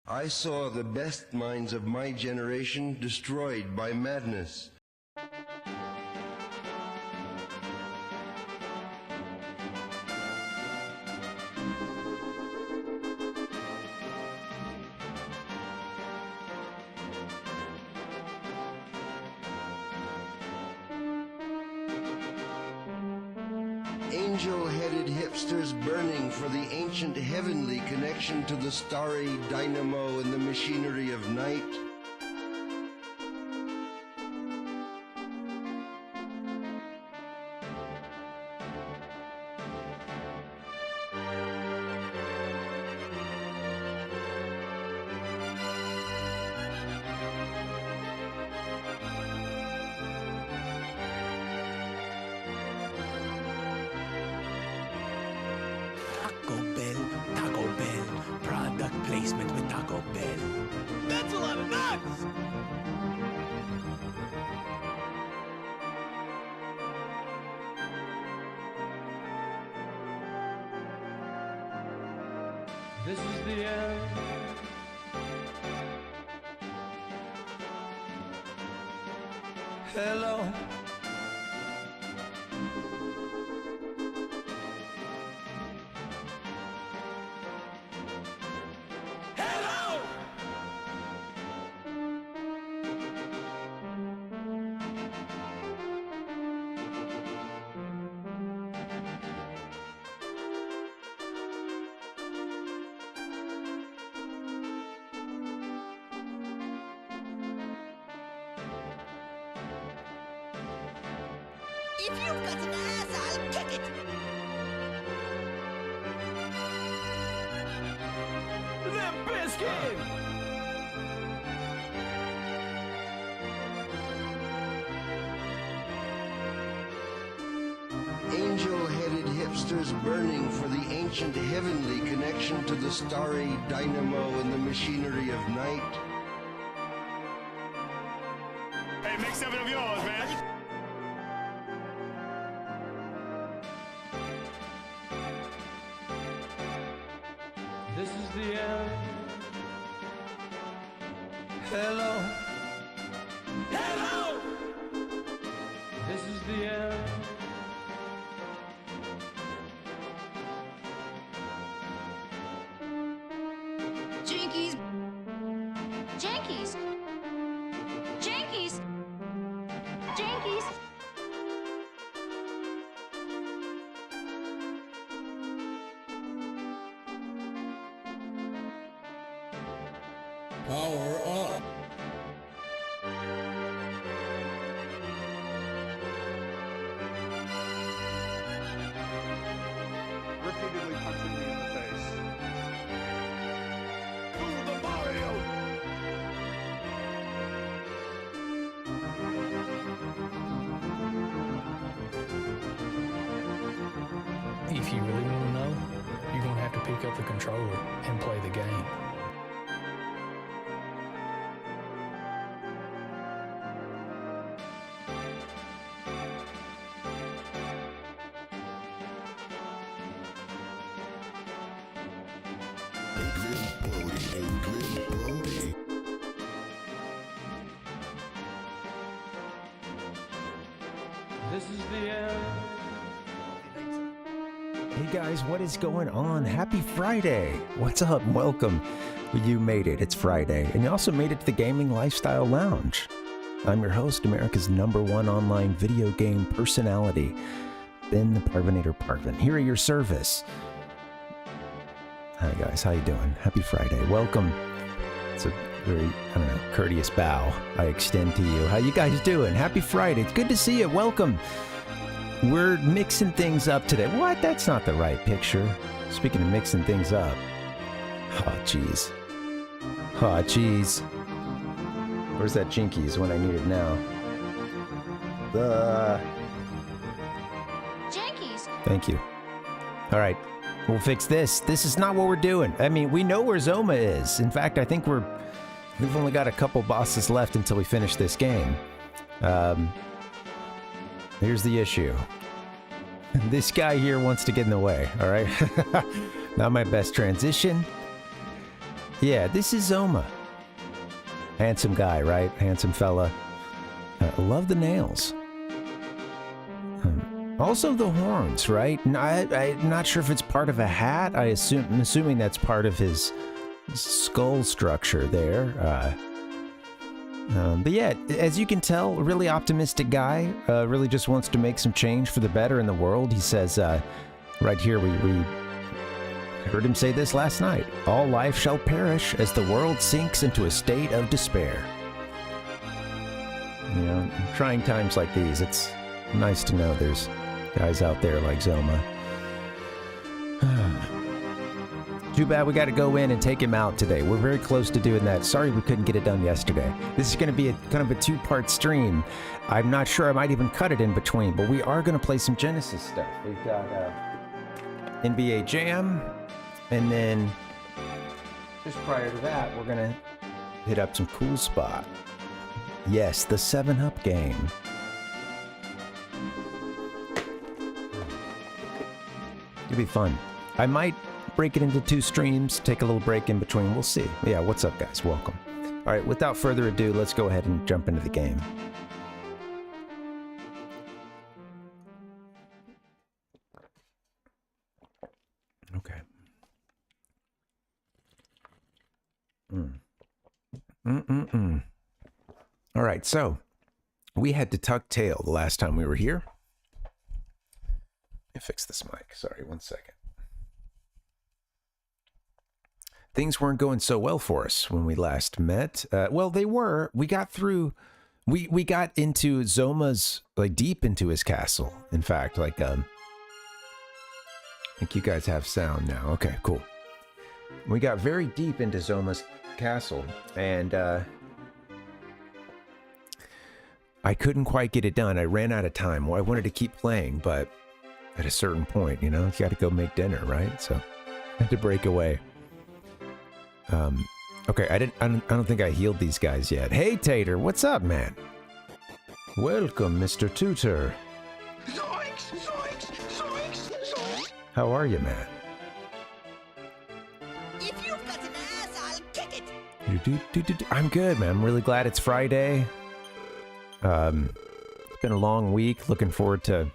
I saw the best minds of my generation destroyed by madness. Angel-headed hipsters burning for the ancient heavenly connection to the starry dynamo and the machinery of night. Taco Bell, product placement with Taco Bell. That's a lot of nuts! This is the end. Hello. If you've got an ass, I'll kick it! Limp Bizkit! Angel-headed hipsters burning for the ancient heavenly connection to the starry dynamo and the machinery of night. Hey, make 7 of yours, man. This is the end. Hello. Hello. This is the end. Jinkies! Jankies! Jankies! Jankies! Power up. Repeatedly punching me in the face. Do the Mario! If you really want to know, you're going to have to pick up the controller and play the game. This is the end. Hey guys, what is going on? Happy Friday! What's up? Welcome. You made it. It's Friday. And you also made it to the Gaming Lifestyle Lounge. I'm your host, America's #1 online video game personality, Ben the Parvinator Parvin, here at your service. Hi guys, how you doing? Happy Friday. Welcome. It's a very, courteous bow I extend to you. How you guys doing? Happy Friday. It's good to see you. Welcome. We're mixing things up today. What? That's not the right picture. Speaking of mixing things up. Oh, jeez. Oh, jeez. Where's that Jinkies when I need it now? Jankies! Thank you. All right. We'll fix this. This is not what we're doing. I mean, we know where Zoma is. In fact, I think we've only got a couple bosses left until we finish this game. Here's the issue. This guy here wants to get in the way, all right? Not my best transition. Yeah, this is Zoma. Handsome guy, right? Handsome fella. Love the nails. Also the horns, right? I'm not sure if it's part of a hat. I'm assuming that's part of his skull structure there. But yeah, as you can tell, a really optimistic guy. Really just wants to make some change for the better in the world. He says, right here, we heard him say this last night. All life shall perish as the world sinks into a state of despair. You know, trying times like these, it's nice to know there's guys out there like Zoma. Too bad we got to go in and take him out today. We're very close to doing that. Sorry we couldn't get it done yesterday. This is going to be kind of a two-part stream. I'm not sure I might even cut it in between, but we are going to play some Genesis stuff. We've got NBA Jam, and then just prior to that, we're going to hit up some Cool Spot. Yes, the 7-Up game. It'll be fun. I might break it into 2 streams, take a little break in between. We'll see. Yeah, what's up, guys? Welcome. All right, without further ado, let's go ahead and jump into the game. Okay. All right, so we had to tuck tail the last time we were here. Let me fix this mic. Sorry, 1 second. Things weren't going so well for us when we last met. Well, they were. We got through. We got into Zoma's, like, deep into his castle. In fact, like, I think you guys have sound now. Okay, cool. We got very deep into Zoma's castle, and I couldn't quite get it done. I ran out of time. Well, I wanted to keep playing, but at a certain point, you know, you got to go make dinner, right? So I had to break away. Okay, I don't think I healed these guys yet. Hey, Tater, what's up, man? Welcome, Mr. Tutor. Zoinks! Zoinks! Zoinks! Zoinks! How are you, man? If you've got an ass, I'll kick it! I'm good, man. I'm really glad it's Friday. It's been a long week. Looking forward to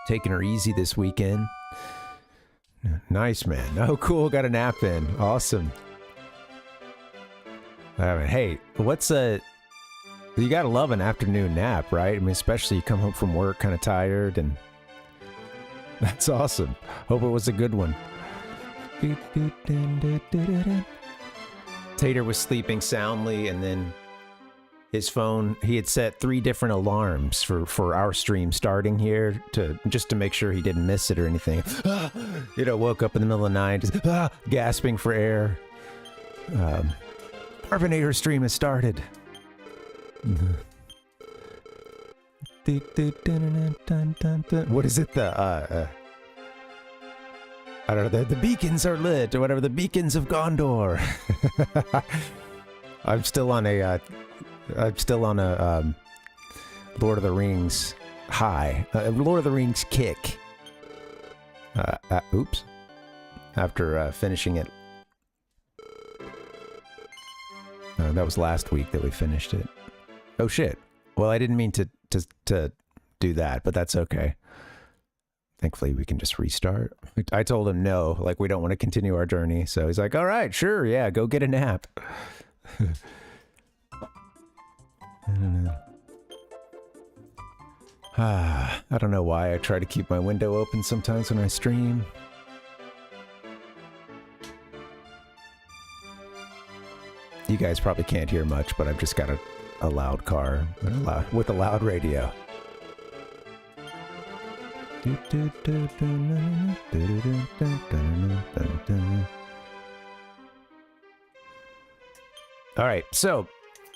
taking her easy this weekend. Nice, man. Oh, cool. Got a nap in. Awesome. All right. Hey, you gotta love an afternoon nap, right? I mean, especially you come home from work kind of tired, and that's awesome. Hope it was a good one. Tater was sleeping soundly, and then his phone, he had set 3 different alarms for our stream starting here just to make sure he didn't miss it or anything. You know, woke up in the middle of the night, just gasping for air. Parvinator stream has started. What is it? I don't know. The beacons are lit, or whatever. The beacons of Gondor. I'm still on a Lord of the Rings high. Lord of the Rings kick. Oops. After finishing it. That was last week that we finished it. Oh shit. Well, I didn't mean to do that, but that's okay. Thankfully, we can just restart. I told him no, like we don't want to continue our journey. So he's like, all right, sure, yeah, go get a nap. I don't know. I don't know why I try to keep my window open sometimes when I stream. You guys probably can't hear much, but I've just got a loud car with a loud radio. All right, so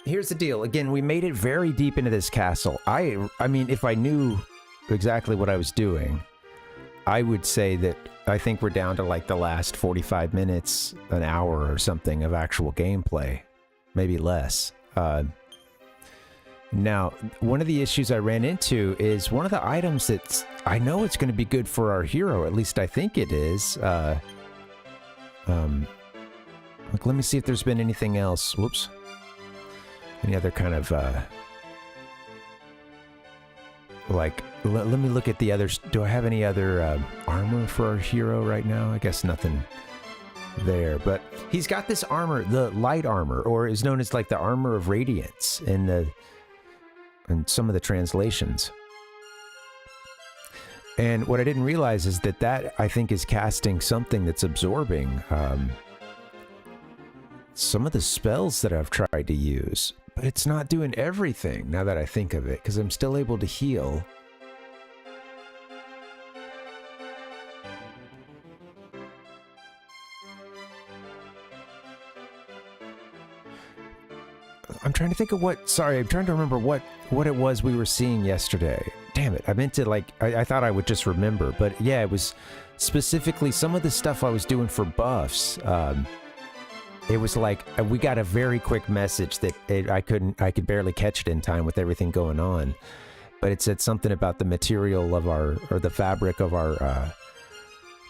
here's the deal. Again, we made it very deep into this castle. I mean, if I knew exactly what I was doing, I would say that I think we're down to like the last 45 minutes, an hour or something of actual gameplay, maybe less. Now, one of the issues I ran into is one of the items that's, I know it's going to be good for our hero, at least I think it is. Like, let me see if there's been anything else. Whoops. Any other kind of, like, let me look at the others. Do I have any other armor for our hero right now? I guess nothing there, but he's got this armor, the light armor, or is known as like the armor of radiance in some of the translations. And what I didn't realize is that I think is casting something that's absorbing some of the spells that I've tried to use, but it's not doing everything now that I think of it, because I'm still able to heal. I'm trying to think of I'm trying to remember what it was we were seeing yesterday. Damn it, I meant to, like, I thought I would just remember, but yeah, it was specifically some of the stuff I was doing for buffs. It was like, we got a very quick message that I could barely catch it in time with everything going on, but it said something about the material of or the fabric of our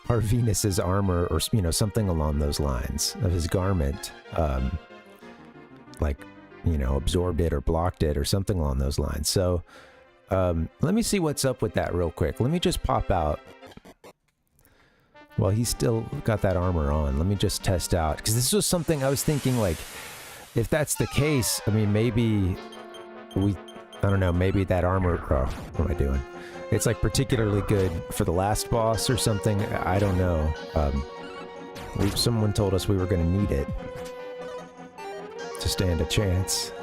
Venus's armor, or, you know, something along those lines, of his garment, like, you know, absorbed it or blocked it or something along those lines. So let me see what's up with that real quick. Let me just pop out. Well, he's still got that armor on. Let me just test out, because this was something I was thinking, like, if that's the case, I mean, maybe I don't know, maybe that armor, oh, what am I doing? It's like particularly good for the last boss or something. I don't know. Someone told us we were going to need it to stand a chance.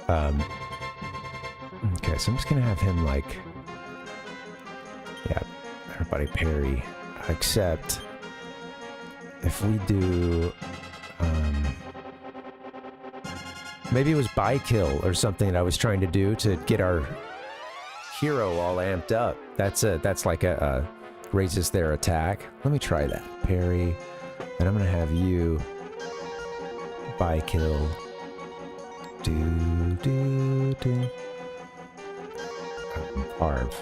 Okay, so I'm just gonna have him, like, yeah, everybody parry, except if we do, maybe it was by kill or something that I was trying to do to get our hero all amped up. That's like a raises their attack. Let me try that. Parry, and I'm gonna have you by kill. Parv.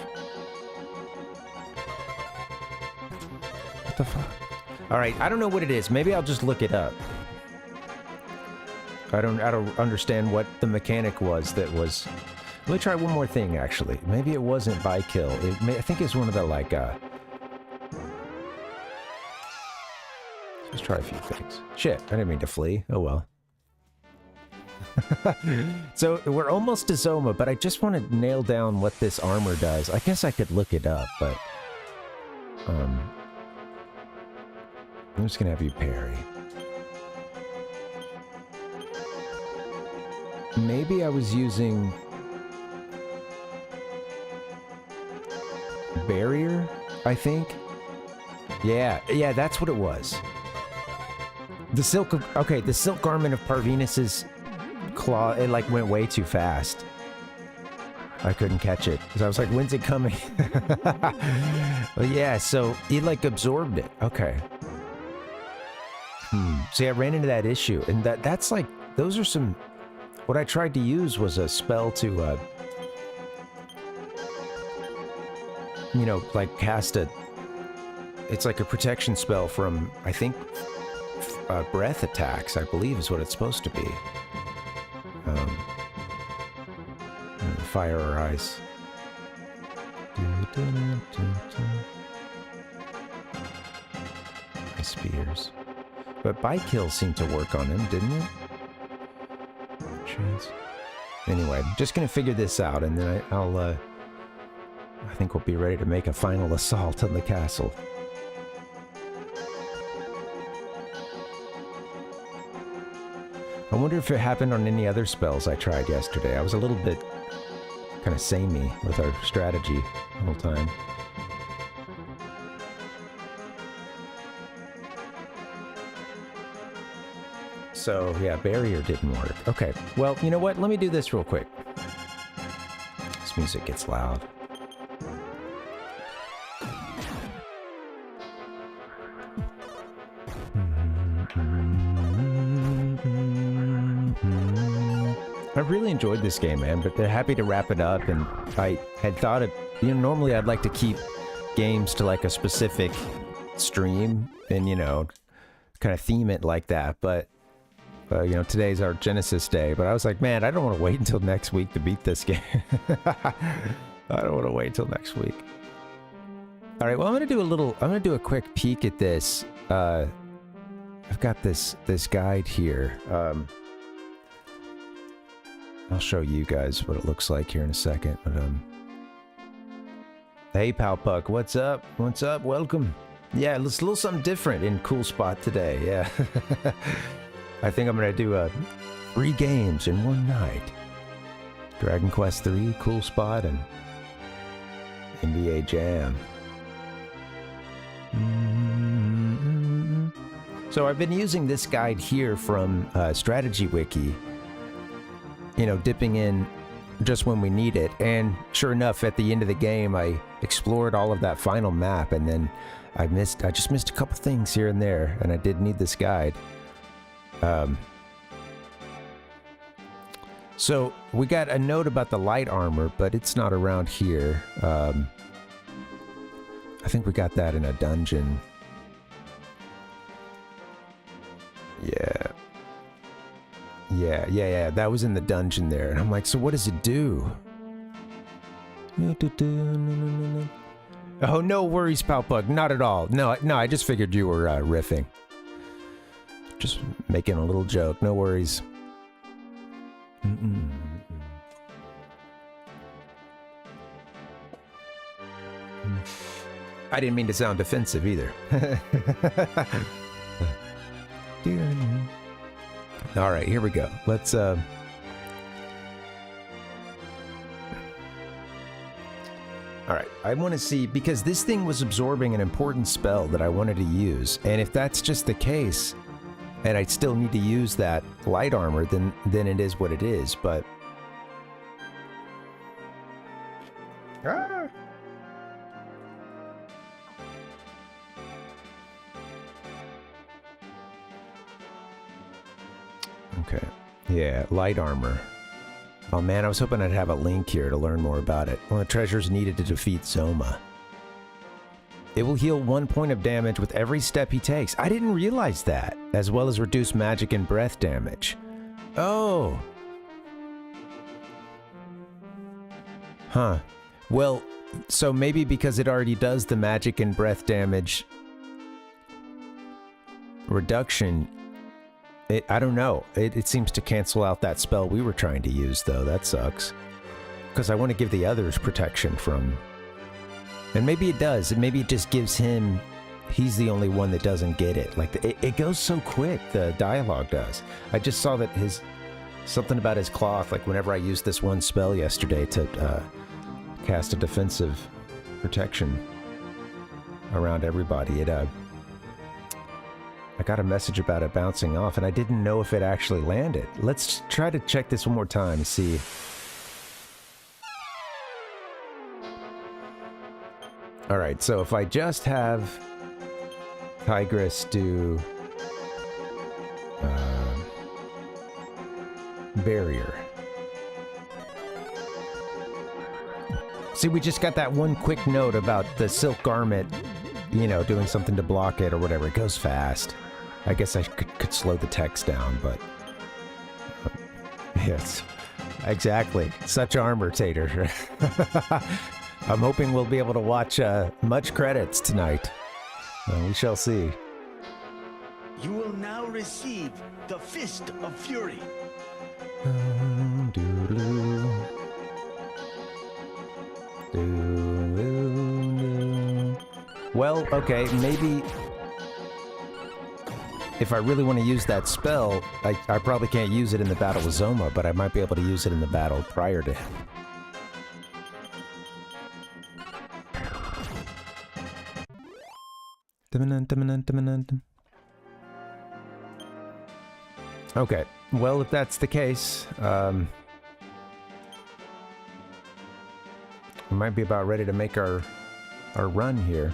What the fuck? Alright, I don't know what it is. Maybe I'll just look it up. I don't understand what the mechanic was that was... Let me try one more thing, actually. Maybe it wasn't by kill. I think it's one of the, like, let's try a few things. Shit, I didn't mean to flee. Oh well. So we're almost to Zoma, but I just want to nail down what this armor does. I guess I could look it up, but I'm just gonna have you parry. Maybe I was using barrier, I think. Yeah, that's what it was. The silk garment of Parvinus's claw, it like went way too fast. I couldn't catch it because I was like, when's it coming? Well, yeah, so it like absorbed it. Okay. See, I ran into that issue, and that's like, those are some... What I tried to use was a spell to, you know, like cast it's like a protection spell from, I think, breath attacks, I believe is what it's supposed to be. Fire or ice. My spears. But by kill seemed to work on him, didn't it? Chance. Anyway, I'm just gonna figure this out, and then I think we'll be ready to make a final assault on the castle. I wonder if it happened on any other spells I tried yesterday. I was a little bit kind of samey with our strategy the whole time. So, yeah, barrier didn't work. Okay, well, you know what? Let me do this real quick. This music gets loud. I really enjoyed this game, man, but they're happy to wrap it up, and I had thought of, you know, normally I'd like to keep games to like a specific stream and, you know, kind of theme it like that. But you know, today's our Genesis day. But I was like, man, I don't want to wait until next week to beat this game. I don't want to wait until next week. All right, well, I'm gonna do a quick peek at this. I've got this guide here. I'll show you guys what it looks like here in a second. But hey, Pal Puck, what's up? What's up? Welcome. Yeah, it's a little something different in Cool Spot today. Yeah, I think I'm gonna do 3 games in one night. Dragon Quest 3, Cool Spot, and NBA Jam. So I've been using this guide here from Strategy Wiki, you know, dipping in just when we need it. And sure enough, at the end of the game, I explored all of that final map, and then I just missed a couple things here and there, and I did need this guide. So we got a note about the light armor, but it's not around here. I think we got that in a dungeon. Yeah, that was in the dungeon there. And I'm like, so what does it do? Oh, no worries, Palpug. Not at all. No, I just figured you were riffing. Just making a little joke. No worries. I didn't mean to sound defensive either. All right, here we go. Let's all right, I want to see, because this thing was absorbing an important spell that I wanted to use, and if that's just the case, and I still need to use that light armor, then it is what it is. But okay, yeah, light armor. Oh man, I was hoping I'd have a link here to learn more about it. One of the treasures needed to defeat Zoma. It will heal 1 point of damage with every step he takes. I didn't realize that. As well as reduce magic and breath damage. Oh. Huh. Well, so maybe because it already does the magic and breath damage reduction, I don't know. It seems to cancel out that spell we were trying to use, though. That sucks. Because I want to give the others protection from... And maybe it does. And maybe it just gives him... He's the only one that doesn't get it. Like, it goes so quick, the dialogue does. I just saw that something about his cloth, like whenever I used this one spell yesterday to cast a defensive protection around everybody, I got a message about it bouncing off, and I didn't know if it actually landed. Let's try to check this one more time and see. Alright, so if I just have Tigress do barrier. See, we just got that one quick note about the silk garment, you know, doing something to block it or whatever. It goes fast. I guess I could slow the text down, but... yes, exactly. Such armor, Tater. I'm hoping we'll be able to watch much credits tonight. We shall see. You will now receive the Fist of Fury. Well, okay, maybe... If I really want to use that spell, I probably can't use it in the battle with Zoma, but I might be able to use it in the battle prior to him. Okay, well, if that's the case, we might be about ready to make our run here.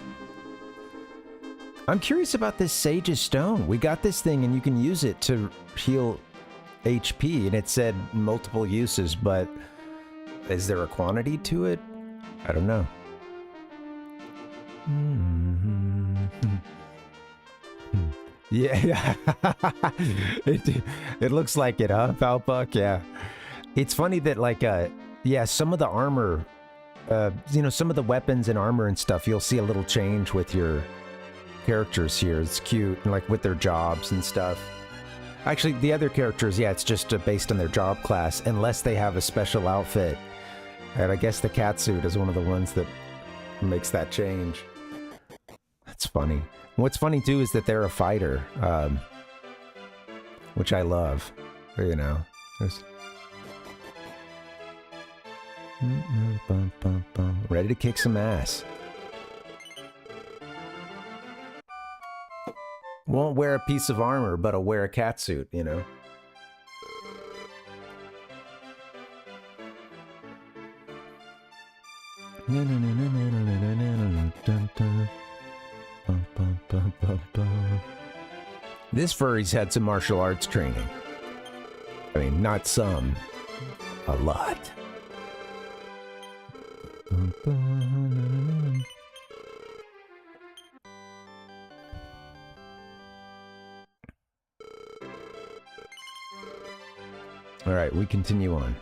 I'm curious about this Sage's Stone. We got this thing and you can use it to heal HP, and it said multiple uses, but is there a quantity to it? I don't know. Yeah. it looks like it, huh, Palpuck? Yeah. It's funny that, like, yeah, some of the armor, some of the weapons and armor and stuff, you'll see a little change with your characters here. It's cute, and, like, with their jobs and stuff. Actually, the other characters, yeah, it's just based on their job class, unless they have a special outfit. And I guess the catsuit is one of the ones that makes that change. That's funny. What's funny, too, is that they're a fighter, which I love, you know. Ready to kick some ass. Won't wear a piece of armor, but I'll wear a catsuit, you know. This furry's had some martial arts training. I mean, not some, a lot. All right, we continue on.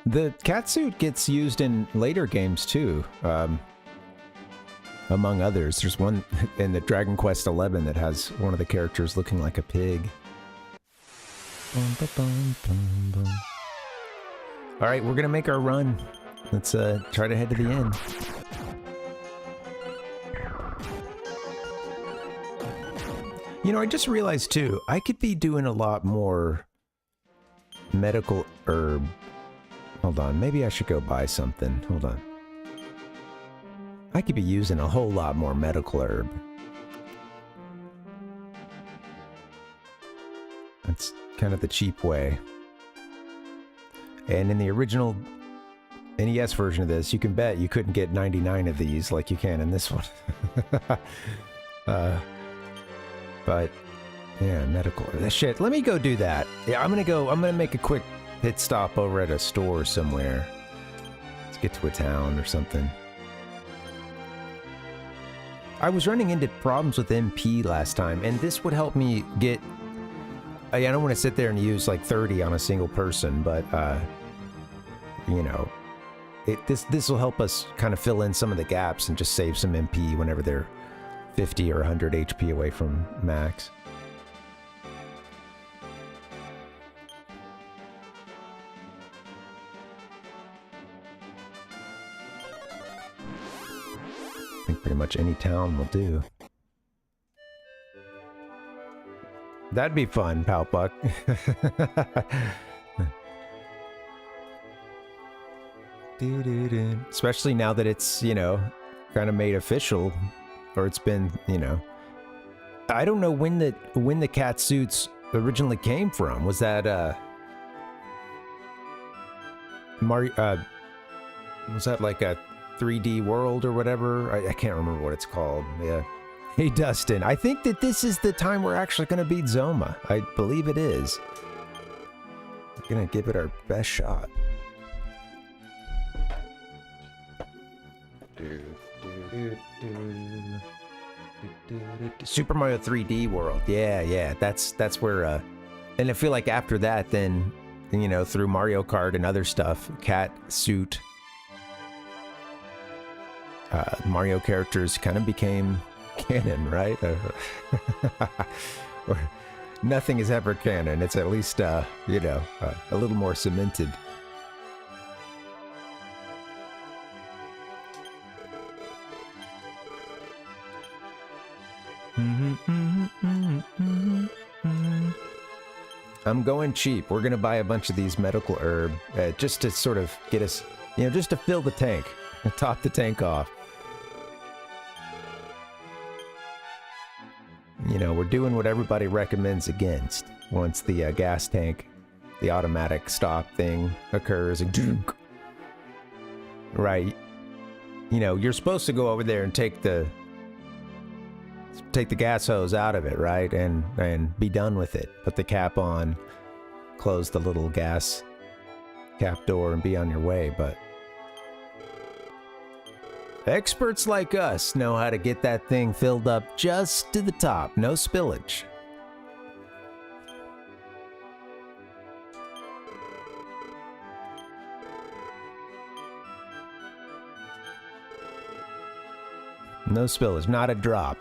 The catsuit gets used in later games too, among others. There's one in the Dragon Quest XI that has one of the characters looking like a pig. All right, we're gonna make our run. Let's try to head to the end. You know, I just realized too, I could be doing a lot more medical herb. Hold on, maybe I should go buy something. Hold on. I could be using a whole lot more medical herb. That's kind of the cheap way. And in the original NES version of this, you can bet you couldn't get 99 of these like you can in this one. But yeah, medical. Shit, let me go do that. Yeah, I'm gonna make a quick pit stop over at a store somewhere. Let's get to a town or something. I was running into problems with MP last time, and this would help me get... I don't want to sit there and use like 30 on a single person, but you know, this will help us kind of fill in some of the gaps and just save some MP whenever they're 50 or 100 HP away from max. I think pretty much any town will do. That'd be fun, Palpuck. Especially now that it's, you know, kind of made official. Or it's been, you know, I don't know when the cat suits originally came from. Was that Mario? Was that like a 3D world or whatever? I can't remember what it's called. Yeah. Hey Dustin, I think that this is the time we're actually going to beat Zoma. I believe it is. We're going to give it our best shot. Super Mario 3D World. Yeah, that's where and I feel like after that then, you know, through Mario Kart and other stuff, cat suit Mario characters kind of became canon, right? Or nothing is ever canon. It's at least you know, a little more cemented. I'm going cheap. We're gonna buy a bunch of these medical herb just to sort of get us, you know, just to fill the tank, top the tank off. You know, we're doing what everybody recommends against once the gas tank, the automatic stop thing occurs. And right, you know, you're supposed to go over there and take the gas hose out of it, right? And be done with it. Put the cap on, close the little gas cap door and be on your way. But Experts like us know how to get that thing filled up just to the top. No spillage. No spillage, not a drop.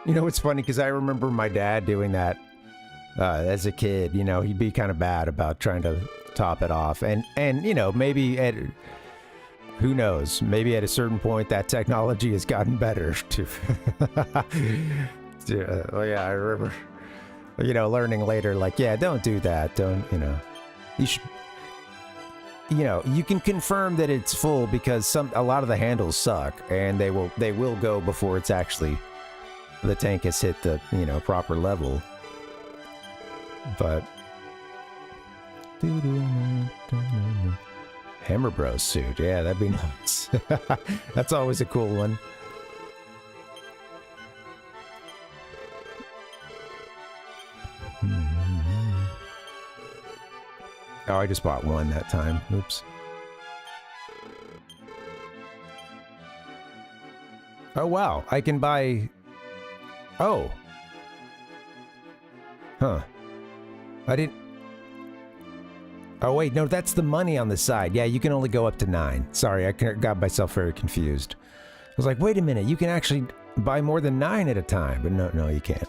You know, it's funny because I remember my dad doing that as a kid. You know, he'd be kind of bad about trying to top it off. And you know, maybe at, who knows, maybe at a certain point that technology has gotten better too. Oh yeah, I remember, you know, learning later, like, yeah, don't do that. Don't, you know, you should, you know, you can confirm that it's full because a lot of the handles suck and they will go before it's actually, the tank has hit the, you know, proper level. But Hammer Bros suit, yeah, that'd be nice. That's always a cool one. Oh, I just bought one that time. Oops. Oh, wow. I can buy... Oh. Huh. I didn't... Oh, wait. No, that's the money on the side. Yeah, you can only go up to 9. Sorry, I got myself very confused. I was like, wait a minute. You can actually buy more than 9 at a time. But no, you can't.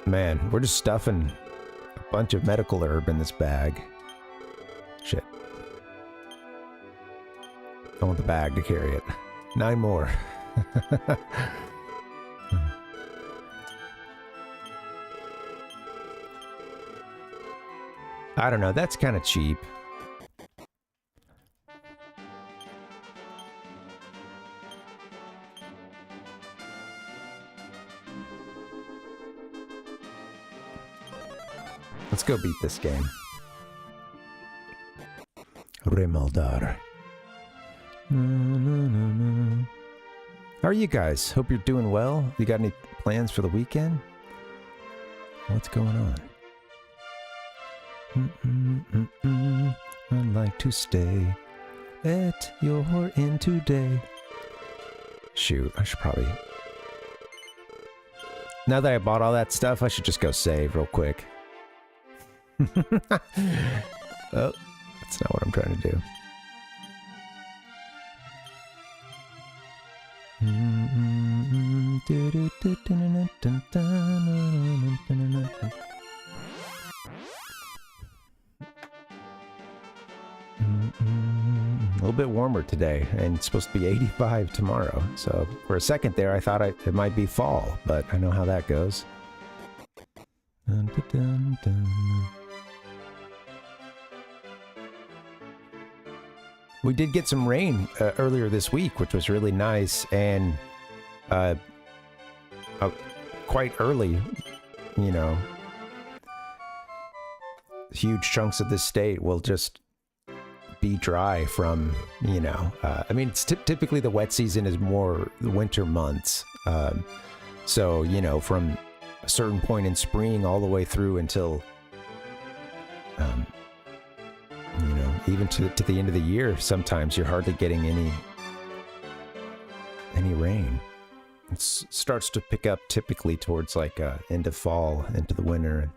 Man, we're just stuffing a bunch of medical herb in this bag. Shit. I want the bag to carry it. 9 more. I don't know, that's kind of cheap. Let's go beat this game. Remaldar. How are you guys? Hope you're doing well. You got any plans for the weekend? What's going on? I'd like to stay at your inn today. Shoot, I should probably... Now that I bought all that stuff, I should just go save real quick. Oh, that's not what I'm trying to do. A little bit warmer today, and it's supposed to be 85 tomorrow. So for a second there, I thought it might be fall, but I know how that goes. We did get some rain earlier this week, which was really nice, and quite early, you know. Huge chunks of this state will just be dry from, you know, I mean, it's typically the wet season is more the winter months. So, you know, from a certain point in spring all the way through until, you know, even to the end of the year, sometimes you're hardly getting any rain. It starts to pick up typically towards like end of fall, into the winter.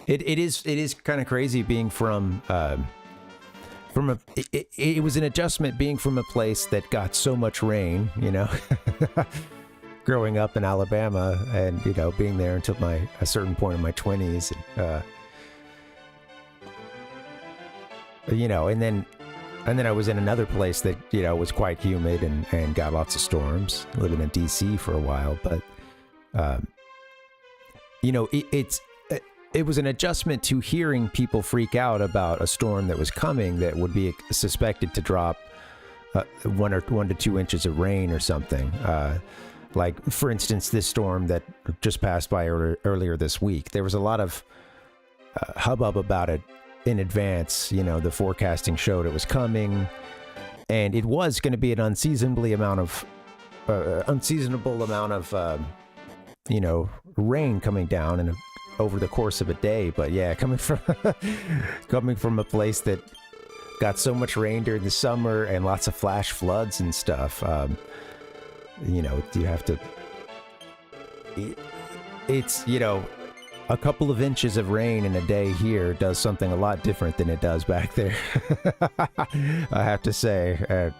It is kind of crazy being from it was an adjustment being from a place that got so much rain, you know, growing up in Alabama, and, you know, being there until a certain point in my 20s, you know, and then I was in another place that, you know, was quite humid and got lots of storms, living in DC for a while, but you know, it was an adjustment to hearing people freak out about a storm that was coming that would be suspected to drop 1 to 2 inches of rain or something. Like, for instance, this storm that just passed by earlier this week, there was a lot of hubbub about it in advance. You know, the forecasting showed it was coming, and it was going to be an unseasonable amount of you know, rain coming down and over the course of a day. But yeah, coming from a place that got so much rain during the summer and lots of flash floods and stuff, you know, you have to. It's, you know, a couple of inches of rain in a day here does something a lot different than it does back there. I have to say,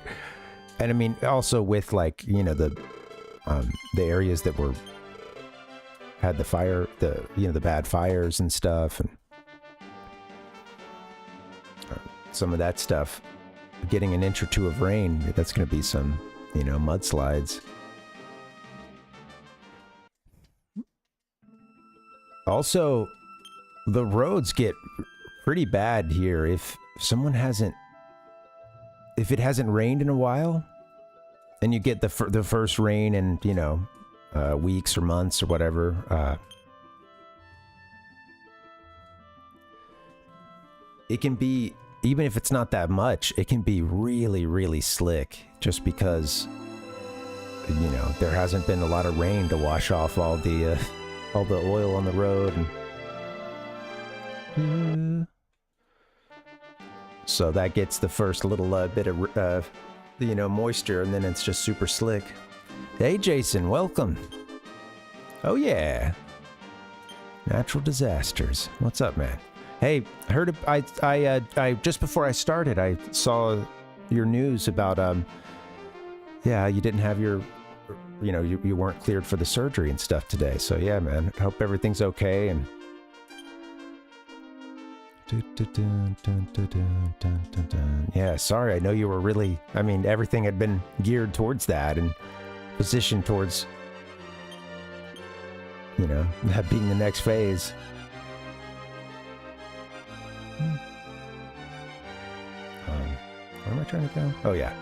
and I mean, also with, like, you know, the areas that had the fire, the bad fires and stuff, and some of that stuff, getting an inch or two of rain, that's going to be some, you know, mudslides. Also, the roads get pretty bad here if it hasn't rained in a while, and you get the first rain in, you know, weeks or months or whatever. It can be, even if it's not that much, it can be really, really slick, just because, you know, there hasn't been a lot of rain to wash off all the oil on the road. And so that gets the first little bit of, you know, moisture, and then it's just super slick. Hey, Jason, welcome. Oh, yeah. Natural disasters. What's up, man? Hey, I heard, I just before I started, I saw your news about, yeah, you didn't have your, you know, you weren't cleared for the surgery and stuff today. So yeah, man, I hope everything's okay. And yeah, sorry, I know you were really, I mean, everything had been geared towards that and positioned towards, you know, that being the next phase. Where am I trying to go? Oh, yeah.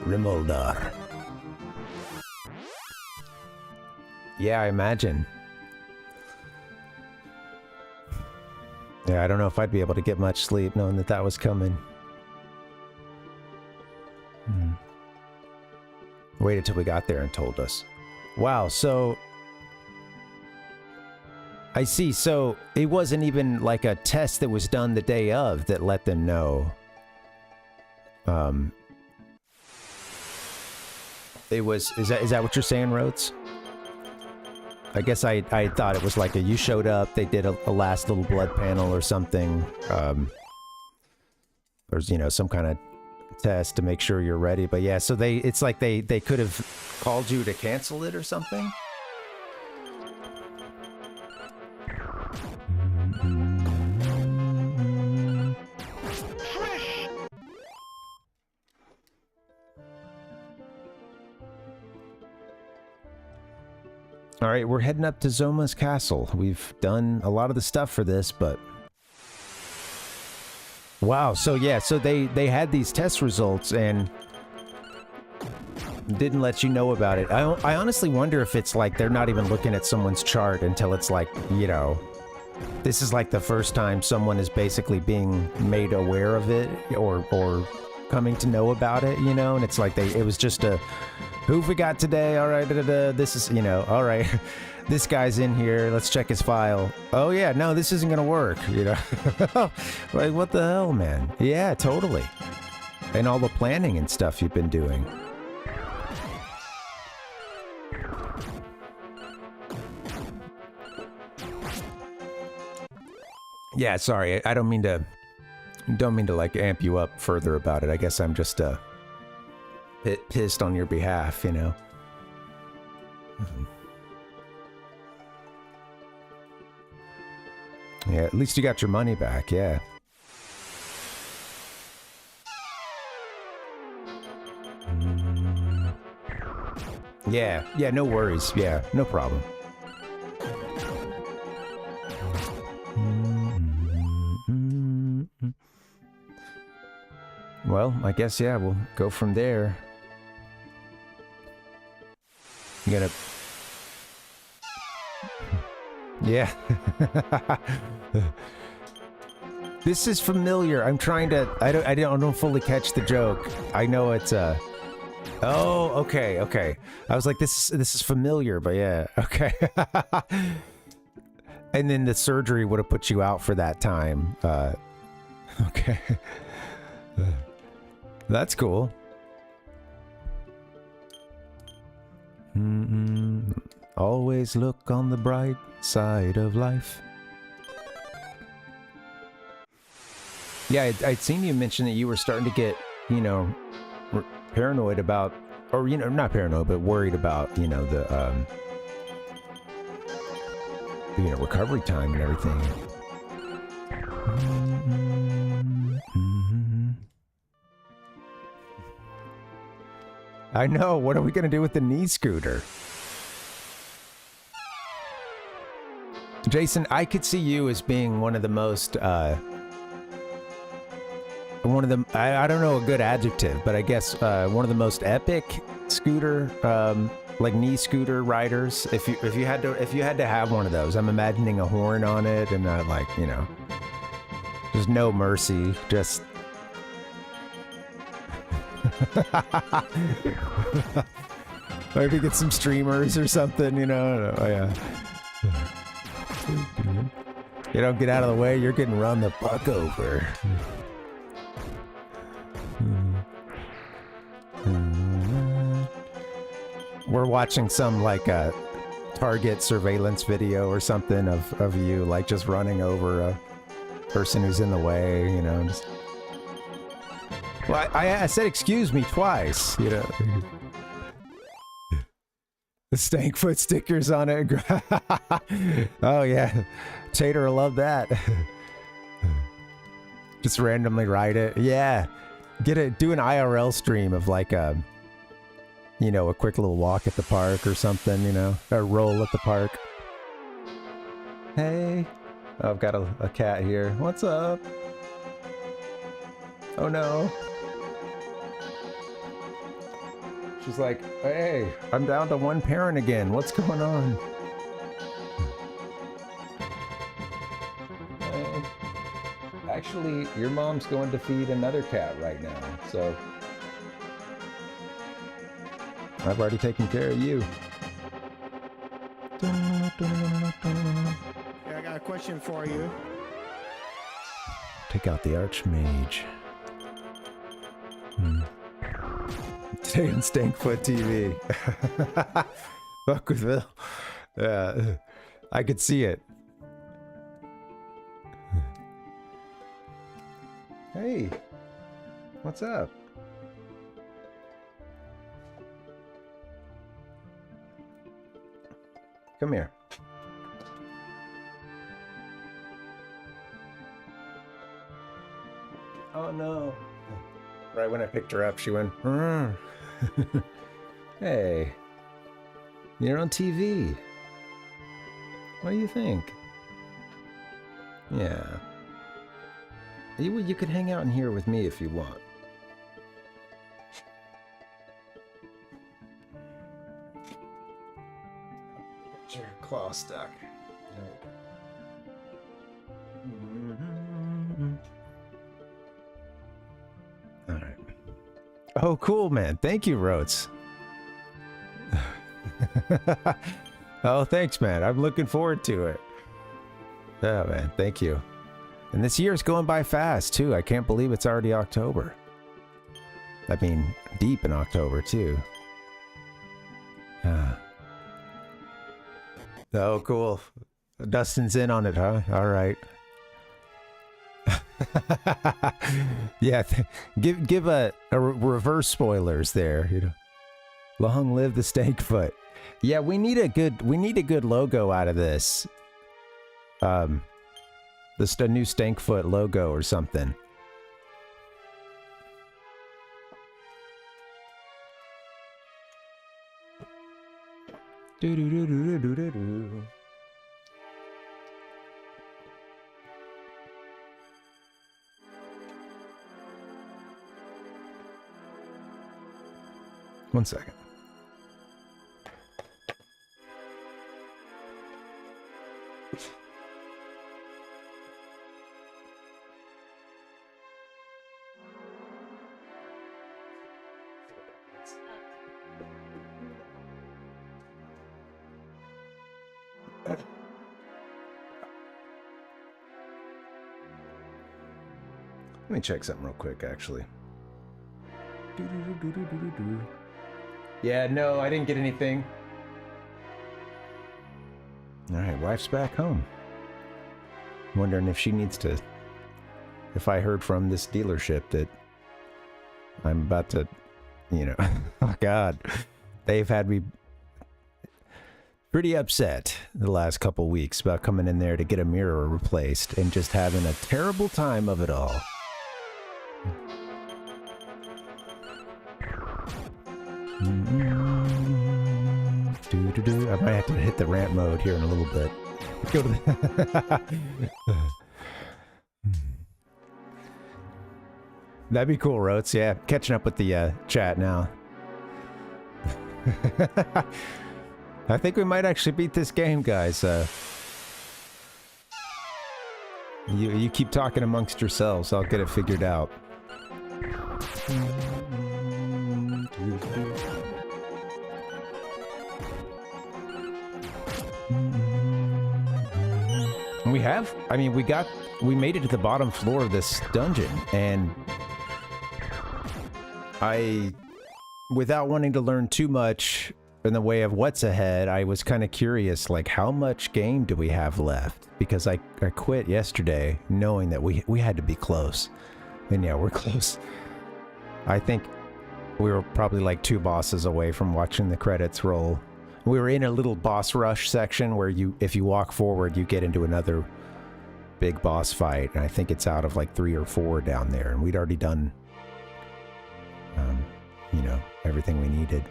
Rimoldar. Yeah, I imagine. Yeah, I don't know if I'd be able to get much sleep knowing that that was coming. Waited till we got there and told us. Wow, so I see. So it wasn't even like a test that was done the day of that let them know. It was, is that what you're saying, Rhodes? I guess I thought it was like you showed up, they did a last little blood panel or something. There's, you know, some kind of test to make sure you're ready. But yeah, so it's like they could have called you to cancel it or something. All right, we're heading up to Zoma's castle. We've done a lot of the stuff for this, but wow. So yeah, so they had these test results and didn't let you know about it. I honestly wonder if it's like they're not even looking at someone's chart until it's like, you know, this is like the first time someone is basically being made aware of it or coming to know about it, you know, and it's like it was just a, who we got today? All right, this is, you know, all right, this guy's in here. Let's check his file. Oh yeah, no, this isn't gonna work, you know. Like, what the hell, man? Yeah, totally. And all the planning and stuff you've been doing. Yeah, sorry, I don't mean to like amp you up further about it. I guess I'm just pissed on your behalf, you know. Yeah, at least you got your money back, yeah. Yeah, no worries. Yeah, no problem. Well, I guess, yeah, we'll go from there. You gonna... Yeah. This is familiar. I'm trying to... I don't fully catch the joke. I know it's Oh, okay, okay. I was like, this is familiar, but yeah, okay. And then the surgery would have put you out for that time. Okay. That's cool. Always look on the bright side of life. Yeah, I'd seen you mention that you were starting to get, you know, paranoid about, or, you know, not paranoid, but worried about, you know, the, you know, recovery time and everything. I know. What are we going to do with the knee scooter? Jason, I could see you as being one of the most, I don't know a good adjective, but I guess one of the most epic scooter, like knee scooter riders. If you had to have one of those, I'm imagining a horn on it and like, you know, just no mercy, just. Maybe get some streamers or something, you know. Oh, yeah. You don't get out of the way, you're getting run the fuck over. We're watching some like a Target surveillance video or something of you like just running over a person who's in the way, you know. Just... Well, I said excuse me twice, you know. The Stankfoot stickers on it. Oh yeah, Tater will love that. Just randomly ride it. Yeah, do an IRL stream of like a, you know, a quick little walk at the park or something, you know, or roll at the park. Hey, oh, I've got a cat here. What's up? Oh no. She's like, hey, I'm down to one parent again. What's going on? Hey. Actually, your mom's going to feed another cat right now, so I've already taken care of you. Yeah, I got a question for you. Take out the Archmage. Today on Stankfoot TV. Fuck with Phil. Yeah, I could see it. Hey, what's up? Come here. Oh no. Right when I picked her up, she went, Hey, you're on TV. What do you think? Yeah. You could hang out in here with me if you want. Get your claw stuck. All right. Oh, cool, man. Thank you, Rhodes. Oh, thanks, man. I'm looking forward to it. Oh, man. Thank you. And this year's going by fast, too. I can't believe it's already October. I mean, deep in October, too. Oh, cool. Dustin's in on it, huh? All right. Yeah, give a reverse spoilers there, you know. Long live the Stankfoot. Yeah, we need a good logo out of this. Just a new Stankfoot logo or something. Do do do do do do do. One second. Let me check something real quick, actually. Yeah, no, I didn't get anything. All right, wife's back home. Wondering if she needs to... If I heard from this dealership that I'm about to, you know... Oh, God. They've had me pretty upset the last couple weeks about coming in there to get a mirror replaced and just having a terrible time of it all. I might have to hit the rant mode here in a little bit. Go to the That'd be cool, Roats. Yeah, catching up with the chat now. I think we might actually beat this game, guys. You keep talking amongst yourselves. I'll get it figured out. We have, I mean, we made it to the bottom floor of this dungeon, and without wanting to learn too much in the way of what's ahead, I was kind of curious, like, how much game do we have left? Because I quit yesterday knowing that we had to be close. And yeah, we're close. I think we were probably like 2 bosses away from watching the credits roll. We were in a little boss rush section where if you walk forward, you get into another big boss fight. And I think it's out of like 3 or 4 down there. And we'd already done, you know, everything we needed.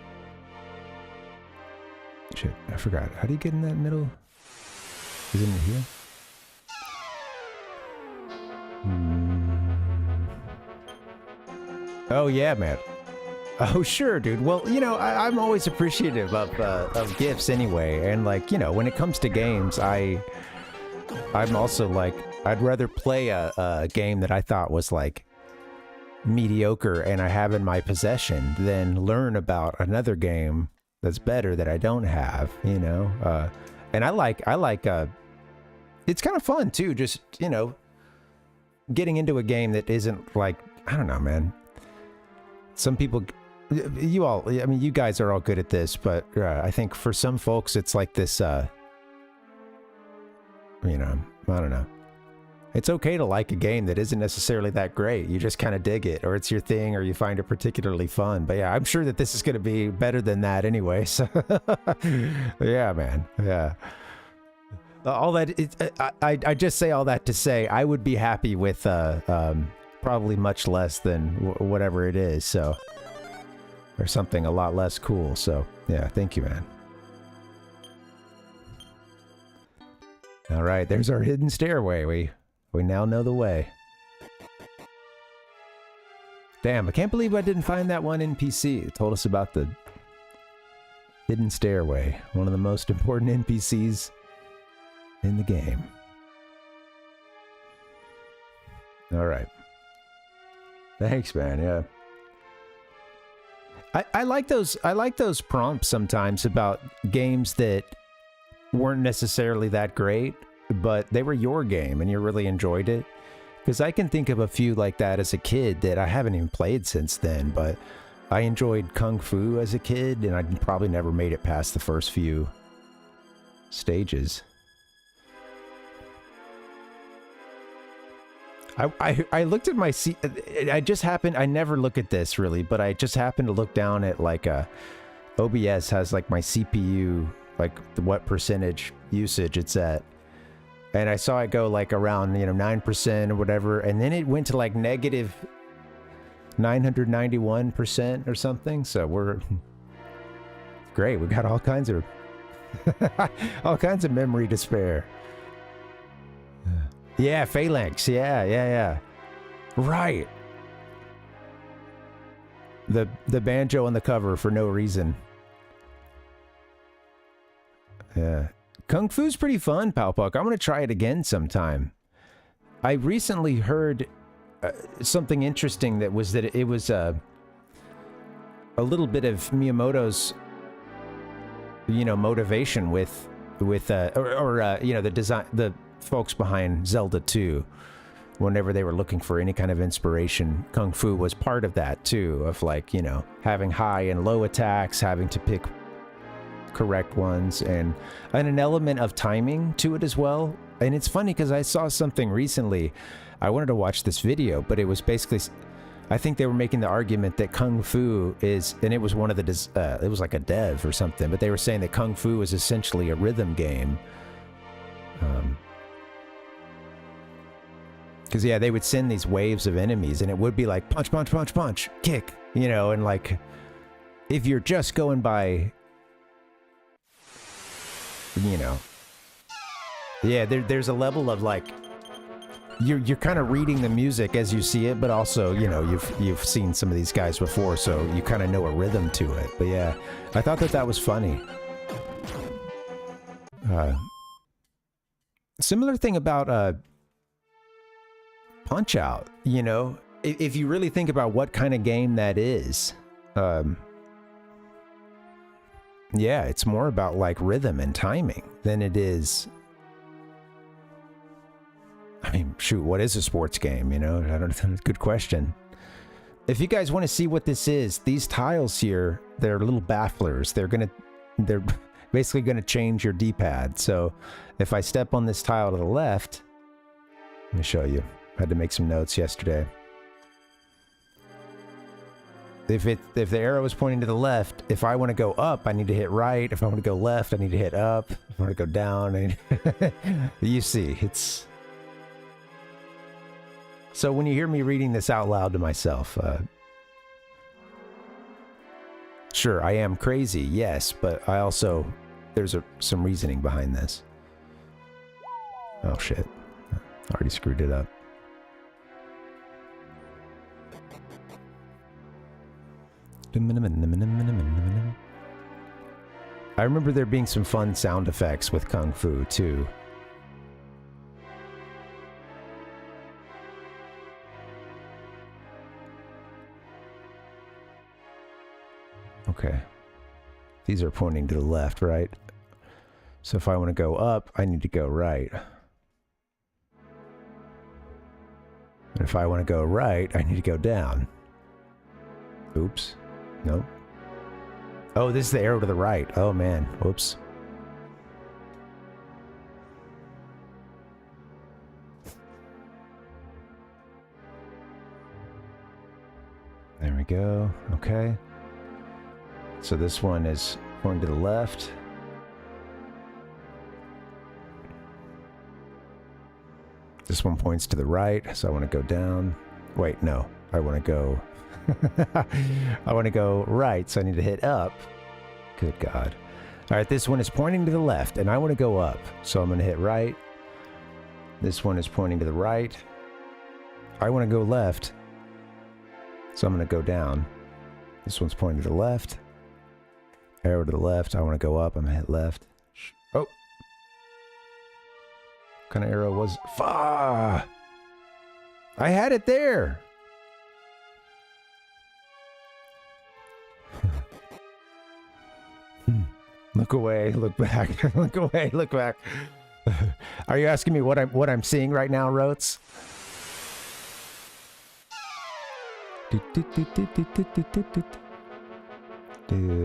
Shit, I forgot. How do you get in that middle? Is it in here? Oh, yeah, man. Oh, sure, dude. Well, you know, I'm always appreciative of gifts anyway. And, like, you know, when it comes to games, I'm also, like, I'd rather play a game that I thought was, like, mediocre and I have in my possession than learn about another game that's better that I don't have, you know? And I like, it's kind of fun, too, just, you know, getting into a game that isn't, like, I don't know, man. Some people, you all, I mean, you guys are all good at this, but I think for some folks, it's like this, you know, I don't know. It's okay to like a game that isn't necessarily that great. You just kind of dig it, or it's your thing, or you find it particularly fun. But yeah, I'm sure that this is going to be better than that anyway. So yeah, man. Yeah. All that, I just say all that to say I would be happy with, probably much less than whatever it is, so, or something a lot less cool. So yeah, thank you, man. All right, there's our hidden stairway. We now know the way. Damn, I can't believe I didn't find that one NPC. It told us about the hidden stairway, one of the most important NPCs in the game. All right. Thanks, man. Yeah. I like those prompts sometimes about games that weren't necessarily that great, but they were your game and you really enjoyed it. Because I can think of a few like that as a kid that I haven't even played since then, but I enjoyed Kung Fu as a kid, and I probably never made it past the first few stages. I looked at my I never look at this really, but I just happened to look down at like OBS has like my CPU, like what percentage usage it's at. And I saw it go like around, 9% or whatever. And then it went to like negative 991% or something. So we're great. We got all kinds of, all kinds of memory to spare. Yeah, Phalanx. Yeah. Right. The banjo on the cover for no reason. Yeah. Kung Fu's pretty fun, Palpuck. I'm going to try it again sometime. I recently heard something interesting that was that it was a little bit of Miyamoto's, motivation with the folks behind Zelda 2. Whenever they were looking for any kind of inspiration, Kung Fu was part of that too, of having high and low attacks, having to pick correct ones, and an element of timing to it as well. And it's funny because I saw something recently. I wanted to watch this video, but it was basically, I think they were making the argument that Kung Fu is, and it was one of the, it was like a dev or something, but they were saying that Kung Fu is essentially a rhythm game. Because, yeah, they would send these waves of enemies, and it would be like punch, punch, punch, punch, kick, and if you're just going by, yeah, there's a level of you're kind of reading the music as you see it, but also, you've seen some of these guys before, so you kind of know a rhythm to it. But yeah, I thought that was funny. Similar thing about Punch-Out, if you really think about what kind of game that is, yeah, it's more about rhythm and timing than it is. I mean, shoot, what is a sports game? I don't know. Good question. If you guys want to see what this is, these tiles here, they're little bafflers. They're basically gonna change your D-pad. So if I step on this tile to the left, let me show you. I had to make some notes yesterday. If the arrow is pointing to the left, if I want to go up, I need to hit right. If I want to go left, I need to hit up. If I want to go down, you see, it's... So when you hear me reading this out loud to myself, sure, I am crazy, yes, but I also, there's some reasoning behind this. Oh shit, I already screwed it up. I remember there being some fun sound effects with Kung Fu too. Okay. These are pointing to the left, right? So if I want to go up, I need to go right. And if I want to go right, I need to go down. Oops. Nope. Oh, this is the arrow to the right. Oh, man. Whoops. There we go. Okay. So this one is going to the left. This one points to the right, so I want to go down. Wait, no. I want to go... I want to go right, so I need to hit up. Good God. All right, this one is pointing to the left, and I want to go up, so I'm going to hit right. This one is pointing to the right. I want to go left, so I'm going to go down. This one's pointing to the left. Arrow to the left. I want to go up. I'm going to hit left. Oh. What kind of arrow was... Fah! I had it there! Look away, look back. Look away, look back. Are you asking me what I'm seeing right now, Rotes?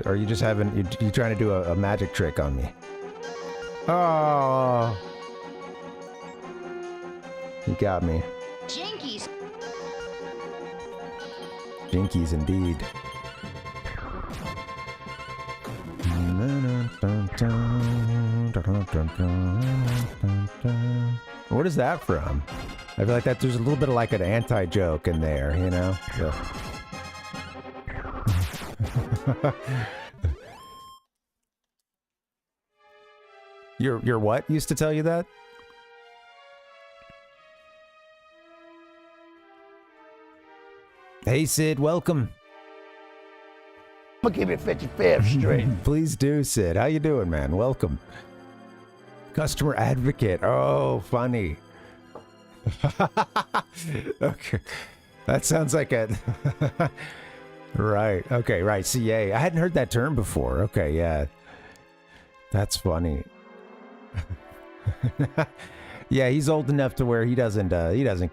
Are you just having you trying to do a magic trick on me? Oh, you got me. Jinkies. Jinkies indeed. What is that from? I feel like that there's a little bit of like an anti-joke in there, you know? So. Your what used to tell you that? Hey Sid, welcome. I'm gonna give you 55th Street. Please do, Sid. How you doing, man? Welcome. Customer advocate. Oh, funny. Okay. That sounds like a... Right. Okay, right. CA. I hadn't heard that term before. Okay, yeah. That's funny. Yeah, he's old enough to where he doesn't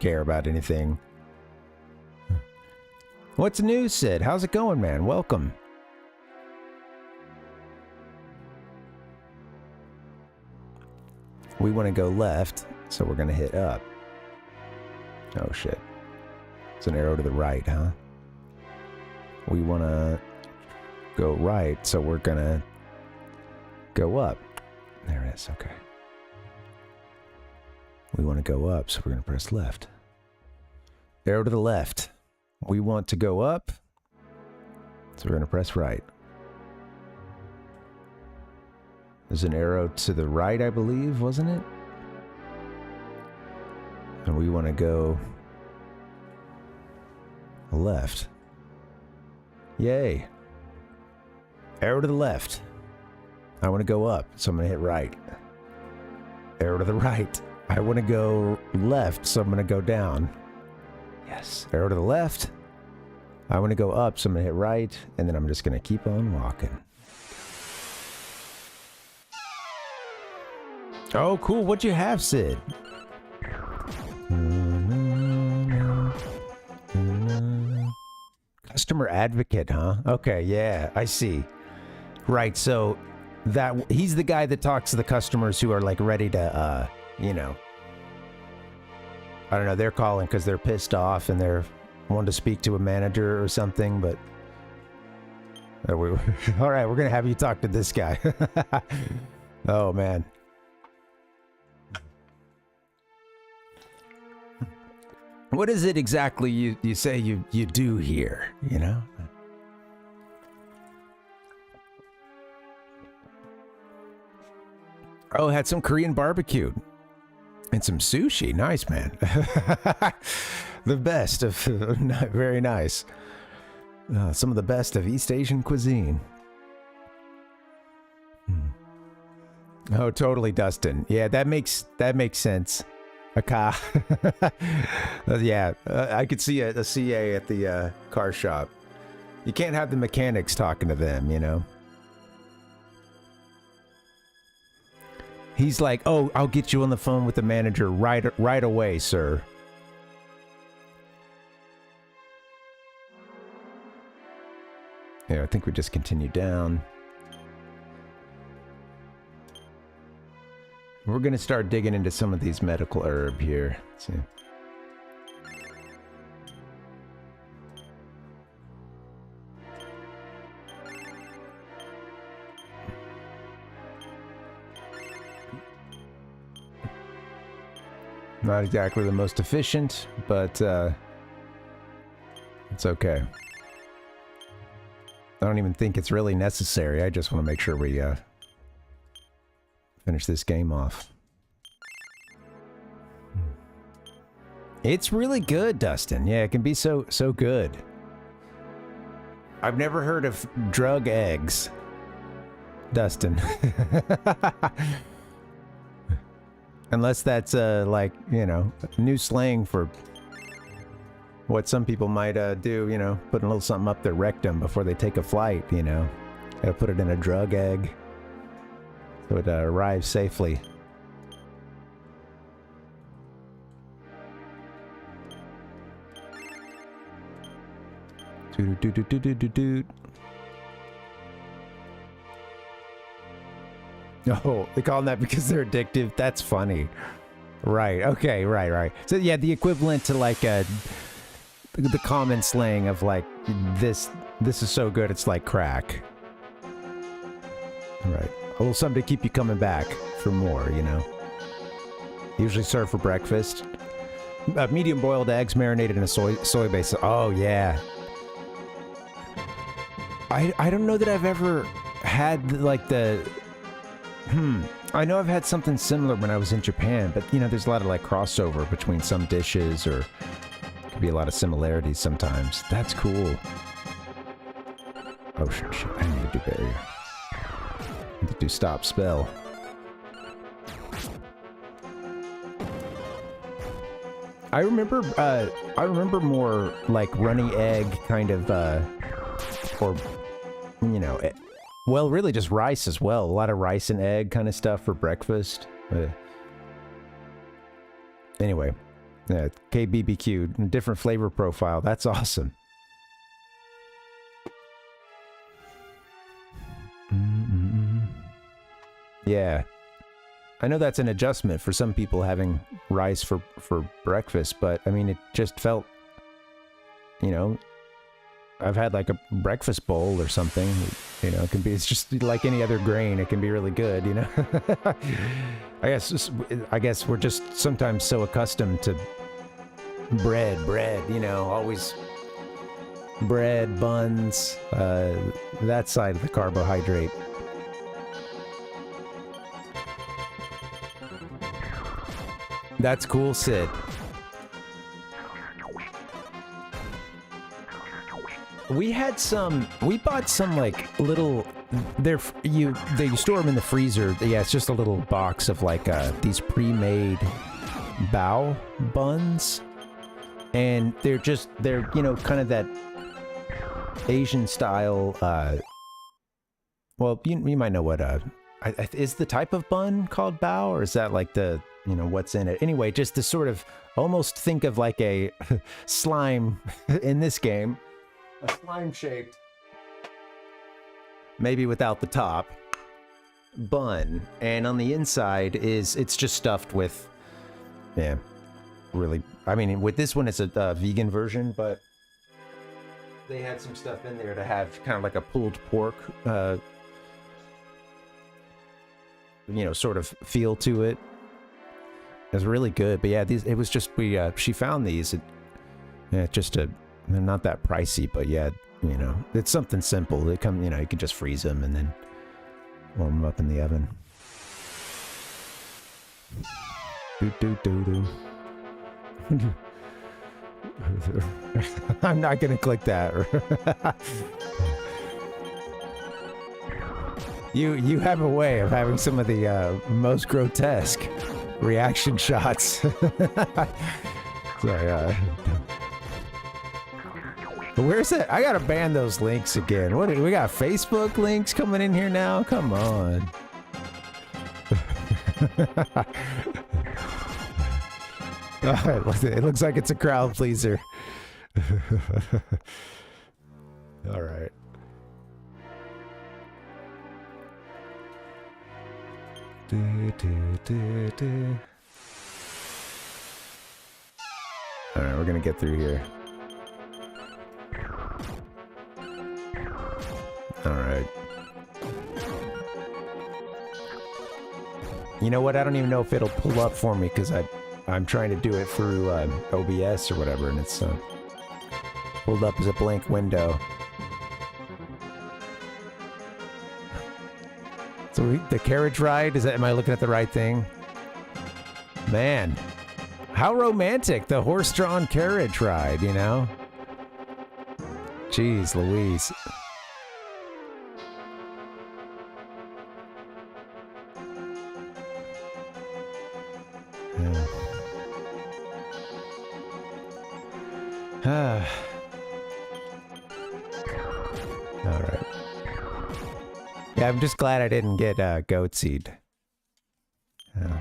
care about anything. What's new, Sid? How's it going, man? Welcome. We want to go left, so we're going to hit up. Oh, shit. It's an arrow to the right, huh? We want to go right, so we're going to go up. There it is, okay. We want to go up, so we're going to press left. Arrow to the left. We want to go up, so we're going to press right. There's an arrow to the right, I believe, wasn't it? And we want to go left. Yay. Arrow to the left. I want to go up, so I'm going to hit right. Arrow to the right. I want to go left, so I'm going to go down. Yes. Arrow to the left. I want to go up, so I'm going to hit right, and then I'm just going to keep on walking. Oh, cool. What'd you have, Sid? Customer advocate, huh? Okay, yeah, I see. Right, so that he's the guy that talks to the customers who are like ready to, you know, I don't know, they're calling because they're pissed off and they're wanting to speak to a manager or something, but all right, we're gonna have you talk to this guy. Oh man. What is it exactly you say you do here, you know? Oh, had some Korean barbecue and some sushi. Nice, man. The best of, very nice. Some of the best of East Asian cuisine. Oh, totally, Dustin. Yeah, that makes sense. A car. Yeah, I could see a CA at the car shop. You can't have the mechanics talking to them, you know? He's like, oh, I'll get you on the phone with the manager right away, sir. Yeah, I think we just continue down. We're going to start digging into some of these medical herb here. Let's see. Not exactly the most efficient, but it's okay. I don't even think it's really necessary. I just want to make sure we finish this game off. It's really good, Dustin. Yeah, it can be so good. I've never heard of drug eggs, Dustin. Unless that's like, you know, new slang for what some people might do, you know, putting a little something up their rectum before they take a flight, you know. Gotta put it in a drug egg so it arrives safely. Doot. Oh, they call them that because they're addictive? That's funny. Right, okay, right. So yeah, the equivalent to like the common slang of like, this is so good it's like crack. Right. A little something to keep you coming back for more, you know. Usually served for breakfast. Medium boiled eggs marinated in a soy base. Oh yeah. I don't know that I've ever had like the... I know I've had something similar when I was in Japan, but you know, there's a lot of like crossover between some dishes, or could be a lot of similarities sometimes. That's cool. Oh shit, I need to do barrier. I need to do stop spell. I remember more like runny egg kind of, or, you know, well, really just rice as well. A lot of rice and egg kind of stuff for breakfast. Anyway, yeah, KBBQ, different flavor profile. That's awesome. Yeah. I know that's an adjustment for some people having rice for breakfast, but I mean, it just felt, you know, I've had like a breakfast bowl or something, you know, it's just like any other grain. It can be really good, you know. I guess we're just sometimes so accustomed to bread, you know, always bread, buns, that side of the carbohydrate. That's cool, Sid. We bought some like little, you store them in the freezer. Yeah, it's just a little box of like these pre-made bao buns. And they're you know, kind of that Asian style, well, you might know what, is the type of bun called bao, or is that like the, you know, what's in it? Anyway, just to sort of almost think of like a slime in this game. A slime-shaped, maybe without the top, bun. And on the inside it's just stuffed with, yeah, really, I mean, with this one it's a vegan version, but they had some stuff in there to have kind of like a pulled pork, you know, sort of feel to it. It was really good, but yeah, it was just, she found these, they're not that pricey, but yeah, you know, it's something simple. They come, you know, you can just freeze them and then warm them up in the oven. I'm not gonna click that. You have a way of having some of the most grotesque reaction shots. Sorry, where's that? I gotta ban those links again. What, we got Facebook links coming in here now? Come on. It looks like it's a crowd pleaser. All right. All right, we're gonna get through here. All right. You know what? I don't even know if it'll pull up for me because I'm trying to do it through OBS or whatever, and it's pulled up as a blank window. So the carriage ride, am I looking at the right thing? Man, how romantic, the horse-drawn carriage ride, you know? Jeez Louise. Yeah. All right. Yeah, I'm just glad I didn't get goat seed. Yeah.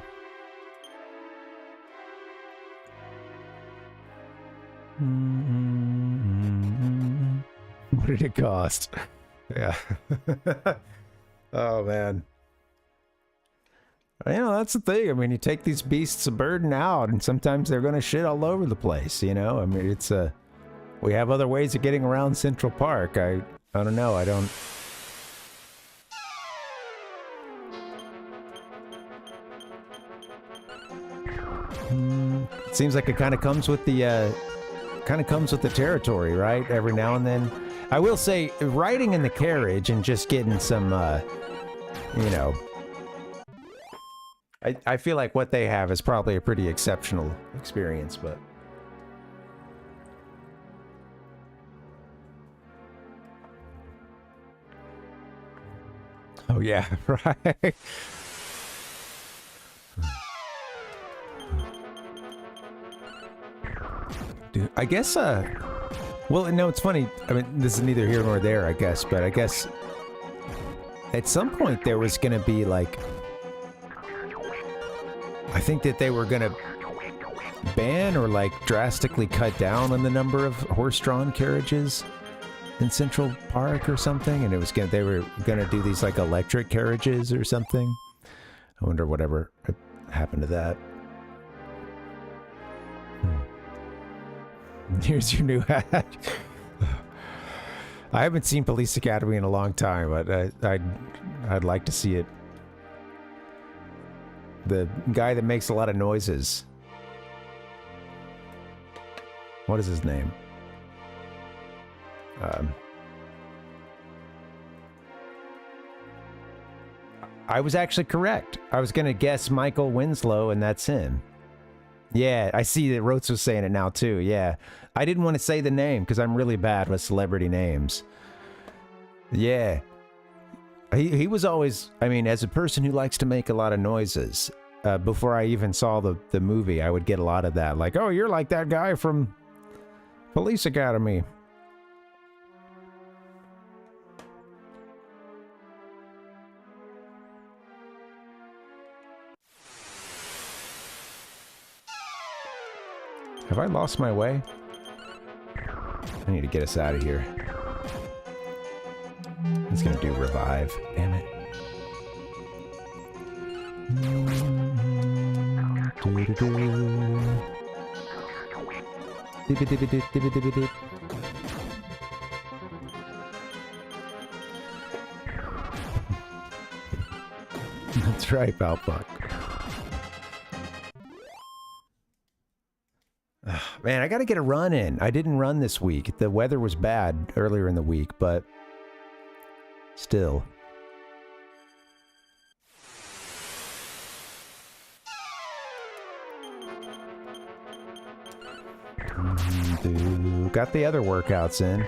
What did it cost? Yeah. Oh man. You know, that's the thing. I mean, you take these beasts of burden out, and sometimes they're going to shit all over the place, you know? I mean, it's we have other ways of getting around Central Park. I don't know. I don't... It seems like it kind of comes with the territory, right? Every now and then. I will say, riding in the carriage and just getting some, you know, I feel like what they have is probably a pretty exceptional experience, but... Oh yeah, right. I guess, well, no, it's funny. I mean, this is neither here nor there, I guess, but I guess at some point there was going to be, like, I think that they were going to ban or, like, drastically cut down on the number of horse-drawn carriages in Central Park or something, and it was they were going to do these, like, electric carriages or something. I wonder whatever happened to that. Here's your new hat. I haven't seen Police Academy in a long time, but I'd like to see it. The guy that makes a lot of noises. What is his name? I was actually correct. I was gonna guess Michael Winslow, and that's him. Yeah, I see that Rhodes was saying it now too. Yeah, I didn't want to say the name because I'm really bad with celebrity names. Yeah, he was always. I mean, as a person who likes to make a lot of noises, before I even saw the movie, I would get a lot of that. Like, oh, you're like that guy from Police Academy. Have I lost my way? I need to get us out of here. It's gonna do revive. Damn it. That's right, Balpuck. Man, I gotta get a run in. I didn't run this week. The weather was bad earlier in the week, but still. Got the other workouts in.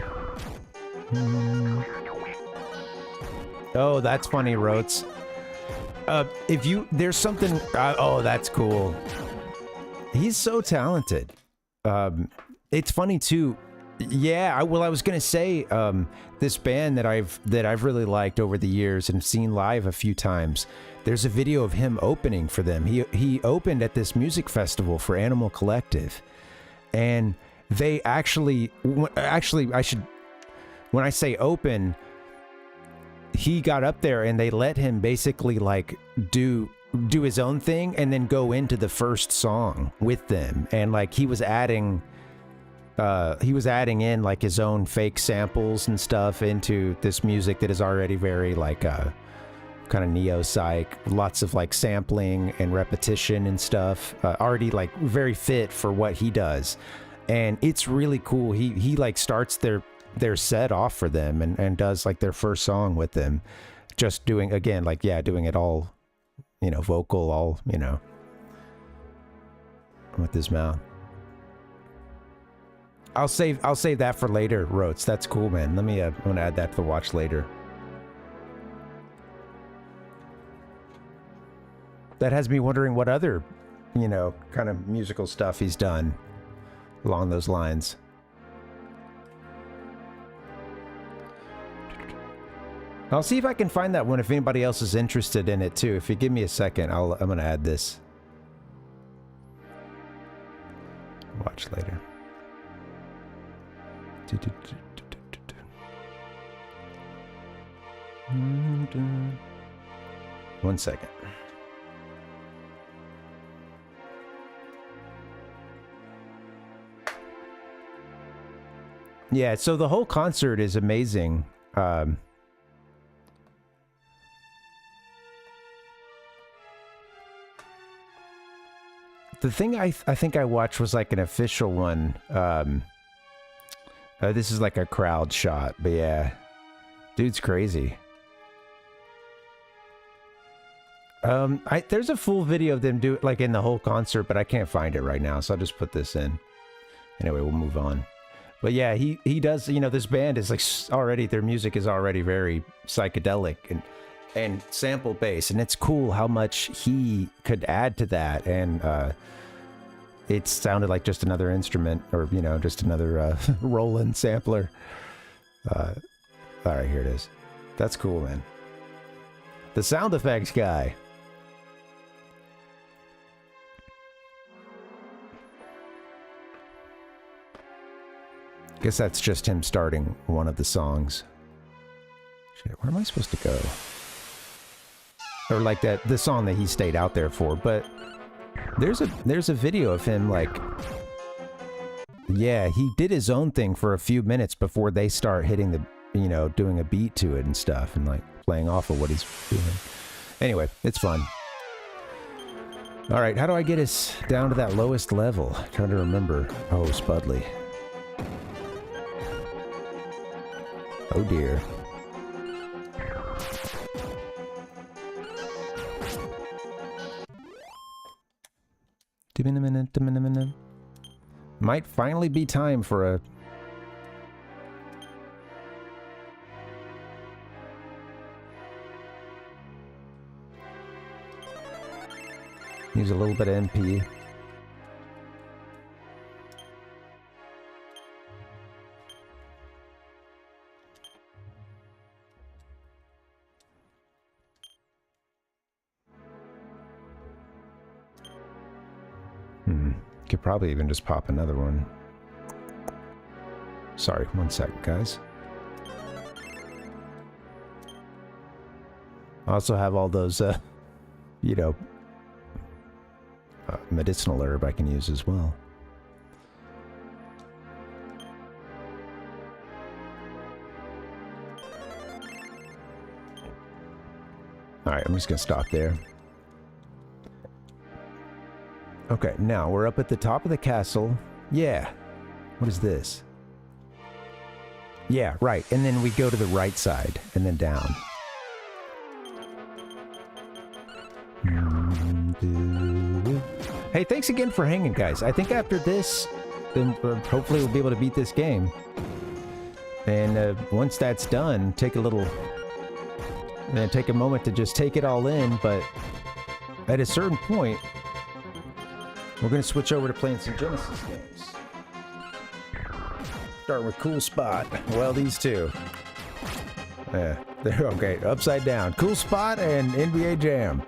Oh, that's funny, Rotes. There's something, oh, that's cool. He's so talented. It's funny too. Yeah, I was gonna say, this band that I've really liked over the years and seen live a few times. There's a video of him opening for them. He opened at this music festival for Animal Collective, and they actually, when I say open, he got up there and they let him basically like do his own thing and then go into the first song with them, and like he was adding in like his own fake samples and stuff into this music that is already very like kind of neo-psych, lots of like sampling and repetition and stuff, already like very fit for what he does. And it's really cool. He like starts their set off for them and does like their first song with them, just doing, again, like, yeah, doing it all, you know, vocal, all, you know, with his mouth. I'll save that for later, Rotes. That's cool, man. Let me I'm gonna add that to the watch later. That has me wondering what other, you know, kind of musical stuff he's done along those lines. I'll see if I can find that one if anybody else is interested in it too. If you give me a second, I'm gonna add this. Watch later. One second. Yeah, so the whole concert is amazing. The thing I think I watched was like an official one. This is like a crowd shot, but yeah, dude's crazy. There's a full video of them do it like in the whole concert, but I can't find it right now, so I'll just put this in. Anyway, we'll move on. But yeah, he does, you know, this band is like already, their music is already very psychedelic and sample based, and it's cool how much he could add to that. And it sounded like just another instrument, or, you know, just another Roland sampler. All right, here it is. That's cool, man. The sound effects guy. Guess that's just him starting one of the songs. Shit, where am I supposed to go? Or like the song that he stayed out there for, but there's a video of him, like, yeah, he did his own thing for a few minutes before they start hitting the, you know, doing a beat to it and stuff, and like playing off of what he's doing. Anyway, it's fun. All right, how do I get us down to that lowest level? I'm trying to remember. Oh, Spudley. Oh dear. Might finally be time for a... Use a little bit of MP. Could probably even just pop another one. Sorry, 1 second, guys. I also have all those, you know, medicinal herb I can use as well. Alright, I'm just gonna stop there. Okay, now we're up at the top of the castle. Yeah. What is this? Yeah, right. And then we go to the right side and then down. Hey, thanks again for hanging, guys. I think after this, then hopefully we'll be able to beat this game. And once that's done, take a little... take a moment to just take it all in, but at a certain point... we're going to switch over to playing some Genesis games. Starting with Cool Spot. Well, these two. Yeah, they're okay. Upside Down. Cool Spot and NBA Jam.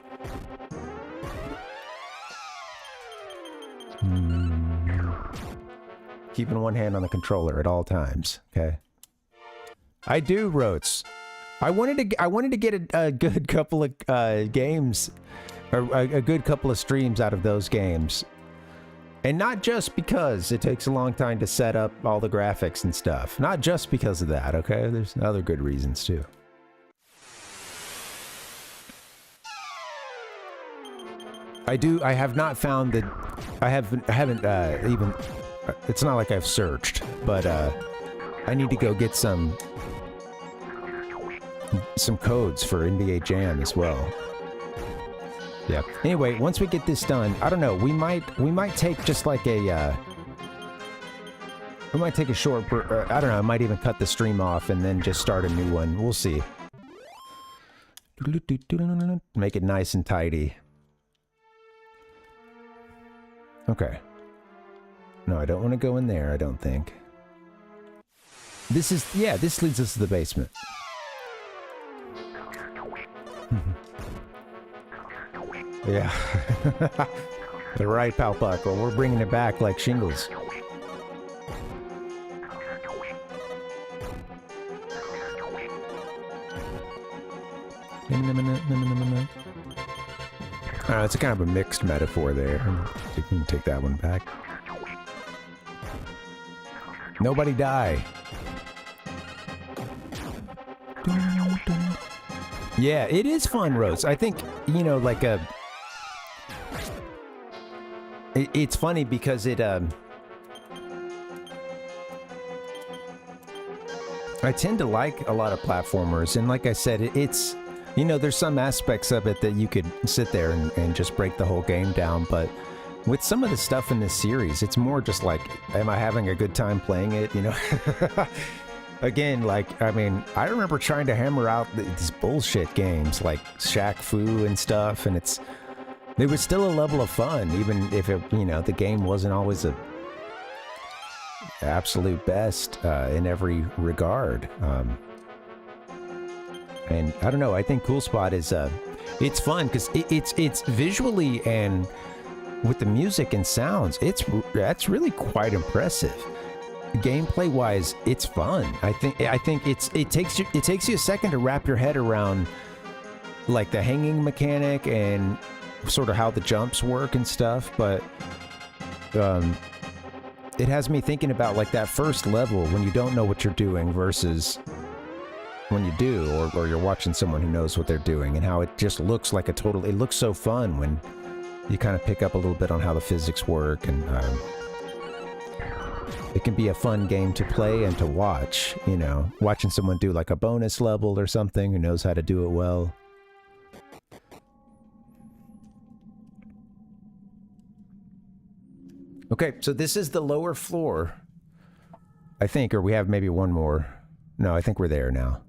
Keeping one hand on the controller at all times. Okay. I do, Rotes. I wanted to get a good couple of games, or a good couple of streams out of those games. And not just because it takes a long time to set up all the graphics and stuff. Not just because of that, okay? There's other good reasons too. I have not found that... I haven't even... It's not like I've searched, but I need to go get some codes for NBA Jam as well. Yeah. Anyway, once we get this done, I don't know. We might take just like a. We might take a short. I don't know. I might even cut the stream off and then just start a new one. We'll see. Make it nice and tidy. Okay. No, I don't want to go in there. I don't think. This is this leads us to the basement. Yeah. The right, Palpuck. We're bringing it back like shingles. It's a kind of a mixed metaphor there. You can take that one back. Nobody die. Yeah, it is fun, Rose. I think, you know, like a... It's funny because it, I tend to like a lot of platformers, and like I said, it's, you know, there's some aspects of it that you could sit there and just break the whole game down, but with some of the stuff in this series, it's more just like, am I having a good time playing it, you know? Again, like, I mean, I remember trying to hammer out these bullshit games like Shaq Fu and stuff, and it's, There was still a level of fun, even if it, the game wasn't always a absolute best in every regard. And I don't know, I think Cool Spot is it's fun because it's visually and with the music and sounds, that's really quite impressive. Gameplay wise, it's fun. I think it takes you a second to wrap your head around like the hanging mechanic and sort of how the jumps work and stuff, but it has me thinking about like that first level when you don't know what you're doing versus when you do, or you're watching someone who knows what they're doing, and how it just looks like it looks so fun when you kind of pick up a little bit on how the physics work, and it can be a fun game to play and to watch, watching someone do like a bonus level or something who knows how to do it well. Okay, so this is the lower floor, I think, or we have maybe one more. No, I think we're there now.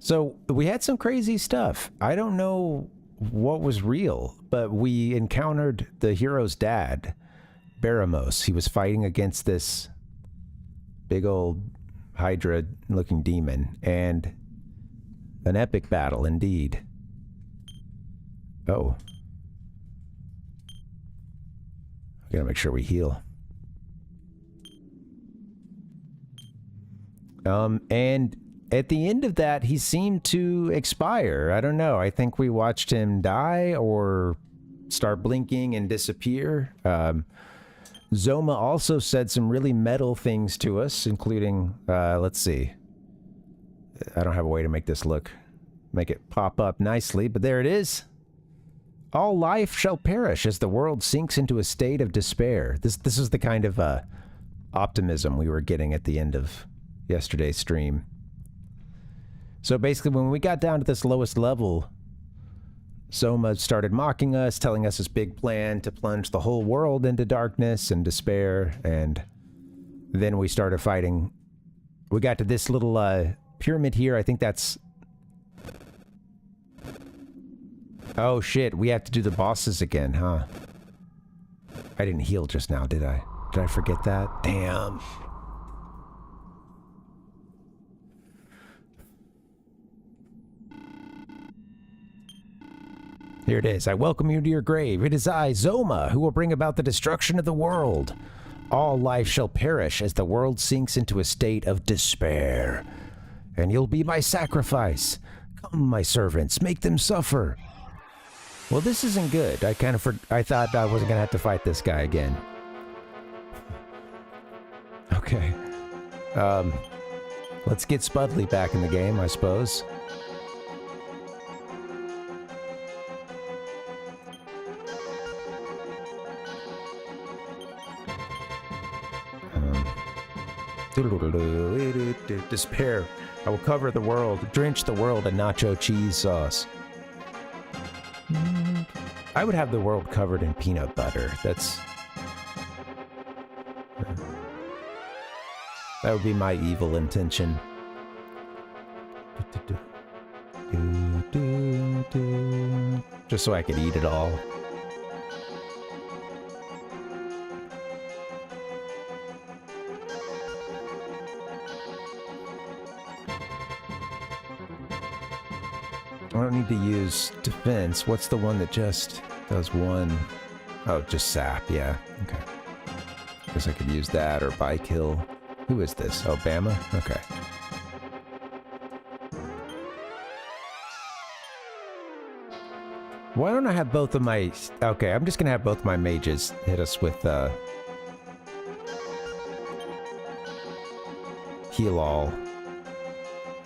So we had some crazy stuff. I don't know what was real, but we encountered the hero's dad, Baramos. He was fighting against this big old Hydra-looking demon, and an epic battle indeed. Oh. We gotta make sure we heal. And at the end of that, he seemed to expire. I don't know. I think we watched him die or start blinking and disappear. Zoma also said some really metal things to us, including, let's see. I don't have a way to make it pop up nicely, but there it is. All life shall perish as the world sinks into a state of despair. This is the kind of optimism we were getting at the end of yesterday's stream. So basically, when we got down to this lowest level, Soma started mocking us, telling us his big plan to plunge the whole world into darkness and despair, and then we started fighting. We got to this little pyramid here. I think that's... Oh shit, we have to do the bosses again, huh? I didn't heal just now, did I? Did I forget that? Damn. Here it is. I welcome you to your grave. It is I, Zoma, who will bring about the destruction of the world. All life shall perish as the world sinks into a state of despair. And you'll be my sacrifice. Come, my servants, make them suffer. Well, this isn't good. I thought I wasn't gonna have to fight this guy again. Okay. Let's get Spudley back in the game, I suppose. Despair. I will cover the world, drench the world in nacho cheese sauce. I would have the world covered in peanut butter. That would be my evil intention. Just so I could eat it all. I don't need to use defense. What's the one that just does one? Oh, just sap, yeah. Okay. Guess I could use that or by kill. Who is this? Oh, Bama? Okay. Why don't I have both of my... Okay, I'm just gonna have both my mages hit us with, heal all.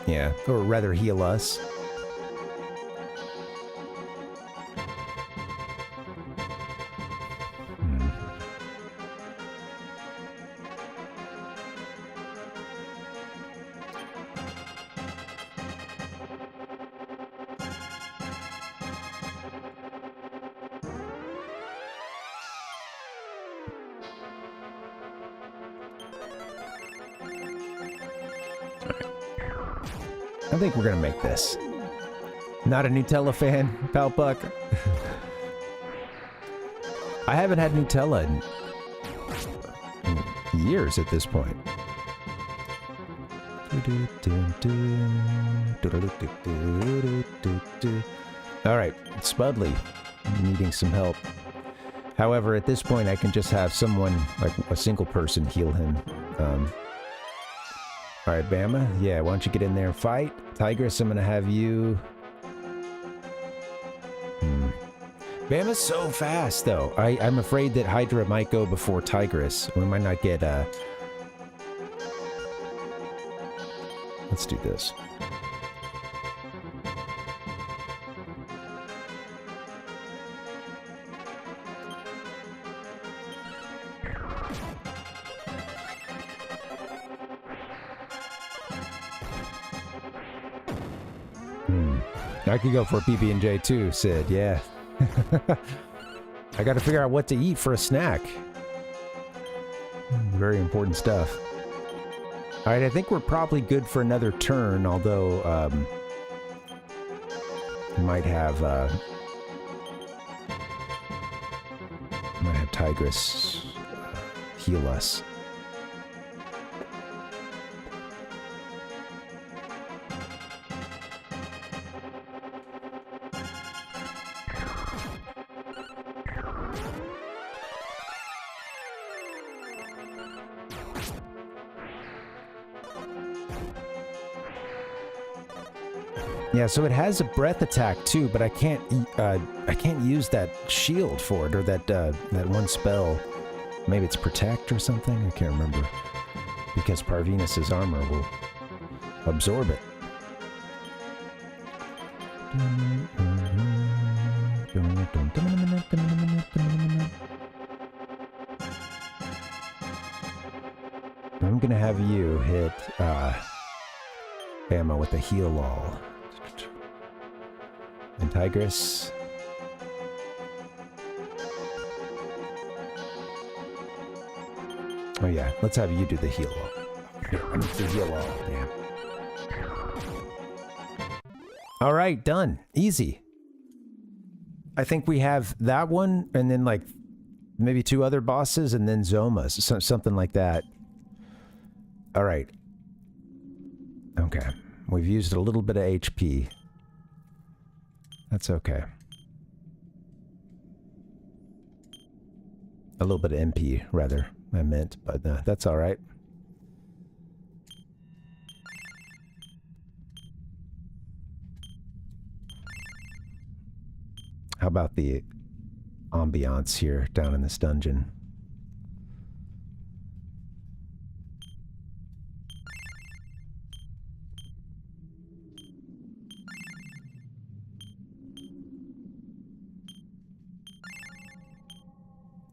Yeah, or rather heal us. I think we're gonna make this. Not a Nutella fan, Palpuck. I haven't had Nutella in years at this point. All right, Spudley, needing some help. However, at this point, I can just have someone, like a single person, heal him. All right, Bama. Yeah, why don't you get in there and fight? Tigress, I'm going to have you... Bama's so fast, though. I'm afraid that Hydra might go before Tigress. We might not get, Let's do this. I could go for a PB&J too, Sid. Yeah. I got to figure out what to eat for a snack. Very important stuff. All right, I think we're probably good for another turn, although might have Tigress heal us. Yeah, so it has a breath attack too, but I can't use that shield for it, or that one spell. Maybe it's protect or something. I can't remember, because Parvinus' armor will absorb it. I'm gonna have you hit Bama with a heal all. And Tigress. Oh yeah, let's have you do the heal all. Here, I'm gonna do heal all. Yeah. All right, done. Easy. I think we have that one, and then like maybe 2 other bosses, and then Zomas, something like that. All right. Okay, we've used a little bit of HP. That's okay. A little bit of MP, rather, I meant, but that's all right. How about the ambiance here down in this dungeon?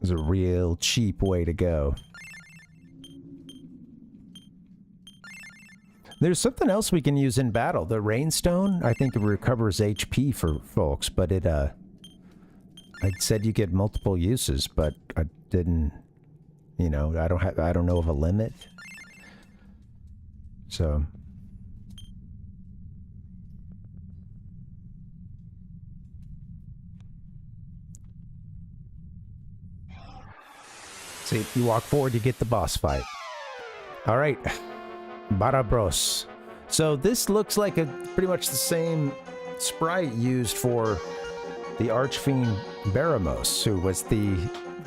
It's a real cheap way to go. There's something else we can use in battle. The Rainstone, I think it recovers HP for folks, but it, I said you get multiple uses, but I didn't, you know, I don't know of a limit. So... See, you walk forward, you get the boss fight. All right, Barabros. So this looks like pretty much the same sprite used for the Archfiend Baramos, who was the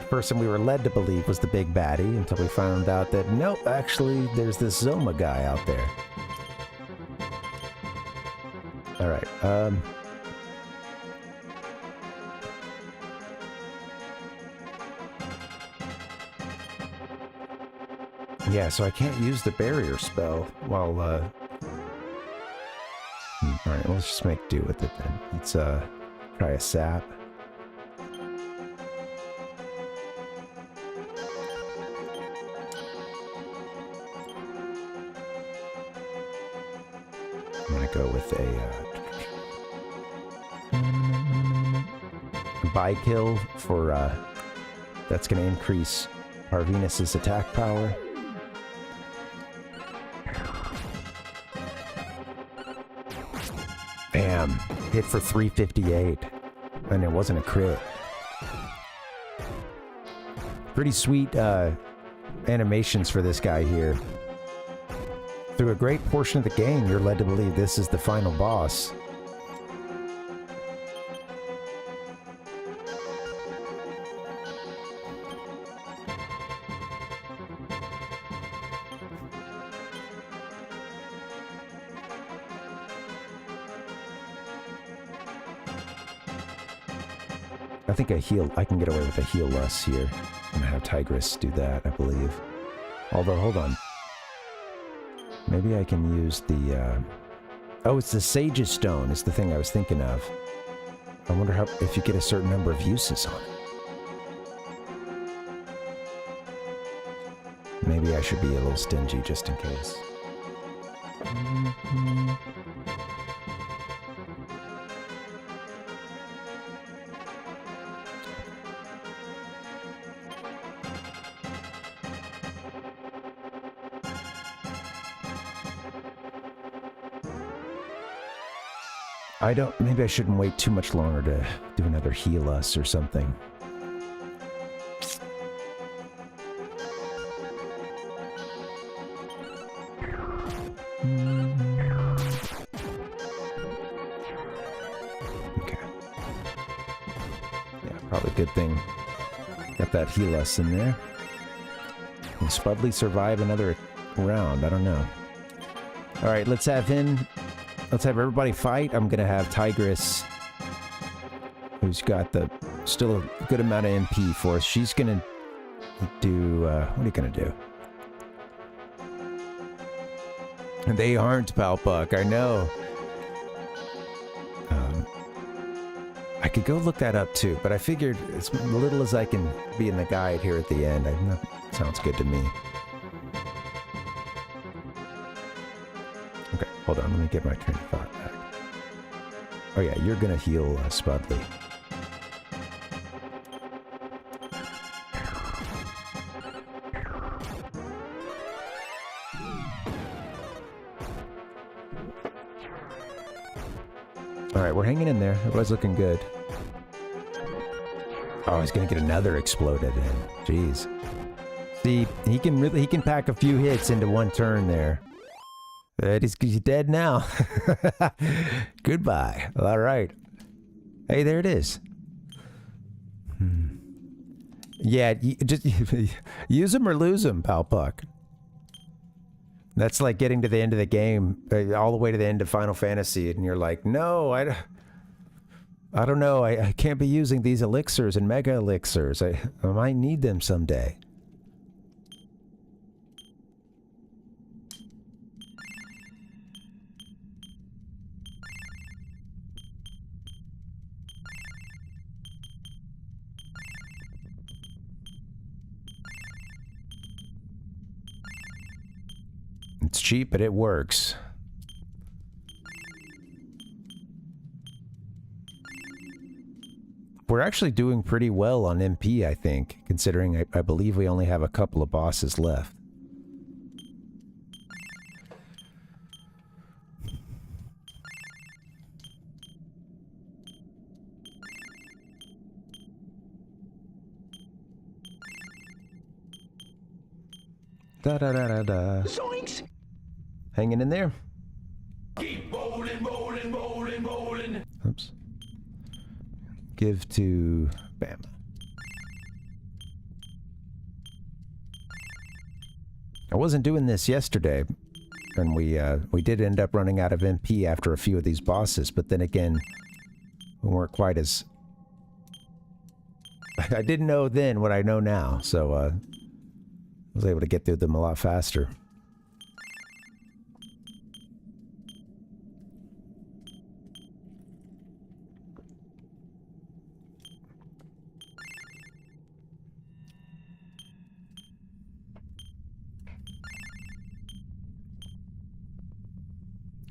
person we were led to believe was the big baddie, until we found out that, nope, actually, there's this Zoma guy out there. All right, yeah, so I can't use the barrier spell while, Alright, let's just make do with it then. Let's, try a sap. I'm gonna go with a buy kill for, that's gonna increase Parvinus' attack power. Bam! Hit for 358. And it wasn't a crit. Pretty sweet animations for this guy here. Through a great portion of the game, you're led to believe this is the final boss. I think I can get away with a heal-less here. I'm gonna have Tigress do that, I believe. Although, hold on. Maybe I can use the, oh, it's the Sage's Stone is the thing I was thinking of. I wonder if you get a certain number of uses on it. Maybe I should be a little stingy just in case. Maybe I shouldn't wait too much longer to do another heal us or something. Okay. Yeah, probably a good thing. Got that heal us in there. Can Spudley survive another round? I don't know. Alright, let's have everybody fight. I'm gonna have Tigress, who's got still a good amount of MP for us. She's gonna do, what are you gonna do? They aren't, Palpuck, I know. I could go look that up too, but I figured as little as I can be in the guide here at the end. Sounds good to me. Okay, hold on, let me get my train of thought back. Oh yeah, you're gonna heal Spudley. Alright, we're hanging in there. Everybody's looking good. Oh, he's gonna get another exploded in. Jeez. See, he can pack a few hits into one turn there. He's dead now. Goodbye. All right. Hey, there it is. Yeah, just use him or lose him, Palpuck. That's like getting to the end of the game, all the way to the end of Final Fantasy, and you're like, no, I don't know. I can't be using these elixirs and mega elixirs. I might need them someday. It's cheap, but it works. We're actually doing pretty well on MP, I think, considering I believe we only have a couple of bosses left. Da-da-da-da-da. Zoinks! Hanging in there. Keep rolling, rolling, rolling, rolling. Oops. Give to Bama. I wasn't doing this yesterday, and we did end up running out of MP after a few of these bosses, but then again, we weren't quite as... I didn't know then what I know now, so I was able to get through them a lot faster.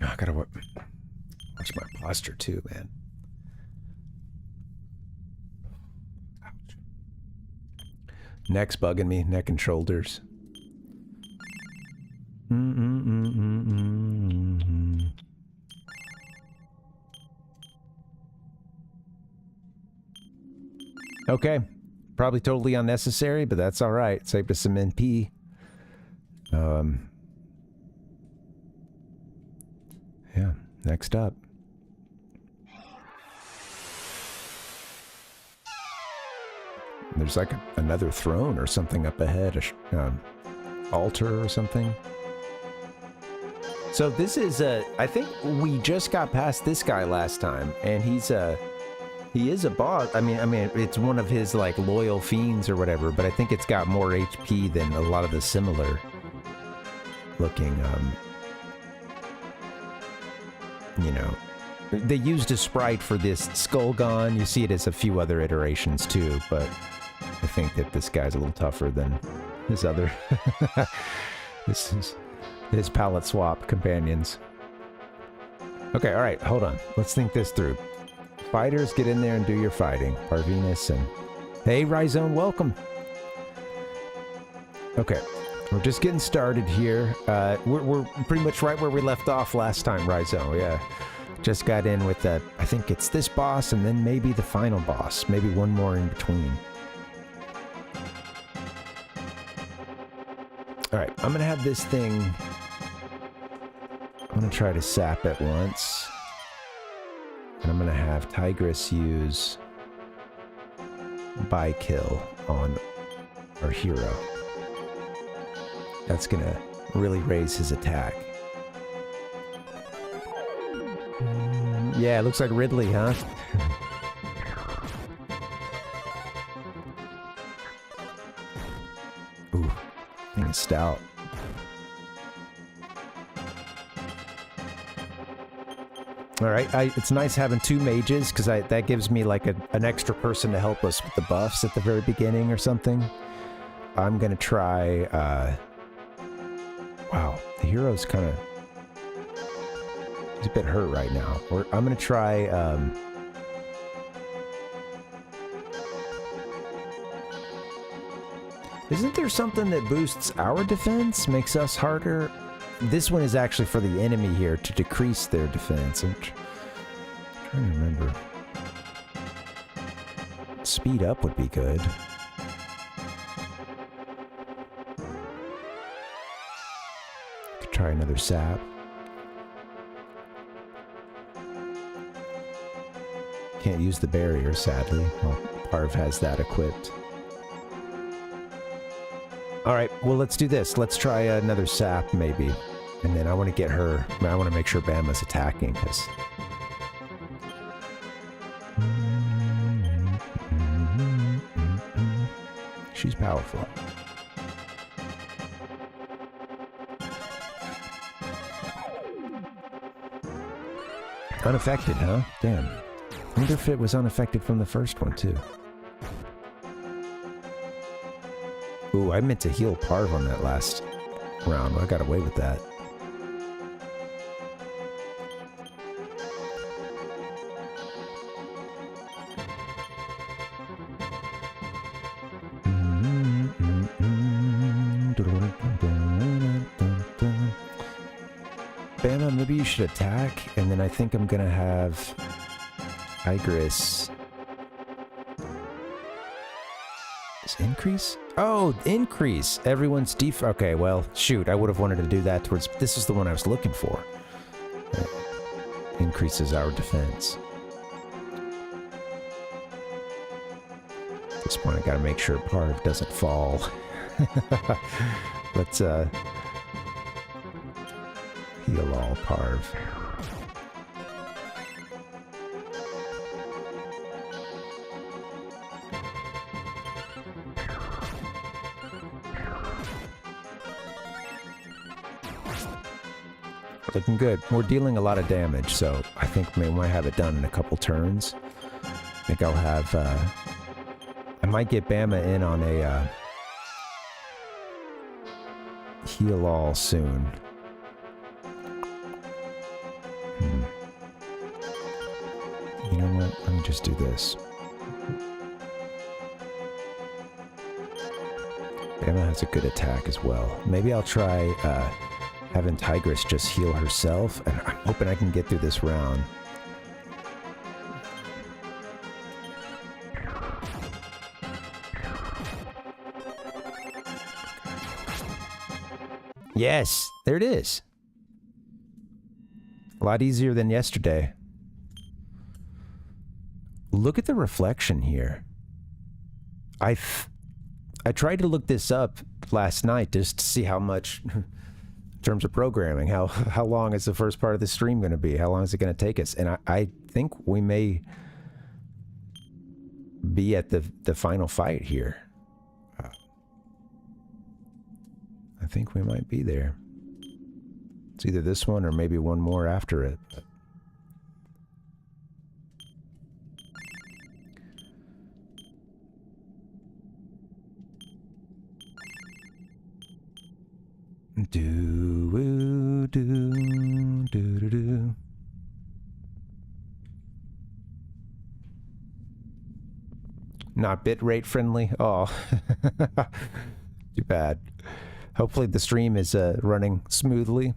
Oh, I gotta watch my posture too, man. Ouch. Neck's bugging me, neck and shoulders. Okay. Probably totally unnecessary, but that's alright. Saved us some NP. Yeah, next up. There's like another throne or something up ahead, altar or something. So this is I think we just got past this guy last time, and he is a boss. I mean, it's one of his like loyal fiends or whatever, but I think it's got more HP than a lot of the similar looking, you know. They used a sprite for this Skullgon. You see it as a few other iterations too, but I think that this guy's a little tougher than his other his palette swap companions. Okay, alright, hold on. Let's think this through. Fighters, get in there and do your fighting. Parvinus and... Hey, Rhizone, welcome! Okay, we're just getting started here. We're pretty much right where we left off last time, Rhizone, yeah. Just got in with that. I think it's this boss and then maybe the final boss. Maybe one more in between. Alright, I'm gonna have this thing... I'm gonna try to sap it once. And I'm gonna have Tigress use by kill on our hero. That's gonna really raise his attack. Yeah, it looks like Ridley, huh? Ooh, thing is stout. Alright, it's nice having two mages, because that gives me like an extra person to help us with the buffs at the very beginning or something. I'm gonna try, wow, the hero's kind of... He's a bit hurt right now. I'm gonna try, Isn't there something that boosts our defense? Makes us harder? This one is actually for the enemy here to decrease their defense. I'm trying to remember. Speed up would be good. Could try another sap. Can't use the barrier, sadly. Well, Parv has that equipped. Alright, well, let's do this. Let's try another sap, maybe. And then I want to get her... I want to make sure Bama's attacking, because... She's powerful. Unaffected, huh? Damn. I wonder if it was unaffected from the first one, too. Ooh, I meant to heal Parv on that last round. I got away with that. Bama, maybe you should attack, and then I think I'm gonna have Igris. Is increase? Oh, increase everyone's okay, well, shoot, I would have wanted to do that towards... This is the one I was looking for. Increases our defense. At this point, I gotta make sure Parv doesn't fall. Let's, heal all Parv. Looking good. We're dealing a lot of damage, so I think we might have it done in a couple turns. I think I'll have, I might get Bama in on a, heal all soon. You know what? Let me just do this. Bama has a good attack as well. Maybe I'll try, having Tigress just heal herself, and I'm hoping I can get through this round. Yes, there it is. A lot easier than yesterday. Look at the reflection here. I tried to look this up last night just to see how much, in terms of programming, how long is the first part of the stream going to be? How long is it going to take us? And I think we may be at the final fight here. I think we might be there. It's either this one or maybe one more after it. Do do do do. Not bitrate friendly. Oh, too bad. Hopefully the stream is running smoothly.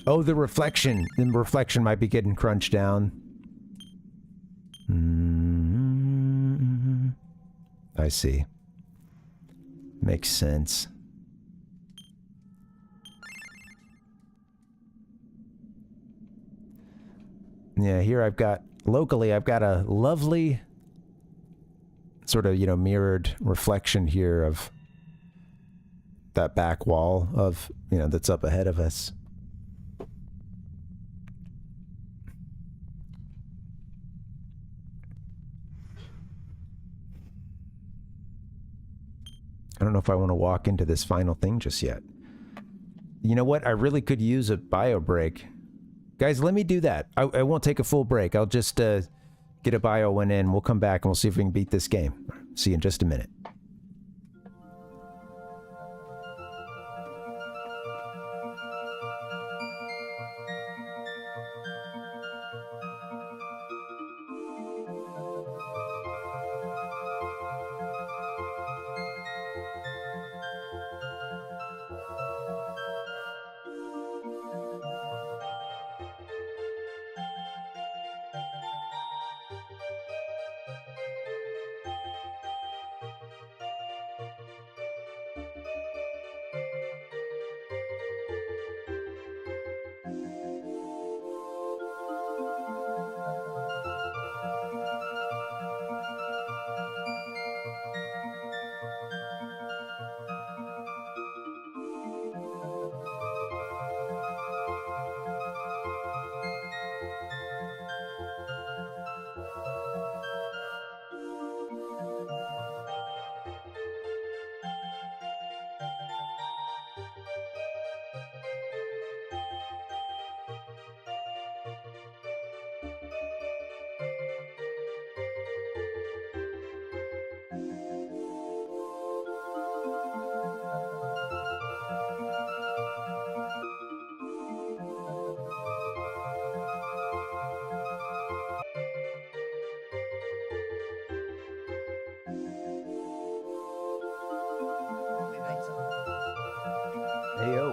Oh, the reflection. The reflection might be getting crunched down. I see. Makes sense. Yeah, here I've got, locally, I've got a lovely sort of, you know, mirrored reflection here of that back wall of, you know, that's up ahead of us. I don't know if I want to walk into this final thing just yet. You know what? I really could use a bio break. Guys, let me do that. I won't take a full break. I'll just get a bio one in. We'll come back and we'll see if we can beat this game. See you in just a minute.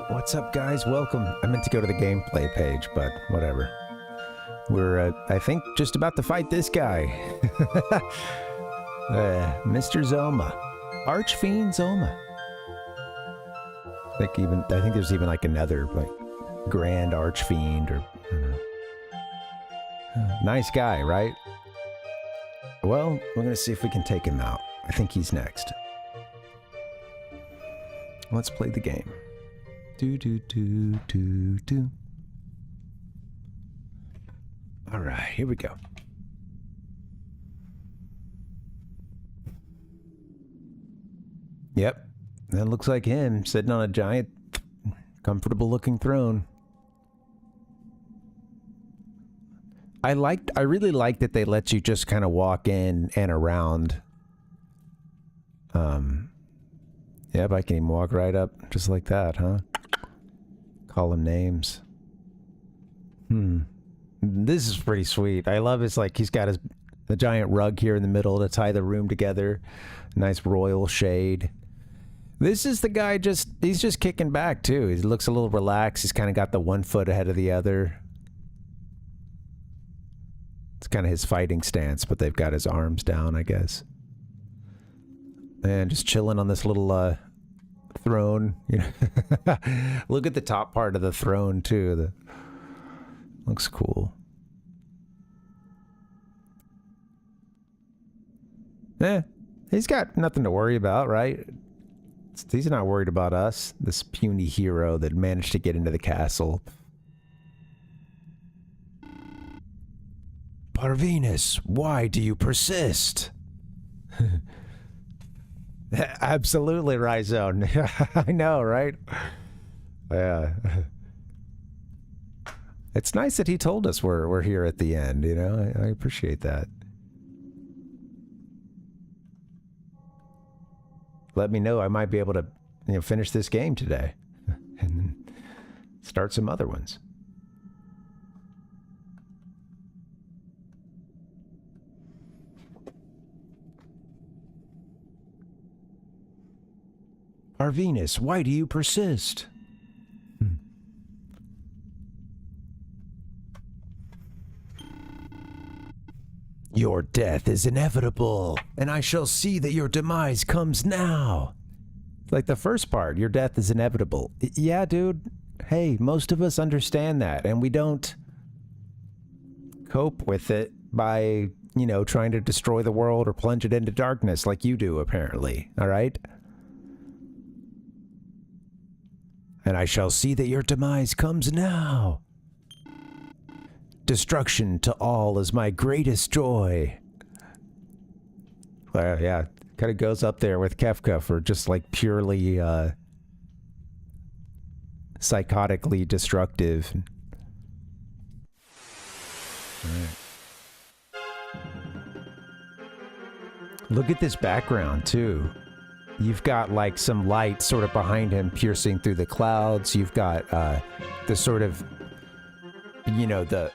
What's up, guys? Welcome. I meant to go to the gameplay page, but whatever. We're, I think, just about to fight this guy. Mr. Zoma. Archfiend Zoma. I think there's even like another, like, Grand Archfiend, or, I don't know. Nice guy, right? Well, we're gonna see if we can take him out. I think he's next. Let's play the game. Do do do do do. All right, here we go. Yep, that looks like him sitting on a giant, comfortable-looking throne. I really liked that they let you just kind of walk in and around. Yep, I can even walk right up just like that, huh? Call him names. This is pretty sweet. I love his, like, he's got the giant rug here in the middle to tie the room together. Nice royal shade. This is the guy he's just kicking back too. He looks a little relaxed. He's kind of got the one foot ahead of the other. It's kind of his fighting stance, but they've got his arms down, I guess. And just chilling on this little throne. You know, look at the top part of the throne too. Looks cool. He's got nothing to worry about, right? He's not worried about us, this puny hero that managed to get into the castle. Parvinus, why do you persist? Absolutely, Rhizone. I know, right? Yeah. It's nice that he told us we're here at the end, you know? I appreciate that. Let me know. I might be able to, you know, finish this game today and then start some other ones. Parvinus, why do you persist? Your death is inevitable, and I shall see that your demise comes now. Like the first part, your death is inevitable. Yeah, dude. Hey, most of us understand that, and we don't cope with it by, you know, trying to destroy the world or plunge it into darkness like you do, apparently. All right? And I shall see that your demise comes now. Destruction to all is my greatest joy. Well, yeah, kind of goes up there with Kefka for just like purely psychotically destructive. All right. Look at this background too. You've got like some light sort of behind him piercing through the clouds. You've got the sort of, you know, the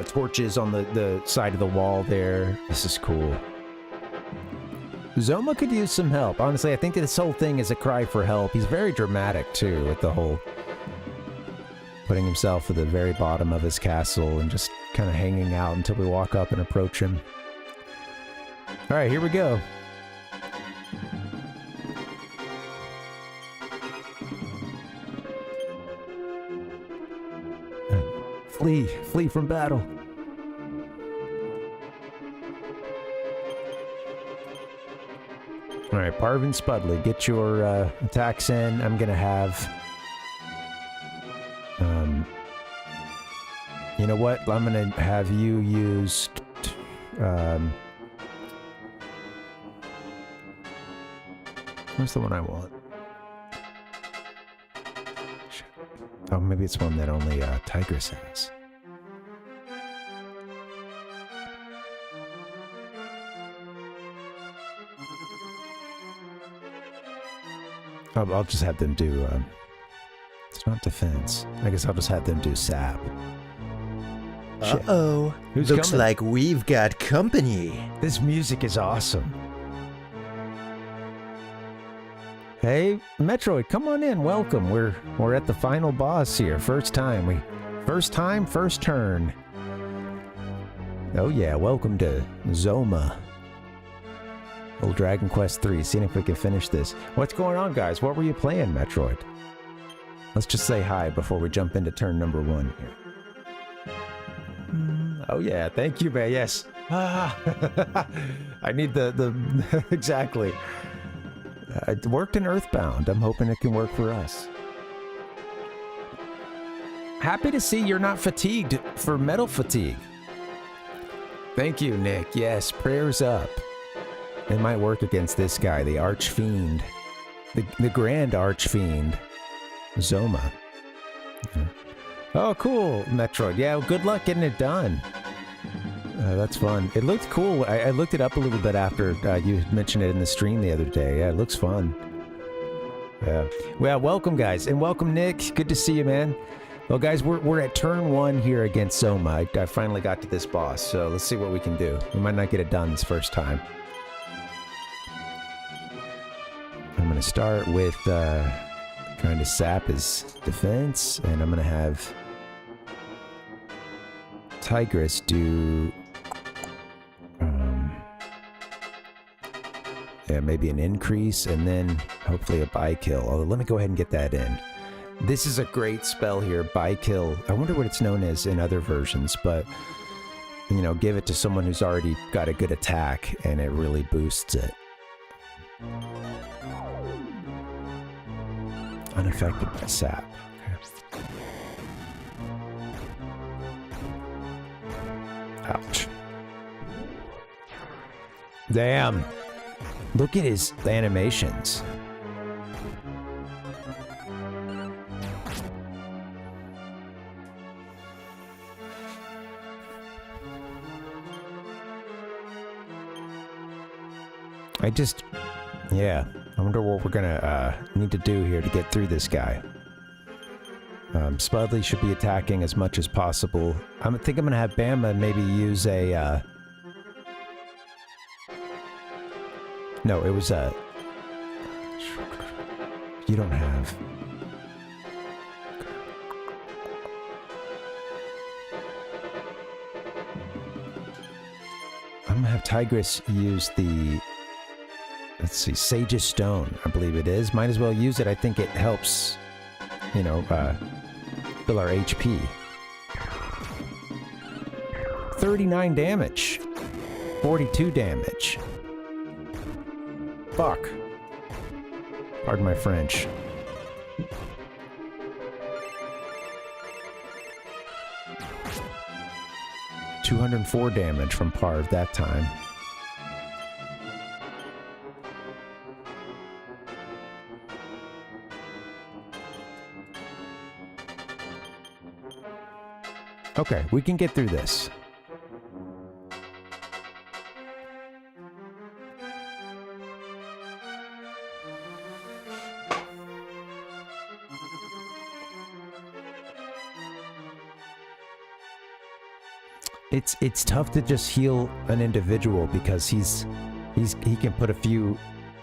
torches on the side of the wall there. This is cool. Zoma could use some help. Honestly, I think that this whole thing is a cry for help. He's very dramatic, too, with the whole putting himself at the very bottom of his castle and just kind of hanging out until we walk up and approach him. All right, here we go. Flee from battle. All right, Parvin Spudley, get your attacks in. I'm gonna have, you know what? I'm gonna have you use, where's the one I want? Oh, maybe it's one that only Tigress has. I'll just have them do, it's not defense. I guess I'll just have them do sap. Uh-oh. Who's Looks coming? like we've got company. This music is awesome. Hey, Metroid, come on in. Welcome. We're at the final boss here. First time, first turn. Oh yeah, welcome to Zoma. Old Dragon Quest 3. Seeing if we can finish this. What's going on, guys? What were you playing, Metroid? Let's just say hi before we jump into turn number 1 here. Oh yeah, thank you, man. Yes. I need the exactly. It worked in Earthbound. I'm hoping it can work for us. Happy to see you're not fatigued for metal fatigue. Thank you, Nick. Yes, prayers up. It might work against this guy, the Archfiend. The Grand Archfiend. Zoma. Oh, cool, Metroid. Yeah, well, good luck getting it done. That's fun. It looked cool. I looked it up a little bit after you mentioned it in the stream the other day. Yeah, it looks fun. Yeah. Well, welcome, guys. And welcome, Nick. Good to see you, man. Well, guys, we're at turn 1 here against Zoma. I finally got to this boss, so let's see what we can do. We might not get it done this first time. I'm going to start with trying to sap his defense, and I'm going to have Tigress do... yeah, maybe an increase, and then hopefully a buy kill. Oh, let me go ahead and get that in. This is a great spell here, buy kill. I wonder what it's known as in other versions, but you know, give it to someone who's already got a good attack, and it really boosts it. Unaffected by sap. Okay. Ouch. Damn. Look at his animations. Yeah, I wonder what we're gonna need to do here to get through this guy. Spudley should be attacking as much as possible. I think I'm gonna have Bama maybe use a, no, it was a... You don't have... I'm gonna have Tigress use the... Let's see, Sage's Stone, I believe it is. Might as well use it. I think it helps, you know, fill our HP. 39 damage. 42 damage. Fuck. Pardon my French. $204 damage from Parv that time. Okay, we can get through this. It's tough to just heal an individual because he can put a few,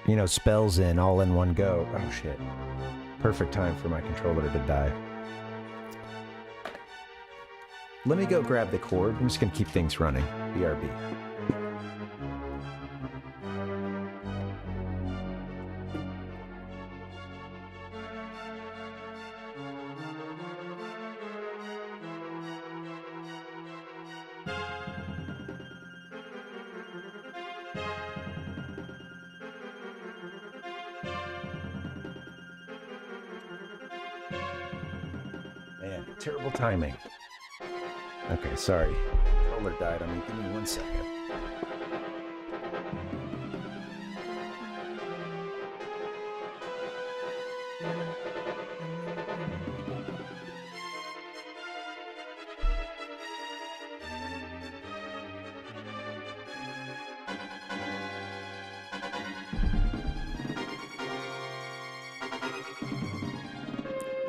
you know, spells in all in one go. Oh shit. Perfect time for my controller to die. Let me go grab the cord. I'm just going to keep things running. BRB. Man, terrible timing. Okay, sorry. Controller died on me. Give me 1 second.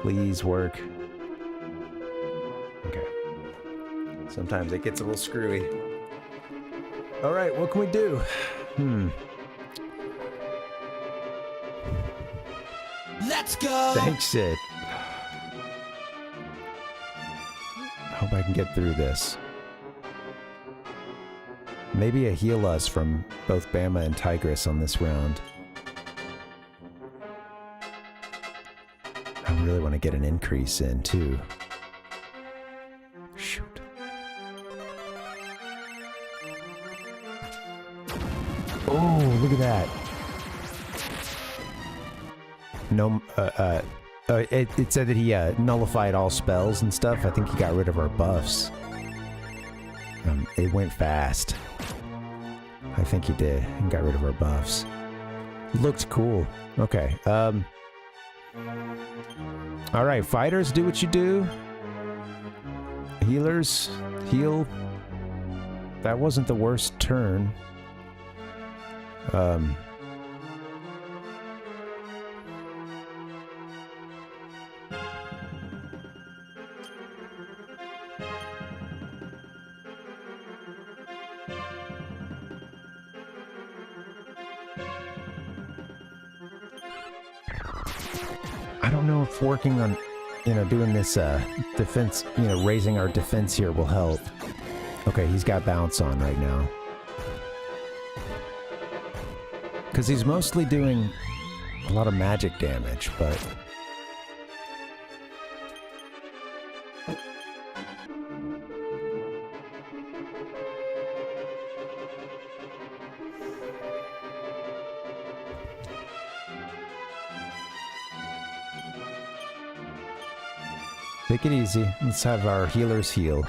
Please work. Sometimes it gets a little screwy. All right, what can we do? Let's go! Thanks, Sid. I hope I can get through this. Maybe a heal us from both Bama and Tigress on this round. I really want to get an increase in, too. Shoot. Oh, look at that. No, it said that he nullified all spells and stuff. I think he got rid of our buffs. It went fast. I think he did. He got rid of our buffs. Looked cool. Okay. Alright, fighters, do what you do. Healers, heal. That wasn't the worst turn. I don't know if working on, you know, doing this defense, you know, raising our defense here will help. Okay, he's got bounce on right now. Because he's mostly doing a lot of magic damage, but... Take it easy. Let's have our healers heal.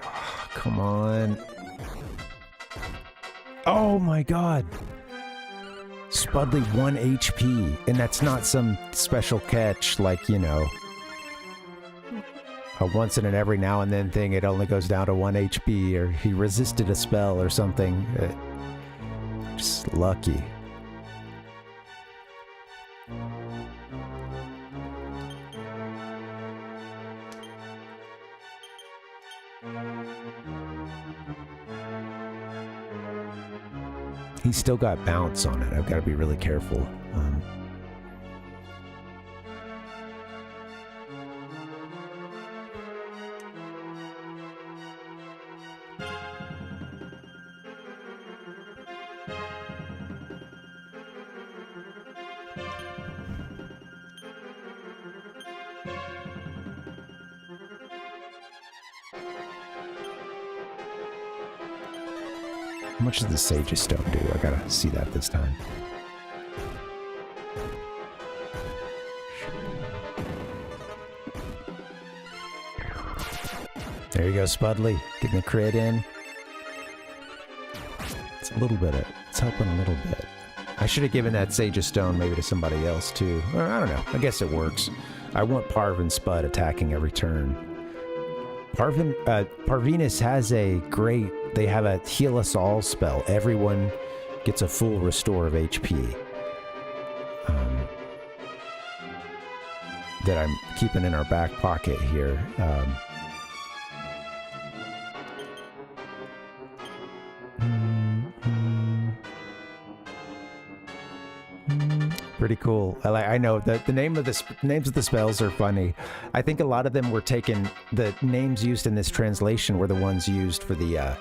Oh, come on. Oh my god. Spudley 1 HP. And that's not some special catch like, you know, a once in an every now and then thing. It only goes down to 1 HP, or he resisted a spell or something. Just lucky. He's still got bounce on it. I've got to be really careful. How much does the Sage's Stone do? I gotta see that this time. There you go, Spudley. Getting the crit in. It's a little bit of... It's helping a little bit. I should have given that Sage's Stone maybe to somebody else, too. Or, I don't know. I guess it works. I want Parv and Spud attacking every turn. Parvinus has a great... They have a Heal Us All spell. Everyone gets a full restore of HP. That I'm keeping in our back pocket here. Pretty cool. I know that the names of the spells are funny. I think a lot of them were taken. The names used in this translation were the ones used for the.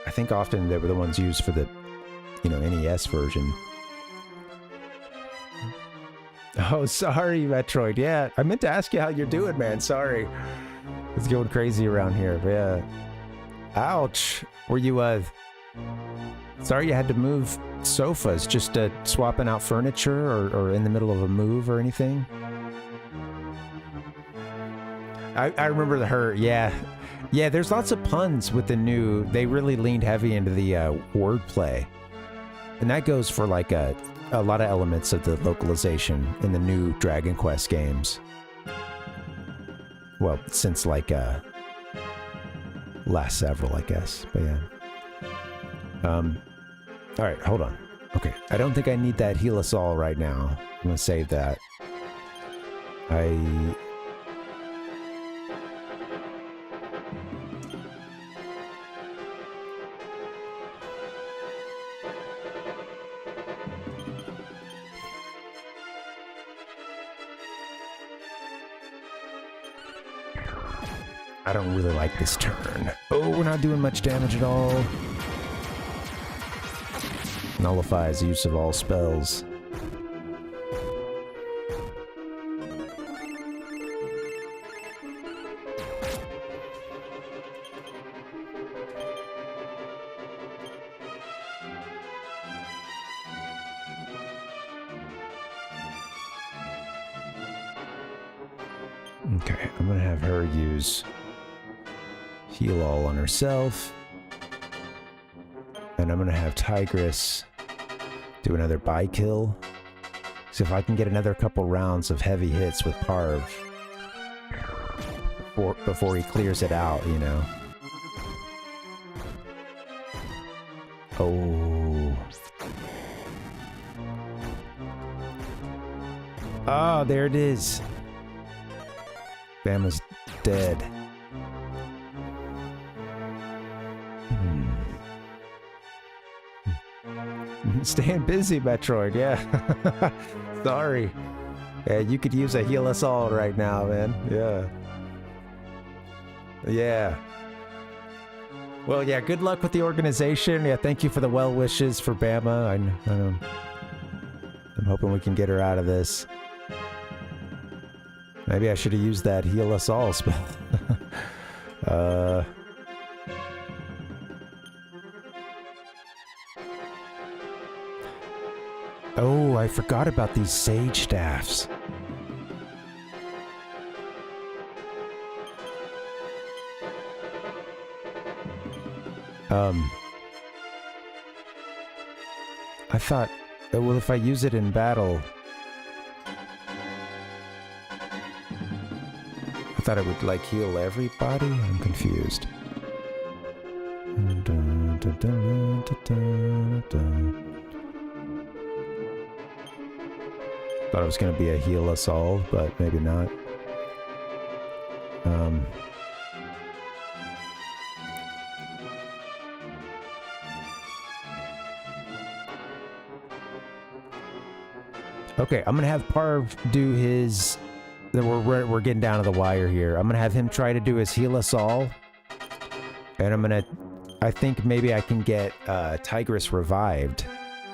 I think often they were the ones used for the, you know, NES version. Oh, sorry, Metroid. Yeah, I meant to ask you how you're doing, man. Sorry, it's going crazy around here. Yeah. Ouch. Were you Sorry you had to move sofas, just swapping out furniture or in the middle of a move or anything? I remember her, yeah. Yeah, there's lots of puns with the new... They really leaned heavy into the wordplay. And that goes for like a lot of elements of the localization in the new Dragon Quest games. Well, since like last several, I guess, but yeah. All right, hold on. Okay, I don't think I need that Heal Us All right now. I'm gonna save that. I don't really like this turn. Oh, we're not doing much damage at all. Nullifies the use of all spells. Okay, I'm gonna have her use Heal All on herself. And I'm gonna have Tigress do another buy kill. So if I can get another couple rounds of heavy hits with Parv before he clears it out, you know. Oh. Oh, there it is. Bama's dead. Staying busy, Metroid, yeah. Sorry. Yeah, you could use a Heal Us All right now, man. Yeah. Yeah. Well, yeah, good luck with the organization. Yeah, thank you for the well wishes for Bama. I'm hoping we can get her out of this. Maybe I should have used that heal us all spell. Oh, I forgot about these sage staffs. I thought, well, if I use it in battle, I thought it would, like, heal everybody? I'm confused. Thought it was going to be a heal us all, but maybe not. Okay, I'm gonna have Parv do his. We're getting down to the wire here. I'm gonna have him try to do his heal us all, and I think maybe I can get Tigress revived,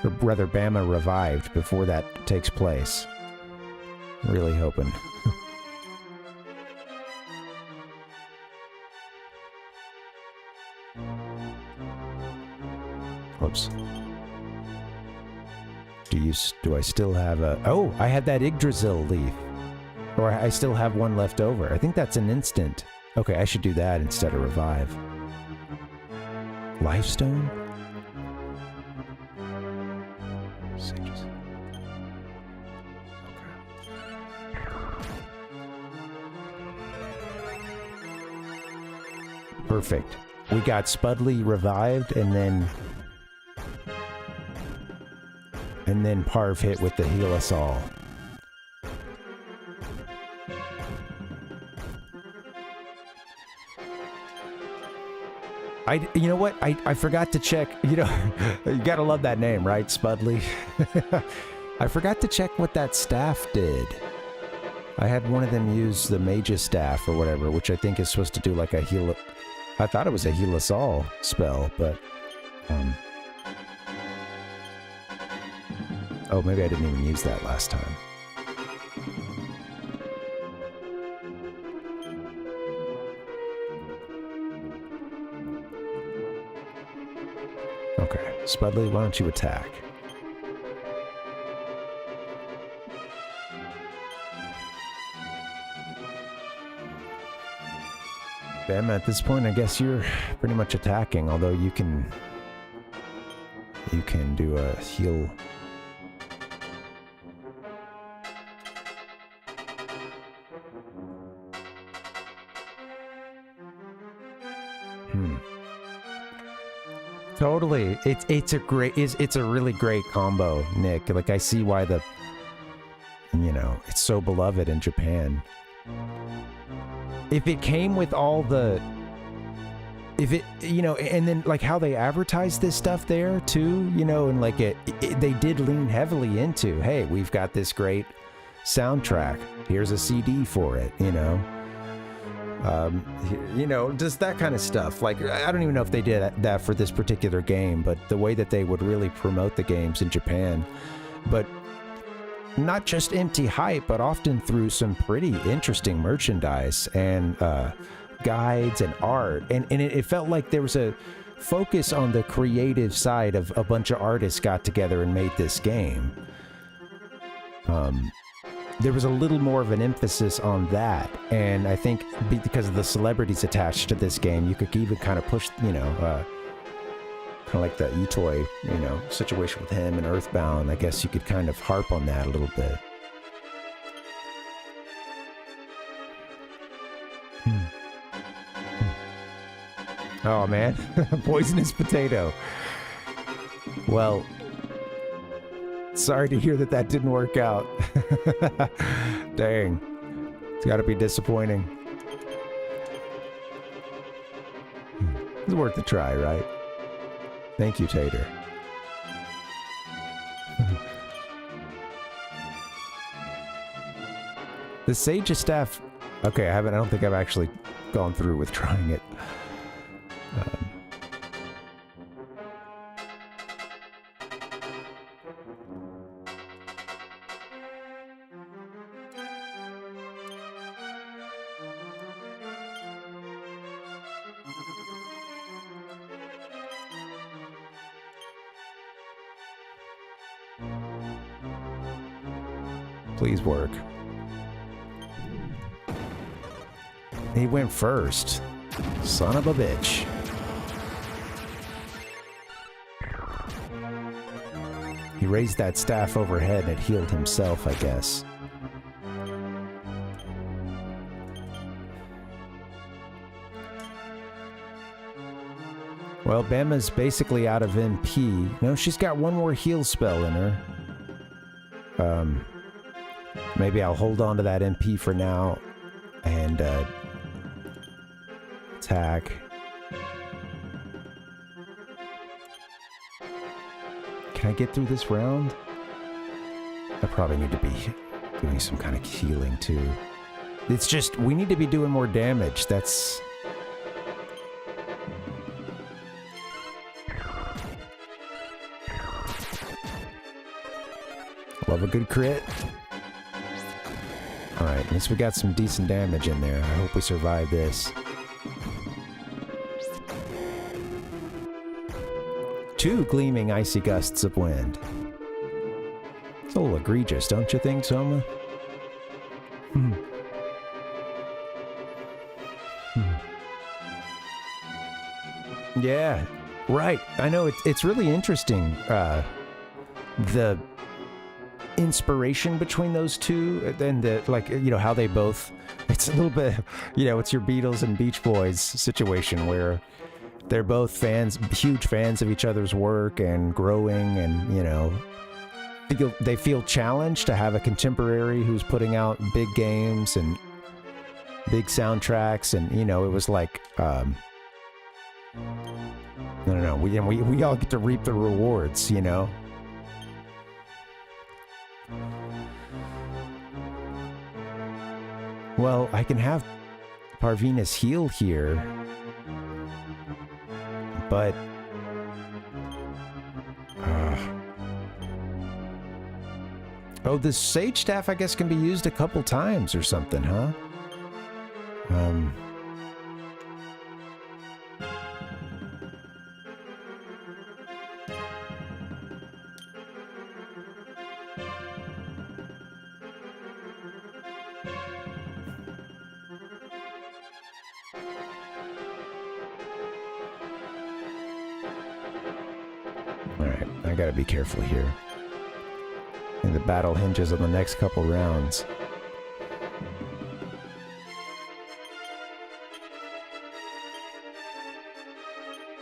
or rather Bama revived before that takes place. Really hoping. Whoops. Do I still have a... Oh, I had that Yggdrasil leaf. Or I still have one left over. I think that's an instant. Okay, I should do that instead of revive. Lifestone? Sages. Okay. Perfect. We got Spudley revived, and then Parv hit with the heal us all. You know what? I forgot to check. You know, you gotta love that name, right? Spudley. I forgot to check what that staff did. I had one of them use the mage's staff or whatever, which I think is supposed to do like a heal. I thought it was a heal us all spell, but oh, maybe I didn't even use that last time. Okay, Spudley, why don't you attack? Bam, at this point, I guess you're pretty much attacking, although you can do a heal. Totally. It's a really great combo, Nick. Like, I see why it's so beloved in Japan. If it came with all the, and then like how they advertise this stuff there too, and like they did lean heavily into, hey, we've got this great soundtrack. Here's a CD for it, just that kind of stuff. Like, I don't even know if they did that for this particular game, but the way that they would really promote the games in Japan, but not just empty hype, but often through some pretty interesting merchandise and guides and art. And it felt like there was a focus on the creative side of a bunch of artists got together and made this game. There was a little more of an emphasis on that, and I think because of the celebrities attached to this game, you could even kind of push, kind of like the Itoy, situation with him and Earthbound. I guess you could kind of harp on that a little bit. Oh man, poisonous potato. Well, sorry to hear that didn't work out. Dang. It's got to be disappointing. It's worth a try, right? Thank you, Tater. The Sage Staff... Okay, I don't think I've actually gone through with trying it. Please work. He went first. Son of a bitch. He raised that staff overhead and it healed himself, I guess. Well, Bama's basically out of MP. No, she's got one more heal spell in her. Maybe I'll hold on to that MP for now and attack. Can I get through this round? I probably need to be doing some kind of healing too. It's just, we need to be doing more damage. That's... Love a good crit. Alright, at least we got some decent damage in there. I hope we survive this. 2 gleaming icy gusts of wind. It's a little egregious, don't you think, Soma? Yeah, right. I know it's really interesting. The inspiration between those two, and the, like, you know, how they both, it's a little bit, you know, it's your Beatles and Beach Boys situation where they're both fans, huge fans of each other's work and growing, and, you know, they feel challenged to have a contemporary who's putting out big games and big soundtracks, and, you know, it was like, no, we all get to reap the rewards, you know. Well, I can have Parvina's heal here, but oh, this Sage Staff, I guess, can be used a couple times or something, huh? Alright, I gotta be careful here. And the battle hinges on the next couple rounds.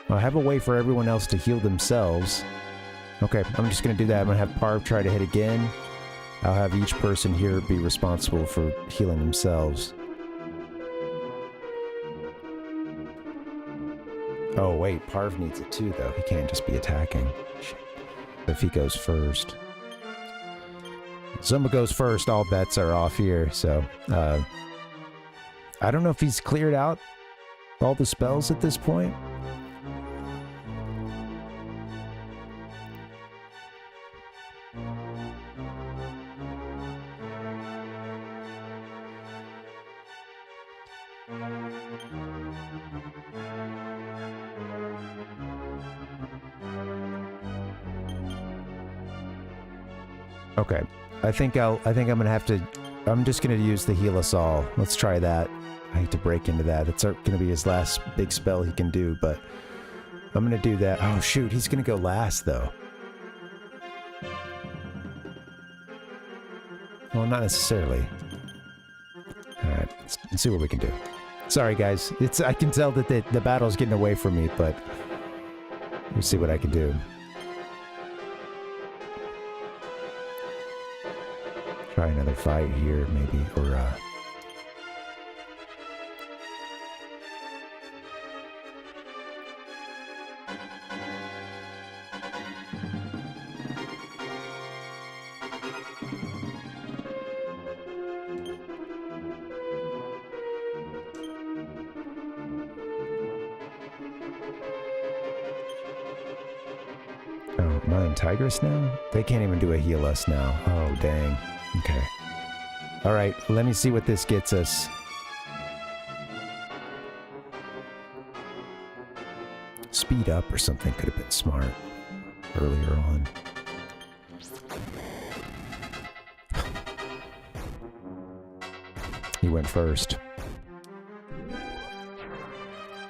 Well, I have a way for everyone else to heal themselves. Okay, I'm just gonna do that. I'm gonna have Parv try to hit again. I'll have each person here be responsible for healing themselves. Oh wait, Parv needs it too, though. He can't just be attacking. Shit. If he goes first. Zumba goes first, all bets are off here, so... I don't know if he's cleared out all the spells at this point. Okay, I think I'm gonna have to. I'm just gonna use the heal us all. Let's try that. I hate to break into that. It's gonna be his last big spell he can do, but I'm gonna do that. Oh shoot, he's gonna go last though. Well, not necessarily. All right, let's see what we can do. Sorry guys, I can tell that the battle's getting away from me, but we'll see what I can do. Try another fight here, maybe, or Am I in Tigress now? They can't even do a heal us now. Oh, dang. Okay. Alright, let me see what this gets us. Speed up or something could have been smart earlier on. He went first.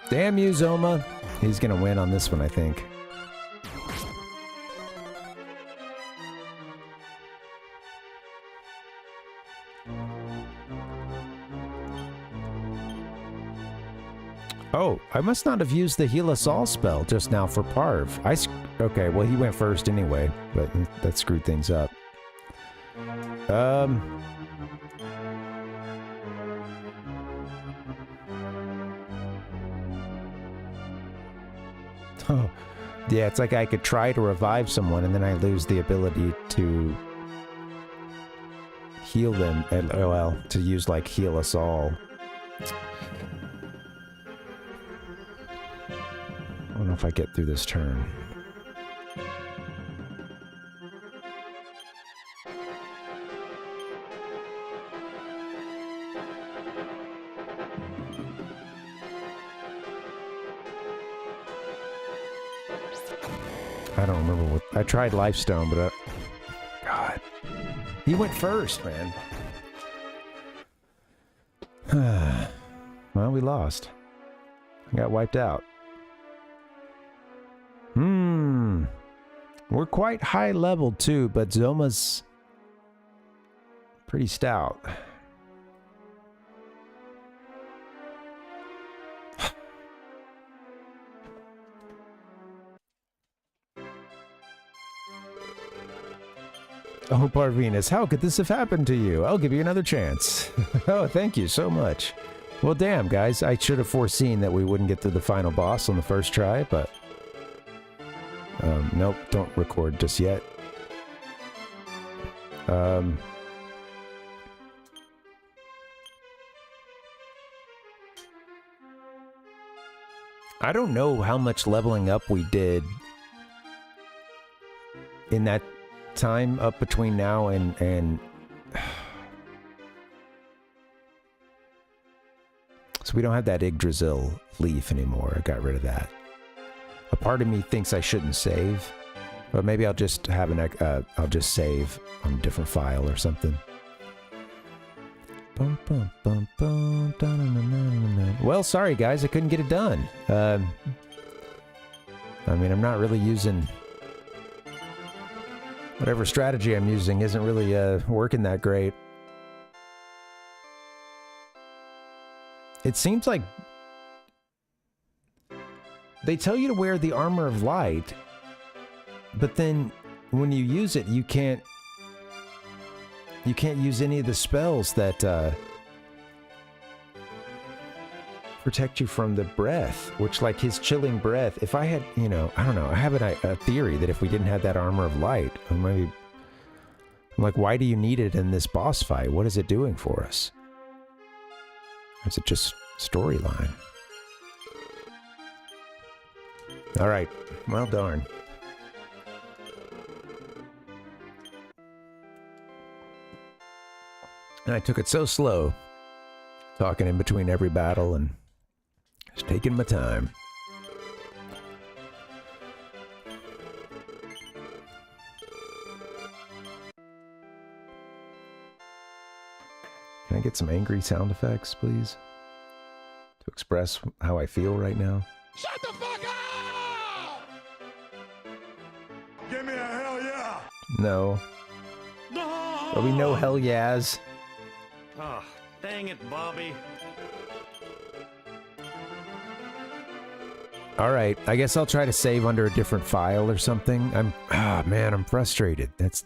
Damn you, Zoma. He's gonna win on this one, I think. Oh, I must not have used the Heal Us All spell just now for Parv. Okay, well, he went first anyway, but that screwed things up. Oh, yeah, it's like I could try to revive someone and then I lose the ability to heal them, and, well, to use, like, Heal Us All. I don't know if I get through this turn. I don't remember what... I tried Lifestone, but God. He went first, man. Well, we lost. I got wiped out. We're quite high level too, but Zoma's pretty stout. Oh, Parvinus, how could this have happened to you? I'll give you another chance. Oh, thank you so much. Well, damn, guys, I should have foreseen that we wouldn't get through the final boss on the first try, but... nope, don't record just yet. I don't know how much leveling up we did in that time up between now and so we don't have that Yggdrasil leaf anymore. I got rid of that. A part of me thinks I shouldn't save, but maybe I'll just have I'll just save on a different file or something. Well, sorry guys, I couldn't get it done. I mean, I'm not really using... Whatever strategy I'm using isn't really working that great. It seems like they tell you to wear the armor of light, but then when you use it, you can't use any of the spells that protect you from the breath, which, like his chilling breath, if I had, you know, I don't know, I have a theory that if we didn't have that armor of light, maybe, I'm like, why do you need it in this boss fight? What is it doing for us? Or is it just storyline? Alright, well darn. And I took it so slow, talking in between every battle and just taking my time. Can I get some angry sound effects, please? To express how I feel right now. Shut the fuck up! Give me a hell yeah! No. No! There'll be no hell yeahs. Oh, dang it, Bobby. Alright, I guess I'll try to save under a different file or something. Man, I'm frustrated. That's...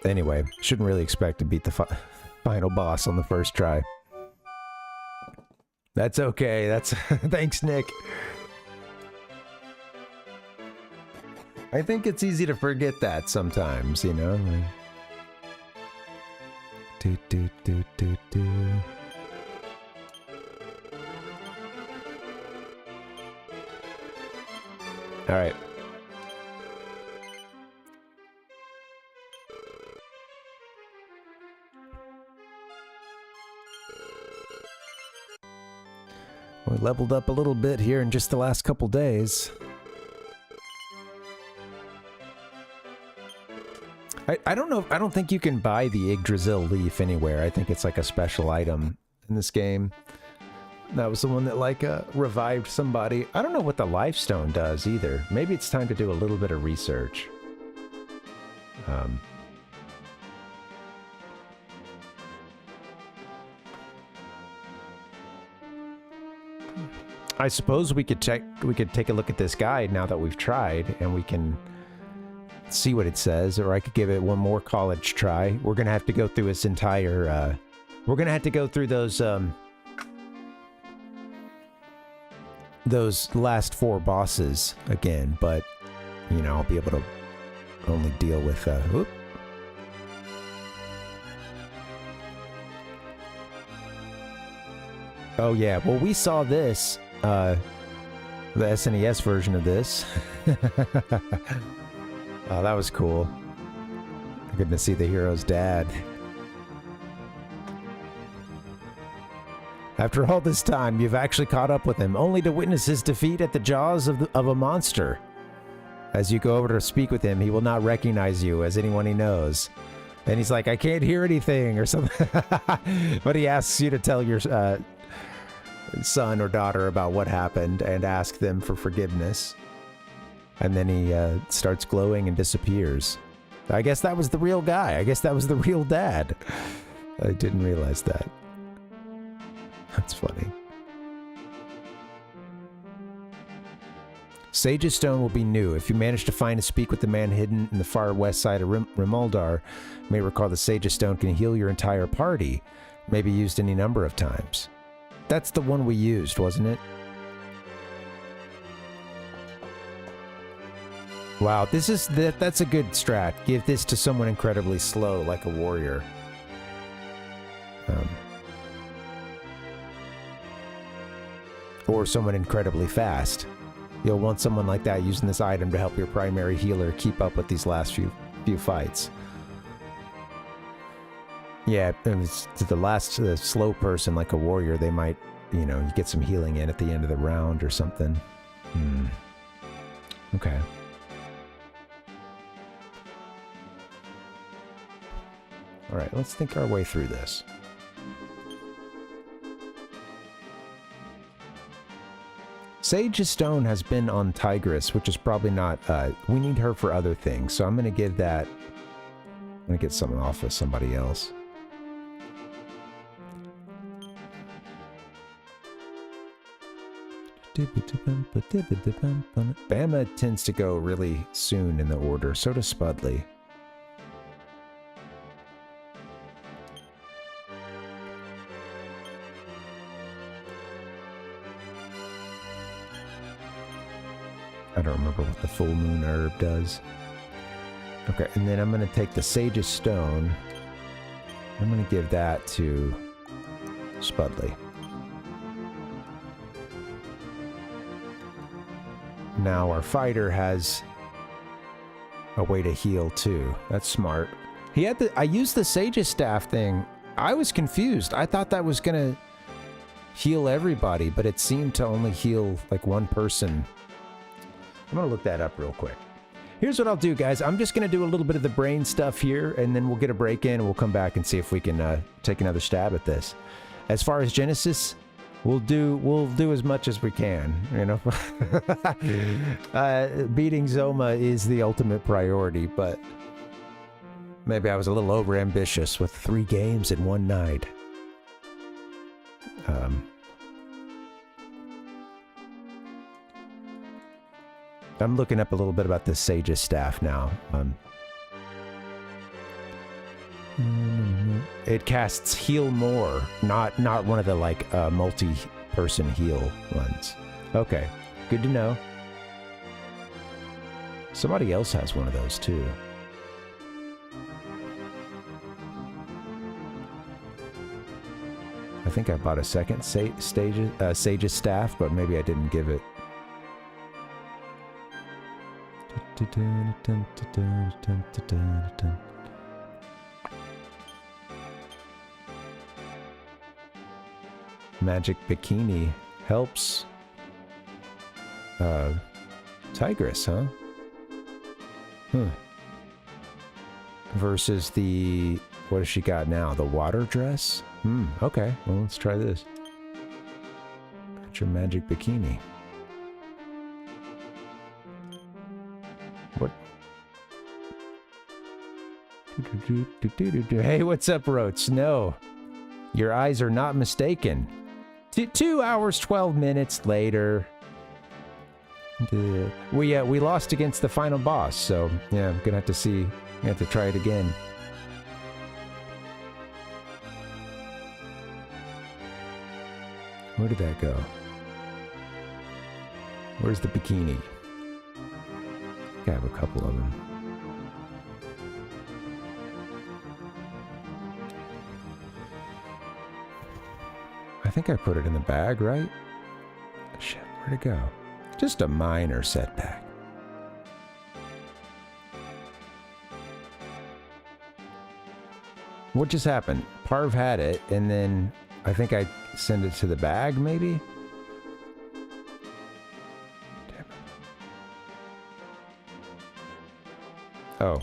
Anyway, shouldn't really expect to beat the final boss on the first try. That's okay, that's... Thanks, Nick. I think it's easy to forget that sometimes, you know? Alright. We leveled up a little bit here in just the last couple days. I don't know. I don't think you can buy the Yggdrasil leaf anywhere. I think it's like a special item in this game. That was the one that like revived somebody. I don't know what the Lifestone does either. Maybe it's time to do a little bit of research. I suppose we could take a look at this guide now that we've tried, and we can see what it says, or I could give it one more college try. We're gonna have to go through its entire, we're gonna have to go through those last 4 bosses again, but, you know, I'll be able to only deal with, whoop. Oh yeah, well we saw this, the SNES version of this. Oh, that was cool. Good to see the hero's dad. After all this time, you've actually caught up with him, only to witness his defeat at the jaws of a monster. As you go over to speak with him, he will not recognize you as anyone he knows. And he's like, I can't hear anything, or something. But he asks you to tell your son or daughter about what happened and ask them for forgiveness. And then he starts glowing and disappears. I guess that was the real guy. I guess that was the real dad. I didn't realize that. That's funny. Sage's Stone will be new. If you manage to find and speak with the man hidden in the far west side of Rimuldar, you may recall the Sage's Stone can heal your entire party. May be used any number of times. That's the one we used, wasn't it? Wow, that's a good strat. Give this to someone incredibly slow, like a warrior. Or someone incredibly fast. You'll want someone like that using this item to help your primary healer keep up with these last few fights. Yeah, if it's to the slow person like a warrior, they might, you know, you get some healing in at the end of the round or something. Okay. All right, let's think our way through this. Sage's Stone has been on Tigress, which is probably not, we need her for other things, so I'm going to give that, I'm going to get something off of somebody else. Bama tends to go really soon in the order, so does Spudley. I don't remember what the full moon herb does. Okay, and then I'm going to take the Sage's Stone. I'm going to give that to Spudley. Now our fighter has a way to heal too. That's smart. He had I used the Sage's Staff thing. I was confused. I thought that was going to heal everybody, but it seemed to only heal like one person. I'm going to look that up real quick. Here's what I'll do, guys. I'm just going to do a little bit of the brain stuff here, and then we'll get a break in, and we'll come back and see if we can take another stab at this. As far as Genesis, we'll do as much as we can, you know. Beating Zoma is the ultimate priority, but maybe I was a little overambitious with 3 games in one night. I'm looking up a little bit about the Sage's Staff now. It casts Heal More, not one of the like multi-person heal ones. Okay, good to know. Somebody else has one of those too. I think I bought a second Sage's Staff, but maybe I didn't give it. Magic Bikini helps Tigress, huh? Versus the... What has she got now? The water dress? Okay. Well, let's try this. Got your magic bikini. What? Hey, what's up, Roach? No. Your eyes are not mistaken. 2 hours, 12 minutes later. We lost against the final boss, so yeah, I'm gonna have to see. I have to try it again. Where did that go? Where's the bikini? I have a couple of them. I think I put it in the bag, right? Shit, where'd it go? Just a minor setback. What just happened? Parv had it, and then I think I sent it to the bag, maybe? Damn it. Oh.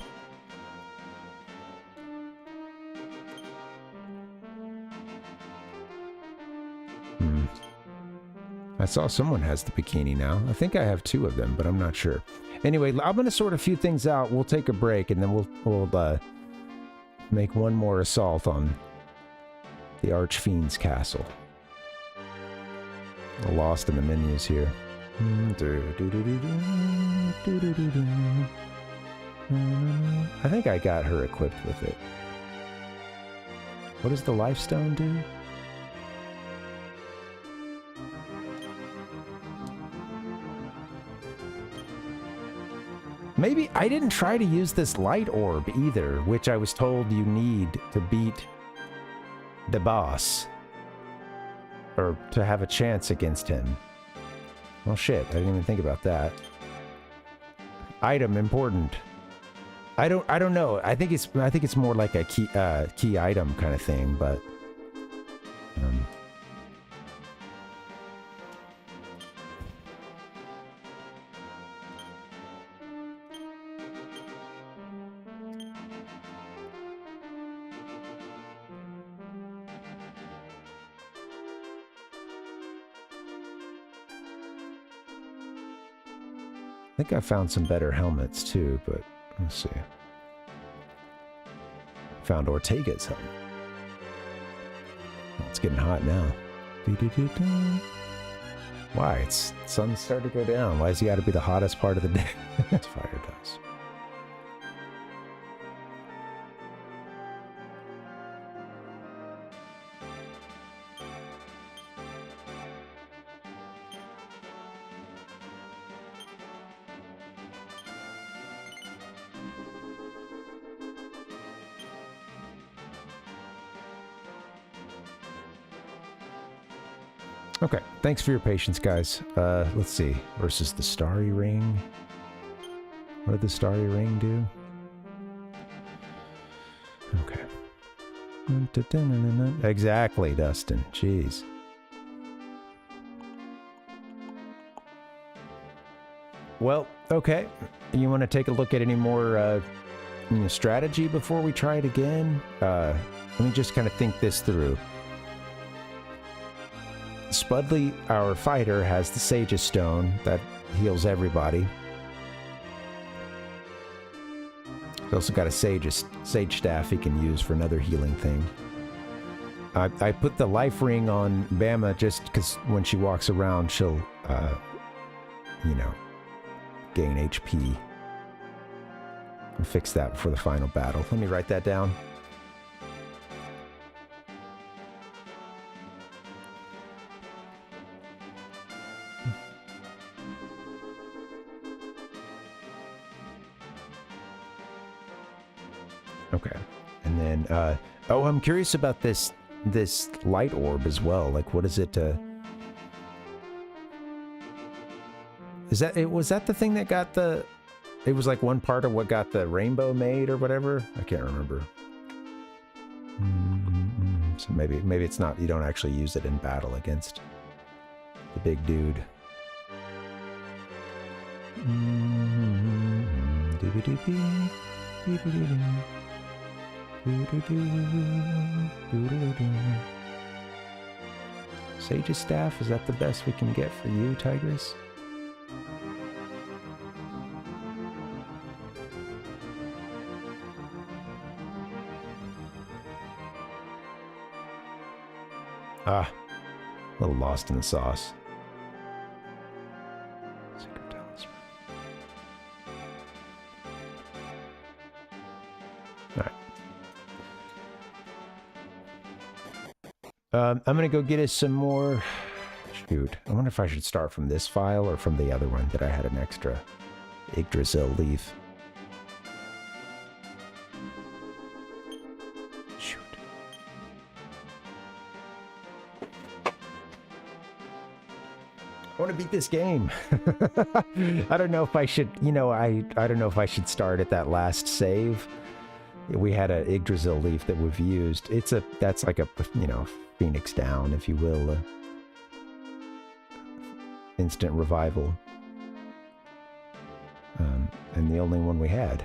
I saw someone has the bikini now. I think I have 2 of them, but I'm not sure. Anyway, I'm going to sort a few things out. We'll take a break, and then we'll make one more assault on the Archfiend's castle. We're lost in the menus here. I think I got her equipped with it. What does the Lifestone do? Maybe I didn't try to use this light orb either, which I was told you need to beat the boss. Or to have a chance against him. Well, shit, I didn't even think about that. Item important. I don't know. I think it's more like a key item kind of thing, but I think I found some better helmets too, but let's see. Found Ortega's helmet. Oh, it's getting hot now. Why? It's sun's starting to go down. Why has he got to be the hottest part of the day? It's fire dust. Okay, thanks for your patience, guys. Let's see. Versus the Starry Ring. What did the Starry Ring do? Okay. Exactly, Dustin. Jeez. Well, okay. You want to take a look at any more strategy before we try it again? Let me just kind of think this through. Spudley, our fighter, has the Sage's Stone that heals everybody. He's also got a Sage Staff he can use for another healing thing. I put the life ring on Bama just because when she walks around, she'll, gain HP. I'll fix that before the final battle. Let me write that down. Okay, and then, I'm curious about this light orb as well. Like, what is it, was that the thing that got it was like one part of what got the rainbow made or whatever? I can't remember. So maybe it's not, you don't actually use it in battle against The big dude. Sage's staff, is that the best we can get for you, Tigress? Ah, a little lost in the sauce. Secret talisman. Alright. I'm gonna go get us some more... Shoot, I wonder if I should start from this file or from the other one that I had an extra Yggdrasil leaf. Shoot. I want to beat this game. I don't know if I should, you know, I don't know if I should start at that last save. We had a Yggdrasil leaf that we've used. That's like a, you know, Phoenix down, if you will. Instant revival. And the only one we had.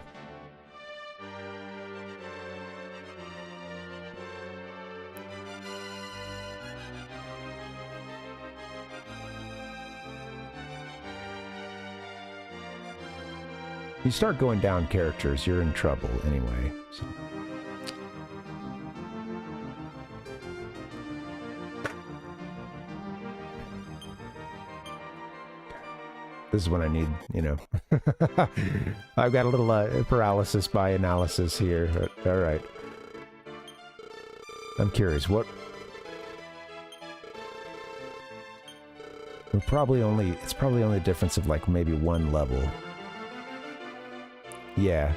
You start going down characters, you're in trouble anyway, so. This is when I need, you know. I've got a little paralysis by analysis here. All right. I'm curious, what... it's probably only a difference of like maybe one level. Yeah,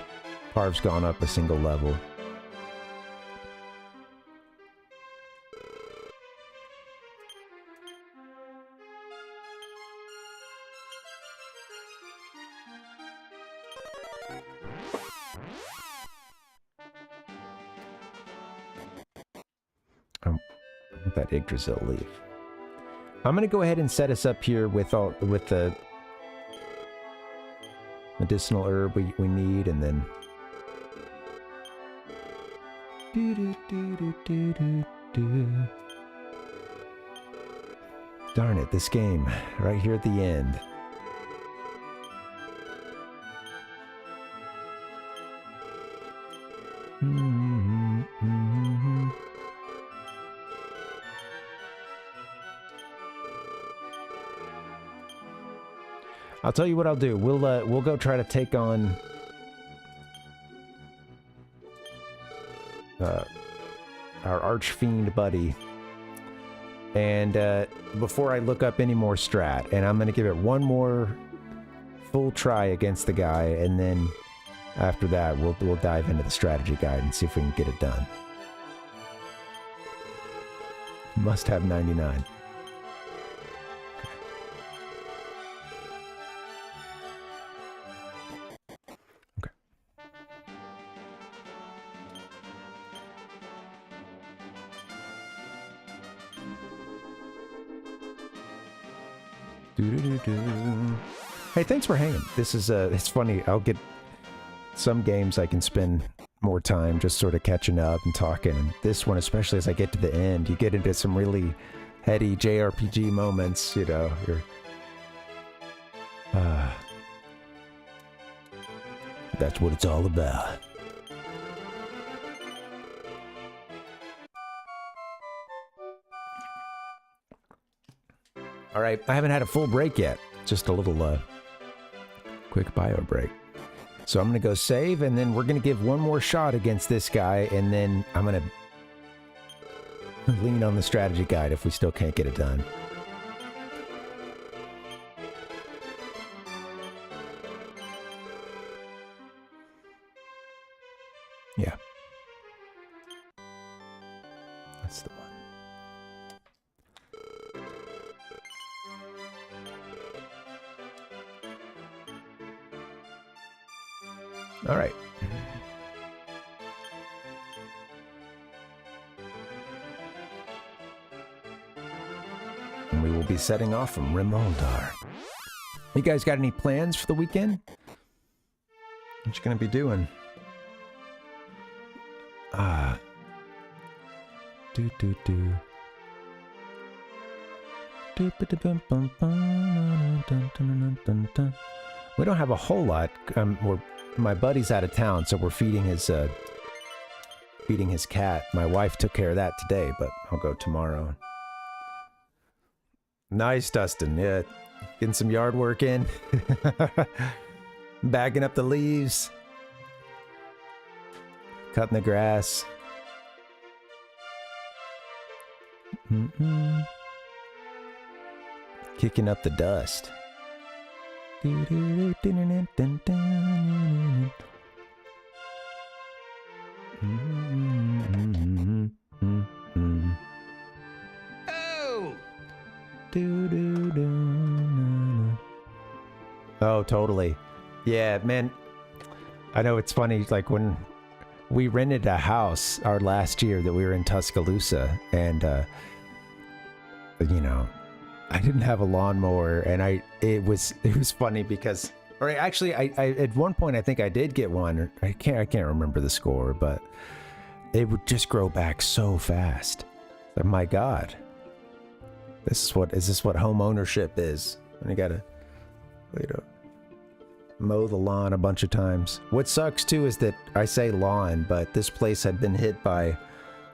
Parv's gone up a single level. That Yggdrasil leaf. I'm gonna go ahead and set us up here with the medicinal herb we need, and then darn it, this game right here at the end. I'll tell you what I'll do. We'll go try to take on our archfiend buddy. And before I look up any more strat, and I'm gonna give it one more full try against the guy, and then after that we'll dive into the strategy guide and see if we can get it done. Must have 99. Hey, thanks for hanging. This is, it's funny, I'll get some games I can spend more time just sort of catching up and talking. And this one, especially as I get to the end, you get into some really heady JRPG moments, you know. That's what it's all about. All right, I haven't had a full break yet. Just a little quick bio break. So I'm going to go save, and then we're going to give one more shot against this guy, and then I'm going to lean on the strategy guide if we still can't get it done. Yeah. That's the one. All right. And we will will be setting off from Rimoldar. You guys got any plans for the weekend? What you gonna be doing? Do do do. We don't have a whole lot. My buddy's out of town, so we're feeding his cat. My wife took care of that today, but I'll go tomorrow. Nice, Dustin. Yeah, getting some yard work in. Bagging up the leaves. Cutting the grass. Kicking up the dust. Oh, totally. Yeah, man. I know it's funny, like when we rented a house our last year that we were in Tuscaloosa, and you know, I didn't have a lawnmower, and it was funny because, or actually I at one point I think I did get one. I can't remember the score, but it would just grow back so fast. Like, my God, is this what home ownership is? And you gotta, you know, mow the lawn a bunch of times. What sucks too is that I say lawn, but this place had been hit by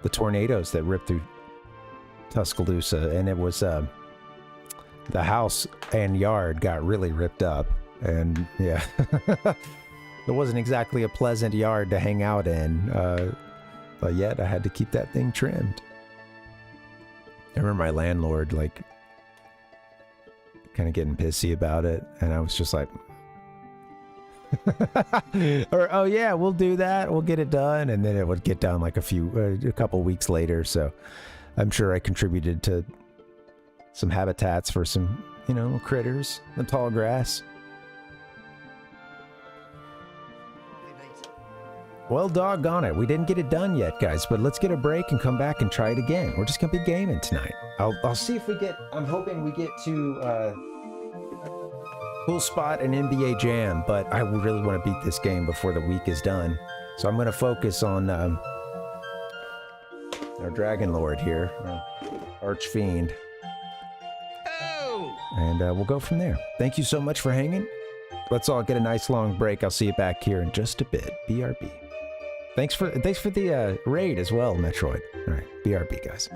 the tornadoes that ripped through Tuscaloosa, and it was the house and yard got really ripped up, and yeah, it wasn't exactly a pleasant yard to hang out in, but yet I had to keep that thing trimmed. I remember my landlord like kind of getting pissy about it, and I was just like, or, oh yeah, we'll do that, we'll get it done, and then it would get done like a couple weeks later. So I'm sure I contributed to some habitats for some, you know, critters, the tall grass. Well, doggone it, we didn't get it done yet, guys, but let's get a break and come back and try it again. We're just gonna be gaming tonight. I'll see if we get, I'm hoping we get to Cool Spot and NBA Jam, but I really want to beat this game before the week is done. So I'm gonna focus on our Dragon Lord here, Archfiend. And we'll go from there. Thank you so much for hanging. Let's all get a nice long break. I'll see you back here in just a bit. BRB. Thanks for the raid as well, Metroid. All right, BRB, guys.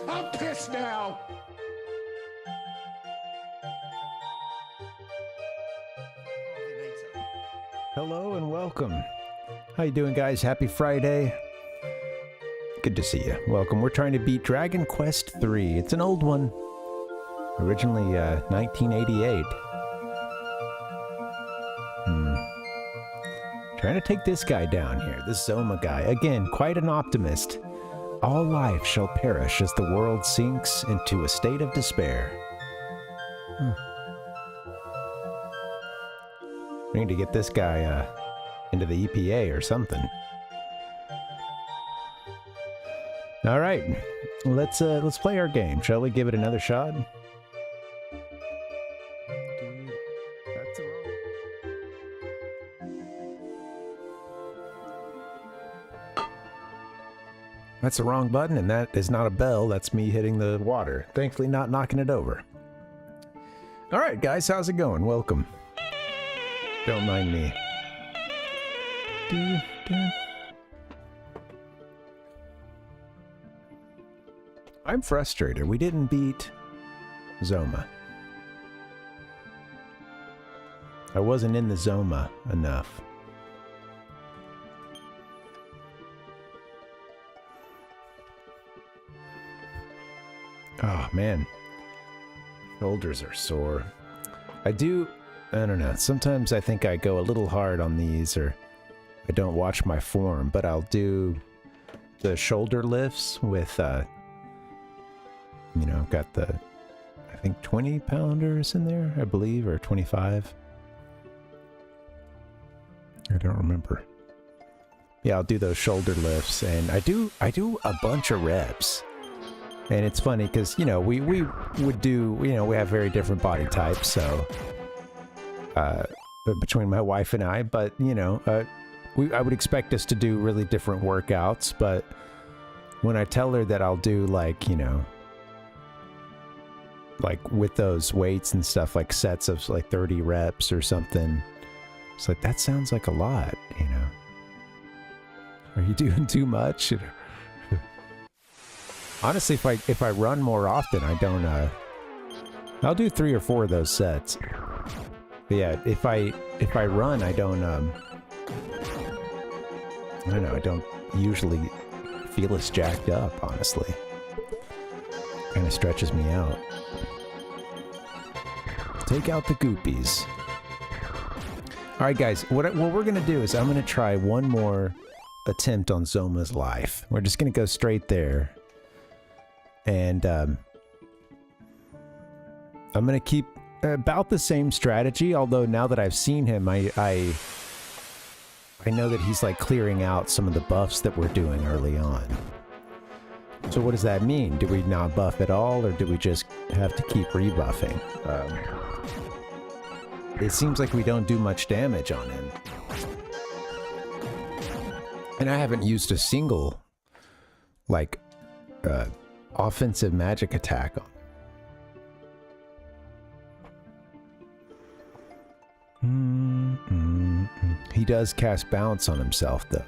I'm pissed now. Hello and welcome. How you doing, guys? Happy Friday. Good to see you. Welcome. We're trying to beat Dragon Quest III. It's an old one. Originally 1988. Trying to take this guy down here, this Zoma guy. Again, quite an optimist. All life shall perish as the world sinks into a state of despair. We need to get this guy into the EPA or something. All right, let's play our game. Shall we give it another shot? That's the wrong button, and that is not a bell. That's me hitting the water. Thankfully, not knocking it over. All right, guys, how's it going? Welcome. Don't mind me. I'm frustrated. We didn't beat Zoma. I wasn't in the Zoma enough. Oh, man. Shoulders are sore. I don't know. Sometimes I think I go a little hard on these, or I don't watch my form, but I'll do the shoulder lifts with, you know, got the, I think 20 pounders in there, I believe, or 25. I don't remember. Yeah, I'll do those shoulder lifts, and I do a bunch of reps. And it's funny because, you know, we would do, you know, we have very different body types, so between my wife and I, but, you know, I would expect us to do really different workouts, but when I tell her that I'll do, like, you know, like with those weights and stuff, like sets of like 30 reps or something, it's like, that sounds like a lot, you know. Are you doing too much? Honestly, if I run more often, I don't, I'll do 3 or 4 of those sets. But yeah, if I run, I don't know, I don't usually feel as jacked up, honestly. Kind of stretches me out. Take out the goopies. Alright guys, what we're gonna do is I'm gonna try one more attempt on Zoma's life. We're just gonna go straight there. And I'm gonna keep about the same strategy, although now that I've seen him, I know that he's like clearing out some of the buffs that we're doing early on. So what does that mean? Do we not buff at all, or do we just have to keep rebuffing? It seems like we don't do much damage on him. And I haven't used a single, like, offensive magic attack on. He does cast bounce on himself, though.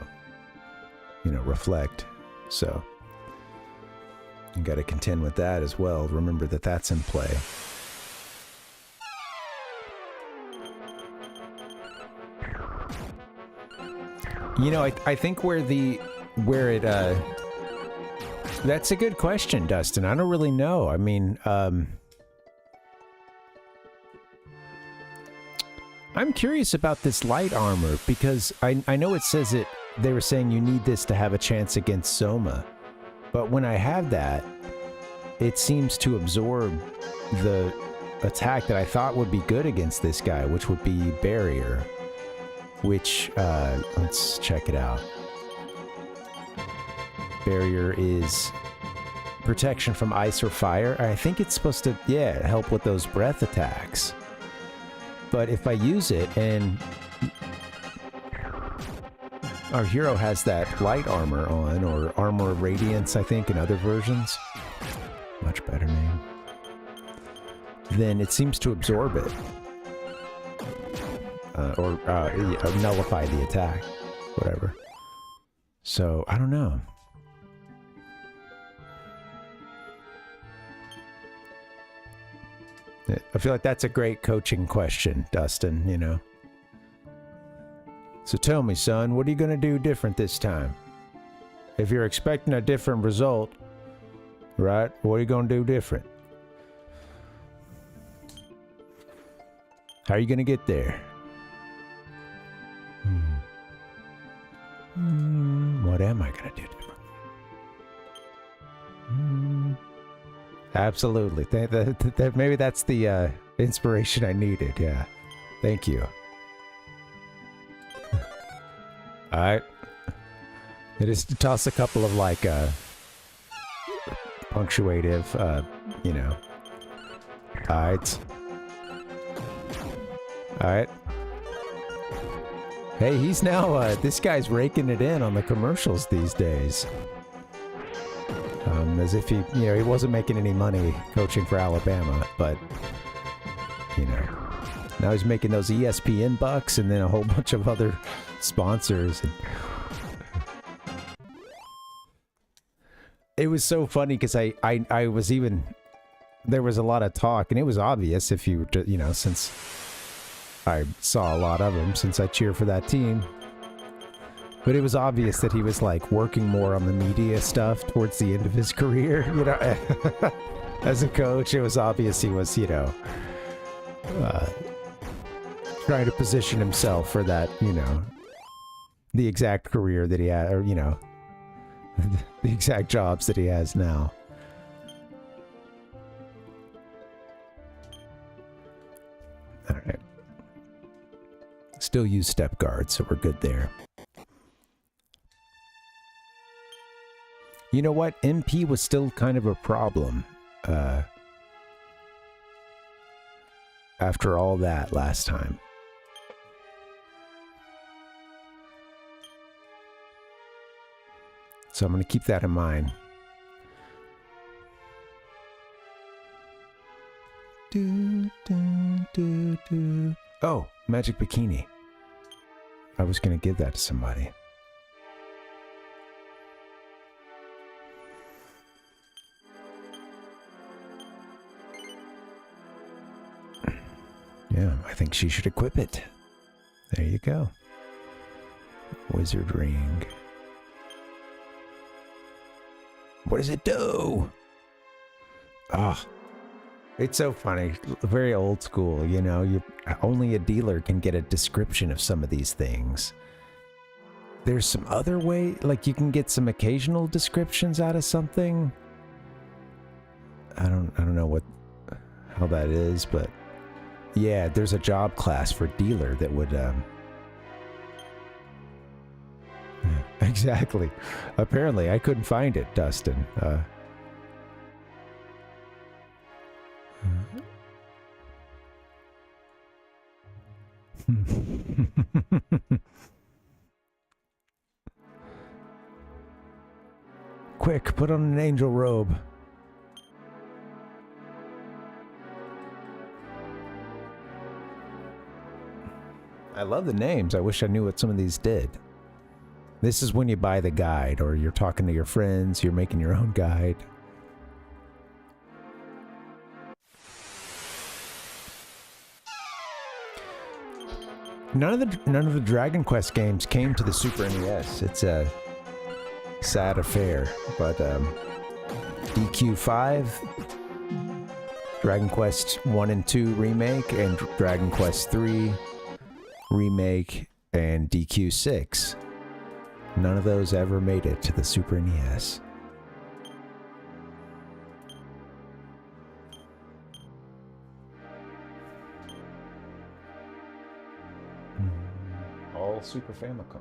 You know, reflect. So you got to contend with that as well. Remember that that's in play. You know, I think where it that's a good question, Dustin. I don't really know. I mean, I'm curious about this light armor, because I know it says it, they were saying you need this to have a chance against Zoma. But when I have that, it seems to absorb the attack that I thought would be good against this guy, which would be Barrier. Which, let's check it out. Barrier is protection from ice or fire. I think it's supposed to, yeah, help with those breath attacks. But if I use it, and our hero has that light armor on, or armor of radiance, I think, in other versions. Much better name. Then it seems to absorb it. or nullify the attack, whatever. So, I don't know. I feel like that's a great coaching question, Dustin, you know. So tell me, son, what are you going to do different this time? If you're expecting a different result, right, what are you going to do different? How are you going to get there? What am I going to do different? Absolutely. Maybe that's the inspiration I needed, yeah. Thank you. Alright. Just toss a couple of, like, punctuative, you know. Alright. Alright. Hey, he's now, this guy's raking it in on the commercials these days. As if he, you know, he wasn't making any money coaching for Alabama, but, you know, now he's making those ESPN bucks and then a whole bunch of other sponsors. And it was so funny because I was even, there was a lot of talk, and it was obvious if you, you know, since I saw a lot of them, since I cheer for that team. But it was obvious that he was, like, working more on the media stuff towards the end of his career, you know. As a coach, it was obvious he was, you know, trying to position himself for that, you know, the exact career that he had, or, you know, the exact jobs that he has now. All right. Still use step guards, so we're good there. You know what? MP was still kind of a problem after all that last time. So I'm going to keep that in mind. Oh, magic bikini. I was going to give that to somebody. Yeah, I think she should equip it. There you go. Wizard ring. What does it do? Ah, it's so funny. Very old school, you know. Only a dealer can get a description of some of these things. There's some other way, like you can get some occasional descriptions out of something. I don't know how that is, but yeah, there's a job class for dealer that would exactly. Apparently, I couldn't find it, Dustin. Quick, put on an angel robe. I love the names. I wish I knew what some of these did. This is when you buy the guide, or you're talking to your friends, you're making your own guide. None of the Dragon Quest games came to the Super NES. It's a sad affair, but DQ5, Dragon Quest 1 and 2 remake, and Dragon Quest 3 remake, and DQ6. None of those ever made it to the Super NES. All Super Famicom.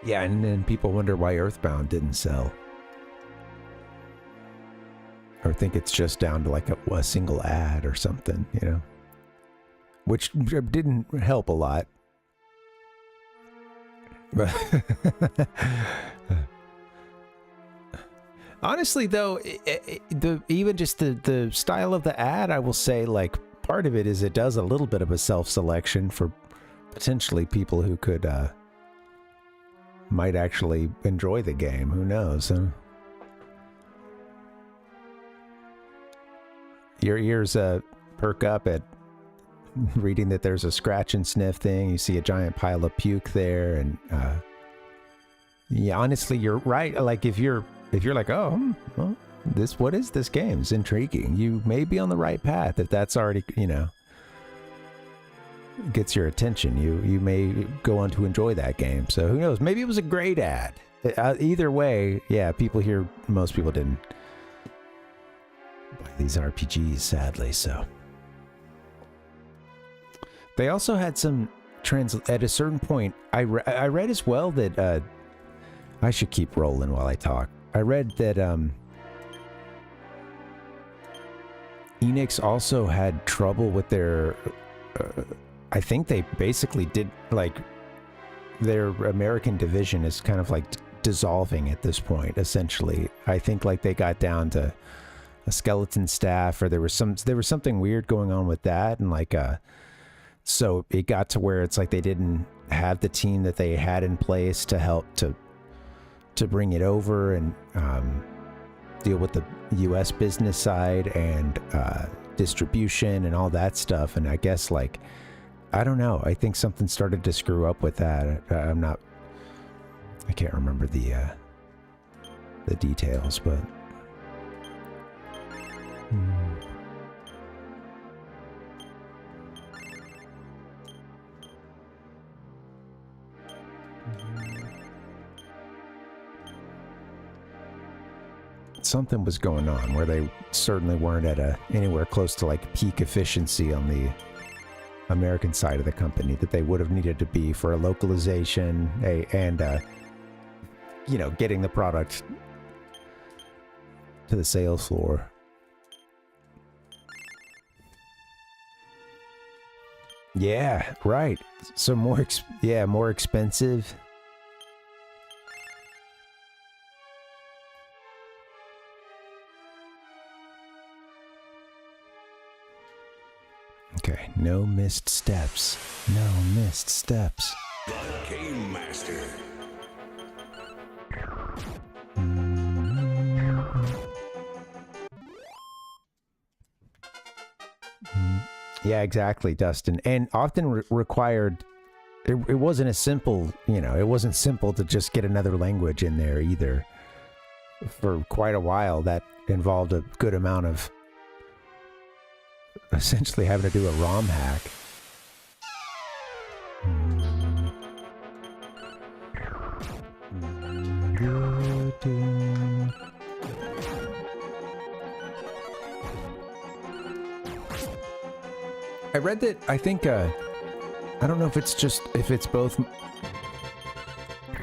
Yeah, and then people wonder why Earthbound didn't sell. Or think it's just down to like a single ad or something, you know? Which didn't help a lot. But Honestly, though, even just the style of the ad, I will say, like, part of it is it does a little bit of a self-selection for potentially people who could might actually enjoy the game. Who knows? Huh? Your ears perk up at reading that there's a scratch and sniff thing. You see a giant pile of puke there, and yeah, honestly, you're right. Like if you're like, oh, well, what is this game? It's intriguing. You may be on the right path if that's already, gets your attention. You may go on to enjoy that game. So who knows? Maybe it was a great ad. Either way, yeah, most people didn't buy these RPGs, sadly. So they also had some at a certain point. I read as well that I should keep rolling while I talk. I read that Enix also had trouble with their I think they basically did, like, their American division is kind of like dissolving at this point, essentially. I think like they got down to a skeleton staff, or there was something weird going on with that, and like so it got to where it's like they didn't have the team that they had in place to help to bring it over and deal with the US business side and distribution and all that stuff. And I guess, like, I don't know, I think something started to screw up with that. I can't remember the details, but something was going on where they certainly weren't at anywhere close to like peak efficiency on the American side of the company that they would have needed to be for a localization and getting the product to the sales floor. Yeah, right. So more expensive. Okay, no missed steps. No missed steps. The Game Master. Yeah, exactly, Dustin. And often required, it wasn't as simple, it wasn't simple to just get another language in there either. For quite a while, that involved a good amount of essentially having to do a ROM hack. I read that, I think, I don't know if it's both,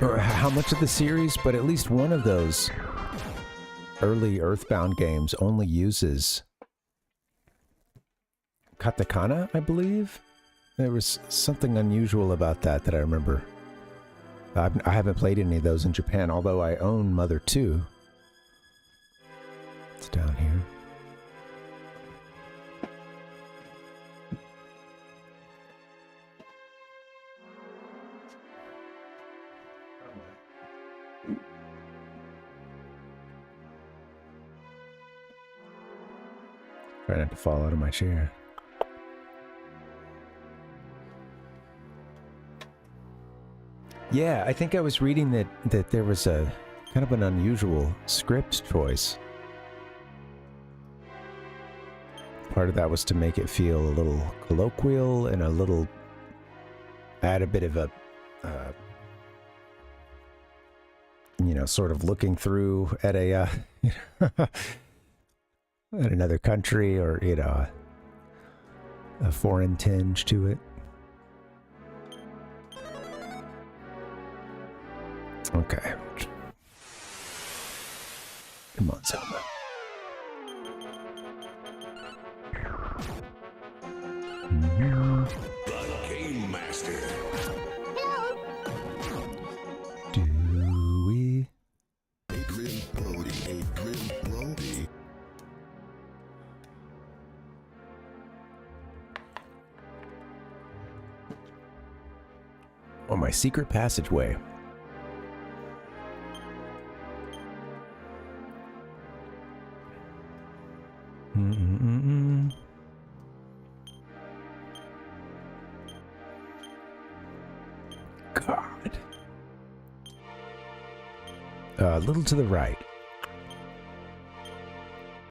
or how much of the series, but at least one of those early Earthbound games only uses katakana, I believe. There was something unusual about that I remember. I haven't played any of those in Japan, although I own Mother 2. It's down here. Try not to fall out of my chair. Yeah, I think I was reading that there was a kind of an unusual script choice. Part of that was to make it feel a little colloquial and add a bit of a, sort of looking through at at another country, or, a foreign tinge to it. Okay. Come on, Zelda. The Game Master. Do we? Adrian Brody. Or my secret passageway. God. A little to the right.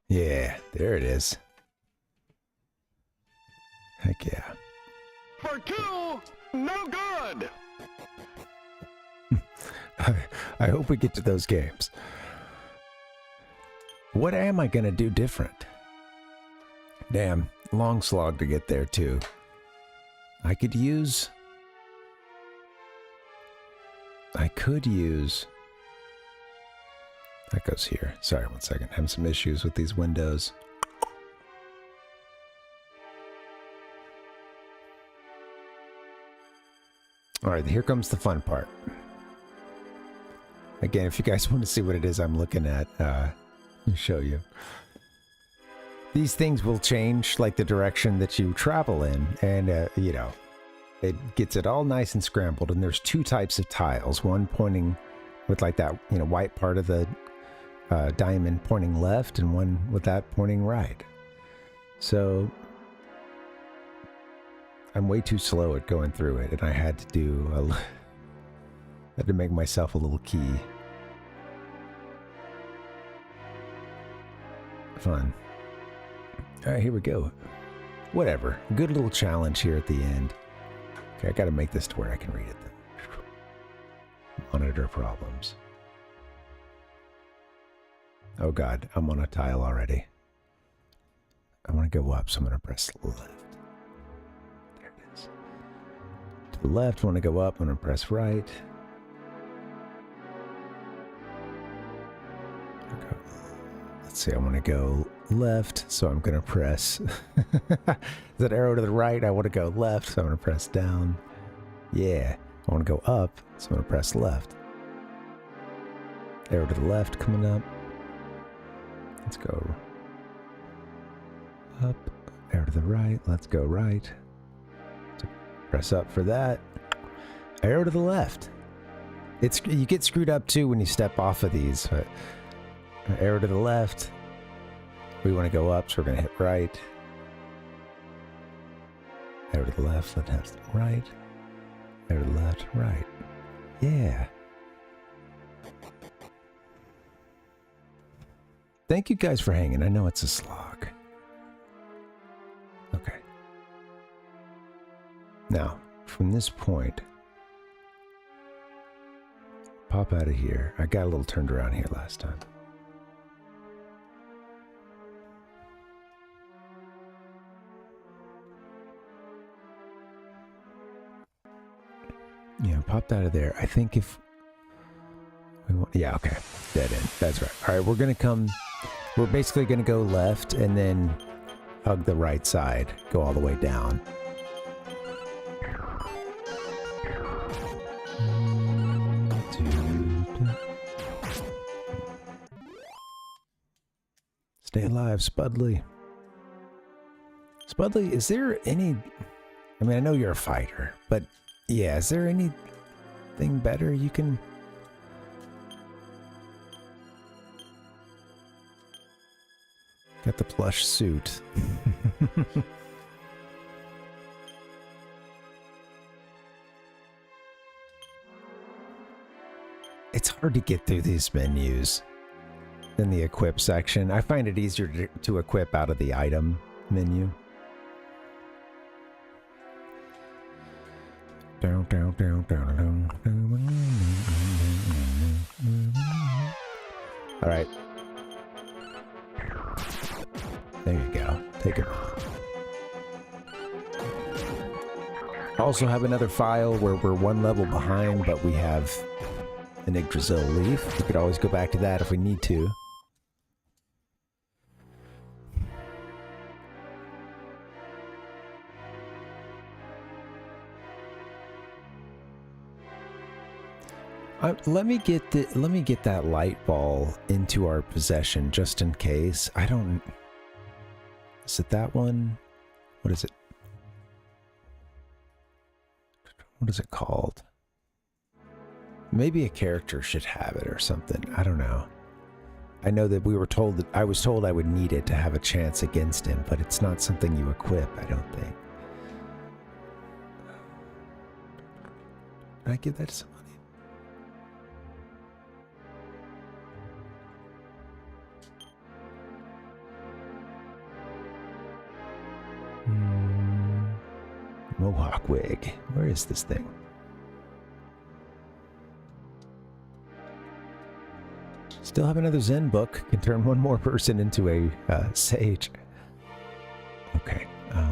Yeah, there it is. Heck yeah. For two, no good. I hope we get to those games. What am I gonna do different? Damn, long slog to get there too. I could use... That goes here. Sorry, one second. Having some issues with these windows. Alright, here comes the fun part. Again, if you guys want to see what it is I'm looking at, let me show you. These things will change, like the direction that you travel in, and, you know, it gets it all nice and scrambled, and there's two types of tiles. One pointing with, like, that, you know, white part of the diamond pointing left, and one with that pointing right. So I'm way too slow at going through it, and I had to had to make myself a little key. Fun. All right, here we go. Whatever. Good little challenge here at the end. Okay, I gotta make this to where I can read it then. Monitor problems. Oh god, I'm on a tile already. I want to go up, so I'm gonna press left. There it is. To the left, I want to go up, I'm gonna press right. Let's see, I want to go left, so I'm gonna press that arrow to the right. I want to go left, so I'm gonna press down. Yeah, I want to go up, so I'm gonna press left. Arrow to the left coming up. Let's go up. Arrow to the right. Let's go right. So press up for that. Arrow to the left. You get screwed up too when you step off of these. But arrow to the left. We want to go up, so we're going to hit right. Arrow to the left. Let's have right. Arrow to the left. Right. Yeah. Thank you guys for hanging. I know it's a slog. Okay. Now, from this point, pop out of here. I got a little turned around here last time. Yeah, popped out of there. I think if we want, yeah, okay. Dead end. That's right. All right, we're going to come... We're basically going to go left and then hug the right side. Go all the way down. Stay alive, Spudley. Spudley, is there any... I mean, I know you're a fighter, but yeah, is there anything better you can... Got the plush suit. It's hard to get through these menus in the equip section. I find it easier to equip out of the item menu. All right. There you go. Take it. Also have another file where we're one level behind, but we have an Yggdrasil leaf. We could always go back to that if we need to. Let me get that light ball into our possession just in case. I don't... Is it that one? What is it? What is it called? Maybe a character should have it or something. I don't know. I know that we were told that I was told I would need it to have a chance against him, but it's not something you equip, I don't think. Did I give that to somebody? Mohawk wig. Where is this thing? Still have another Zen book. Can turn one more person into a sage. Okay. I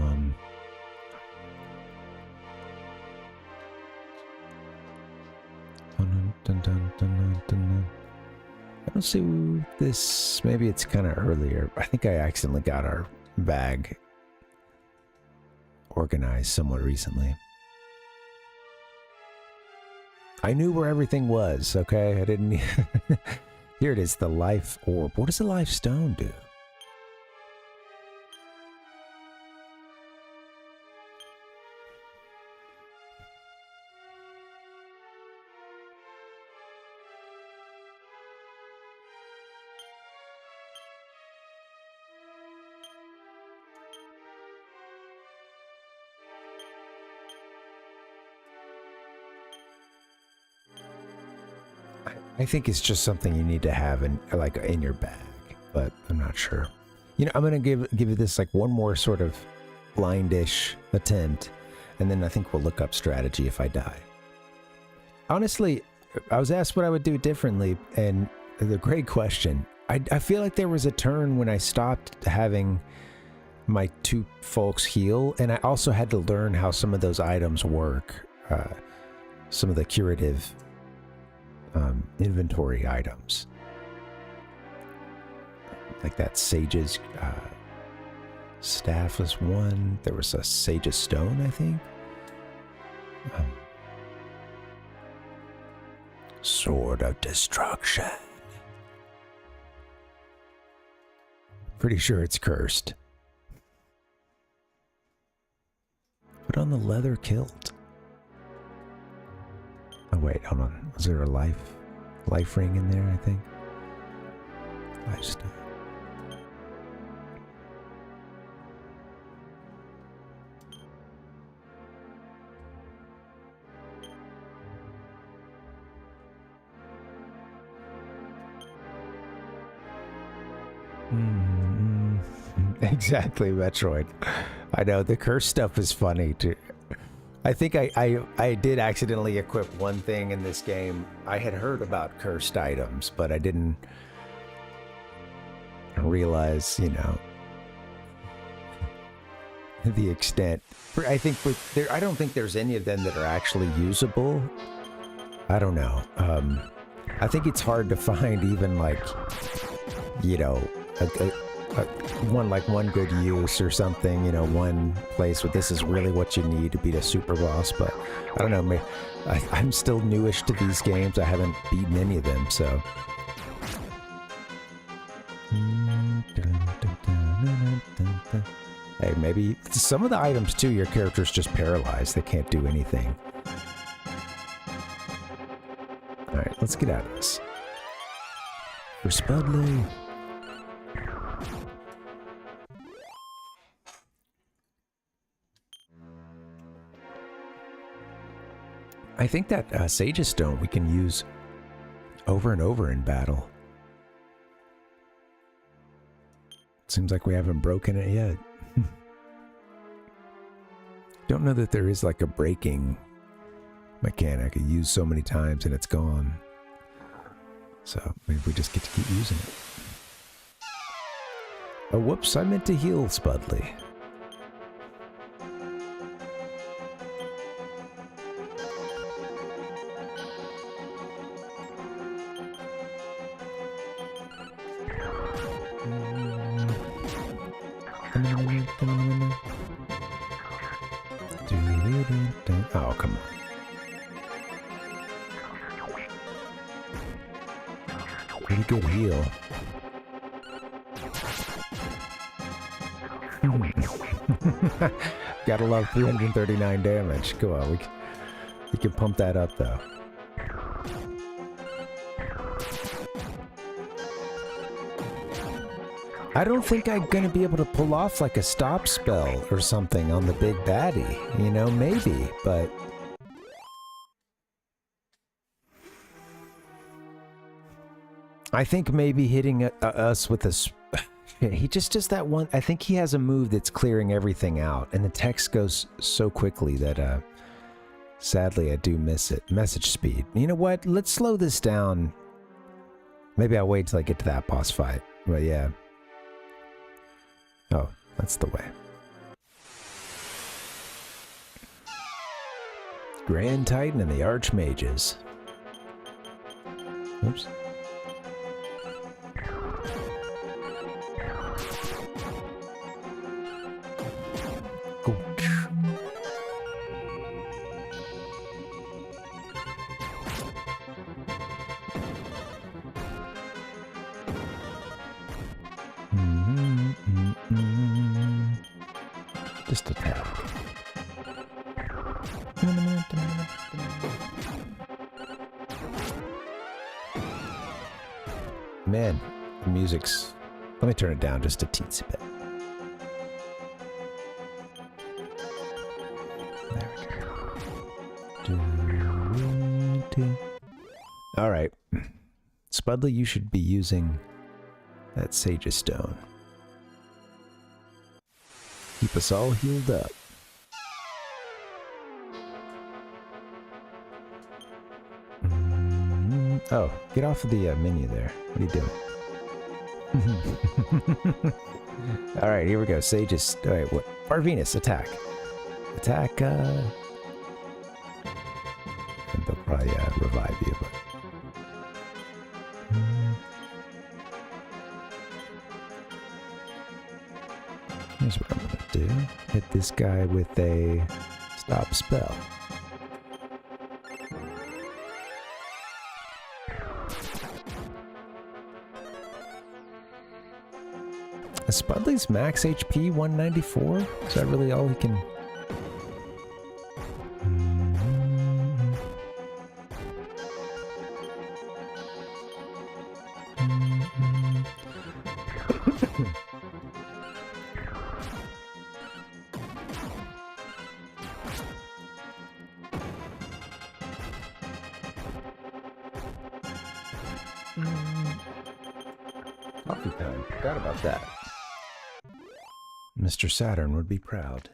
don't see this. Maybe it's kind of earlier. I think I accidentally got our bag organized somewhat recently. I knew where everything was, okay? I didn't... Here it is, the life orb. What does the life stone do? I think it's just something you need to have in your bag, but I'm not sure. You know, I'm gonna give it this like one more sort of blindish attempt, and then I think we'll look up strategy if I die. Honestly, I was asked what I would do differently, and the great question. I feel like there was a turn when I stopped having my two folks heal, and I also had to learn how some of those items work, some of the curative inventory items, like that sage's staff was one. There was a sage's stone, I think. Sword of destruction. Pretty sure it's cursed. Put on the leather kilt. Oh wait, hold on. Was there a life ring in there, I think? Lifestyle. Exactly, Metroid. I know, the curse stuff is funny too. I think I did accidentally equip one thing in this game. I had heard about cursed items, but I didn't realize, you know, the extent. I think I don't think there's any of them that are actually usable. I don't know. I think it's hard to find even like, you know, one good use or something, you know, one place where this is really what you need to beat a super boss. But I don't know, I'm still newish to these games. I haven't beaten any of them, so. Hey, maybe some of the items too, your character's just paralyzed. They can't do anything. Alright, let's get out of this. For Spudley. I think that Sage's Stone we can use over and over in battle. Seems like we haven't broken it yet. Don't know that there is like a breaking mechanic. You use so many times and it's gone. So maybe we just get to keep using it. Oh, whoops, I meant to heal Spudley. Oh, come on. Pretty good heal. Gotta love 339 damage. Go on, we can pump that up though. I don't think I'm gonna be able to pull off like a stop spell or something on the big baddie. You know, maybe, but... I think maybe hitting us with a... He just does that one... I think he has a move that's clearing everything out, and the text goes so quickly that, sadly, I do miss it. Message speed. You know what? Let's slow this down. Maybe I'll wait till I get to that boss fight. But yeah. Oh, that's the way. Grand Titan and the Archmages. Oops. Just attack. Man, the music's... Let me turn it down just a teensy bit. There we go. Alright. Spudley, you should be using that Sage's Stone. Keep us all healed up. Oh, get off of the menu there. What are you doing? Alright, here we go. Sage's... Alright, what? Parvinus, attack. Attack, and they'll probably revive you, but... Here's what I'm gonna do. Hit this guy with a stop spell. Is Spudley's max HP 194? Is that really all he can... Coffee time. Forgot about that. Mr. Saturn would be proud.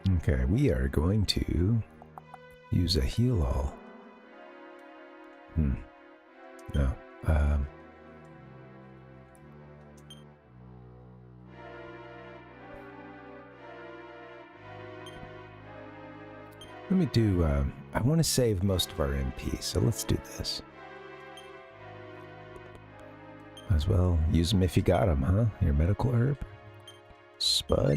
Okay, we are going to use a heal all. No. Let me do, I want to save most of our MP, so let's do this. Might as well use them if you got them, huh? Your medical herb. Spud.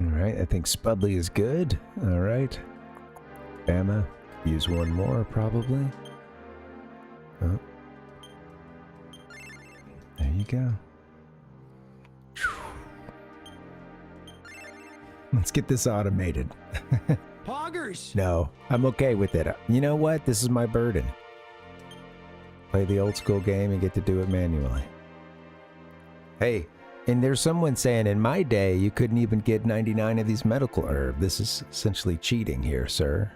Alright, I think Spudley is good. Alright. Bama. Use one more, probably. Oh. There you go. Let's get this automated. Poggers! No, I'm okay with it. You know what? This is my burden. Play the old school game and get to do it manually. Hey, and there's someone saying in my day you couldn't even get 99 of these medical herb. This is essentially cheating here, sir.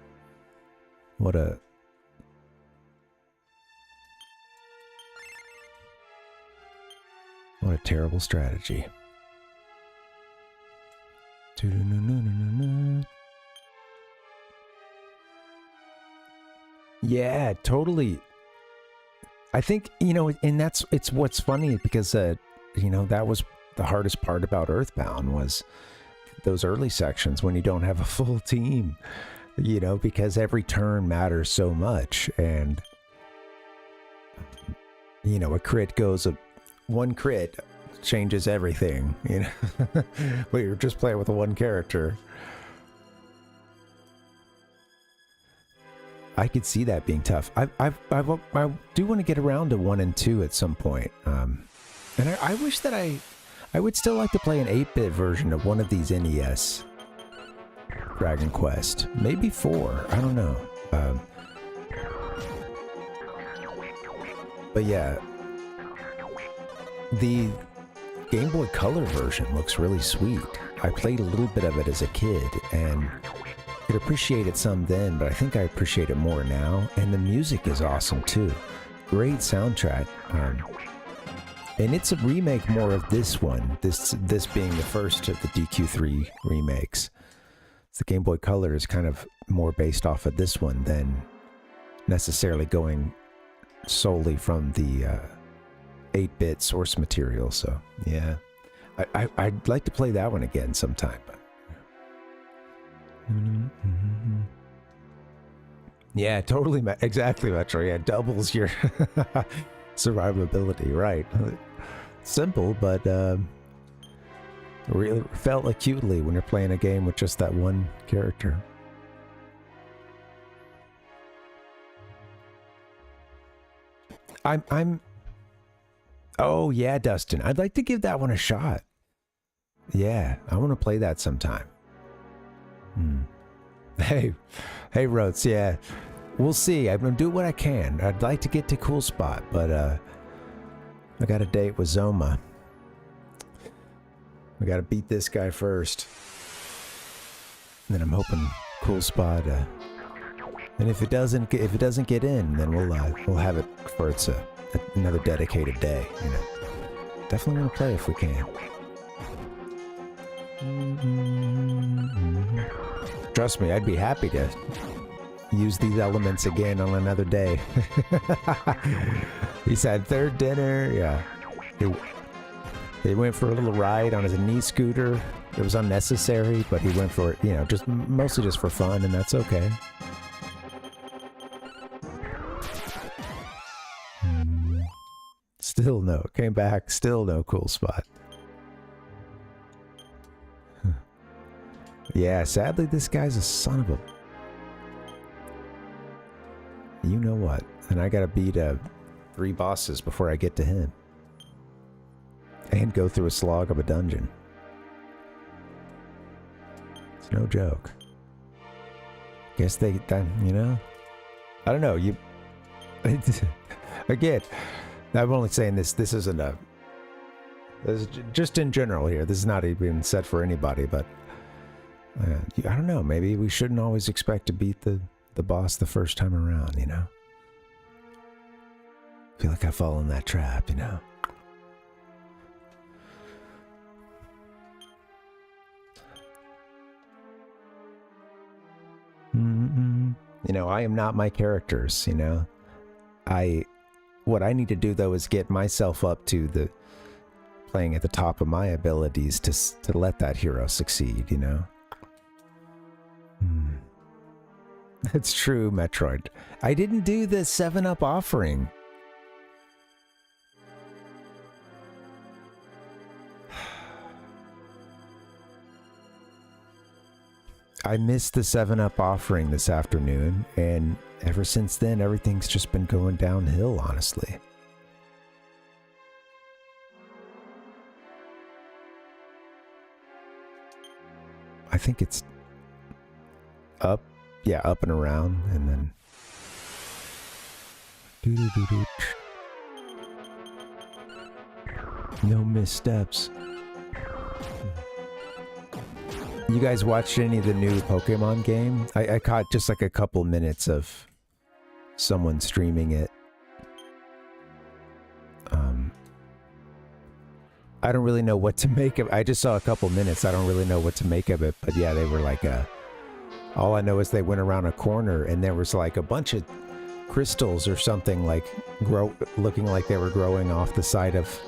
What a terrible strategy. Yeah, totally. I think, you know, and it's what's funny because, you know, that was the hardest part about Earthbound was those early sections when you don't have a full team. You know, because every turn matters so much, and you know, a crit goes one crit changes everything, you know. But you're just playing with one character. I could see that being tough. I do want to get around to 1 and 2 at some point. And I wish that I would still like to play an 8-bit version of one of these NES Dragon Quest. Maybe 4. I don't know. But yeah, the Game Boy Color version looks really sweet. I played a little bit of it as a kid and could appreciate it some then, but I think I appreciate it more now. And the music is awesome too. Great soundtrack. And it's a remake more of this one. This being the first of the DQ3 remakes. The Game Boy Color is kind of more based off of this one than necessarily going solely from the 8-bit source material. So yeah, I'd like to play that one again sometime. Yeah, totally. Exactly, Metro. Yeah, doubles your survivability. Right. Simple, but really felt acutely when you're playing a game with just that one character. Oh yeah, Dustin. I'd like to give that one a shot. Yeah, I want to play that sometime. Hey, Rotes, yeah. We'll see. I'm going to do what I can. I'd like to get to Cool Spot, but I got a date with Zoma. We got to beat this guy first. And then I'm hoping Cool Spot, and if it doesn't get in, then we'll have it for another dedicated day, you know. Definitely want to play if we can. Trust me, I'd be happy to use these elements again on another day. He said third dinner, yeah. He went for a little ride on his knee scooter. It was unnecessary, but he went for it, you know, just mostly just for fun, and that's okay. Still no. Came back, still no Cool Spot. Yeah, sadly, this guy's a son of a... You know what? And I gotta beat 3 bosses before I get to him. And go through a slog of a dungeon. It's no joke. Guess they, you know? I don't know, you... Again, I'm only saying this isn't a... This is just in general here. This is not even said for anybody, but... I don't know, maybe we shouldn't always expect to beat the boss the first time around, you know? I feel like I fall in that trap, you know? You know, I am not my characters, you know? What I need to do, though, is get myself up to the playing at the top of my abilities to let that hero succeed, you know? That's true, Metroid. I didn't do the 7-Up offering. I missed the 7-Up offering this afternoon, and ever since then, everything's just been going downhill, honestly. I think it's up. Yeah, up and around, and then... No missteps. You guys watched any of the new Pokemon game? I caught just like a couple minutes of someone streaming it. I don't really know what to make of it. I just saw a couple minutes. I don't really know what to make of it, but yeah, they were like all I know is they went around a corner and there was like a bunch of crystals or something like looking like they were growing off the side of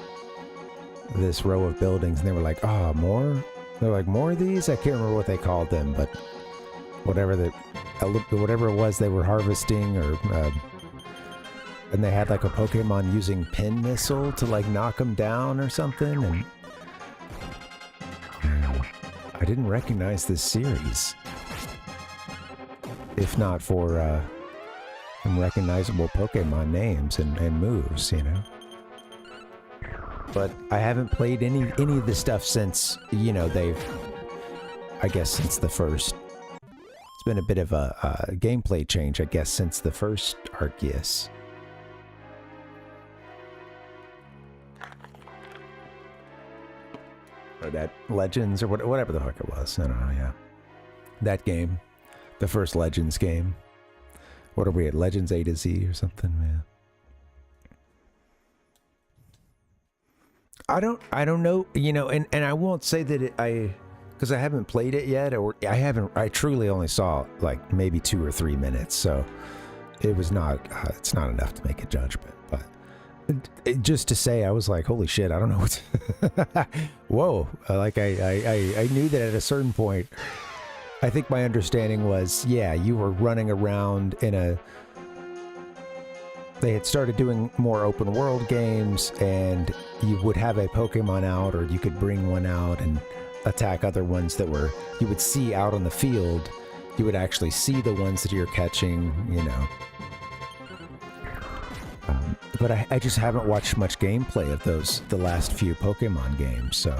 this row of buildings, and they were like, oh, more? They're like, more of these? I can't remember what they called them, but whatever whatever it was they were harvesting, or and they had like a Pokemon using pin missile to like knock them down or something, and I didn't recognize this series, if not for unrecognizable Pokemon names and moves, you know. But I haven't played any of the stuff since, you know, I guess since the first. It's been a bit of a gameplay change, I guess, since the first Arceus. Or that Legends, or whatever the fuck it was. I don't know, yeah. That game. The first Legends game. What are we at? Legends A to Z or something? Yeah. I don't know, you know, and I won't say that because I haven't played it yet, or I truly only saw like maybe 2 or 3 minutes, so it's not enough to make a judgment, but just to say, I was like, holy shit, I don't know what whoa, like I knew that at a certain point, I think my understanding was, yeah, you were running around they had started doing more open world games, and you would have a Pokemon out, or you could bring one out and attack other ones that you would see out on the field. You would actually see the ones that you're catching, you know. But I just haven't watched much gameplay of the last few Pokemon games, so.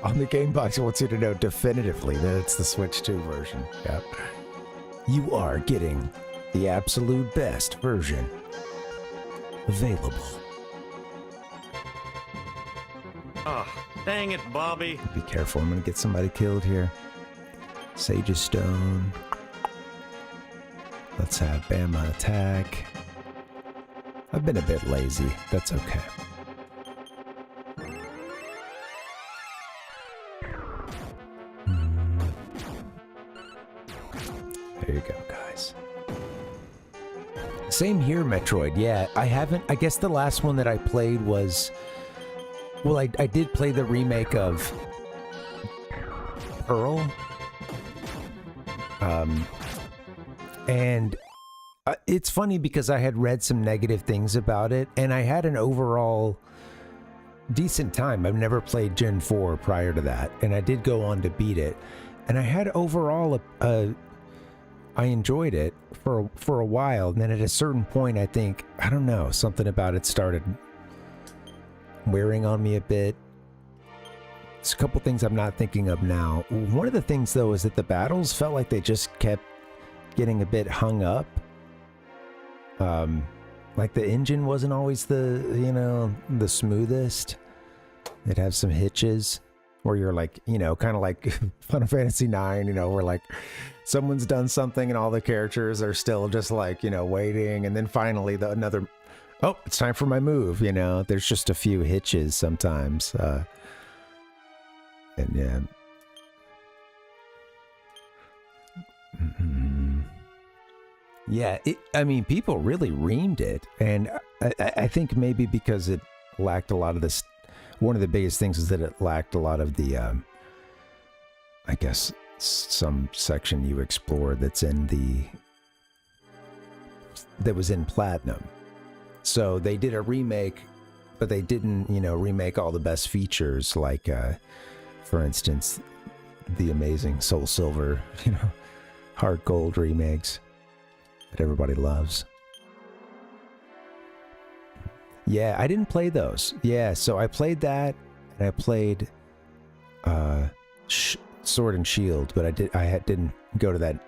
On the game box, it wants you to know definitively that it's the Switch 2 version. Yep. You are getting the absolute best version available. Ah, dang it, Bobby. Be careful, I'm gonna get somebody killed here. Sage's Stone. Let's have Bama attack. I've been a bit lazy. That's okay. There you go, guys. Same here, Metroid. Yeah, I guess the last one that I played was... Well, I did play the remake of Pearl. And it's funny because I had read some negative things about it, and I had an overall decent time. I've never played Gen 4 prior to that, and I did go on to beat it. And I had overall I enjoyed it for a while, and then at a certain point, I think, I don't know, something about it started wearing on me a bit. There's a couple things I'm not thinking of now. One of the things, though, is that the battles felt like they just kept getting a bit hung up. Like the engine wasn't always the smoothest. It'd have some hitches where you're like, you know, kind of like Final Fantasy 9, you know, where like someone's done something and all the characters are still just like, you know, waiting, and then finally oh, it's time for my move, you know. There's just a few hitches sometimes. And yeah. Yeah, I mean, people really reamed it, and I think maybe because it lacked a lot of this. One of the biggest things is that it lacked a lot of the, I guess, some section you explored that was in Platinum. So they did a remake, but they didn't, you know, remake all the best features, like, for instance, the amazing Soul Silver, you know, Heart Gold remakes that everybody loves. Yeah, I didn't play those. Yeah, so I played that, and I played Sword and Shield, but I didn't go to that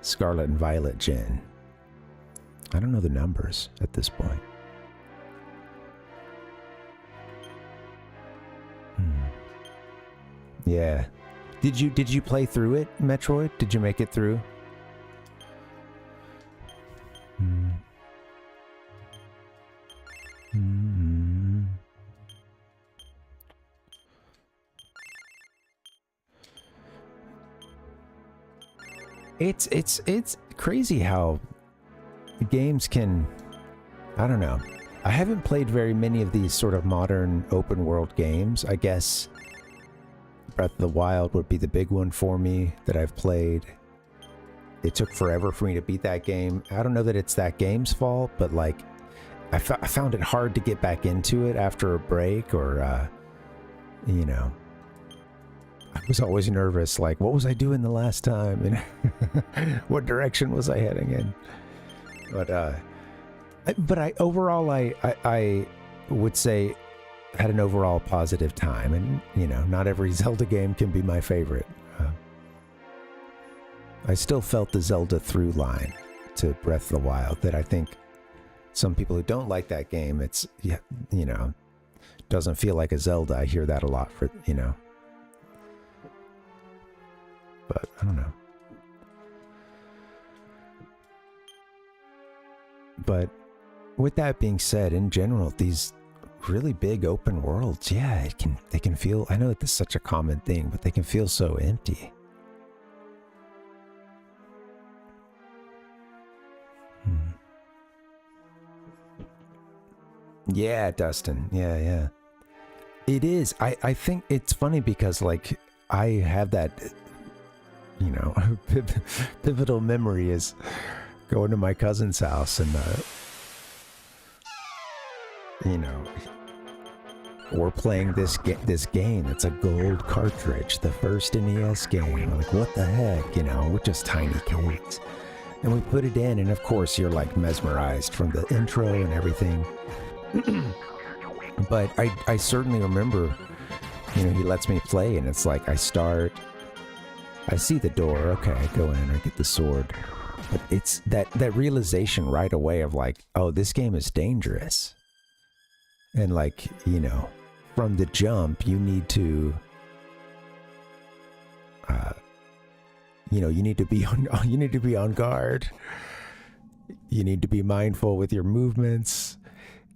Scarlet and Violet gen. I don't know the numbers at this point. Yeah. Did you play through it, Metroid? Did you make it through? It's crazy how games can, I don't know. I haven't played very many of these sort of modern open world games. I guess Breath of the Wild would be the big one for me that I've played. It took forever for me to beat that game. I don't know that it's that game's fault, but like I found it hard to get back into it after a break, or you know, I was always nervous, like what was I doing the last time, you know? What direction was I heading in? But I overall I would say had an overall positive time, and you know, not every Zelda game can be my favorite. I still felt the Zelda through line to Breath of the Wild that I think some people who don't like that game, it's, you know, doesn't feel like a Zelda. I hear that a lot for, you know. But I don't know. But with that being said, in general, these really big open worlds, yeah, they can feel, I know that this is such a common thing, but they can feel so empty. Yeah, Dustin. Yeah. It is. I think it's funny because, like, I have that, you know, pivotal memory is going to my cousin's house and, you know, we're playing this game. It's a gold cartridge, the first NES game. Like, what the heck, you know? We're just tiny kids. And we put it in, and of course, you're, like, mesmerized from the intro and everything. But I certainly remember, you know, he lets me play, and it's like I see the door, okay, I go in, I get the sword. But it's that realization right away of like, oh, this game is dangerous. And like, you know, from the jump, you need to, you know, you need to be on guard. You need to be mindful with your movements.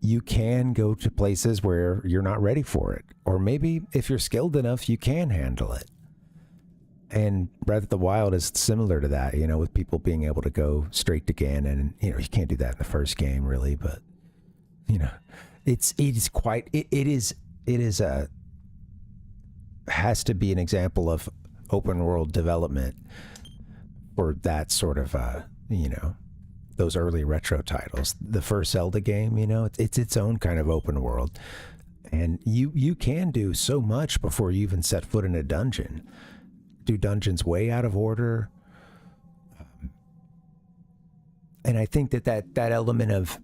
You can go to places where you're not ready for it. Or maybe if you're skilled enough, you can handle it. And Breath of the Wild is similar to that, you know, with people being able to go straight to Ganon. And, you know, you can't do that in the first game, really. But, you know, it has to be an example of open world development for that sort of, you know, those early retro titles. The first Zelda game, you know, it's its own kind of open world, and you can do so much before you even set foot in a dungeon. Do dungeons way out of order, and I think that element of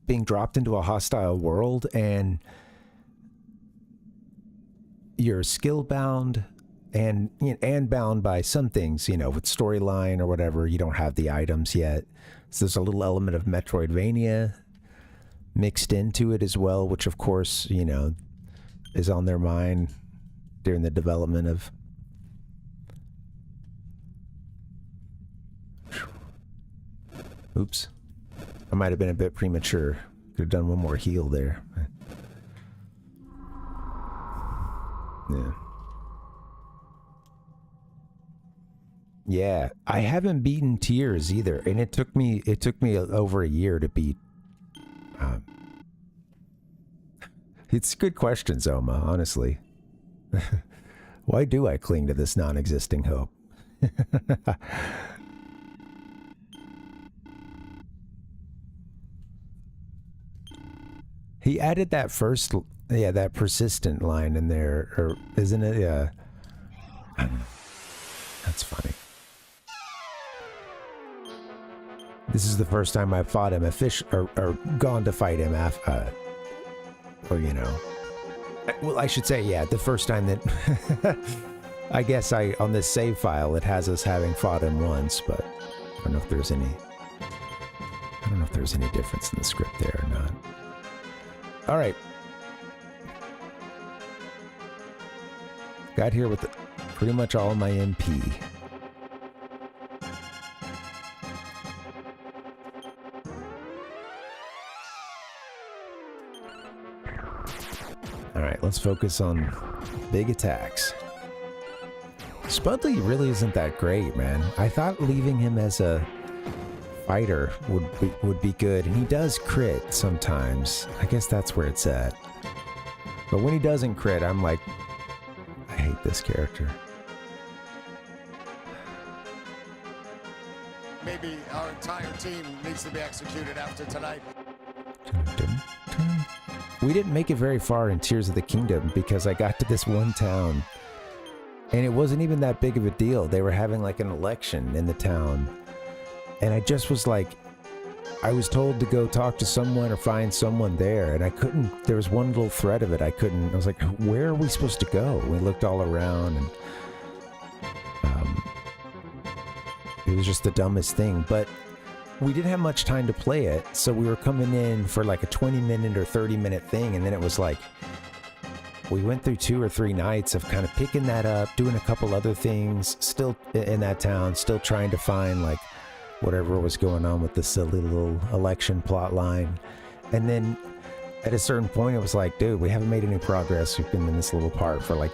being dropped into a hostile world and you're skill bound and bound by some things, you know, with storyline or whatever. You don't have the items yet. So there's a little element of Metroidvania mixed into it as well, which of course, you know, is on their mind during the development of... Oops. I might have been a bit premature. Could have done one more heal there. Yeah. Yeah, I haven't beaten Tears either, and it took me over a year to beat. It's a good question, Zoma, honestly. Why do I cling to this non-existing hope? He added that first, yeah, that persistent line in there, or isn't it? Yeah. That's funny. This is the first time I've fought him, or gone to fight him after, or you know. Well, I should say, yeah, the first time that, I guess on this save file, it has us having fought him once, but I don't know if there's any difference in the script there or not. All right. Got here with pretty much all my MP. All right, let's focus on big attacks. Spudley really isn't that great, man. I thought leaving him as a fighter would be good, and he does crit sometimes. I guess that's where it's at. But when he doesn't crit, I'm like, I hate this character. Maybe our entire team needs to be executed after tonight. We didn't make it very far in Tears of the Kingdom because I got to this one town and it wasn't even that big of a deal. They were having like an election in the town and I just was like, I was told to go talk to someone or find someone there and I couldn't. There was one little thread of it I couldn't. I was like, where are we supposed to go? We looked all around and it was just the dumbest thing, but we didn't have much time to play it, so we were coming in for like a 20-minute or 30-minute thing, and then it was like, we went through 2 or 3 nights of kind of picking that up, doing a couple other things, still in that town, still trying to find like whatever was going on with the silly little election plot line. And then at a certain point, it was like, dude, we haven't made any progress. We've been in this little part for like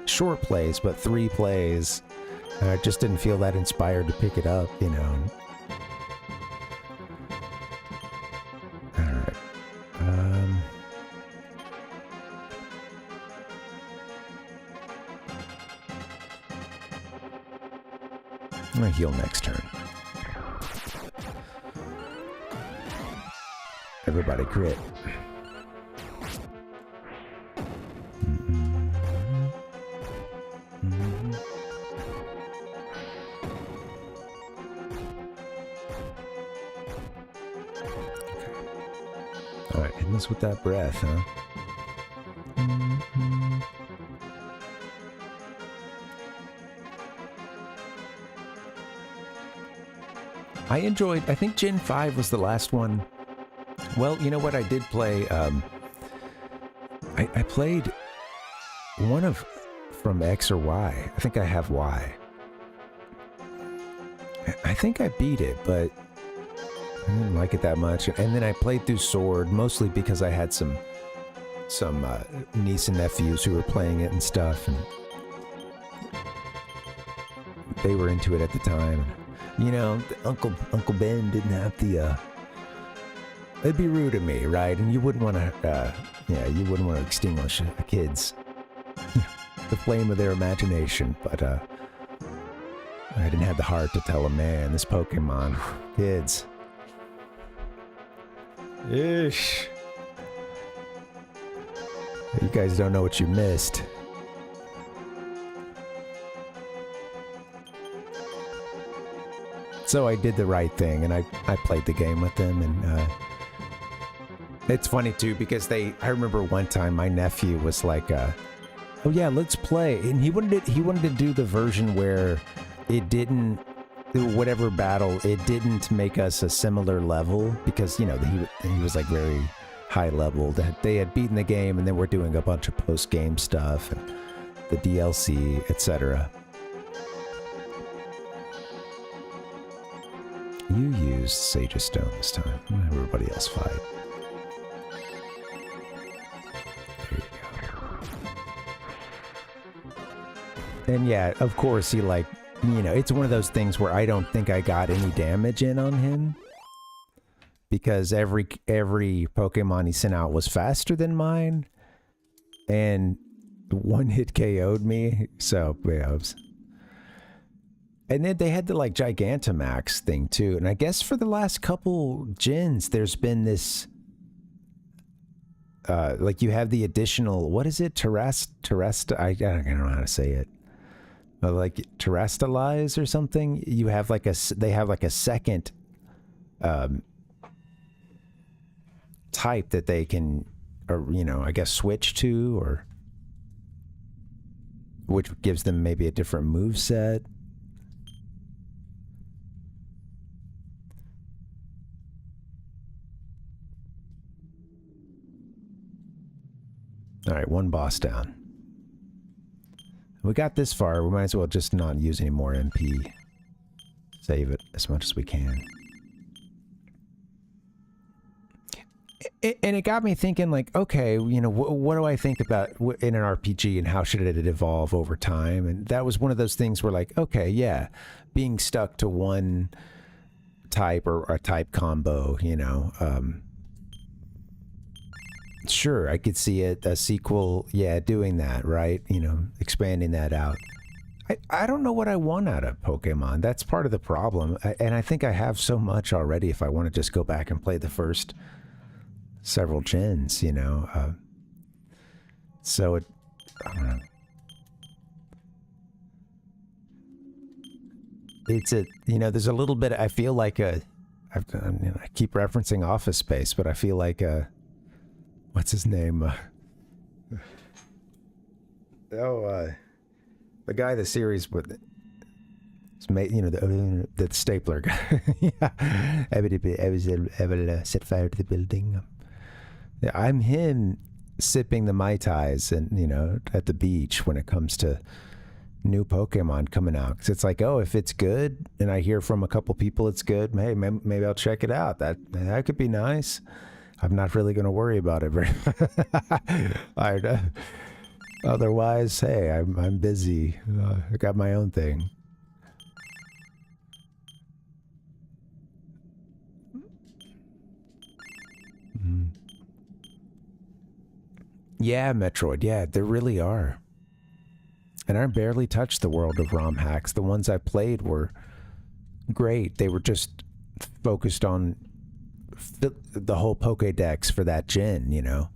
short plays, but 3 plays. And I just didn't feel that inspired to pick it up, you know. Alright. I'm gonna heal next turn. Everybody crit. Alright, hitting this with that breath, huh? I enjoyed, I think Gen 5 was the last one. Well, you know what I did play? I played one of from X or Y. I think I have Y. I think I beat it, but I didn't like it that much. And then I played through Sword, mostly because I had some niece and nephews who were playing it and stuff, and they were into it at the time. You know, Uncle Ben didn't have the. It'd be rude of me, right? And you wouldn't want to. You wouldn't want to extinguish a kid's the flame of their imagination. But I didn't have the heart to tell them, man, this Pokemon, kids. Ish. You guys don't know what you missed. So I did the right thing, and I played the game with them, and it's funny too because I remember one time my nephew was like, "Oh yeah, let's play," and he wanted to do the version where it didn't. Whatever battle, it didn't make us a similar level because, you know, he was like very high level. That they had beaten the game and then we're doing a bunch of post-game stuff and the DLC, etc. You used Sage of Stone this time. Everybody else fight. There you go. And yeah, of course he like, you know, it's one of those things where I don't think I got any damage in on him because every Pokemon he sent out was faster than mine and one hit KO'd me. So, yeah, and then they had the like Gigantamax thing too. And I guess for the last couple gens, there's been this, like you have the additional, what is it? I don't know how to say it. Like terrestrialize or something. You have like they have like a second type that they can, or you know, I guess switch to, or which gives them maybe a different move set. All right, one boss down. We got this far, we might as well just not use any more MP. Save it as much as we can. And it got me thinking, like, okay, you know, what do I think about in an RPG and how should it evolve over time? And that was one of those things where, like, okay, yeah, being stuck to one type or a type combo, you know, sure, I could see a sequel, yeah, doing that, right? You know, expanding that out. I don't know what I want out of Pokemon. That's part of the problem. And I think I have so much already if I want to just go back and play the first several gens, you know. So I don't know. It's you know, there's a little bit, I feel like I keep referencing Office Space, but I feel like what's his name? The guy the series with, you know, the stapler guy. Yeah. I will set fire to the building. Yeah, I'm him sipping the Mai Tais and, you know, at the beach when it comes to new Pokemon coming out. 'Cause it's like, oh, if it's good and I hear from a couple people it's good, hey, maybe I'll check it out. That could be nice. I'm not really going to worry about it very otherwise, hey, I'm busy. I got my own thing. Yeah, Metroid. Yeah, there really are. And I barely touched the world of ROM hacks. The ones I played were great. They were just focused on the whole Pokédex for that gen, you know.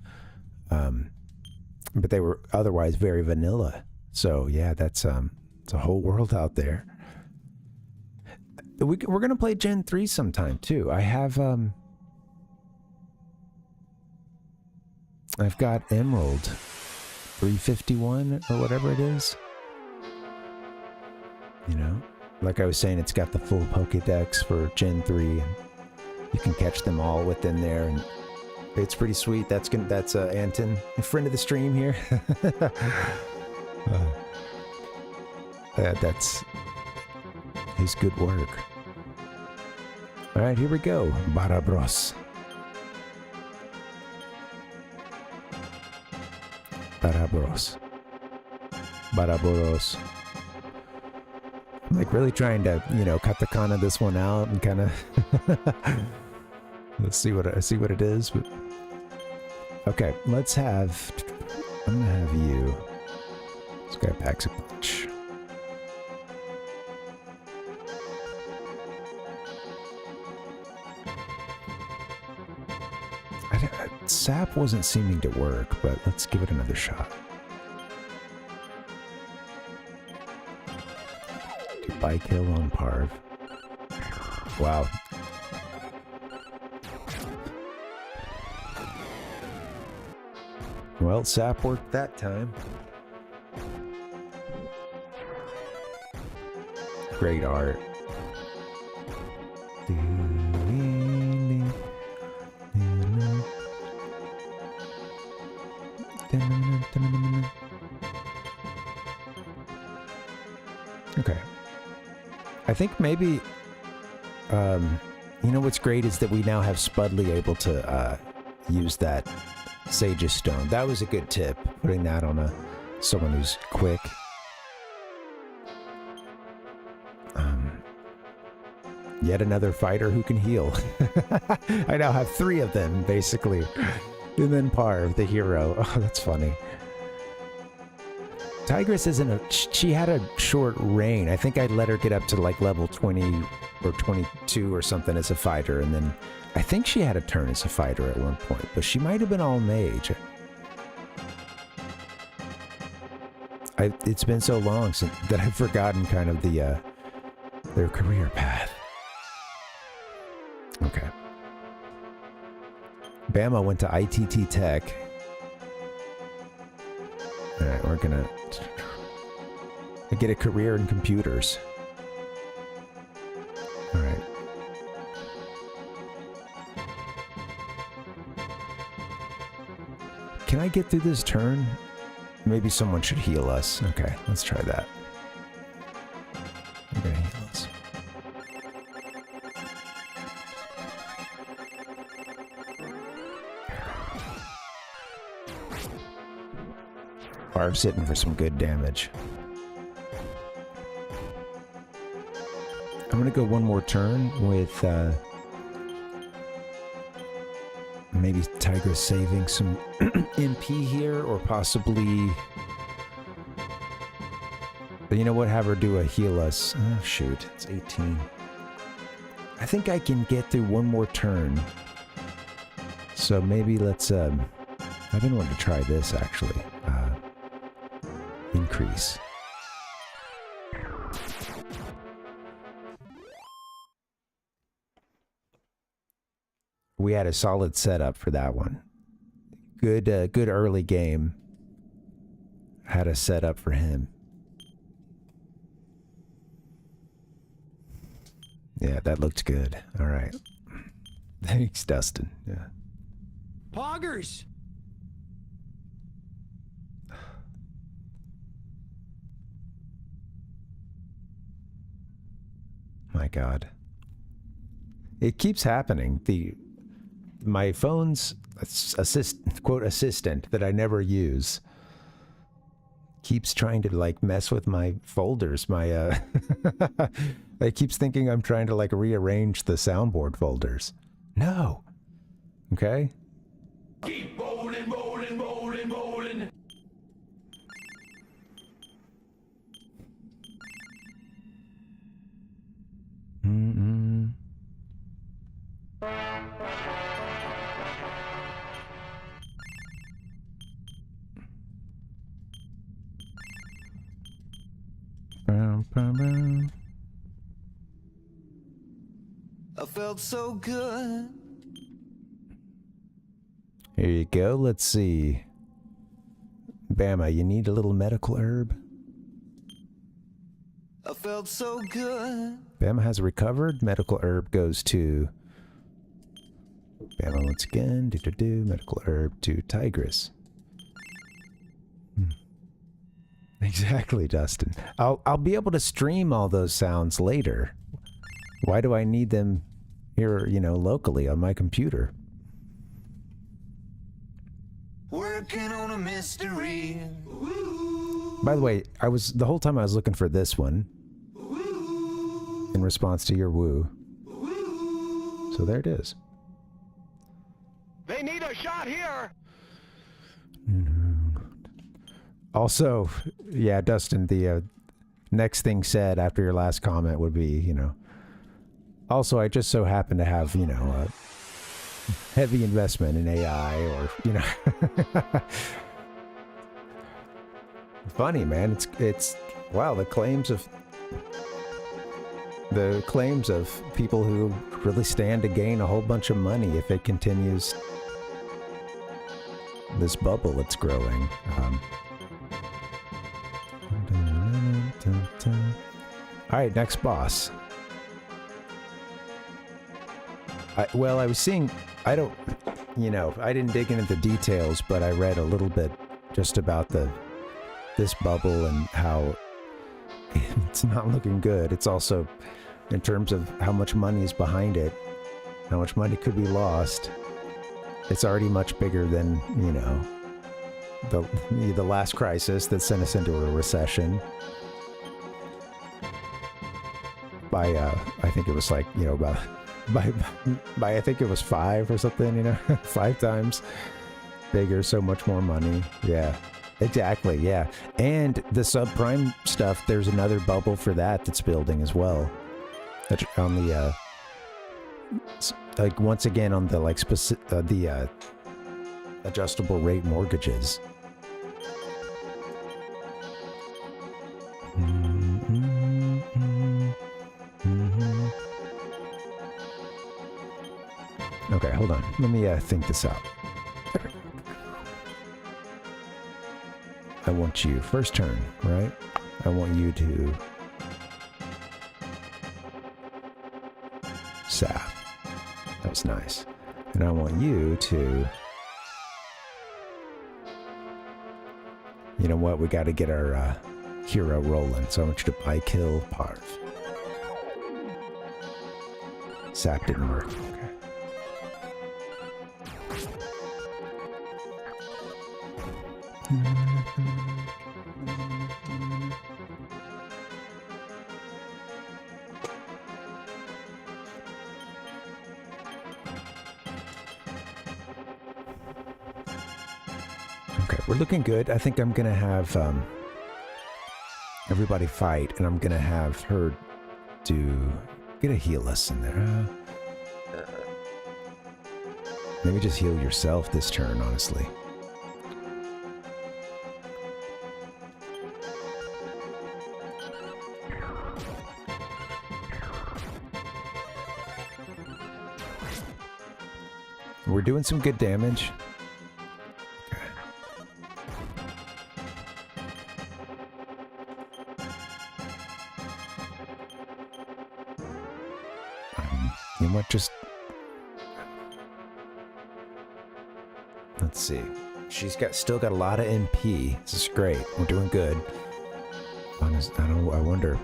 But they were otherwise very vanilla. So yeah, it's a whole world out there. We're gonna play Gen 3 sometime too. I have I've got Emerald 351 or whatever it is. You know, like I was saying, it's got the full Pokédex for Gen 3, and you can catch them all within there, and it's pretty sweet. That's Anton, a friend of the stream here. That's his good work. All right, here we go. Barabros. Baraboros. I'm like really trying to, you know, cut the con of this one out and kind of let's see what it is. But okay, I'm gonna have you. This guy packs a punch. Sap wasn't seeming to work, but let's give it another shot. Do bike hill on Parv. Wow. Well, Sap worked that time. Great art. Okay. I think maybe, you know what's great is that we now have Spudley able to use that Sage's Stone. That was a good tip, putting that on someone who's quick. Yet another fighter who can heal. I now have 3 of them, basically. And then Parv, the hero. Oh, that's funny. Tigress she had a short reign. I think I let her get up to like level 20 or 22 or something as a fighter, and then I think she had a turn as a fighter at one point, but she might have been all mage. It's been so long that I've forgotten kind of their career path. Okay. Bama went to ITT Tech. Alright, we're gonna get a career in computers. Alright. Can I get through this turn? Maybe someone should heal us. Okay, let's try that. I'm gonna heal us. Parv's hitting for some good damage. I'm gonna go one more turn with maybe Tigress saving some MP here, or possibly. But you know what? Have her do a heal us. Oh shoot, it's 18. I think I can get through one more turn. So maybe let's. I've been wanting to try this actually. Increase. We had a solid setup for that one. Good early game. Had a setup for him. Yeah, that looked good. All right. Thanks, Dustin. Yeah. Poggers! My God. It keeps happening. My phone's quote assistant that I never use keeps trying to like mess with my folders. My it keeps thinking I'm trying to like rearrange the soundboard folders. No. Okay? Keep rolling, rolling, rolling, rolling. Mm-mm. I felt so good. Here you go. Let's see. Bama, you need a little medical herb? I felt so good. Bama has recovered. Medical herb goes to Bama once again. Medical herb to Tigress. Exactly, Dustin. I'll be able to stream all those sounds later. Why do I need them here, you know, locally on my computer? Working on a mystery. By the way, the whole time I was looking for this one in response to your woo. So there it is. They need a shot here. Also, yeah, Dustin, the next thing said after your last comment would be, you know, also I just so happen to have, you know, a heavy investment in AI, or, you know. Funny, man. It's wow, the claims of people who really stand to gain a whole bunch of money if it continues this bubble that's growing. All right, next boss. I was seeing, I didn't dig into the details, but I read a little bit just about this bubble and how it's not looking good. It's also, in terms of how much money is behind it, how much money could be lost, it's already much bigger than, you know, the last crisis that sent us into a recession. By I think it was like, you know, by I think it was 5 or something, you know, 5 times bigger, so much more money. Yeah, exactly. Yeah, and the subprime stuff, there's another bubble for that's building as well. On the like once again on the like the adjustable rate mortgages. Okay, hold on. Let me think this out. I want you, first turn, right? I want you to sap. That was nice. And I want you to, you know what? We got to get our hero rolling. So I want you to buy, kill, Parv. Sap didn't work. Okay. Okay, we're looking good. I think I'm gonna have everybody fight, and I'm gonna have her get a heal us in there. Maybe just heal yourself this turn, honestly. We're doing some good damage. Okay. You know what? Just let's see. She's still got a lot of MP. This is great. We're doing good. I wonder.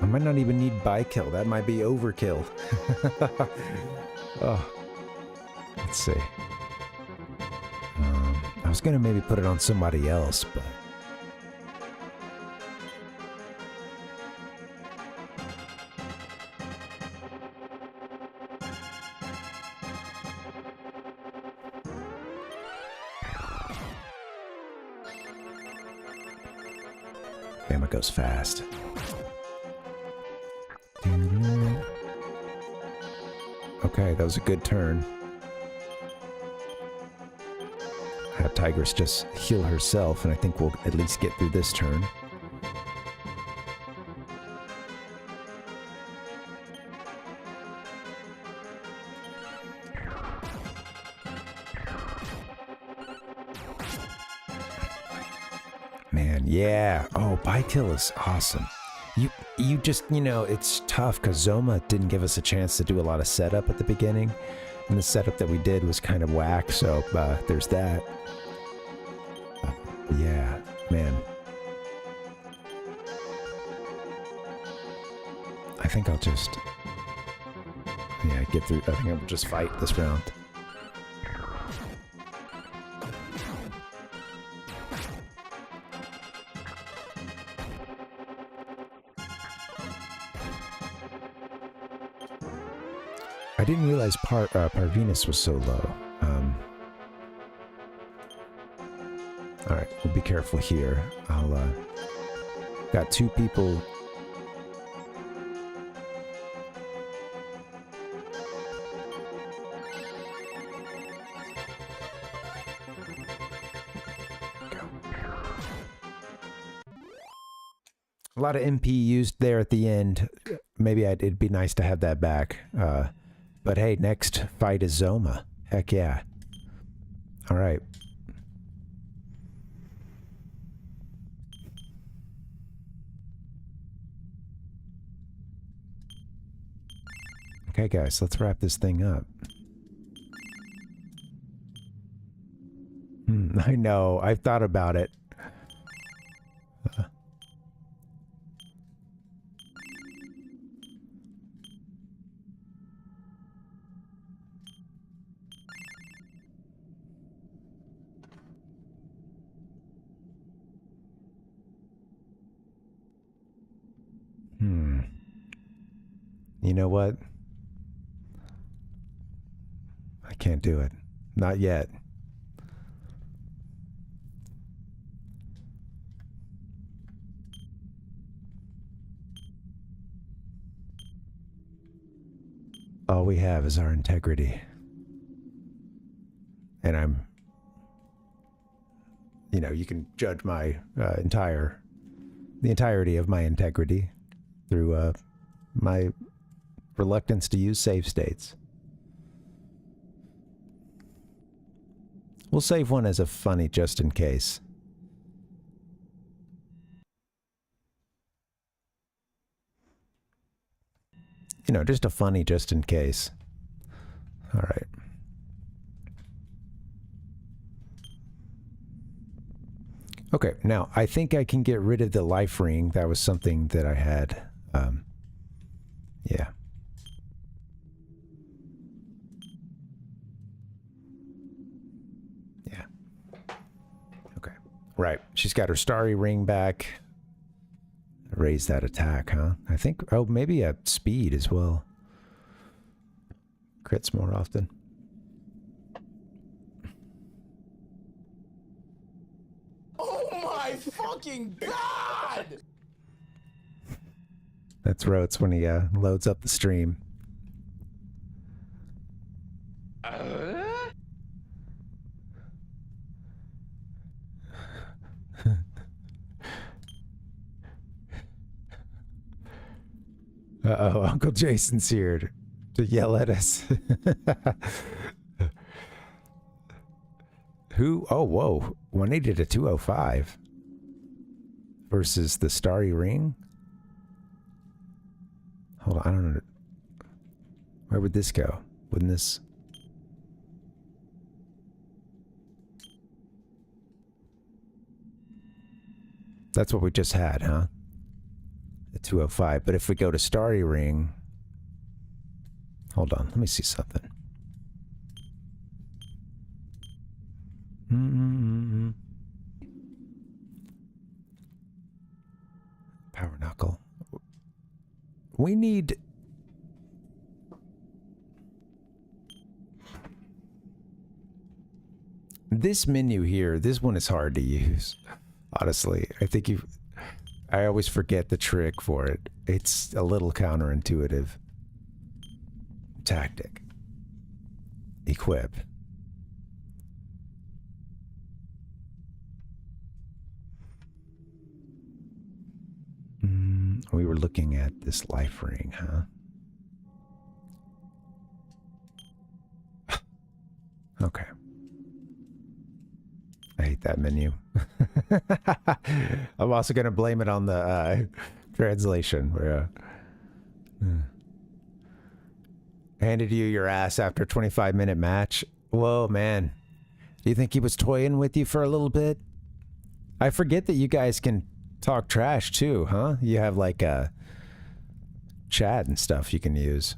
I might not even need by-kill. That might be overkill. Oh. Let's see. I was gonna maybe put it on somebody else, but damn, it goes fast. Okay, that was a good turn. Have Tigress just heal herself, and I think we'll at least get through this turn. Man, yeah. Oh, by-kill is awesome. You just, you know, it's tough because Zoma didn't give us a chance to do a lot of setup at the beginning. And the setup that we did was kind of whack, so there's that. Yeah, man. I think I'll just... yeah, get through. I think I'll just fight this round. I didn't realize Parvinus was so low. Alright, we'll be careful here. I'll, got two people... A lot of MP used there at the end. Maybe it'd be nice to have that back. But hey, next fight is Zoma. Heck yeah. Alright. Okay, guys, let's wrap this thing up. I know. I've thought about it. You know what? I can't do it. Not yet. All we have is our integrity. And I'm... You know, you can judge my the entirety of my integrity through my reluctance to use save states. We'll save one as a funny just in case. You know, just a funny just in case. All right. Okay, now I think I can get rid of the life ring. That was something that I had. Yeah. Yeah. Okay. Right. She's got her starry ring back. Raise that attack, huh? I think, oh, maybe at speed as well. Crits more often. fucking god! That's Rotes when he loads up the stream. Uh-oh, Uncle Jason's here to yell at us. Who? Oh, whoa. 180 to 205 versus the Starry Ring? Hold on, I don't know. Where would this go? Wouldn't this... That's what we just had, huh? The 205. But if we go to Starry Ring... Hold on, let me see something. Power Knuckle. We need... This menu here, this one is hard to use. Honestly, I think I always forget the trick for it. It's a little counterintuitive. Tactic. Equip. We were looking at this life ring, huh? Okay. I hate that menu. I'm also going to blame it on the translation. Where, handed you your ass after a 25-minute match. Whoa, man. Do you think he was toying with you for a little bit? I forget that you guys can talk trash too, huh? You have like a chat and stuff you can use.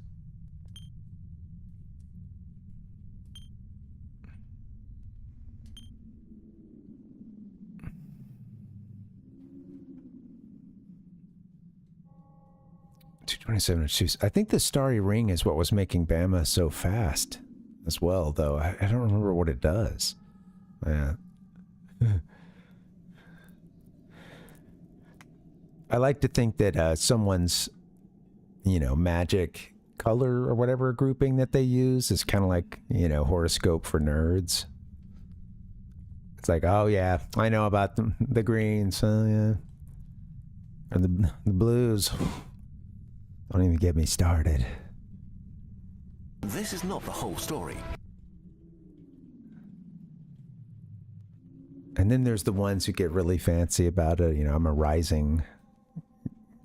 $227. I think the Starry Ring is what was making Bama so fast as well, though. I don't remember what it does. Yeah. I like to think that someone's, you know, magic color or whatever grouping that they use is kind of like, you know, horoscope for nerds. It's like, oh yeah, I know about the greens, yeah, or the blues. Don't even get me started. This is not the whole story. And then there's the ones who get really fancy about it. You know, I'm a rising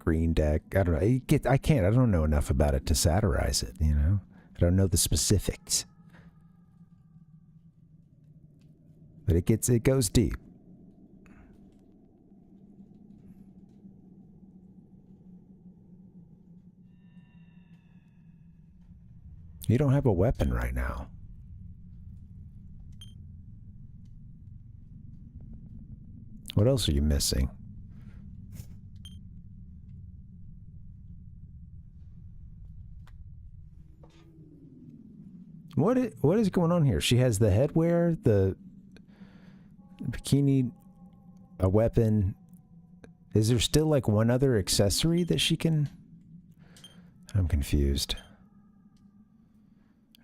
green deck. I don't know. I can't. I don't know enough about it to satirize it, you know? I don't know the specifics. But it goes deep. You don't have a weapon right now. What else are you missing? What is going on here? She has the headwear, the bikini, a weapon. Is there still like one other accessory that she can... I'm confused.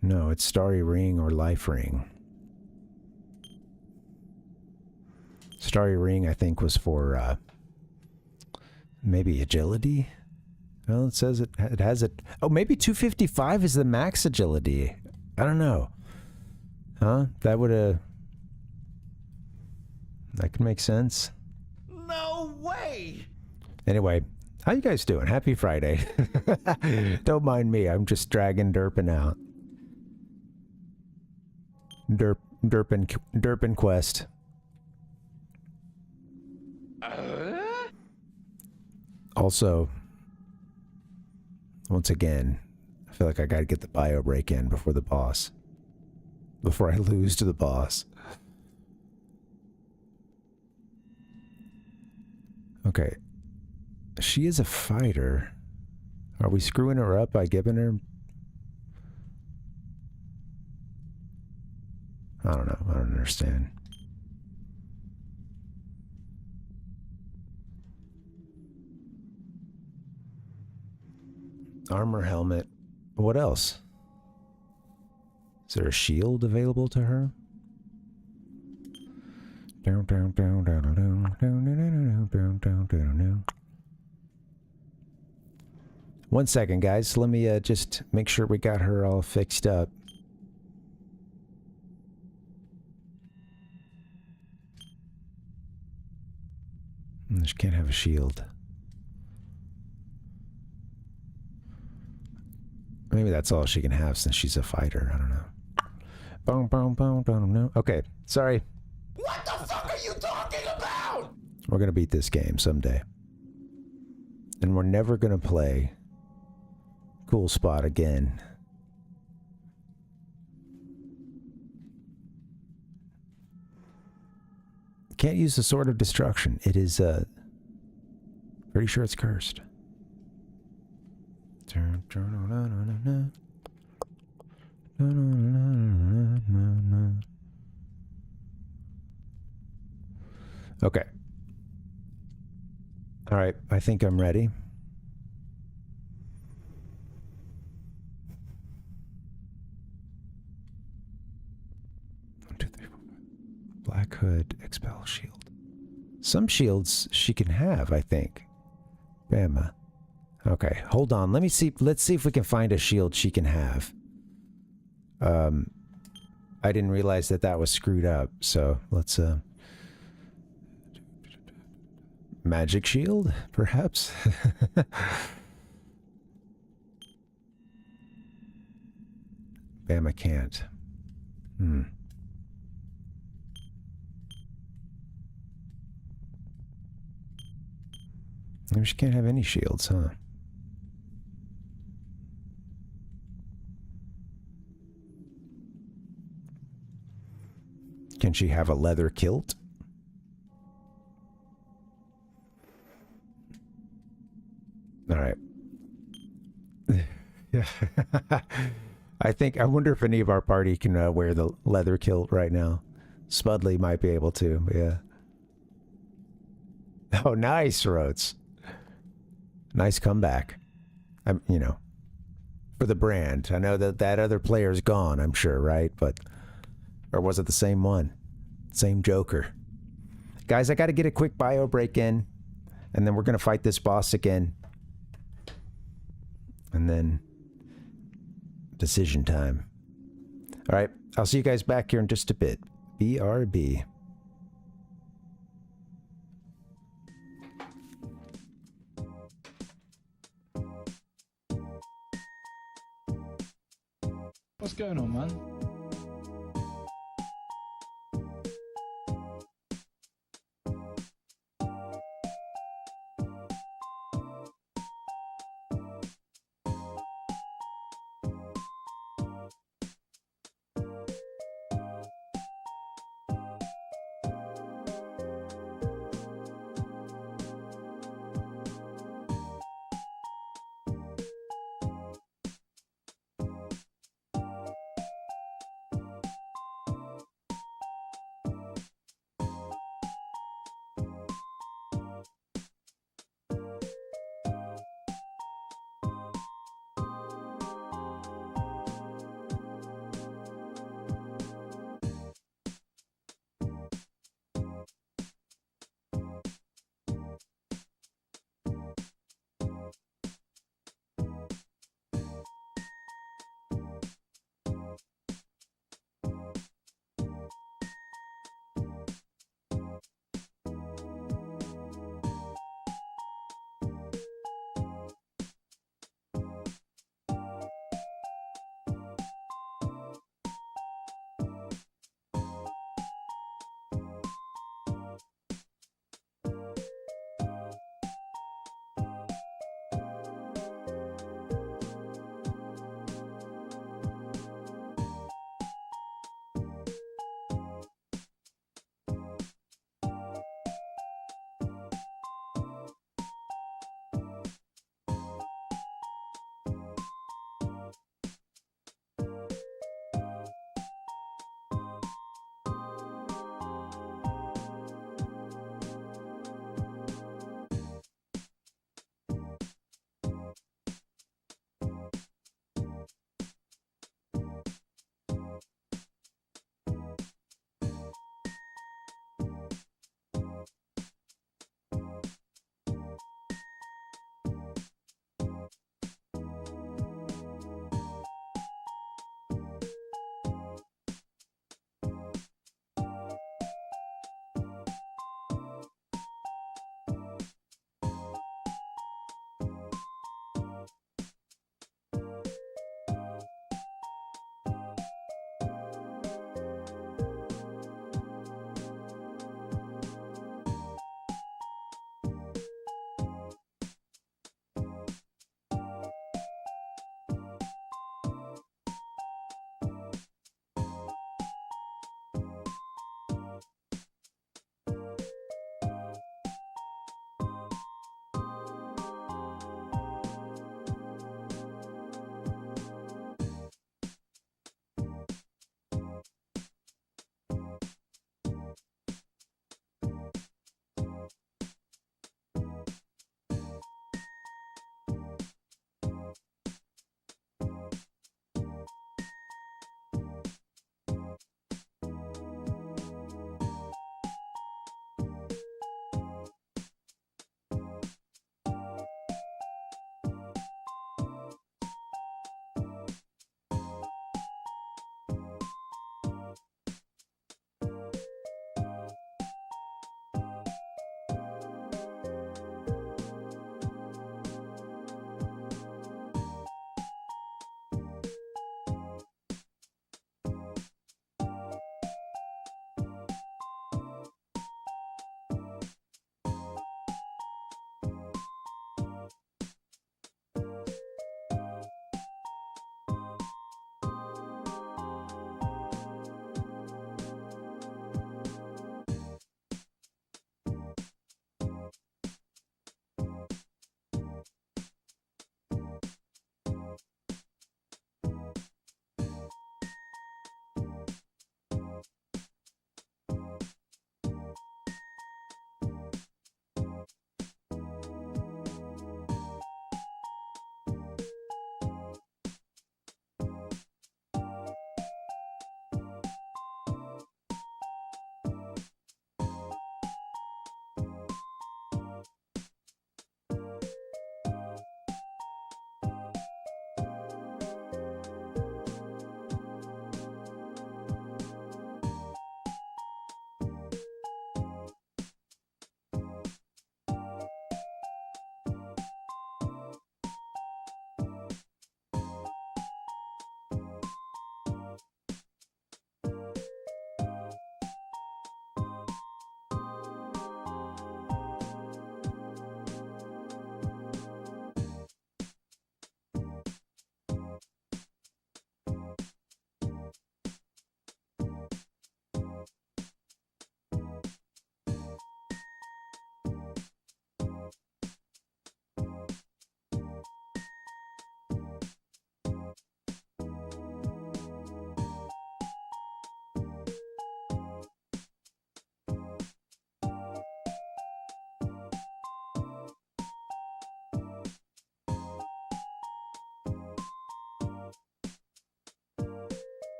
No, it's Starry Ring or Life Ring. Starry Ring, I think, was for maybe agility. Well, it says it has it. Oh, maybe 255 is the max agility. I don't know. Huh? That would that could make sense. No way! Anyway, how you guys doing? Happy Friday. Don't mind me. I'm just dragging Derpin out. Derpin Quest. Also, once again, I feel like I gotta get the bio break in before the boss. Before I lose to the boss. Okay. She is a fighter. Are we screwing her up by giving her... I don't know. I don't understand. Armor helmet. What else? Is there a shield available to her? One second, guys. Let me just make sure we got her all fixed up. She can't have a shield. Maybe that's all she can have since she's a fighter. I don't know. Boom, boom, boom, boom, no. Okay, sorry. What the fuck are you talking about? We're gonna beat this game someday. And we're never gonna play Cool Spot again. Can't use the Sword of Destruction. It is, pretty sure it's cursed. Okay. All right, I think I'm ready. Black Hood, Expel Shield. Some shields she can have, I think. Bama. Okay, hold on. Let me see. Let's see if we can find a shield she can have. I didn't realize that that was screwed up, so let's, Magic Shield, perhaps? Bama can't. Maybe she can't have any shields, huh? Can she have a leather kilt? All right. Yeah. I wonder if any of our party can wear the leather kilt right now. Spudley might be able to, yeah. Oh, nice, Rhodes. Nice comeback. You know, for the brand. I know that that other player's gone, I'm sure, right? But, or was it the same one? Same Joker. Guys, I got to get a quick bio break in, and then we're going to fight this boss again. And then, decision time. All right, I'll see you guys back here in just a bit. BRB. What's going on, man?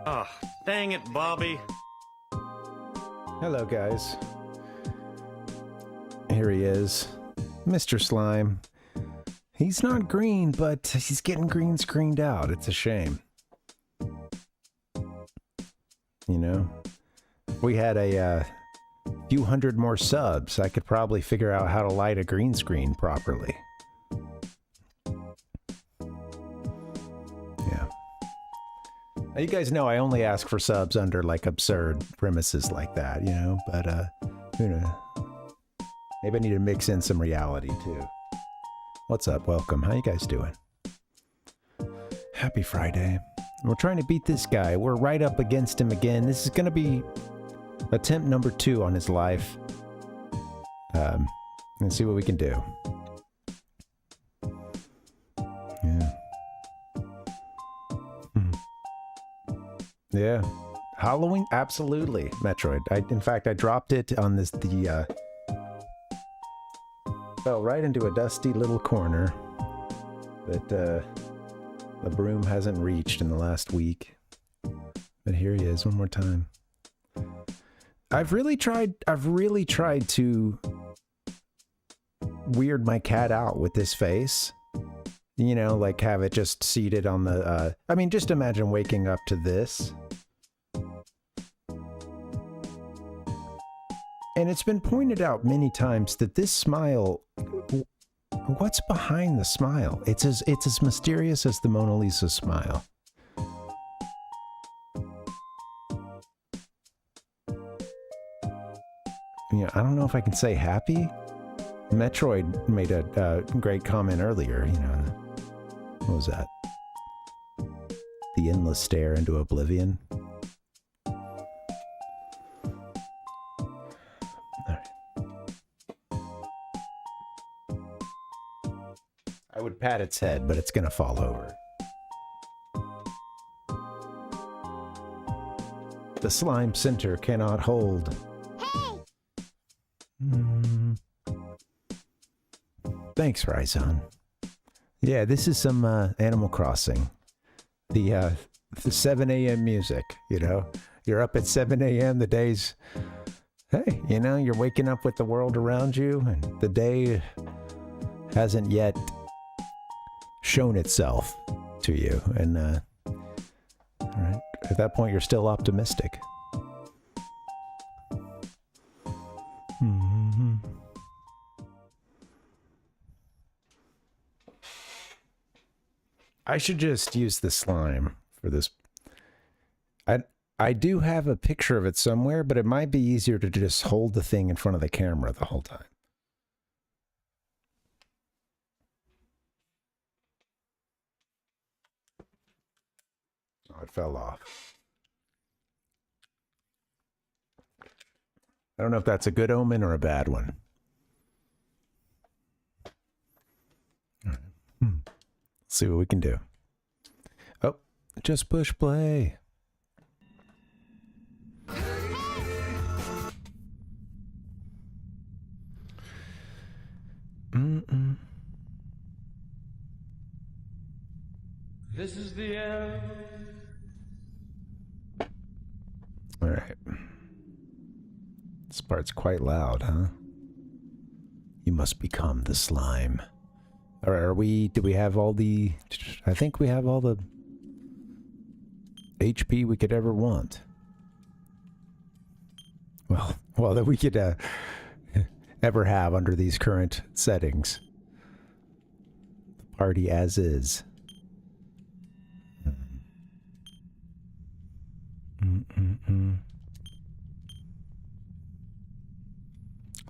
Ah, dang it, Bobby. Hello, guys. Here he is, Mr. Slime. He's not green, but he's getting green screened out. It's a shame. You know? If we had a few hundred more subs, I could probably figure out how to light a green screen properly. Yeah. Now, you guys know I only ask for subs under, like, absurd premises like that, you know? But, who knows? Maybe I need to mix in some reality, too. What's up? Welcome. How you guys doing? Happy Friday. We're trying to beat this guy. We're right up against him again. This is going to be attempt number 2 on his life. Let's see what we can do. Yeah. Yeah. Halloween? Absolutely. Metroid. In fact, I dropped it on fell right into a dusty little corner that the broom hasn't reached in the last week. But here he is one more time. I've really tried to weird my cat out with this face. You know, like have it just seated on the, I mean, just imagine waking up to this. And it's been pointed out many times that this smile, what's behind the smile? It's as mysterious as the Mona Lisa smile. Yeah, I don't know if I can say happy. Metroid made a great comment earlier, you know. What was that? The endless stare into oblivion. I would pat its head, but it's gonna fall over. The slime center cannot hold. Thanks, Ryzon. Yeah, this is some Animal Crossing. The 7 a.m. music, you know? You're up at 7 a.m., the day's... Hey, you know, you're waking up with the world around you, and the day hasn't yet shown itself to you. And, all right, at that point, you're still optimistic. Mm-hmm. I should just use the slime for this. I do have a picture of it somewhere, but it might be easier to just hold the thing in front of the camera the whole time. Oh, it fell off. I don't know if that's a good omen or a bad one. All right. Let's see what we can do. Oh, just push play. This is the end. All right. This part's quite loud, huh? You must become the slime. All right, do we have all the... I think we have all the HP we could ever want. Well, that we could ever have under these current settings. The party as is.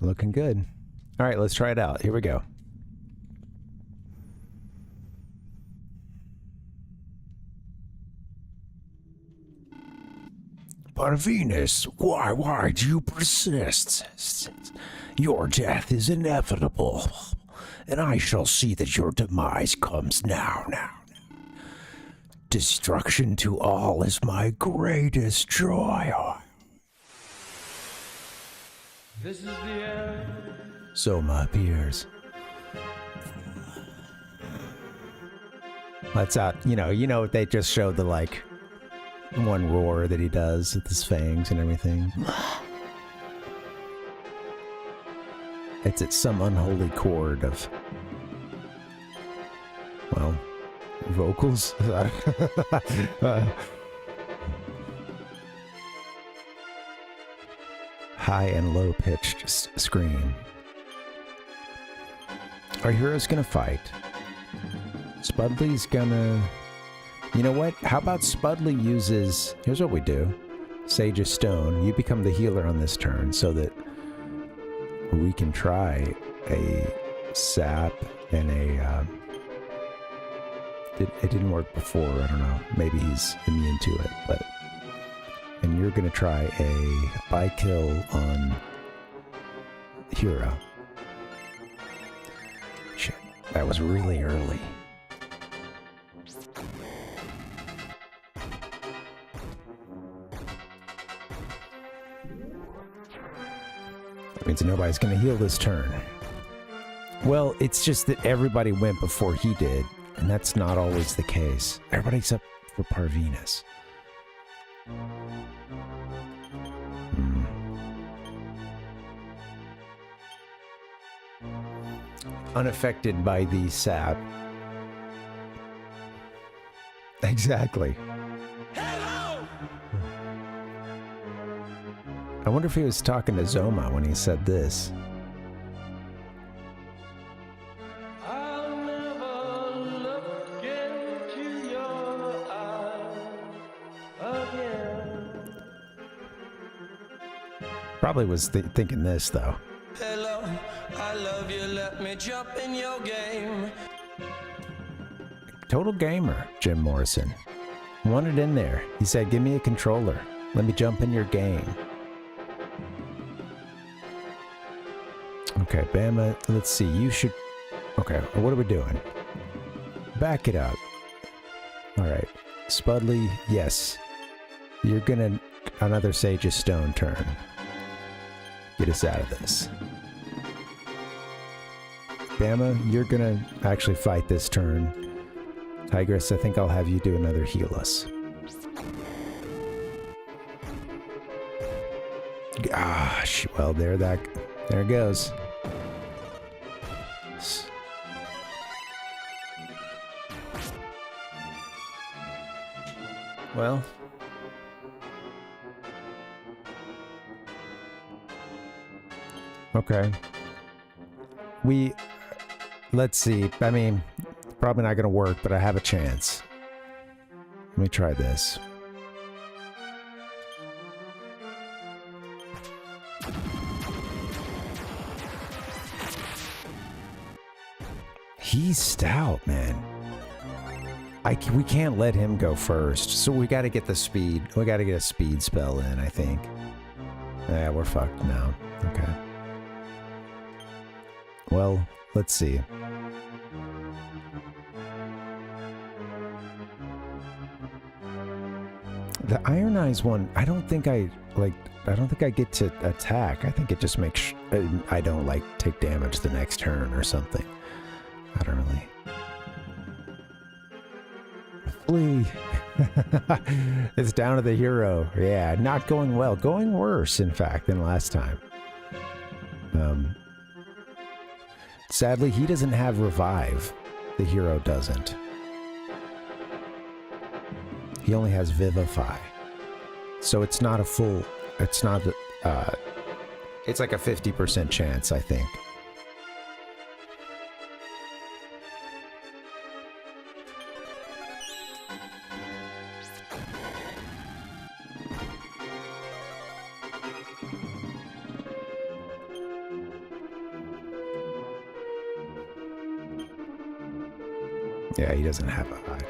Looking good. All right, let's try it out. Here we go. Parvinus, why do you persist? Your death is inevitable. and I shall see that your demise comes now. Destruction to all is my greatest joy. This is the end. Soma appears. That's out. You know, they just showed the, like, one roar that he does with his fangs and everything. It's at some unholy chord of, well, vocals. High and low pitched scream. Our hero's gonna fight. Spudley's gonna... You know what? How about Spudley uses... Here's what we do. Sage of Stone. You become the healer on this turn so that we can try a sap and a... It didn't work before. I don't know. Maybe he's immune to it, but... And you're gonna try a buy kill on hero. Shit. That was really early. That means nobody's gonna heal this turn. Well, it's just that everybody went before he did, and that's not always the case. Everybody except for Parvinas. Unaffected by the sap. Exactly. Hello! I wonder if he was talking to Zoma when he said this. I'll never look into your eyes again. Probably was thinking this, though. Hello, I love you, let me jump in your game. Total gamer, Jim Morrison. Wanted in there. He said, give me a controller. Let me jump in your game. Okay, Bama, let's see. You should... Okay, what are we doing? Back it up. Alright. Spudley, yes. You're gonna... Another Sage of Stone turn. Get us out of this. Bama, you're gonna actually fight this turn. Tigress, I think I'll have you do another heal us. Gosh, well, there it goes. Well. Okay. Let's see. I mean, probably not going to work, but I have a chance. Let me try this. He's stout, man. We can't let him go first, so we got to get the speed. We got to get a speed spell in, I think. Yeah, we're fucked now. Okay. Well, let's see. The Iron Eyes one, I don't think I get to attack. I think it just makes I don't like take damage the next turn or something. I don't really. Flee. It's down to the hero. Yeah, not going well. Going worse, in fact, than last time. Sadly, he doesn't have revive. The hero doesn't. He only has vivify. So it's not a full... It's not... it's like a 50% chance, I think. Yeah, he doesn't have a hide.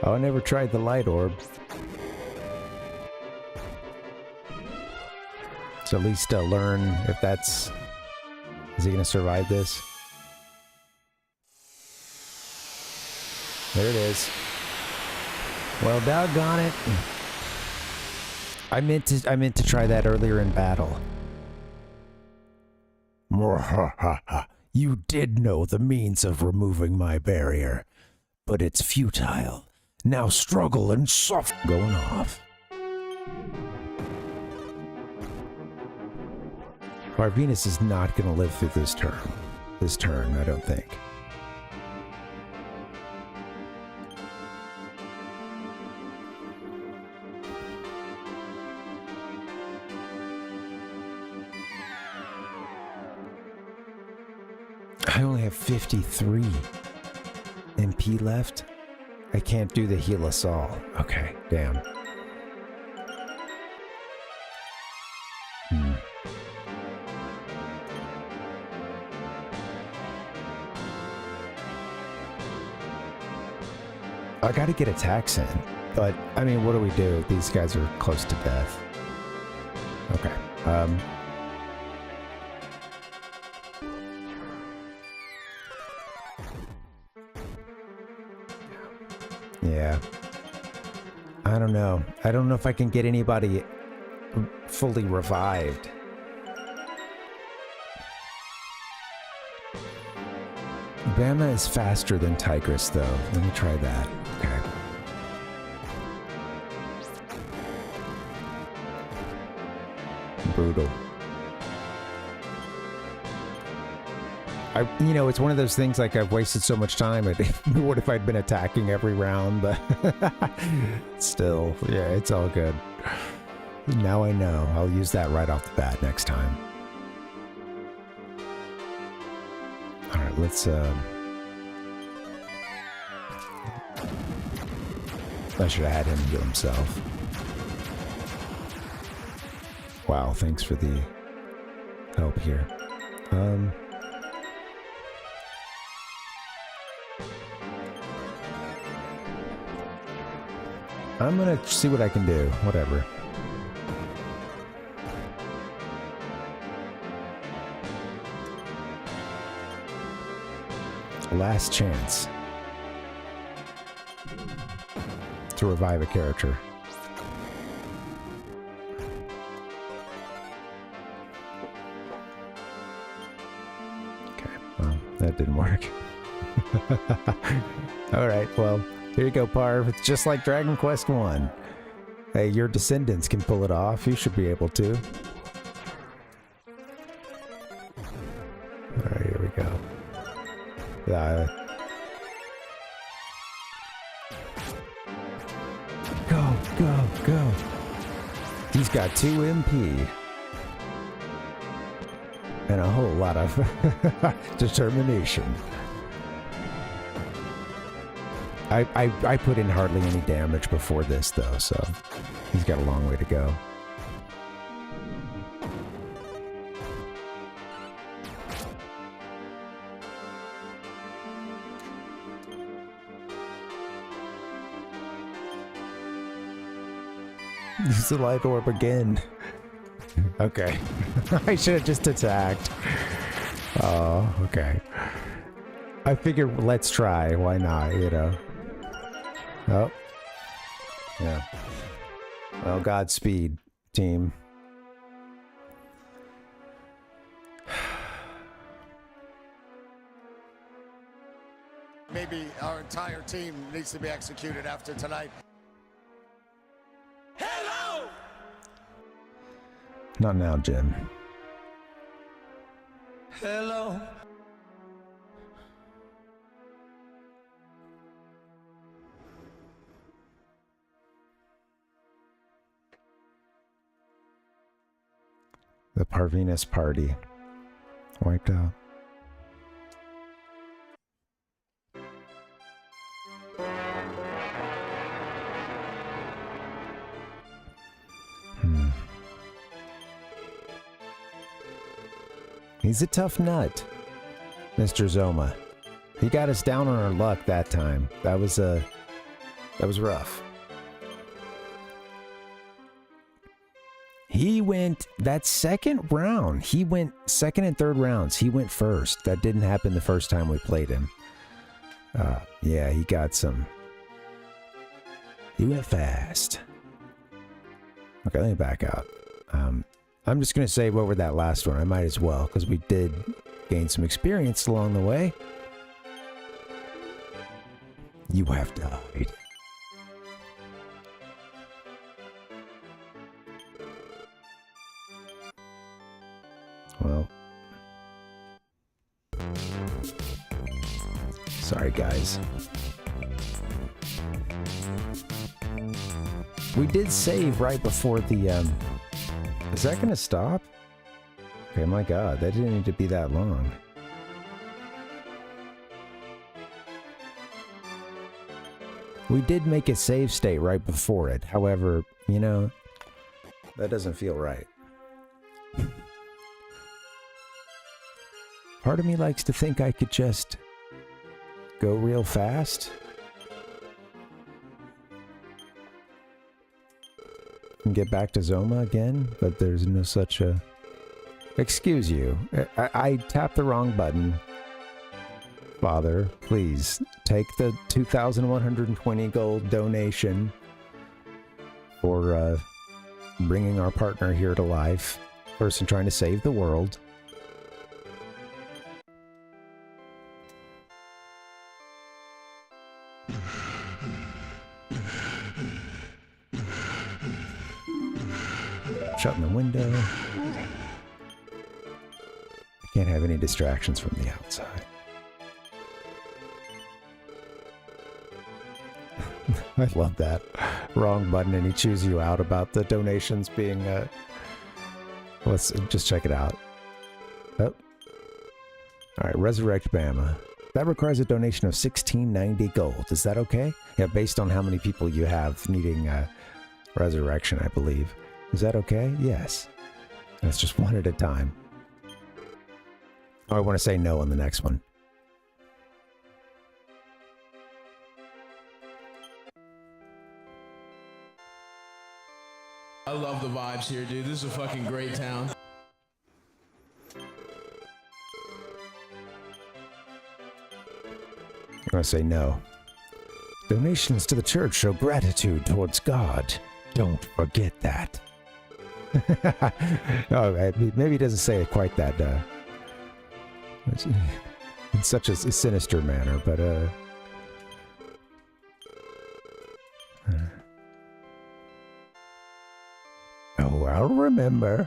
Oh, I never tried the light orb. So at least learn if that's... Is he going to survive this? There it is. Well, doggone it. I meant to try that earlier in battle. You did know the means of removing my barrier, but it's futile. Now struggle and suffer. Going off. Parvinus is not going to live through this turn, I don't think. I only have 53 MP left. I can't do the heal us all. Okay, damn. I gotta get attacks in, but I mean, what do we do? These guys are close to death. Okay. Yeah. I don't know. I don't know if I can get anybody fully revived. Bama is faster than Tigris, though. Let me try that. Okay. Brutal. You know, it's one of those things like I've wasted so much time. What if I'd been attacking every round? But still, yeah, it's all good. Now I know. I'll use that right off the bat next time. All right, let's. I should have had him heal himself. Wow, thanks for the help here. I'm gonna see what I can do. Whatever. Last chance to revive a character. Okay, well, that didn't work. All right, well, here you go, Parv. It's just like Dragon Quest 1. Hey, your descendants can pull it off. You should be able to. All right, here we go. Go. He's got 2 MP. And a whole lot of determination. I put in hardly any damage before this, though, so he's got a long way to go. Use the light orb again. Okay. I should have just attacked. Oh, okay. I figured let's try. Why not, you know? Oh. Yeah. Well, Godspeed, team. Maybe our entire team needs to be executed after tonight. Hello! Not now, Jim. Hello. The Parvinus party. Wiped out. He's a tough nut, Mr. Zoma. He got us down on our luck that time. That was rough. He went that second round. He went second and third rounds. He went first. That didn't happen the first time we played him. Yeah, he got some. He went fast. Okay, let me back out. I'm just going to save over that last one. I might as well, because we did gain some experience along the way. You have died. Well. Sorry, guys. We did save right before the, Is that gonna stop? Okay, my god, that didn't need to be that long. We did make a save state right before it. However, you know, that doesn't feel right. Part of me likes to think I could just go real fast and get back to Zoma again, but there's no such a... Excuse you. I tapped the wrong button. Father, please, take the 2,120 gold donation for bringing our partner here to life. Person trying to save the world. Shutting the window. I can't have any distractions from the outside. I love that. Wrong button and he chews you out about the donations being, let's just check it out. Oh. Alright, Resurrect Bama. That requires a donation of 1690 gold. Is that okay? Yeah, based on how many people you have needing resurrection, I believe. Is that okay? Yes. That's just one at a time. Oh, I want to say no on the next one. I love the vibes here, dude. This is a fucking great town. I'm going to say no. Donations to the church show gratitude towards God. Don't forget that. Oh, maybe he doesn't say it quite that, in such a sinister manner, but, oh, I'll remember.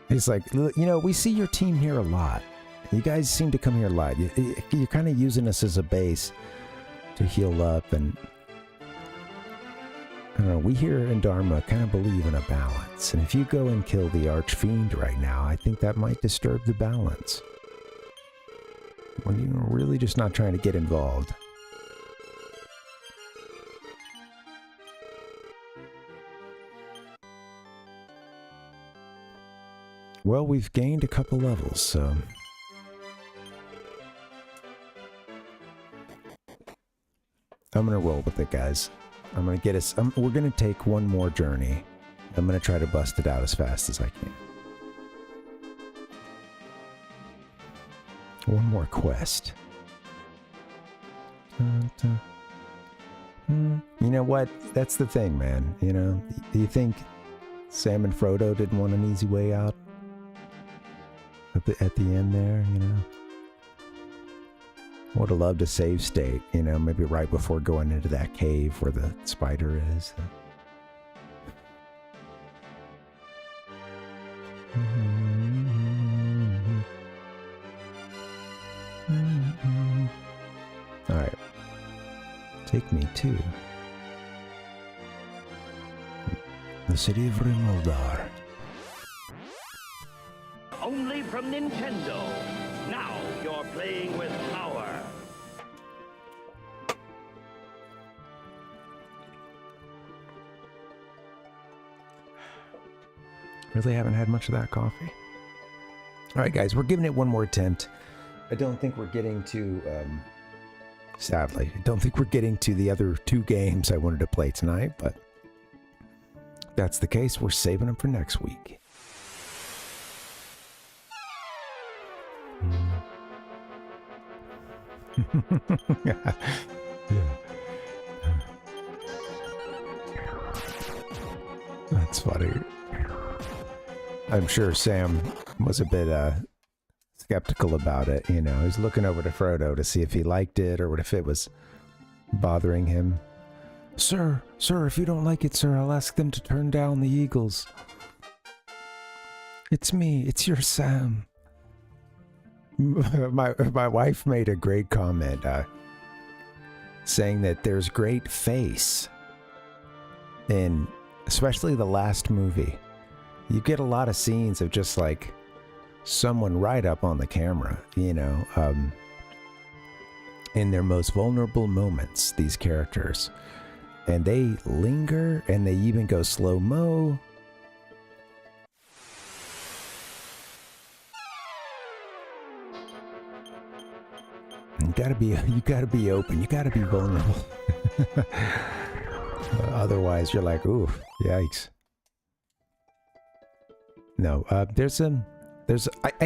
He's like, you know, we see your team here a lot. You guys seem to come here a lot. You're kind of using us as a base to heal up, and I don't know, we here in Dharma kind of believe in a balance. And if you go and kill the Archfiend right now, I think that might disturb the balance. When you're really just not trying to get involved. Well, we've gained a couple levels, so... I'm gonna roll with it, guys. I'm gonna get us... we're gonna take one more journey. I'm gonna try to bust it out as fast as I can. One more quest. You know what? That's the thing, man. You know, do you think Sam and Frodo didn't want an easy way out? At the end there, you know? Would have loved a save state, you know, maybe right before going into that cave where the spider is. Alright. Take me to the city of Rimoldar. Only from Nintendo. Now you're playing with power. Really haven't had much of that coffee. Alright guys, we're giving it one more attempt. I don't think we're getting to, sadly, I don't think we're getting to the other two games I wanted to play tonight, but that's the case, we're saving them for next week. Yeah. That's funny. I'm sure Sam was a bit skeptical about it. You know, he's looking over to Frodo to see if he liked it or what if it was bothering him. Sir, if you don't like it, sir, I'll ask them to turn down the eagles. It's me. It's your Sam. My wife made a great comment saying that there's great face in especially the last movie. You get a lot of scenes of just like someone right up on the camera, you know, in their most vulnerable moments, these characters. And they linger and they even go slow-mo. You gotta be open. You gotta be vulnerable. Otherwise, you're like, ooh, yikes. No, I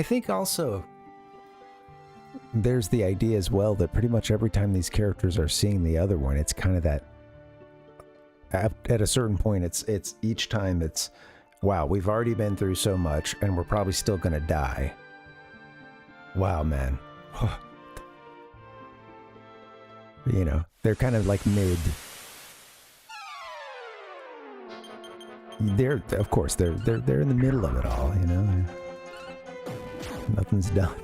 think also there's the idea as well that pretty much every time these characters are seeing the other one, it's kind of that. At a certain point, it's each time it's, wow, we've already been through so much, and we're probably still gonna die. Wow, man. You know, they're kind of like mid. They're, of course, they're in the middle of it all, you know. Nothing's done.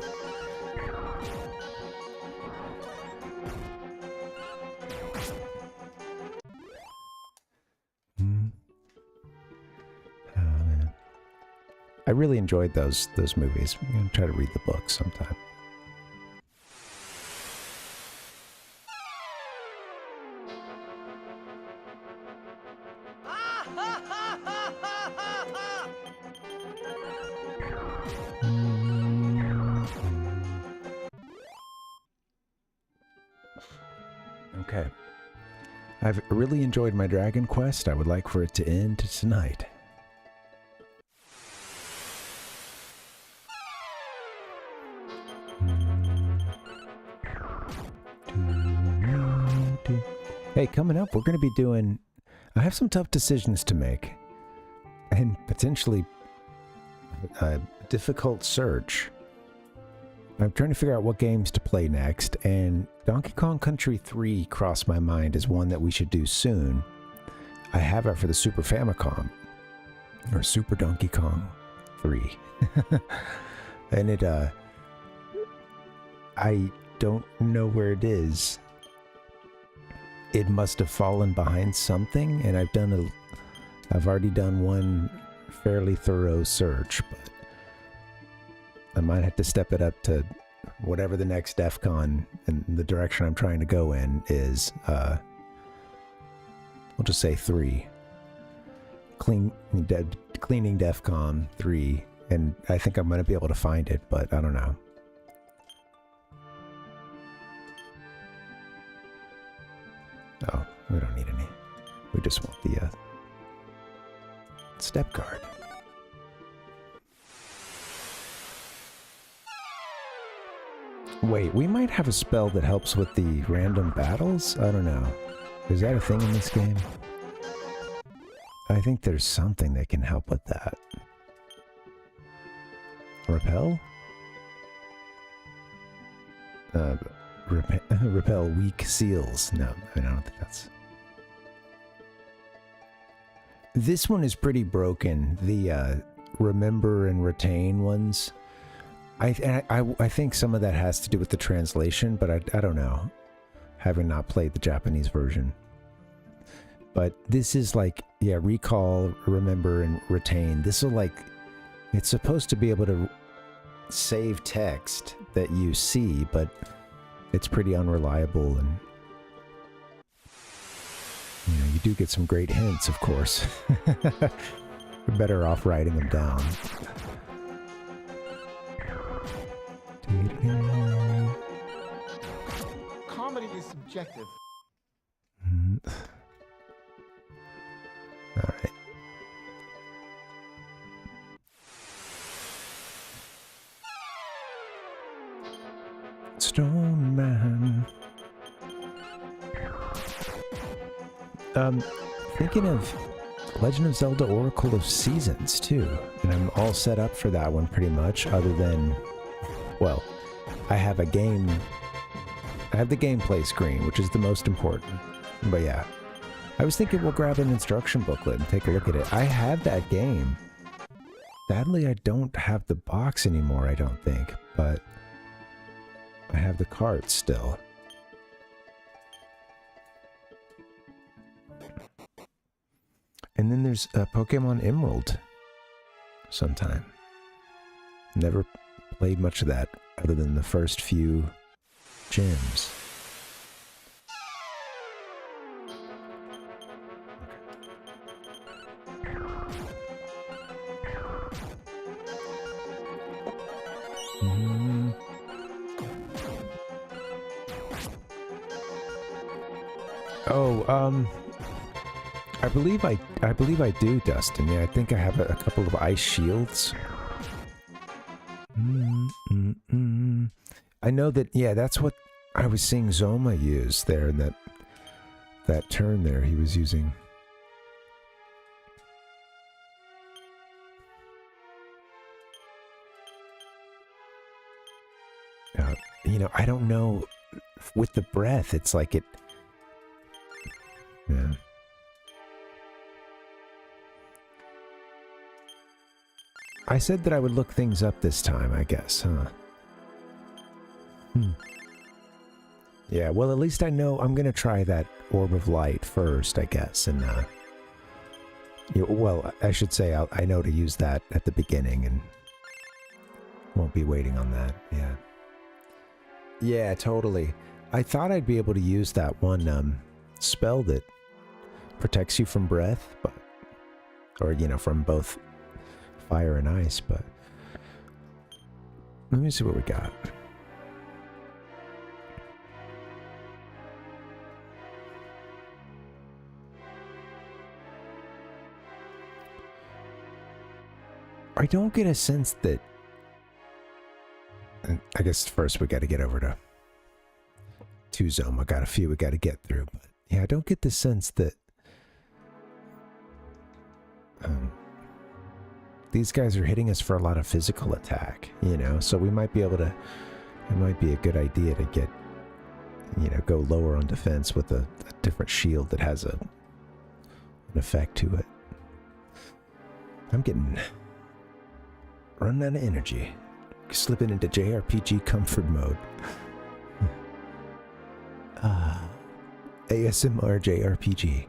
Oh, man. I really enjoyed those movies. I'm gonna try to read the book sometime. Okay. I've really enjoyed my Dragon Quest. I would like for it to end tonight. Hey, coming up, we're going to be doing... I have some tough decisions to make. And potentially a difficult search. I'm trying to figure out what games to play next, and Donkey Kong Country 3 crossed my mind as one that we should do soon. I have it for the Super Famicom, or Super Donkey Kong 3. And it, I don't know where it is. It must have fallen behind something, and I've already done one fairly thorough search, but I might have to step it up to whatever the next DEF CON and the direction I'm trying to go in is. We'll just say 3. Cleaning DEF CON 3, and I think I'm going to be able to find it, but I don't know. Oh, we don't need any. We just want the step card. Wait, we might have a spell that helps with the random battles? I don't know. Is that a thing in this game? I think there's something that can help with that. Repel? Repel weak seals. No, I don't think that's... This one is pretty broken. The remember and retain ones. I think some of that has to do with the translation, but I don't know, having not played the Japanese version. But this is like, yeah, recall, remember, and retain. This will like, it's supposed to be able to save text that you see, but it's pretty unreliable, and you know, you do get some great hints, of course. You're better off writing them down. Comedy is subjective. All right. Thinking of Legend of Zelda Oracle of Seasons, too. And I'm all set up for that one pretty much, other than, well, I have a game... I have the gameplay screen, which is the most important. But yeah, I was thinking we'll grab an instruction booklet and take a look at it. I have that game. Sadly, I don't have the box anymore, I don't think, but I have the cart still. And then there's Pokemon Emerald sometime. Never played much of that other than the first few gyms. I believe I do, Dustin. Yeah, I think I have a couple of ice shields. I know that, yeah, that's what I was seeing Zoma use there in that turn there he was using. You know, I don't know, with the breath, it's like it... Yeah. I said that I would look things up this time, I guess, huh? Yeah, well, at least I know I'm gonna try that Orb of Light first, I guess, and, well, I should say I know to use that at the beginning, and won't be waiting on that, yeah. Yeah, totally. I thought I'd be able to use that one, spell that protects you from breath, but... Or, you know, from both fire and ice, but... Let me see what we got. I don't get a sense that... I guess first we got to get over to Zoma. Got a few we got to get through, but yeah, I don't get the sense that these guys are hitting us for a lot of physical attack, you know, so we might be able to, it might be a good idea to get, you know, go lower on defense with a different shield that has an effect to it. I'm getting running out of energy. Slipping into JRPG comfort mode. ASMR JRPG.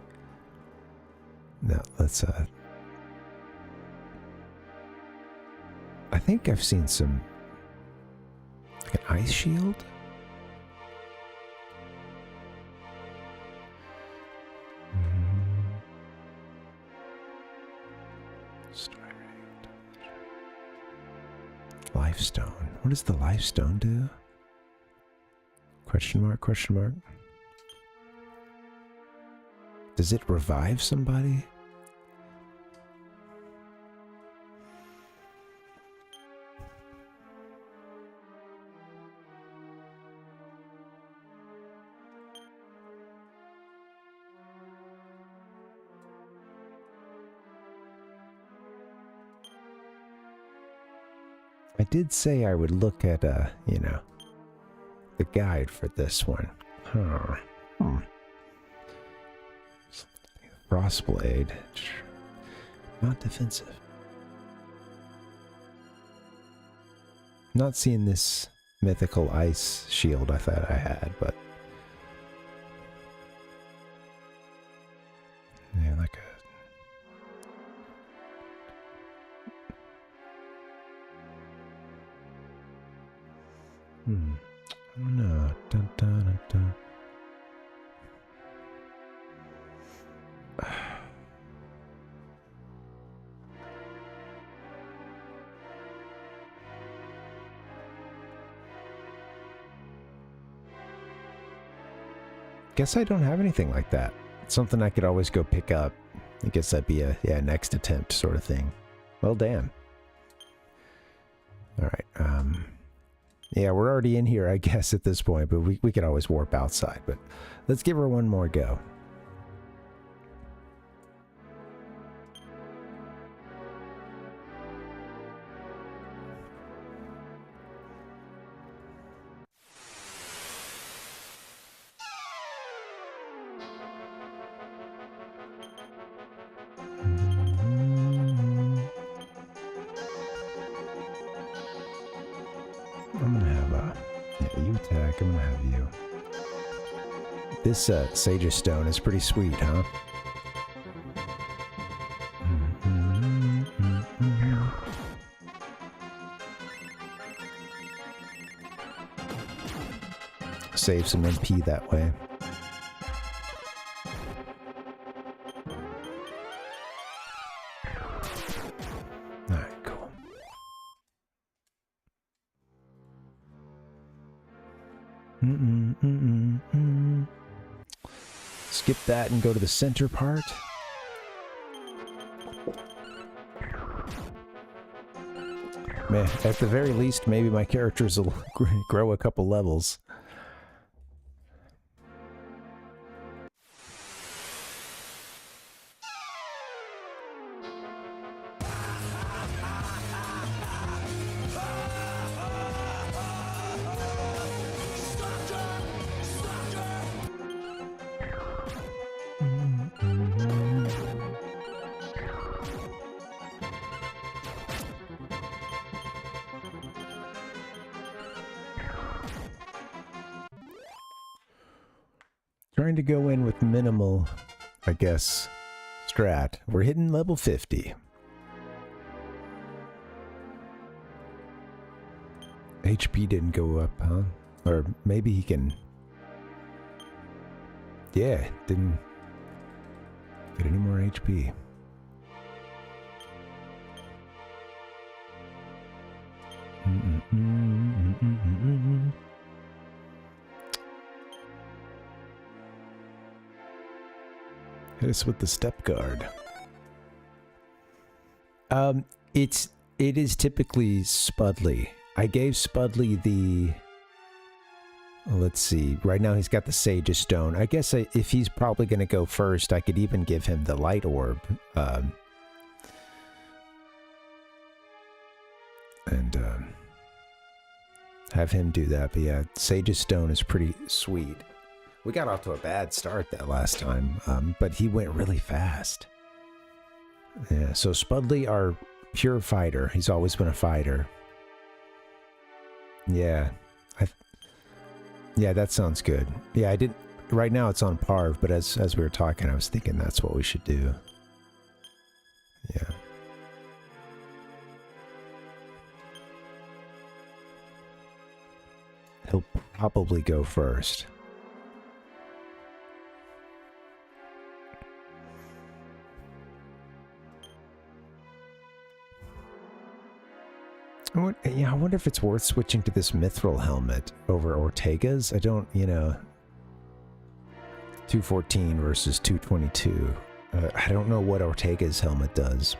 Now, let's, I think I've seen some... like an ice shield? Lifestone. What does the Lifestone do? Question mark, question mark. Does it revive somebody? I did say I would look at, you know, the guide for this one. Frostblade. Not defensive. Not seeing this mythical ice shield I thought I had, but... yeah, like a... I don't know. Dun, dun, dun, dun. Guess I don't have anything like that. It's something I could always go pick up. I guess that'd be a next attempt sort of thing. Well, damn. All right. Yeah, we're already in here, I guess, at this point, but we could always warp outside. But let's give her one more go. think I'm gonna have you. This Sage's Stone is pretty sweet, huh? Save some MP that way. Alright, cool. Skip that and go to the center part. Man, at the very least, maybe my characters will grow a couple levels. Trying to go in with minimal, I guess, strat. We're hitting level 50. HP didn't go up, huh? Or maybe he can... Yeah, didn't get any more HP. Hit us with the step guard. It is typically Spudley. I gave Spudley the... Let's see. Right now he's got the Sage's Stone. I guess if he's probably going to go first, I could even give him the Light Orb. And have him do that. But yeah, Sage's Stone is pretty sweet. We got off to a bad start that last time, but he went really fast. Yeah, so Spudley, our pure fighter. He's always been a fighter. Yeah. Yeah, that sounds good. Yeah, I didn't... Right now it's on Parv, but as we were talking, I was thinking that's what we should do. Yeah. He'll probably go first. I wonder if it's worth switching to this Mithril helmet over Ortega's. I don't, 214 versus 222. I don't know what Ortega's helmet does.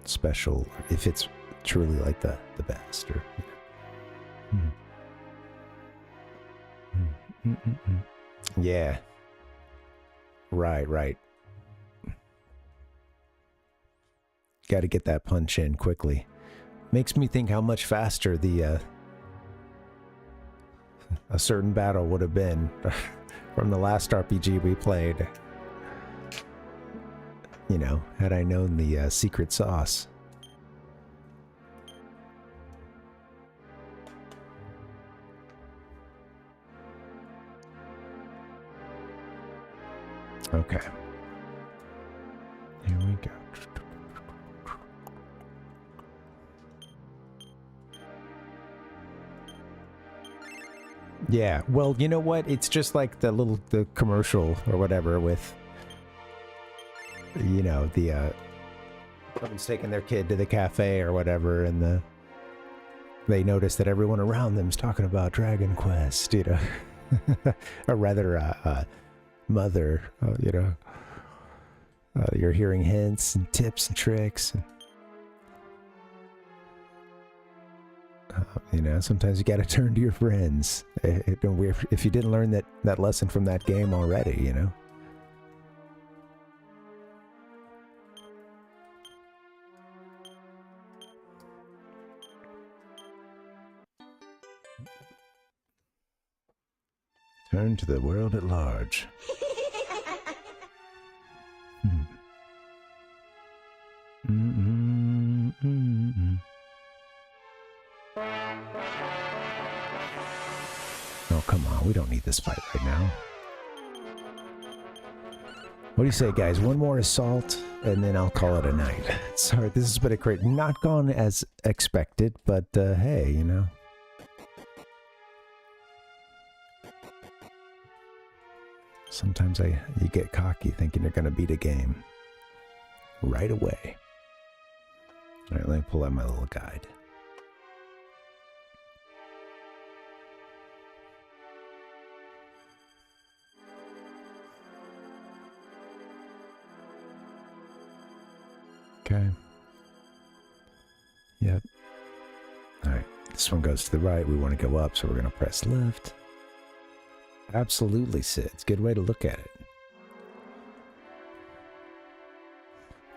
Special, if it's truly like the best. Or, Yeah. Right. Got to get that punch in quickly. Makes me think how much faster the a certain battle would have been from the last RPG we played. Had I known the secret sauce. Okay. Here we go. Yeah, well, you know what? It's just like the commercial or whatever with, someone's taking their kid to the cafe or whatever, and they notice that everyone around them's talking about Dragon Quest, or rather, Mother, you're hearing hints and tips and tricks. Sometimes you got to turn to your friends. If you didn't learn that lesson from that game already, Turn to the world at large. we don't need this fight right now. What do you say, guys? One more assault, and then I'll call it a night. Sorry, this has been a great... Not gone as expected, but hey, you know. Sometimes you get cocky thinking you're going to beat a game right away. All right, let me pull out my little guide. Okay. Yep. All right, this one goes to the right. We want to go up, so we're going to press left. Absolutely, Sid. It's a good way to look at it.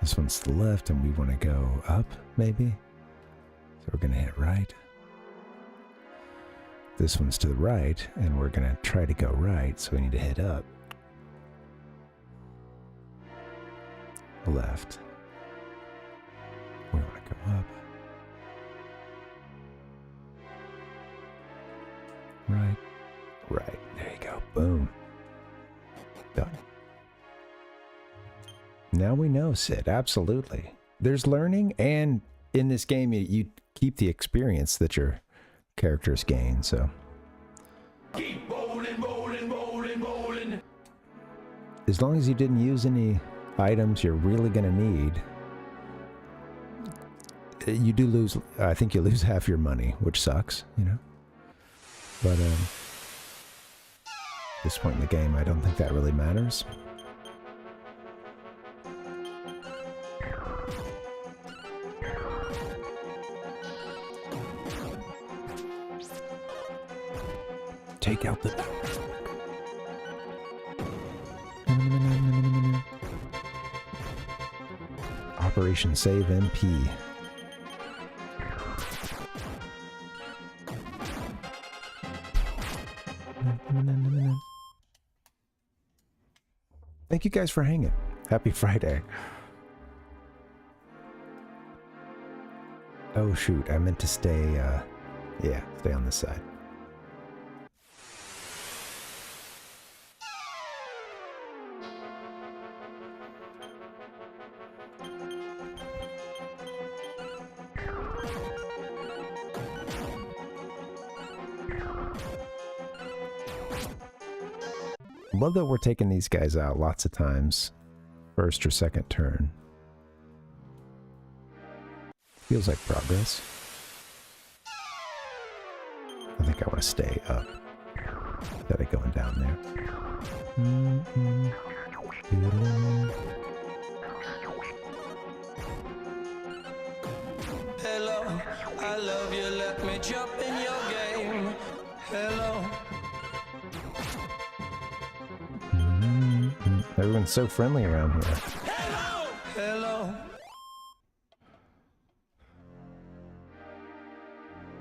This one's to the left, and we want to go up, maybe. So we're going to hit right. This one's to the right, and we're going to try to go right, so we need to hit up. Left. We want to go up. Right. Right. There you go. Boom. Done. Now we know, Sid. Absolutely. There's learning, and in this game, you keep the experience that your characters gain, so. Keep bowling, bowling, bowling, bowling. As long as you didn't use any items you're really going to need, you do lose, I think you lose half your money, which sucks, you know? But, at this point in the game, I don't think that really matters. Take out the... Operation Save MP. Thank you guys for hanging. Happy Friday. Oh shoot, I meant to stay, yeah, stay on this side. Love that we're taking these guys out lots of times, first or second turn. Feels like progress. I think I want to stay up instead of going down there. Hello, I love you, let me jump in your game. Hello. Everyone's so friendly around here. Hello! Hello!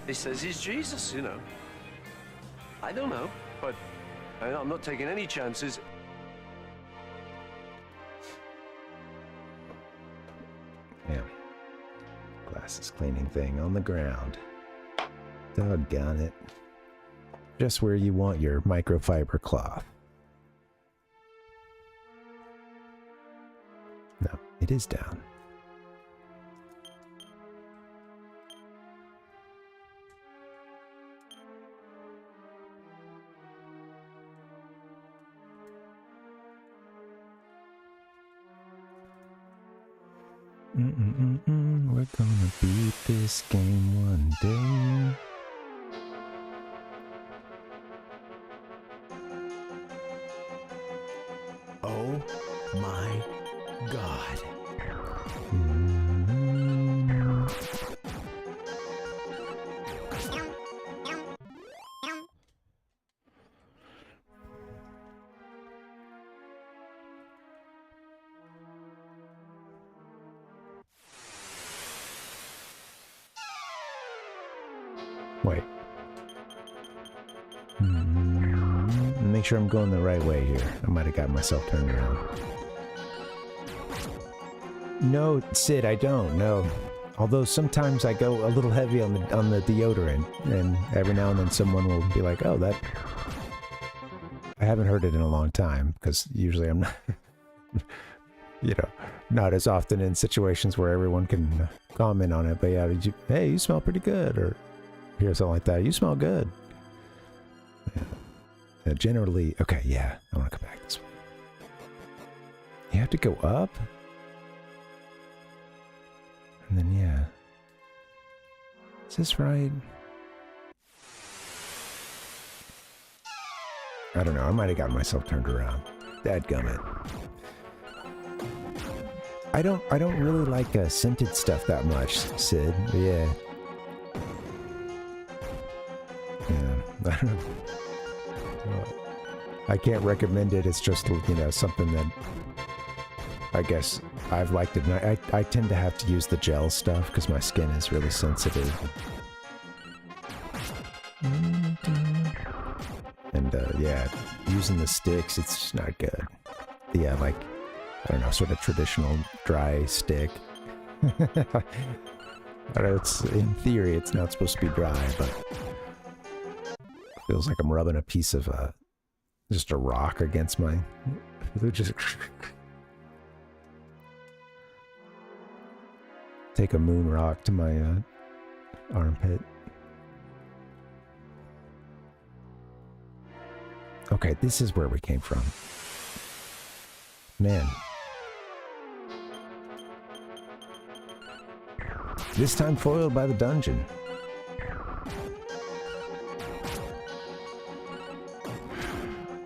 He says he's Jesus, you know. I don't know, but I'm not taking any chances. Yeah. Glasses cleaning thing on the ground. Doggone it. Just where you want your microfiber cloth. No, it is down. We're gonna beat this game one day. Oh my God. Wait. Make sure I'm going the right way here. I might have got myself turned around. No, Sid, I don't. No. Although sometimes I go a little heavy on the deodorant, and every now and then someone will be like, "Oh, that I haven't heard it in a long time because usually I'm not, not as often in situations where everyone can comment on it. But yeah, hey, you smell pretty good, or hear something like that. You smell good. Yeah. Generally, okay, yeah, I want to come back this way. You have to go up? And then, yeah. Is this right? I don't know. I might have gotten myself turned around. Dadgummit. I don't really like scented stuff that much, Sid. But yeah. Yeah. I don't know. Well, I can't recommend it. It's just, something that I guess I've liked it. And I tend to have to use the gel stuff because my skin is really sensitive. And yeah, using the sticks, it's just not good. Yeah, like, I don't know, sort of traditional dry stick. I know it's, in theory, it's not supposed to be dry, but it feels like I'm rubbing a piece of just a rock against my, just take a moon rock to my armpit. Okay, this is where we came from. Man. This time foiled by the dungeon.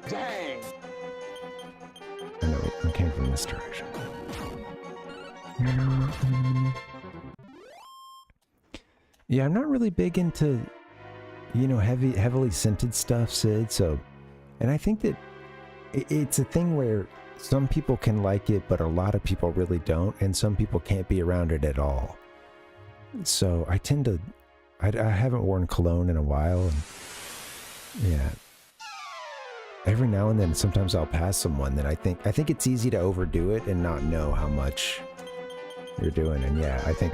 Dang! I know, we came from this direction. Yeah, I'm not really big into, heavily scented stuff, Sid, so... And I think that it's a thing where some people can like it, but a lot of people really don't, and some people can't be around it at all. So I tend to... I haven't worn cologne in a while, and yeah. Every now and then, sometimes I'll pass someone that I think it's easy to overdo it and not know how much you're doing. And yeah, I think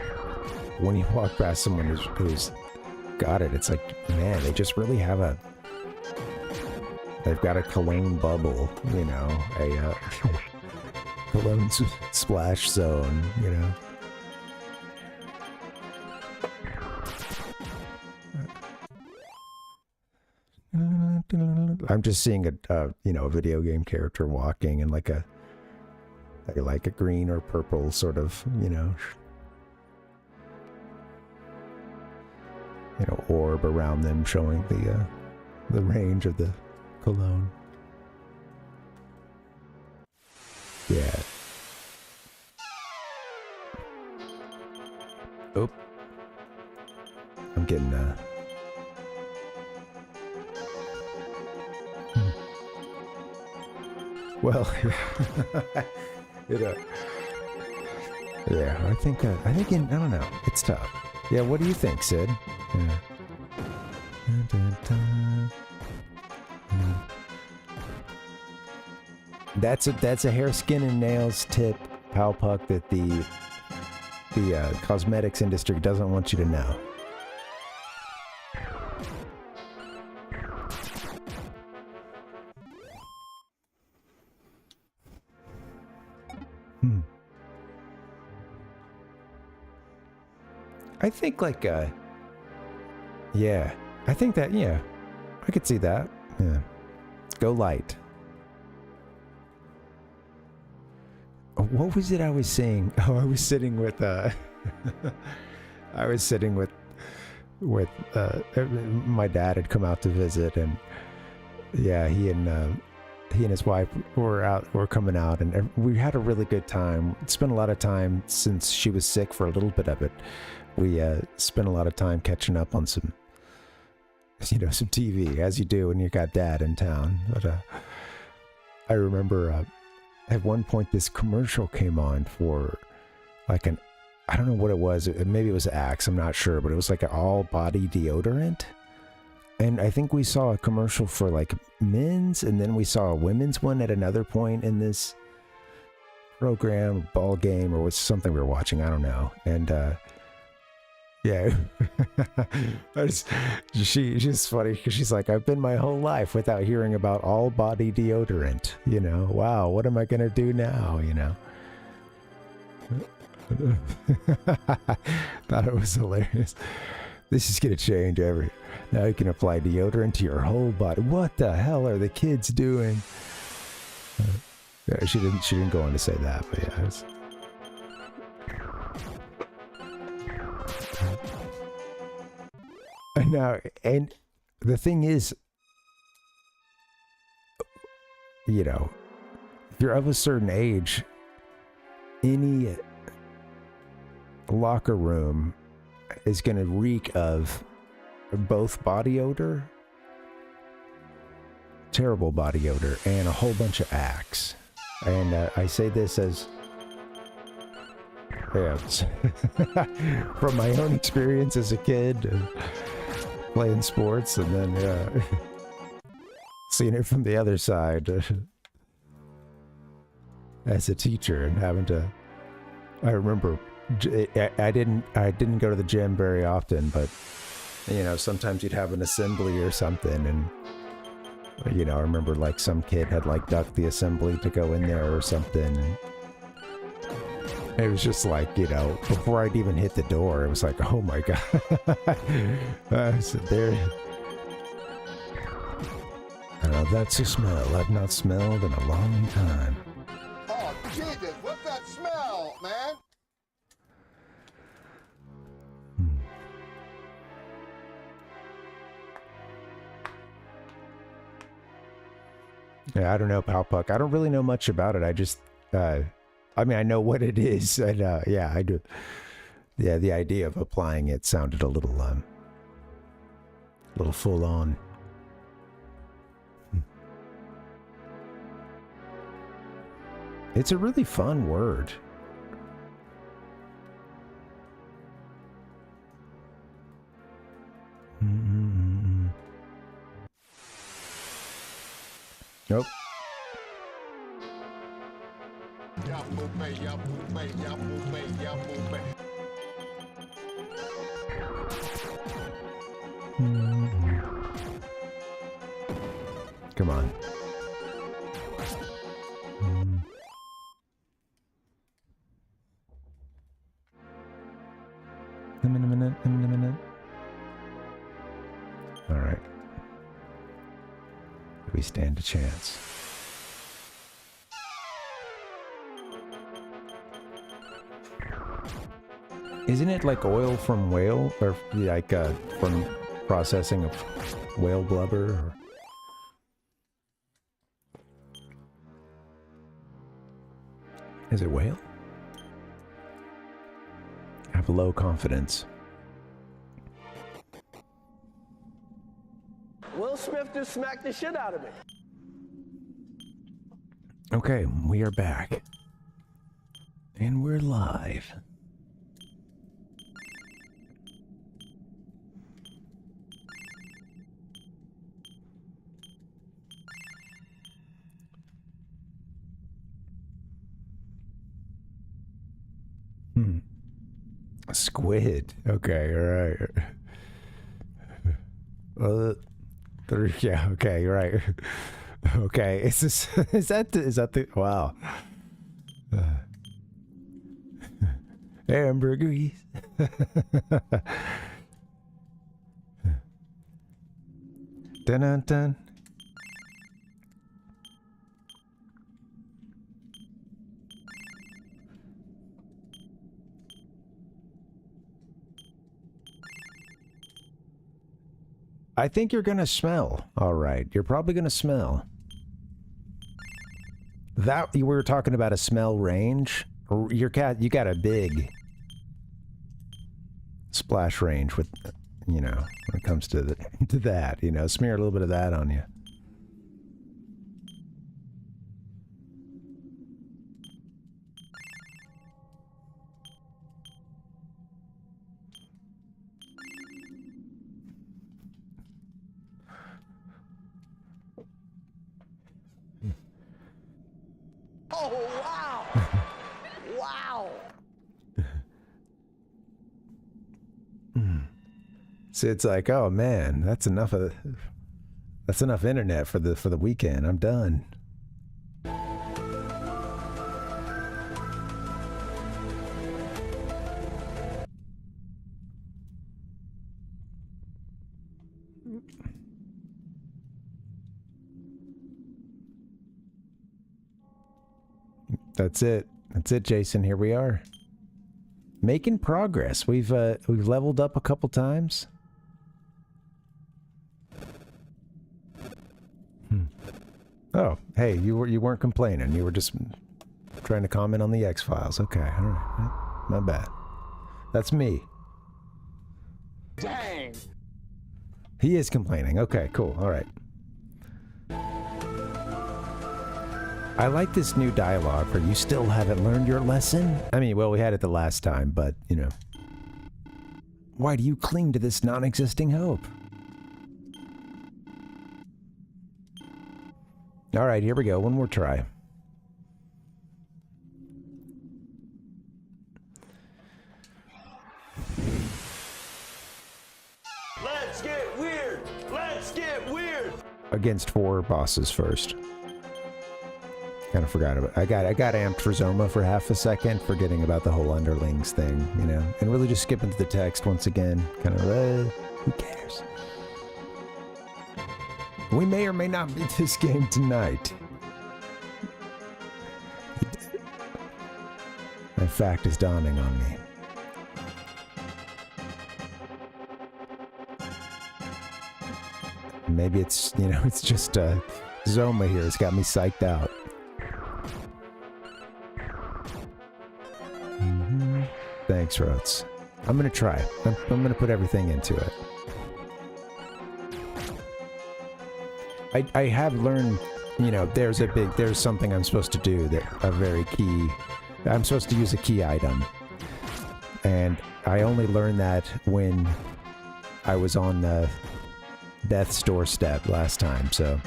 when you walk past someone who's got it, it's like, man, they just really have they've got a cologne bubble, a cologne splash zone, I'm just seeing a video game character walking in like a green or purple sort of, orb around them, showing the range of the cologne. Yeah. Oh. I'm getting well, yeah, I think I don't know. It's tough. Yeah, what do you think, Sid? Yeah. That's a hair, skin, and nails tip, Palpuck, that the cosmetics industry doesn't want you to know. I think yeah, I think that, yeah, I could see that. Yeah. Go light. What was it I was saying? Oh, I was sitting with my dad had come out to visit, and yeah, he and his wife were coming out, and we had a really good time. Spent a lot of time since she was sick for a little bit of it. We spent a lot of time catching up on some TV, as you do when you got dad in town. But I remember at one point this commercial came on for like I don't know what it was. Maybe it was Axe, I'm not sure, but it was like an all-body deodorant. And I think we saw a commercial for like men's, and then we saw a women's one at another point in this program, ball game, or was something we were watching. I don't know. And Yeah. She's funny because she's like, I've been my whole life without hearing about all body deodorant. You know, wow, what am I going to do now? You know? Thought it was hilarious. This is going to change now you can apply deodorant to your whole body. What the hell are the kids doing? Yeah, she didn't go on to say that, but yeah. Now, and the thing is, you know, if you're of a certain age, any locker room is going to reek of both body odor, terrible body odor, and a whole bunch of Axe. And I say this as from my own experience as a kid playing sports, and then seeing it from the other side as a teacher and having to. I remember I didn't go to the gym very often, but you know, sometimes you'd have an assembly or something, and you know, I remember like some kid had like ducked the assembly to go in there or something, and it was just like, you know, before I'd even hit the door, it was like, oh my god. So there, that's a smell I've not smelled in a long time. Oh, Jesus, what's that smell, man? Yeah, I don't know, Pal Puck. I don't really know much about it. I just, I mean, I know what it is, and yeah, I do. Yeah, the idea of applying it sounded a little full on. It's a really fun word. Nope. Come on. A minute. All right. Do we stand a chance? Isn't it like oil from whale, or like from processing of whale blubber? Or... Is it whale? I have low confidence. Will Smith just smacked the shit out of me. Okay, we are back. And we're live. Squid. Okay, all right. Yeah, okay, right. Okay, is that the wow. Ambergris. Dun. I think you're gonna smell. All right, you're probably gonna smell. That we were talking about a smell range. Your cat, you got a big splash range with, you know, when it comes to that, you know, smear a little bit of that on you. Oh, wow! Wow! Sid's like, oh man, that's enough internet for the weekend. I'm done. That's it. That's it, Jason. Here we are. Making progress. We've leveled up a couple times. Oh, hey, you weren't complaining. You were just trying to comment on the X-Files. Okay, all right. My bad. That's me. Dang. He is complaining. Okay, cool. All right. I like this new dialogue for you still haven't learned your lesson. I mean, well, we had it the last time, but, you know. Why do you cling to this non-existing hope? All right, here we go. One more try. Let's get weird. Let's get weird. Against 4 bosses first. Kind of forgot about it. I got amped for Zoma for half a second, forgetting about the whole underlings thing, you know, and really just skipping to the text once again. Kind of, who cares? We may or may not beat this game tonight. That fact is dawning on me. Maybe it's, you know, it's just Zoma here. It's got me psyched out. Thanks, Rhodes. I'm gonna try. I'm gonna put everything into it. I have learned, you know, there's something I'm supposed to do that a very key. I'm supposed to use a key item, and I only learned that when I was on the death's doorstep last time. So.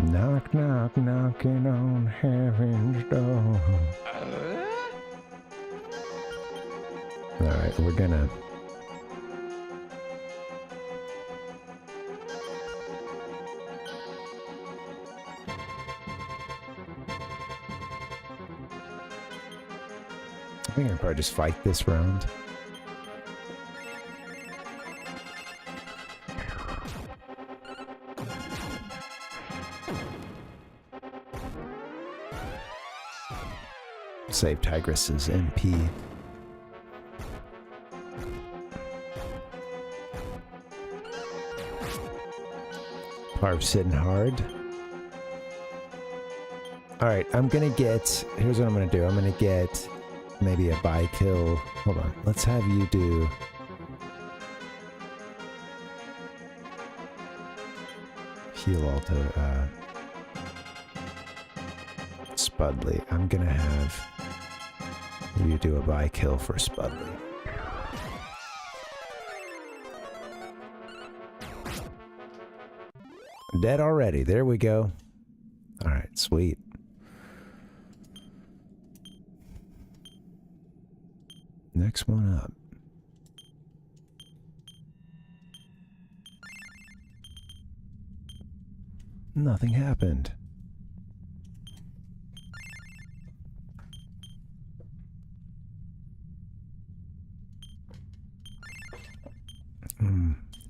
Knock, knock, knocking on heaven's door. Alright, we're gonna... I think I'll probably just fight this round. Save Tigress's MP. Parv's hitting hard. Alright, I'm gonna get... Here's what I'm gonna do. I'm gonna get maybe a buy kill. Hold on. Let's have you do... Heal all to... Spudley. I'm gonna have you do a buy kill for Spudley. Dead already. There we go. Alright, sweet. Next one up. Nothing happened.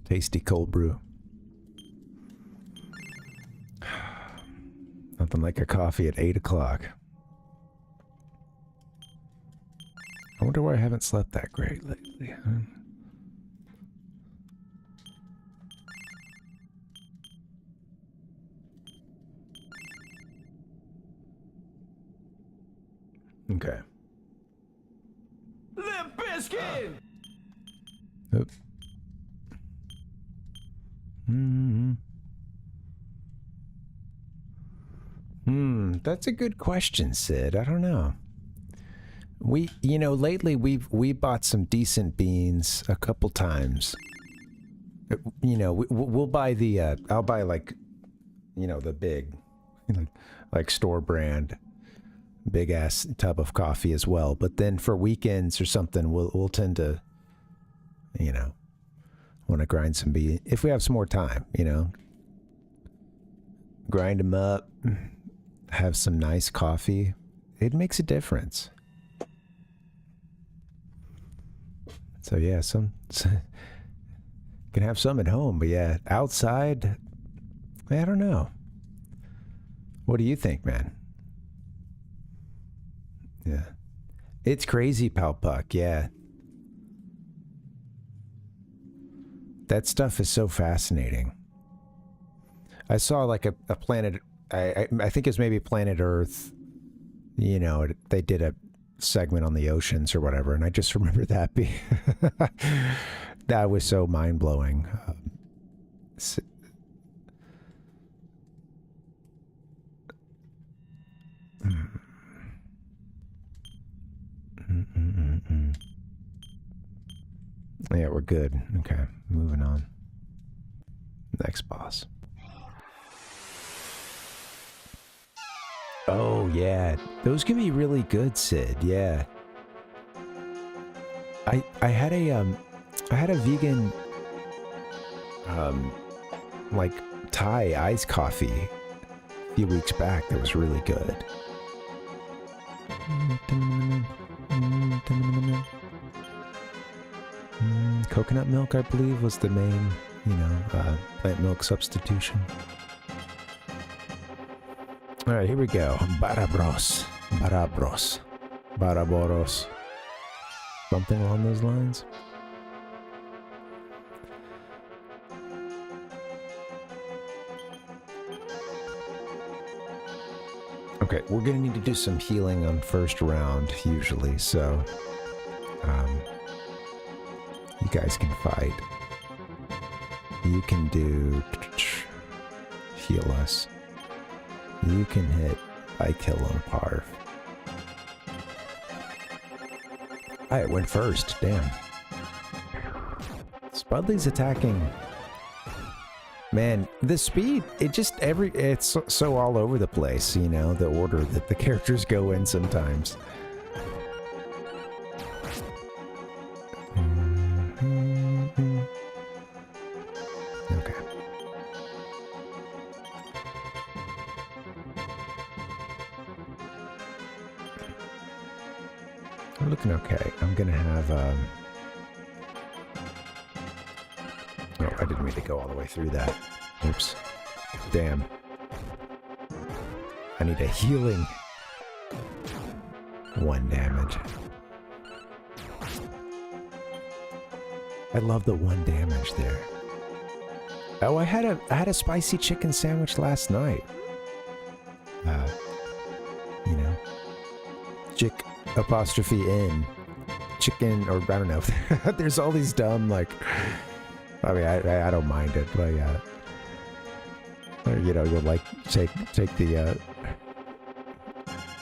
Tasty cold brew. Nothing like a coffee at 8 o'clock. I wonder why I haven't slept that great lately, huh? Okay. Limp Bizkit! Oop. That's a good question, Sid. I don't know. You know, lately we bought some decent beans a couple times. You know, we'll buy the I'll buy like, you know, the big, like store brand big ass tub of coffee as well. But then for weekends or something, we'll tend to, you know, want to grind some beans if we have some more time. You know, grind them up, have some nice coffee. It makes a difference. So yeah, can have some at home, but yeah, outside, I don't know. What do you think, man? Yeah. It's crazy, Palpuck, yeah. That stuff is so fascinating. I saw like a planet, I think it was maybe Planet Earth, you know, they did a segment on the oceans or whatever, and I just remember that being that was so mind-blowing. Yeah, we're good. Okay, moving on. Next boss. Oh yeah, those can be really good, Sid. Yeah. I had a vegan like Thai iced coffee a few weeks back that was really good. Coconut milk, I believe, was the main, you know, plant milk substitution. All right, here we go. Barabros. Something along those lines. Okay, we're gonna need to do some healing on first round, usually, so you guys can fight. You can do heal us. You can hit I kill on Parv. I went first, damn. Spudley's attacking. Man, the speed, it's so all over the place, you know, the order that the characters go in sometimes. Okay. We're looking okay. I'm gonna have, oh, I didn't mean to go all the way through that. Oops. Damn. I need a healing. 1 damage. I love the 1 damage there. Oh, I had a spicy chicken sandwich last night. You know, Chick''N chicken, or I don't know. There's all these dumb, like, I mean, I don't mind it, but yeah. You know, you'll like take the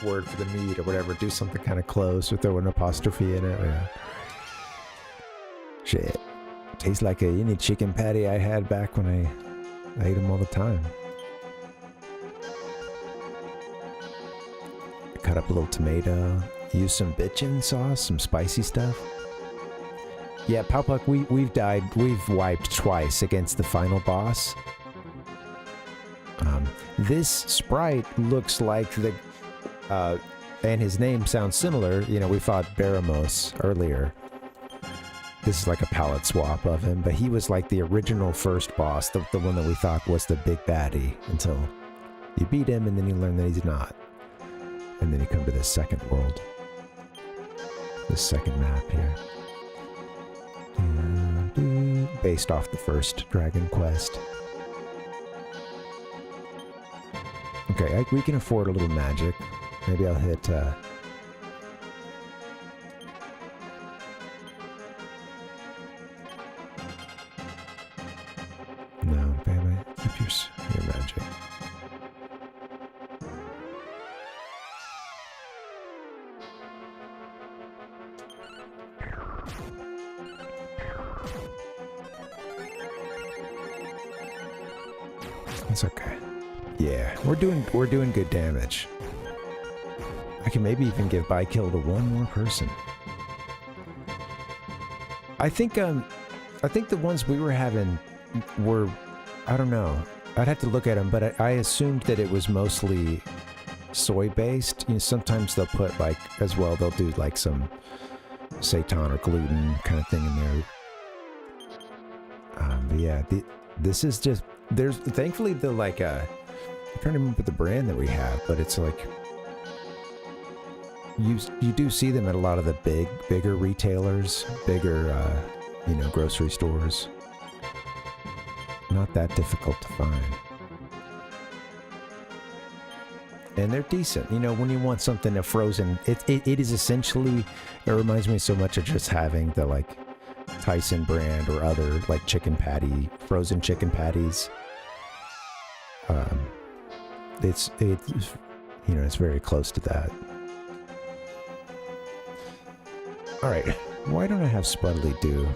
word for the meat or whatever, do something kind of close or throw an apostrophe in it. Yeah. Shit. Tastes like any chicken patty I had back when I ate them all the time. Cut up a little tomato, use some bitchin' sauce, some spicy stuff. Yeah, Palpuck, we've wiped twice against the final boss. This sprite looks like and his name sounds similar. You know, we fought Baramos earlier. This is like a palette swap of him, but he was like the original first boss, the one that we thought was the big baddie, until you beat him and then you learn that he's not. And then you come to this second world. This second map here. Based off the first Dragon Quest. Okay, we can afford a little magic. Maybe I'll hit, no, baby, keep your magic. It's okay. Yeah, we're doing good damage. I can maybe even give by kill to one more person. I think the ones we were having were, I don't know. I'd have to look at them, but I assumed that it was mostly soy-based. You know, sometimes they'll put like, as well, they'll do like some seitan or gluten kind of thing in there. But yeah, this is just, there's, thankfully the like, I'm trying to remember the brand that we have, but it's like, you do see them at a lot of the bigger retailers, bigger, you know, grocery stores. Not that difficult to find. And they're decent. You know, when you want something frozen, it is essentially, it reminds me so much of just having the like Tyson brand or other like chicken patty, frozen chicken patties. It's you know, it's very close to that. All right, why don't I have Spudley do?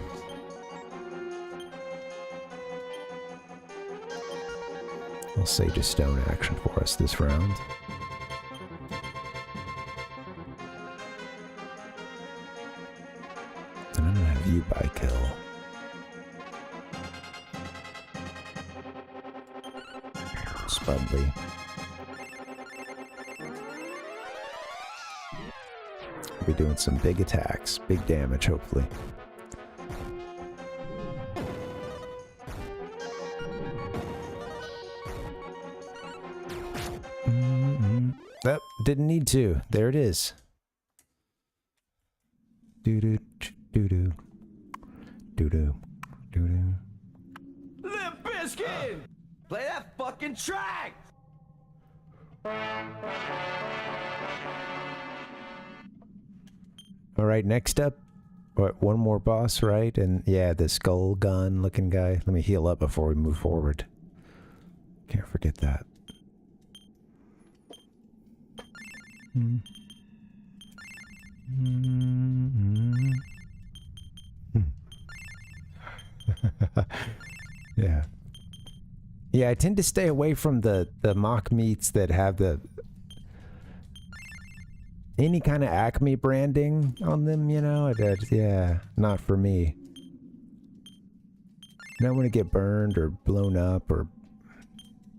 I'll Sage a Stone action for us this round. And I'm gonna have you by kill. Spudley. We'll be doing some big attacks, big damage, hopefully. Oh, didn't need to. There it is. Doo-doo, doo-doo. Doo-doo, doo-doo. Limp Bizkit! Play that fucking track! All right, next up, what, one more boss, right? And yeah, the skull gun looking guy. Let me heal up before we move forward. Can't forget that. Yeah. Yeah, I tend to stay away from the mock meats that have the any kind of Acme branding on them, you know? Yeah, not for me. I don't want to get burned or blown up or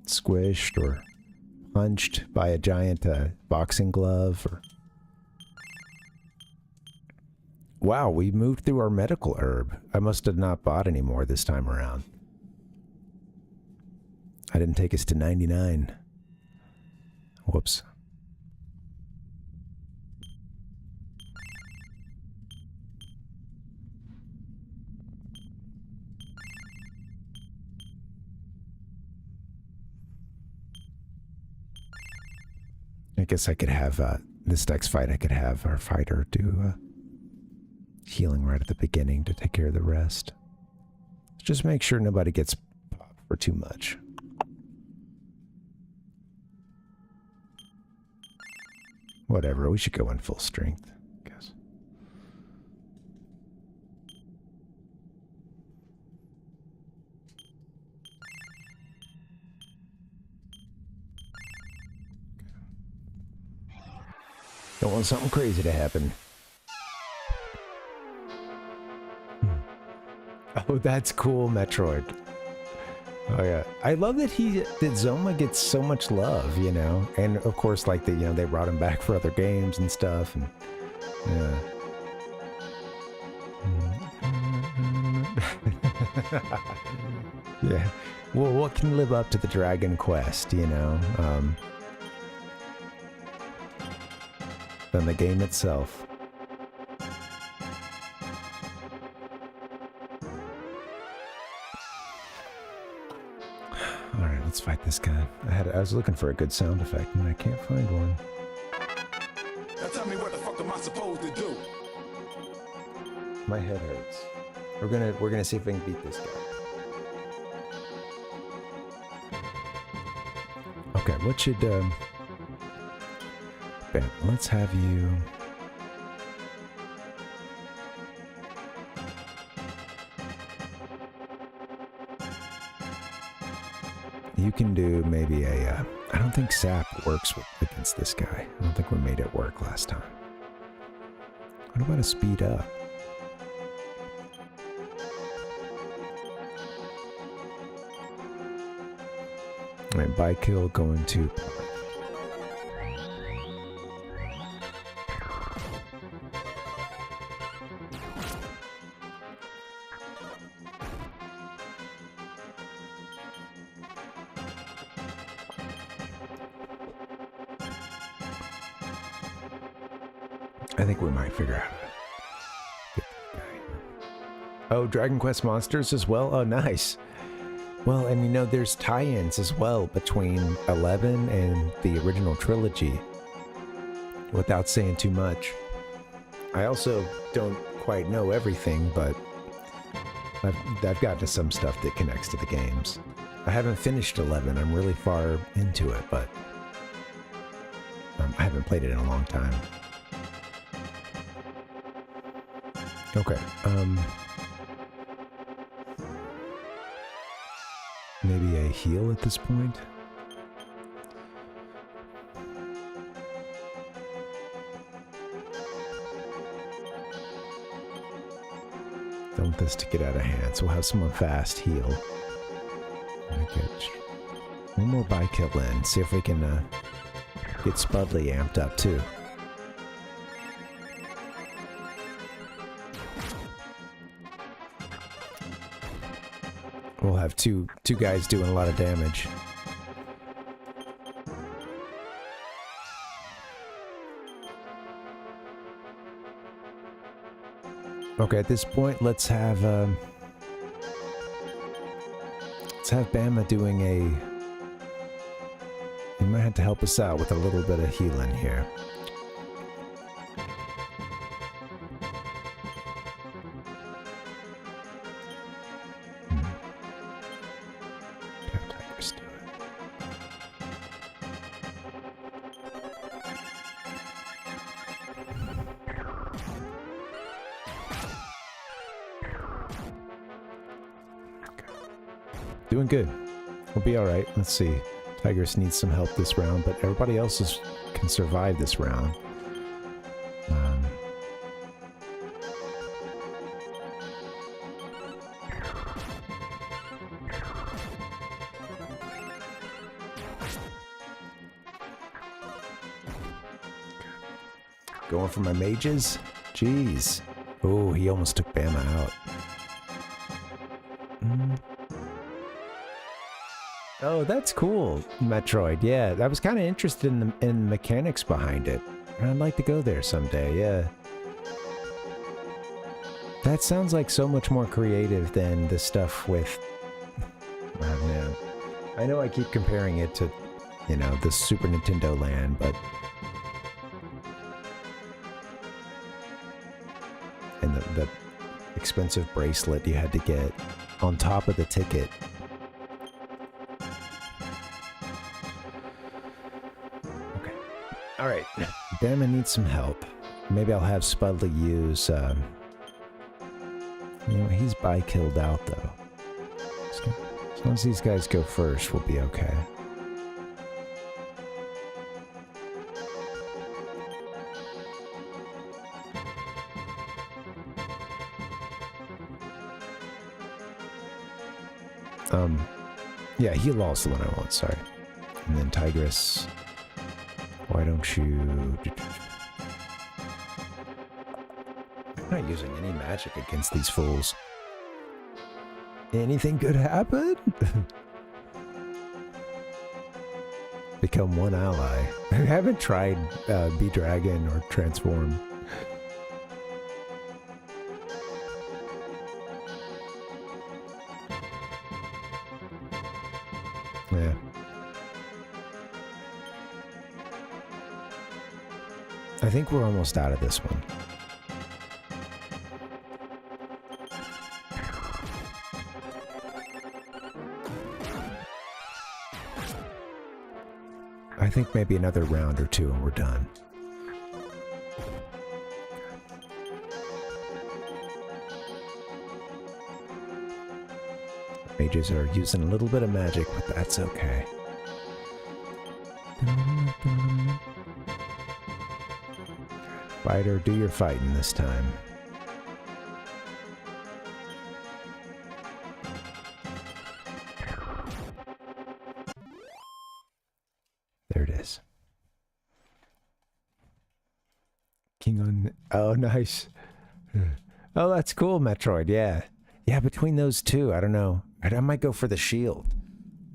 squished or punched by a giant boxing glove or... Wow, we moved through our medical herb. I must have not bought any more this time around. I didn't take us to 99. Whoops. I guess I could have, this next fight, I could have our fighter do healing right at the beginning to take care of the rest. Just make sure nobody gets popped for too much. Whatever, we should go in full strength, I guess. Don't want something crazy to happen. Oh, that's cool, Metroid. Oh yeah, I love that Zoma gets so much love, you know, and of course, like you know, they brought him back for other games and stuff, and yeah. Yeah. Well, what can live up to the Dragon Quest, you know? Than the game itself. Alright, let's fight this guy. I was looking for a good sound effect, and I can't find one. Now tell me what the fuck am I supposed to do? My head hurts. We're gonna see if we can beat this guy. Okay, what should Ben, let's have you... You can do maybe a... I don't think sap works against this guy. I don't think we made it work last time. What about a speed up? Alright, by kill going to... I think we might figure out how to get this guy. Oh, Dragon Quest Monsters as well? Oh, nice. Well, and you know, there's tie-ins as well between 11 and the original trilogy, without saying too much. I also don't quite know everything, but I've gotten to some stuff that connects to the games. I haven't finished 11. I'm really far into it, but I haven't played it in a long time. Okay, maybe a heal at this point? Don't want this to get out of hand, so we'll have someone fast heal. Get one more by kill in, see if we can get Spudley amped up too. We'll have two guys doing a lot of damage. Okay, at this point, let's have Bama doing a... He might have to help us out with a little bit of healing here. Doing good. We'll be alright. Let's see. Tigress needs some help this round, but everybody else can survive this round. Going for my mages? Jeez. Oh, he almost took Bama out. Oh, that's cool, Metroid. Yeah, I was kind of interested in the mechanics behind it. I'd like to go there someday, yeah. That sounds like so much more creative than the stuff with... Oh, man. I know I keep comparing it to, you know, the Super Nintendo land, but... And the expensive bracelet you had to get on top of the ticket. Alright, Bama needs some help. Maybe I'll have Spudley use, you know, he's by-killed out, though. So, as long as these guys go first, we'll be okay. Yeah, heal all's the one I want, sorry. And then Tigress... Why don't you... I'm not using any magic against these fools. Anything could happen? Become one ally. I haven't tried B-Dragon or Transform. Yeah. I think we're almost out of this one. I think maybe another round or two and we're done. Mages are using a little bit of magic, but that's okay. Fighter, do your fighting this time. There it is. King on... Oh, nice. Oh, that's cool, Metroid, yeah. Yeah, between those two, I don't know. I might go for the shield.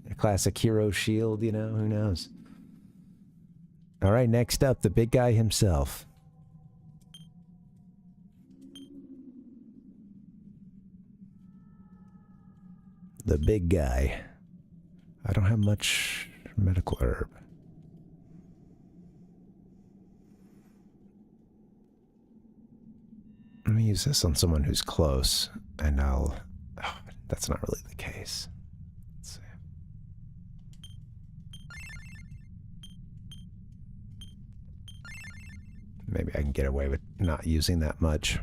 A classic hero shield, you know, who knows? All right, next up, the big guy himself. The big guy. I don't have much medical herb. Let me use this on someone who's close, and I'll... Oh, that's not really the case. Let's see. Maybe I can get away with not using that much.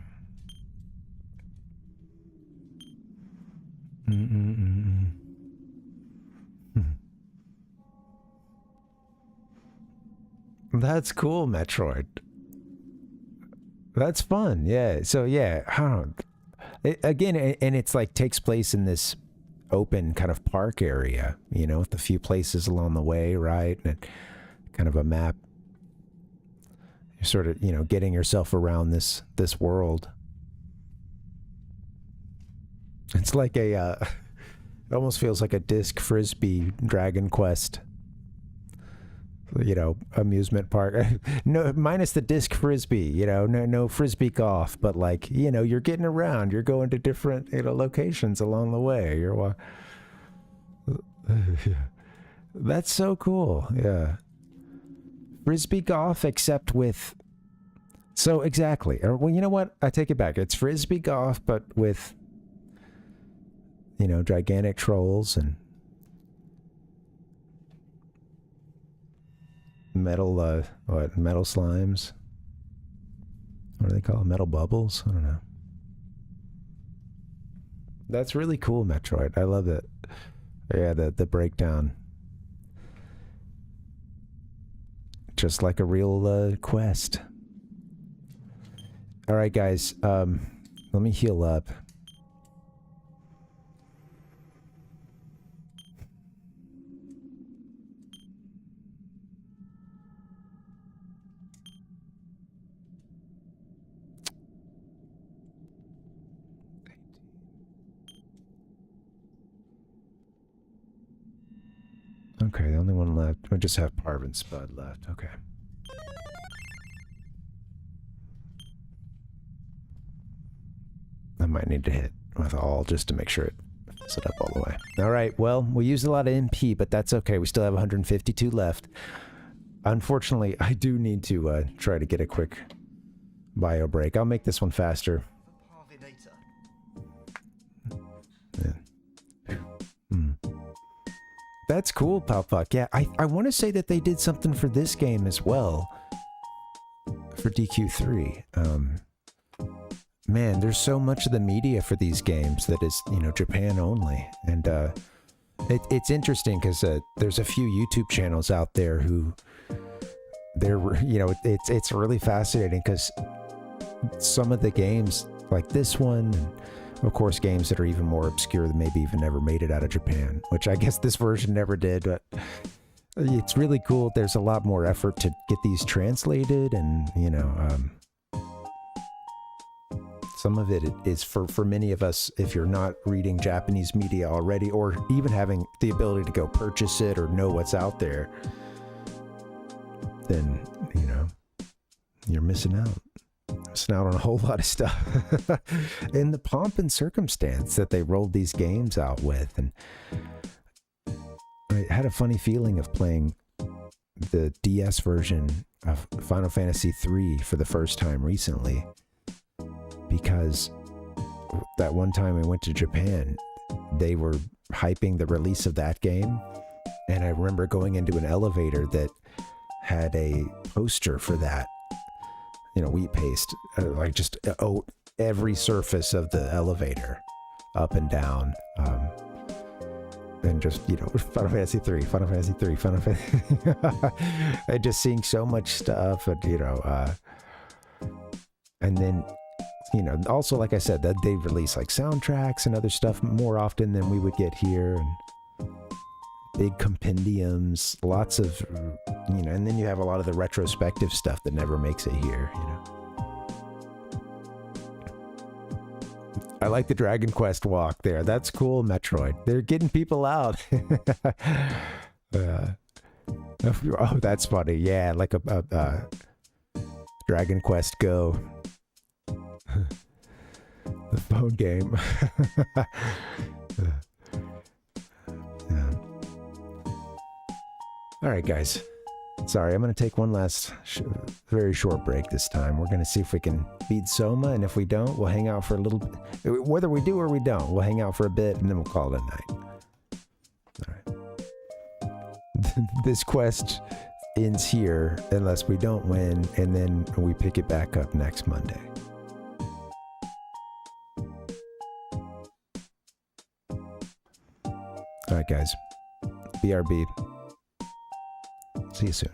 That's cool, Metroid. That's fun, yeah. So yeah, I don't know. Again, and it's like takes place in this open kind of park area, you know, with a few places along the way, right? And kind of a map. You're sort of, you know, getting yourself around this world. It's like a, it almost feels like a disc frisbee Dragon Quest, you know, amusement park. No, minus the disc frisbee, you know, no frisbee golf, but like, you know, you're getting around, you're going to different, you know, locations along the way. You're that's so cool. Yeah. Frisbee golf, except with, so exactly. Well, you know what? I take it back. It's frisbee golf, but with, you know, gigantic trolls and metal, metal slimes. What do they call it? Metal bubbles? I don't know. That's really cool, Metroid. I love it. Yeah, the breakdown. Just like a real quest. All right, guys. Let me heal up. Okay, the only one left. We just have Parv and Spud left. Okay. I might need to hit with all just to make sure it fills it up all the way. All right, well, we used a lot of MP, but that's okay. We still have 152 left. Unfortunately, I do need to try to get a quick bio break. I'll make this one faster. Yeah. That's cool, Palpuck. Yeah, I want to say that they did something for this game as well. For DQ3. Man, there's so much of the media for these games that is, you know, Japan only. And it's interesting because there's a few YouTube channels out there who they're, you know, it's really fascinating because some of the games like this one, of course, games that are even more obscure that maybe even never made it out of Japan, which I guess this version never did, but it's really cool. There's a lot more effort to get these translated, and, you know, some of it is for many of us, if you're not reading Japanese media already, or even having the ability to go purchase it or know what's out there, then, you know, you're missing out. Missing out on a whole lot of stuff. And the pomp and circumstance that they rolled these games out with. And I had a funny feeling of playing the DS version of Final Fantasy III for the first time recently, because that one time we went to Japan, they were hyping the release of that game, and I remember going into an elevator that had a poster for that, you know, wheat paste, like just every surface of the elevator, up and down. and just, Final Fantasy 3, Final Fantasy 3, Final Fantasy, and just seeing so much stuff, and, and then, also, like I said, that they release like soundtracks and other stuff more often than we would get here, and big compendiums, lots of, and then you have a lot of the retrospective stuff that never makes it here, I like the Dragon Quest walk there. That's cool, Metroid. They're getting people out. Oh, that's funny. Yeah, like a Dragon Quest Go. The phone game. Yeah. All right, guys. Sorry, I'm going to take one last very short break this time. We're going to see if we can beat Soma, and if we don't, we'll hang out for a little bit. Whether we do or we don't, we'll hang out for a bit, and then we'll call it a night. All right. This quest ends here unless we don't win, and then we pick it back up next Monday. All right, guys. BRB. See you soon.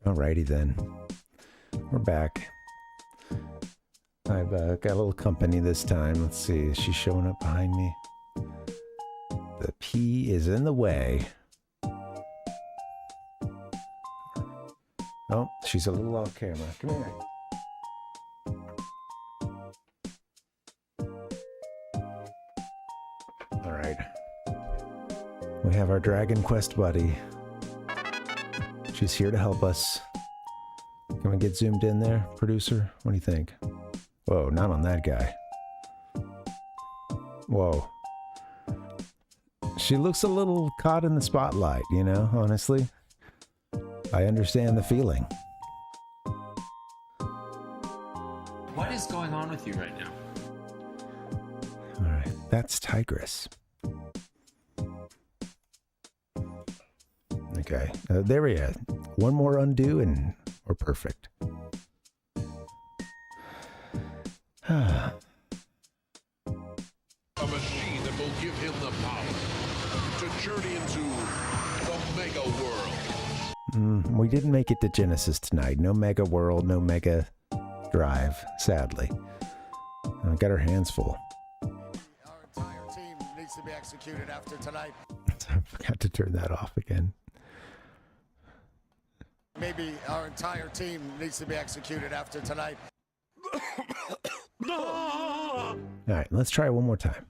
Alrighty then. We're back. I've got a little company this time. Let's see. Is she showing up behind me? The P is in the way. Oh, she's a little off camera. Come here. All right. We have our Dragon Quest buddy. She's here to help us. Can we get zoomed in there, producer? What do you think? Whoa, not on that guy. Whoa. She looks a little caught in the spotlight, honestly. I understand the feeling. What is going on with you right now? All right, that's Tigress. Okay, there we are. One more undo and we're perfect. A machine that will give him the power to journey into the mega world. We didn't make it to Genesis tonight. No Mega World, no Mega Drive, sadly. We got our hands full. Our entire team needs to be executed after tonight. I forgot to turn that off again. Maybe our entire team needs to be executed after tonight. All right, let's try one more time.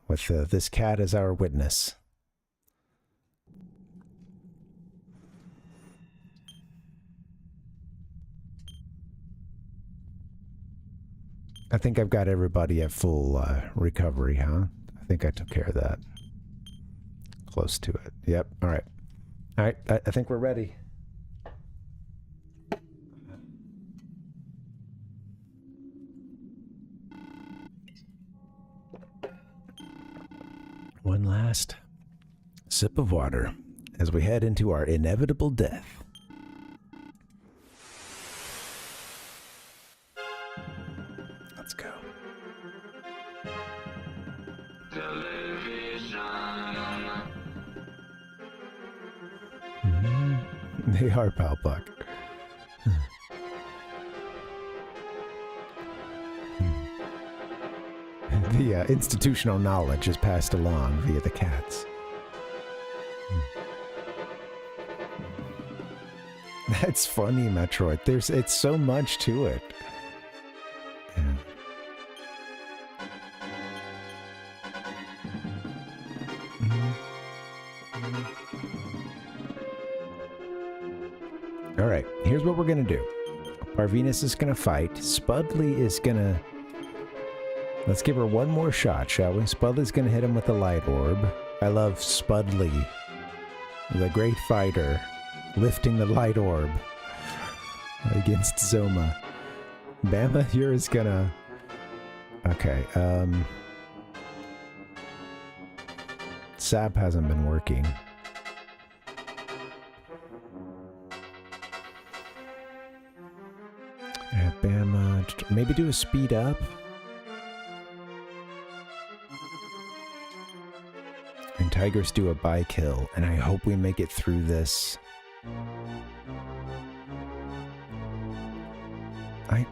With this cat as our witness. I think I've got everybody at full recovery, huh? I think I took care of that. Close to it. Yep. All right. All right. I think we're ready. One last sip of water as we head into our inevitable death. Let's go. They are, pal Buck. The institutional knowledge is passed along via the cats. That's funny, Metroid. It's so much to it. Yeah. All right, here's what we're gonna do. Parvinus is gonna fight. Spudley is gonna... Let's give her one more shot, shall we? Spudley's gonna hit him with a light orb. I love Spudley, the great fighter, lifting the light orb against Zoma. Bama, yours gonna... Okay, Sap hasn't been working. Yeah, Bama, maybe do a speed up. And Tigers do a bike kill, and I hope we make it through this.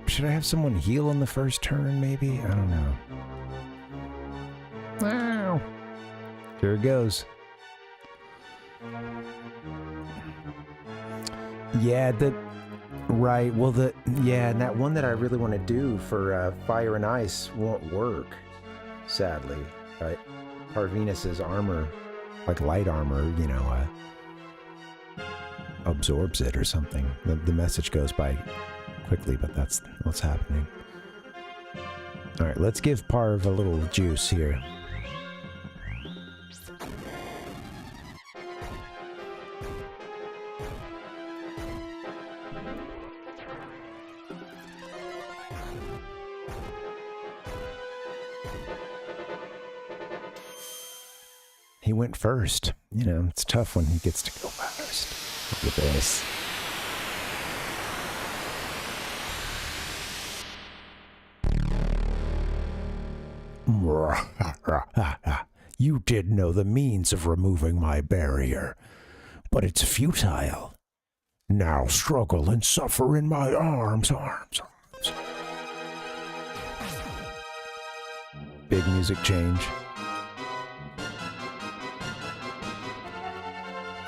Should I have someone heal on the first turn, maybe? I don't know. Wow. Here it goes. Yeah, right, well, and that one that I really want to do for Fire and Ice won't work, sadly. Right? Parvinus's armor, like light armor, you know, absorbs it or something. The message goes by quickly, but that's what's happening. All right, let's give Parv a little juice here. He went first. You know, it's tough when he gets to go first. Look at this. You did know the means of removing my barrier, but it's futile. Now struggle and suffer in my arms. Big music change.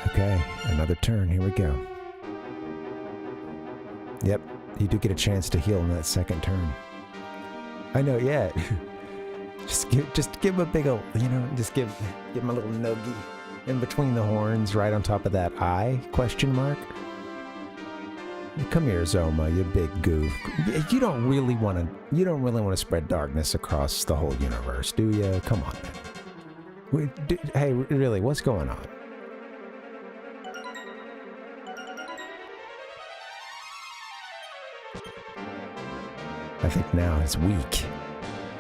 Okay, another turn. Here we go. Yep, you do get a chance to heal in that second turn. I know, yeah. Just give him a big old, you know, just give him a little nuggie in between the horns, right on top of that eye, question mark. Come here, Zoma, you big goof. You don't really want to spread darkness across the whole universe, do you? Come on, man. Hey, really, what's going on? I think now it's weak.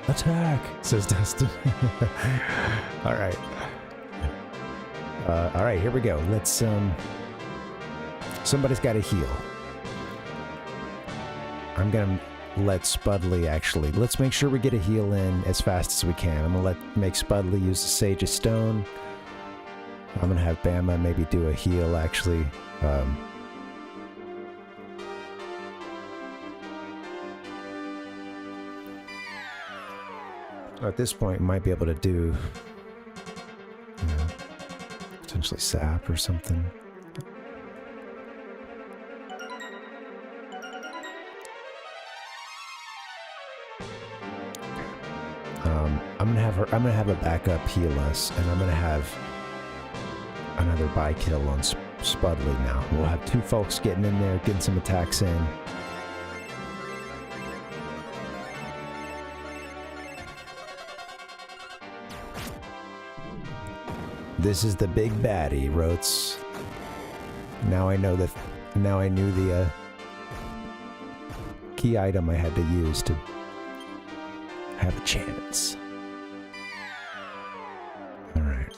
Attack, says Dustin. All right. All right, here we go. Let's, somebody's got to heal. I'm gonna let Spudley actually. Let's make sure we get a heal in as fast as we can. I'm gonna make Spudley use the Sage of Stone. I'm gonna have Bama maybe do a heal actually. At this point, we might be able to do potentially sap or something. I'm gonna have a backup heal us, and I'm gonna have another buy kill on Spudley now. We'll have two folks getting in there, getting some attacks in. This is the big baddie, Rotes. Now I know that. Now I knew the key item I had to use to have a chance. All right.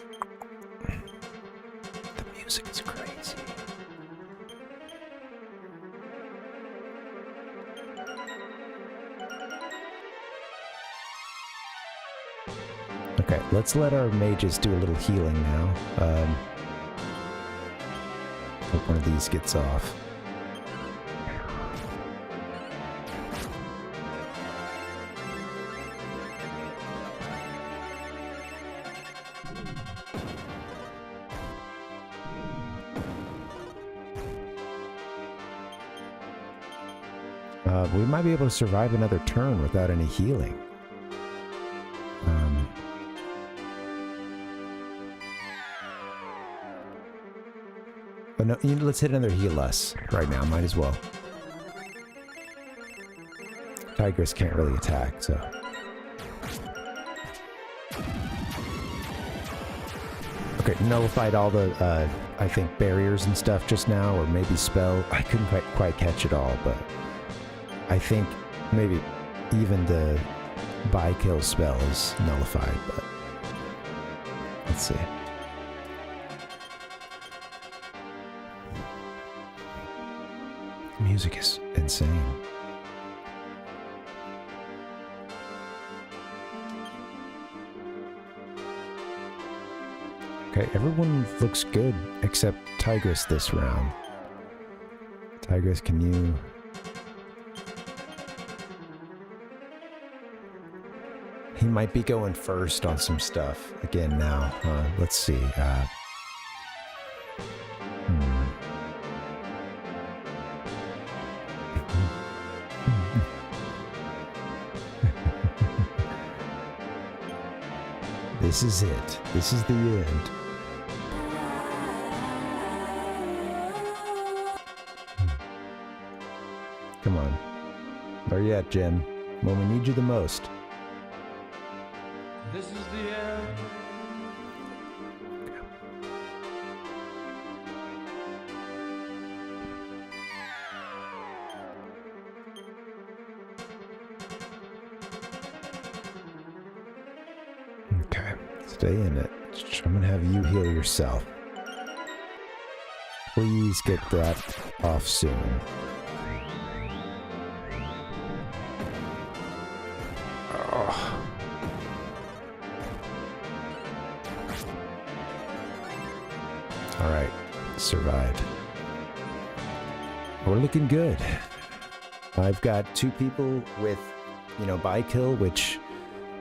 The music is crazy. Okay, let's let our mages do a little healing now. Hope one of these gets off. We might be able to survive another turn without any healing. But no, let's hit another heal us right now. Might as well. Tigress can't really attack, so. Okay, nullified all the, I think, barriers and stuff just now, or maybe spell. I couldn't quite catch it all, but I think maybe even the buy kill spell is nullified, but let's see. The music is insane. Okay, everyone looks good except Tigress this round. Tigress, can you... He might be going first on some stuff again now. Let's see. This is it. This is the end. Come on. Where you at, Jim? When we need you the most. This is the end. Okay, stay in it. I'm gonna have you heal yourself. Please get that off soon. Oh. All right, survived. We're looking good. I've got two people with, buy kill, which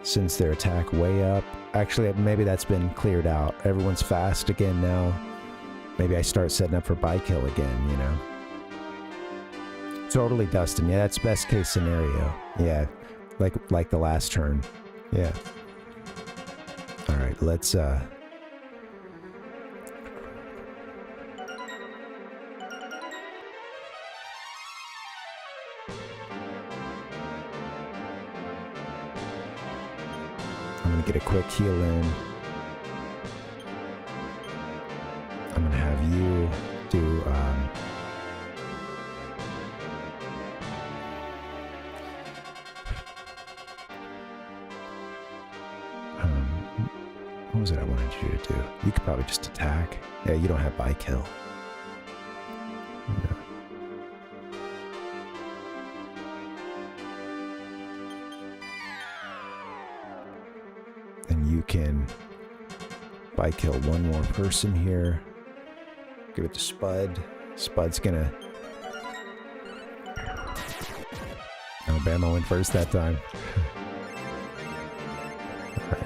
since their attack way up. Actually, maybe that's been cleared out. Everyone's fast again now. Maybe I start setting up for buy kill again, Totally, Dustin. Yeah, that's best case scenario. Yeah, like the last turn. Yeah. All right, let's I'm gonna get a quick heal in. I'm gonna have you do what was it I wanted you to do? You could probably just attack. Yeah, you don't have buy kill. No. you can by kill one more person here. Give it to Spud. Spud's gonna... Alabama went first that time. Alright.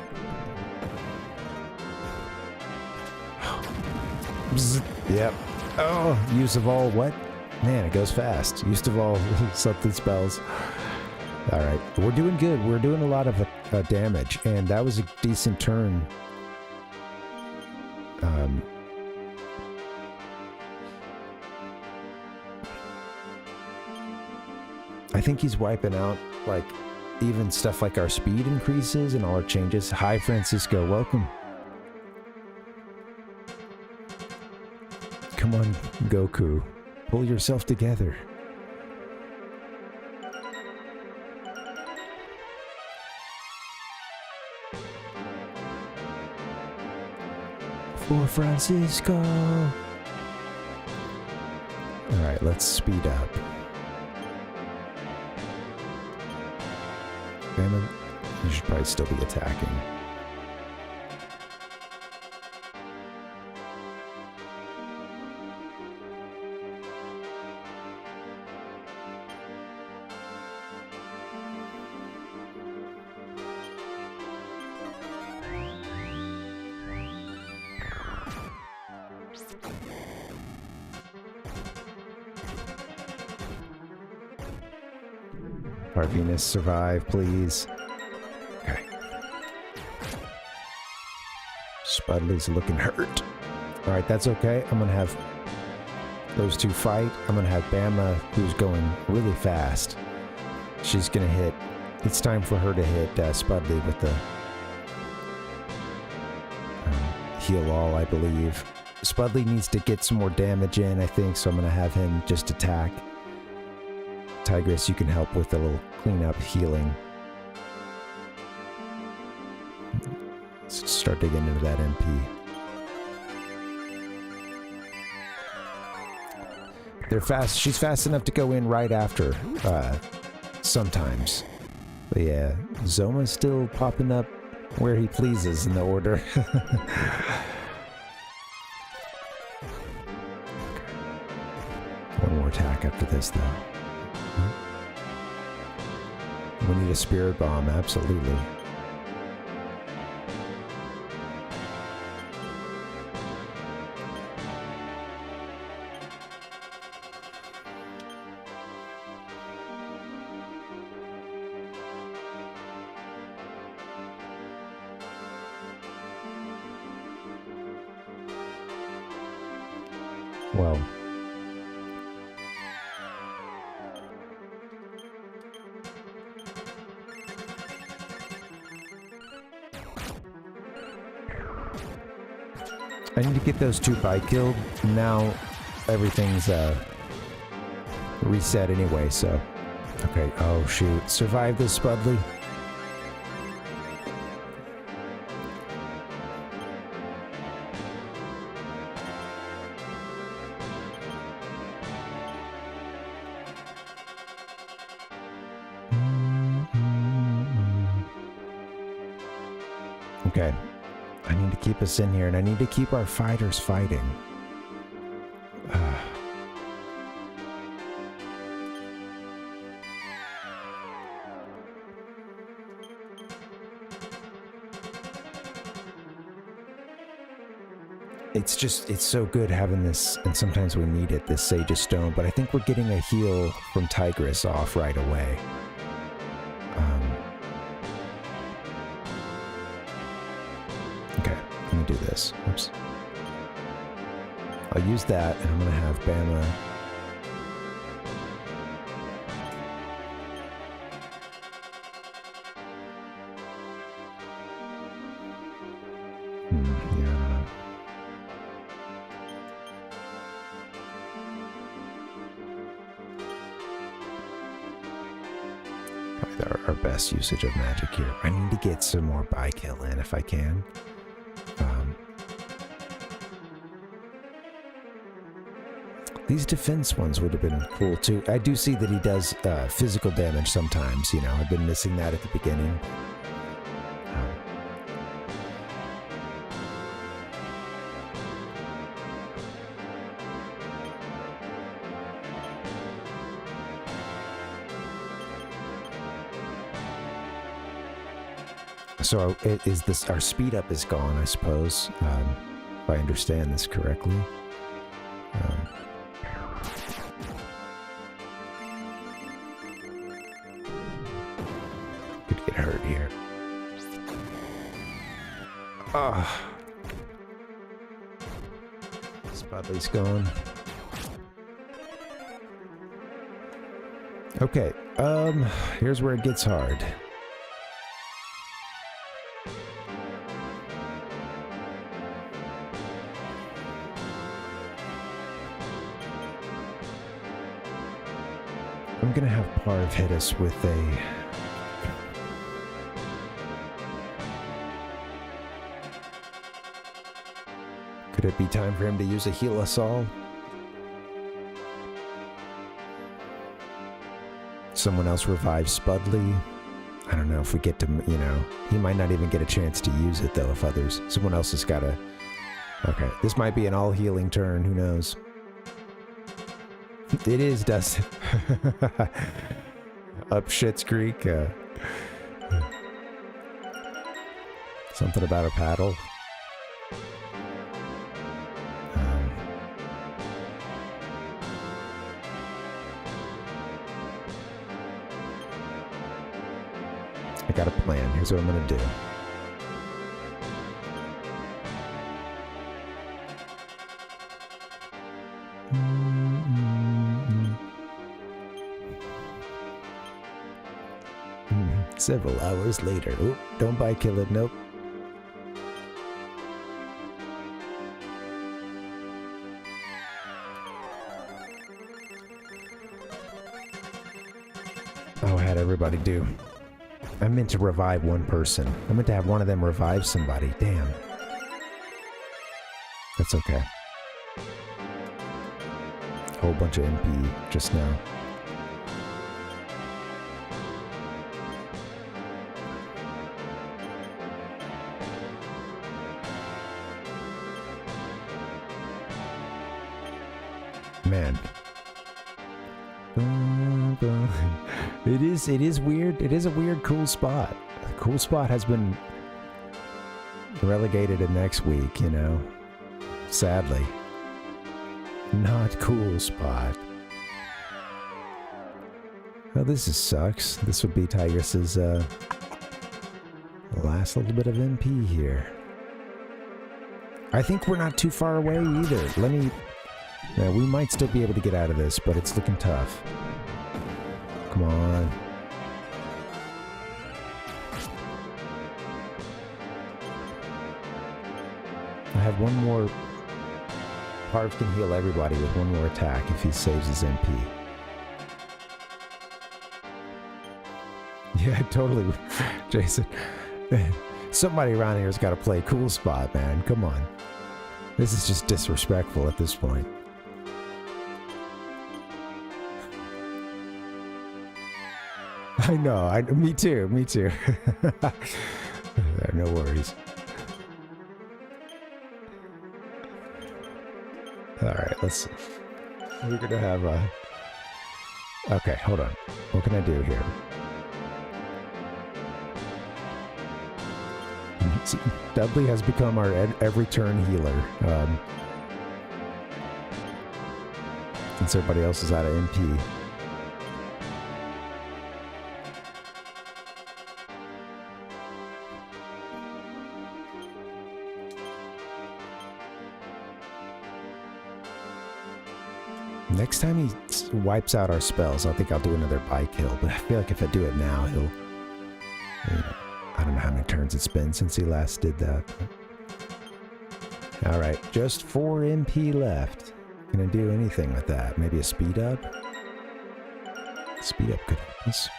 Yep. Oh, use of all what? Man, it goes fast. Use of all something spells. Alright, we're doing good. We're doing a lot of damage, and that was a decent turn. I think he's wiping out, like, even stuff like our speed increases and all our changes. Hi, Francisco. Welcome. Come on, Goku. Pull yourself together. For Francisco. Alright, let's speed up. Bama, you should probably still be attacking. Parvinator, survive, please. Okay. Spudley's looking hurt. Alright, that's okay. I'm gonna have those two fight. I'm gonna have Bama, who's going really fast. She's gonna hit. It's time for her to hit Spudley with the heal all, I believe. Spudley needs to get some more damage in, I think, so I'm gonna have him just attack. Tigress, you can help with a little cleanup healing. Let's start digging into that MP. They're fast. She's fast enough to go in right after, sometimes. But yeah, Zoma's still popping up where he pleases in the order. One more attack after this, though. We need a spirit bomb, absolutely. Well, I need to get those two killed. Now everything's reset anyway, so. Okay, oh shoot. Survive this, Spudley. Okay. I need to keep us in here, and I need to keep our fighters fighting. It's so good having this, and sometimes we need it, this Sage of Stone, but I think we're getting a heal from Tigress off right away. Okay, let me do this. Oops. I'll use that, and I'm going to have Bama. Our best usage of magic here. I need to get some more buy kill in if I can. These defense ones would have been cool too. I do see that he does physical damage sometimes, you know. I've been missing that at the beginning. So is this our speed up is gone? I suppose, if I understand this correctly. Could get hurt here. Spudley's gone. Okay, here's where it gets hard. I'm gonna have Parv hit us with a... Could it be time for him to use a heal us all? Someone else revives Spudley. I don't know if we get to, you know, he might not even get a chance to use it though if others. Someone else has got to... Okay, this might be an all-healing turn, who knows? It is, Dustin. Up Schitt's Creek. Something about a paddle. I got a plan. Here's what I'm going to do. Several hours later. Oop, don't buy kill it. Nope. Oh, I had everybody do. I meant to revive one person. I meant to have one of them revive somebody. Damn. That's okay. Whole bunch of MP just now. Man. It is weird. It is a weird cool spot. The cool spot has been relegated to next week, you know. Sadly. Not cool spot. Well, this sucks. This would be Tigress's last little bit of MP here. I think we're not too far away either. Let me... Yeah, we might still be able to get out of this, but it's looking tough. Come on. I have one more. Parv can heal everybody with one more attack if he saves his MP. Yeah, totally. Jason. Somebody around here's got to play cool spot, man. Come on. This is just disrespectful at this point. I know. Me too. Me too. No worries. All right, let's see. We're gonna have a... Okay, hold on. What can I do here? Dudley has become our every turn healer. Since everybody else is out of MP. Next time he wipes out our spells, I think I'll do another buy kill. But I feel like if I do it now, he'll... You know, I don't know how many turns it's been since he last did that. Alright, just 4 MP left. Gonna do anything with that. Maybe a speed up? Speed up could help us.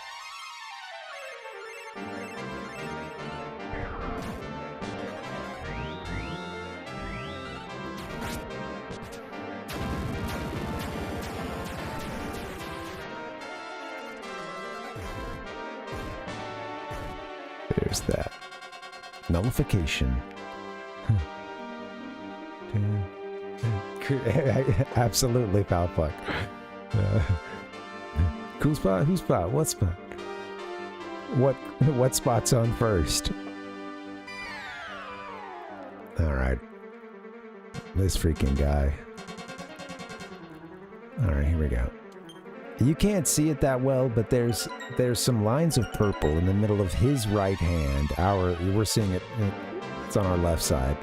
There's that. Nullification. Absolutely foul fuck. Cool spot? Whose spot? What spot? What spot's on first? This freaking guy. Alright, here we go. You can't see it that well, but there's some lines of purple in the middle of his right hand. We're seeing it. It's on our left side.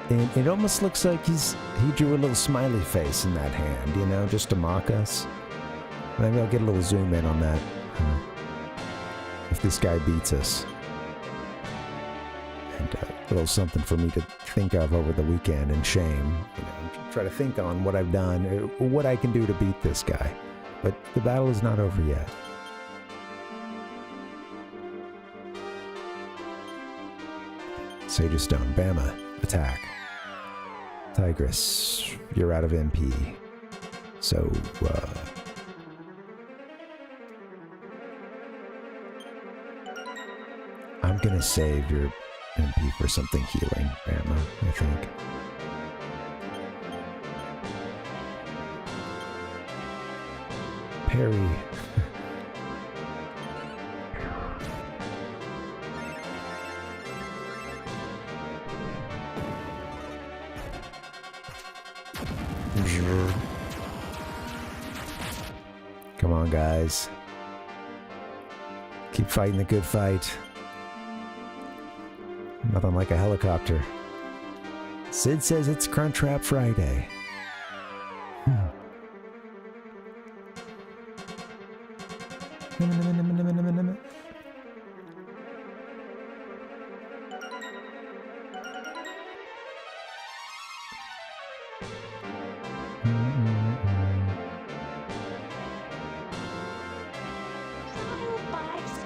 And it almost looks like he drew a little smiley face in that hand, you know, just to mock us. Maybe I'll get a little zoom in on that. If this guy beats us. And a little something for me to think of over the weekend and shame. You know, try to think on what I've done, or what I can do to beat this guy. But the battle is not over yet. Sage of Stone, Bama, attack. Tigress, you're out of MP. So, I'm gonna save your MP for something healing, Bama, I think. Parry. Come on, guys. Keep fighting the good fight. Nothing like a helicopter. Sid says it's Crunchwrap Friday.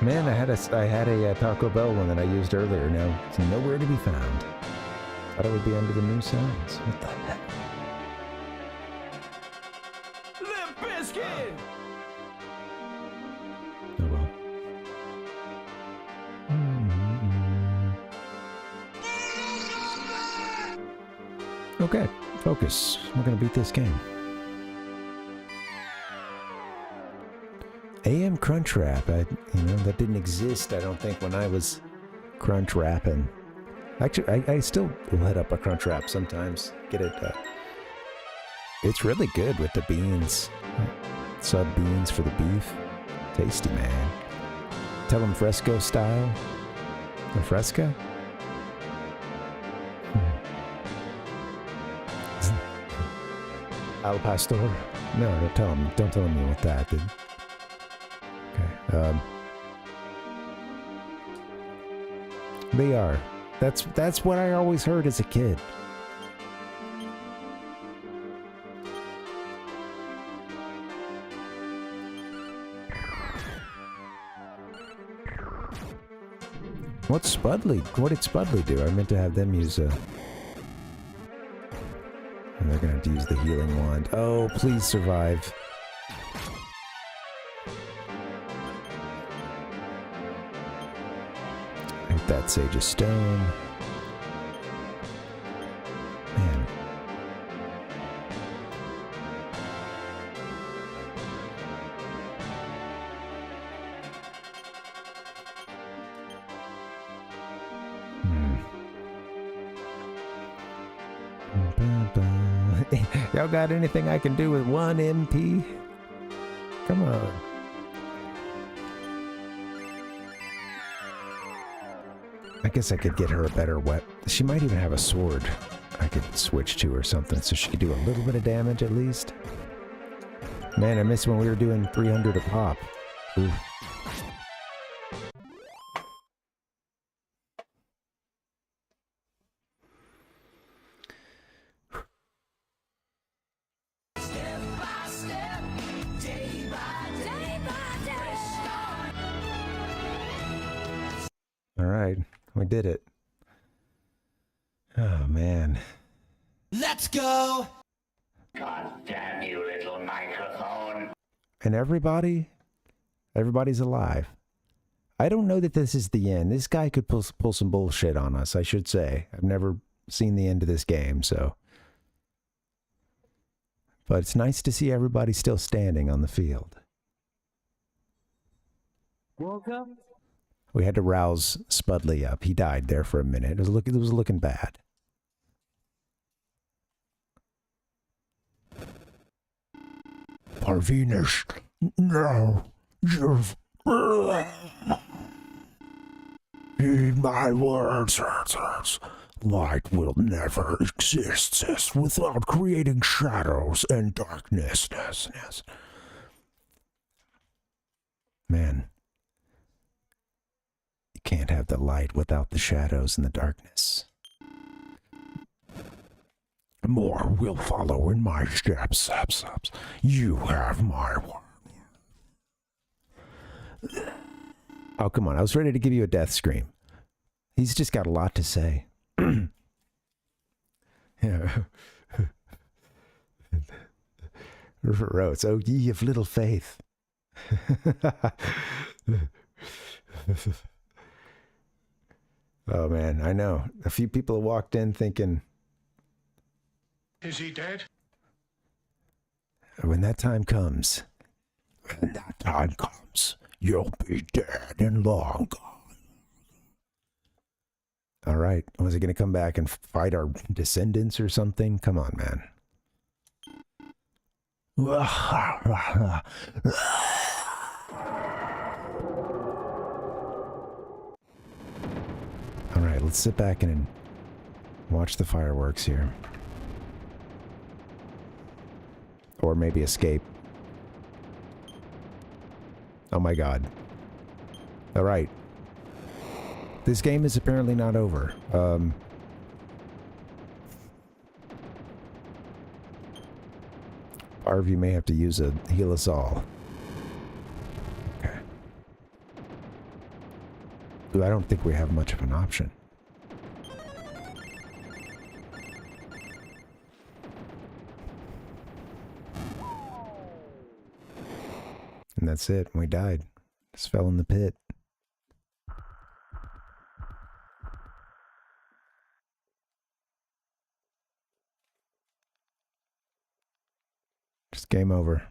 Man, I had a Taco Bell one that I used earlier. Now it's nowhere to be found. Thought it would be under the new signs. What the heck? Limp Bizkit! Oh well. Okay, focus. We're gonna beat this game. AM Crunchwrap, that didn't exist, I don't think, when I was crunch rapping. Actually, I still will hit up a Crunchwrap sometimes. Get it. It's really good with the beans. Sub beans for the beef. Tasty, man. Tell them Fresco style. The Fresco? Al Pastor? No, don't tell them you want that, dude. Okay. They are. That's what I always heard as a kid. What's Spudley? What did Spudley do? I meant to have them use a... And they're gonna have to use the healing wand. Oh, please survive. Hit that Sage of Stone. Man. Y'all got anything I can do with 1 MP? Come on. I guess I could get her a better weapon. She might even have a sword I could switch to or something so she could do a little bit of damage at least. Man, I miss when we were doing 300 a pop. Ooh. Alright, we did it. Oh, man. Let's go! God damn you, little microphone. And everybody's alive. I don't know that this is the end. This guy could pull some bullshit on us, I should say. I've never seen the end of this game, so... But it's nice to see everybody still standing on the field. Welcome. We had to rouse Spudley up. He died there for a minute. It was looking bad. Parvinus. No, you've... Heed my words, light will never exist without creating shadows and darkness. Man, you can't have the light without the shadows and the darkness. More will follow in my steps. You have my word. Oh, come on. I was ready to give you a death scream. He's just got a lot to say. Yeah. Rose, oh, ye of little faith. Oh, man, I know. A few people have walked in thinking... Is he dead? When that time comes, you'll be dead and long gone. All right. Was he going to come back and fight our descendants or something? Come on, man. All right, let's sit back and watch the fireworks here. Or maybe escape. Oh my god. All right. This game is apparently not over. Arv, you may have to use a heal us all. Okay. I don't think we have much of an option. And that's it. We died. Just fell in the pit. Just game over.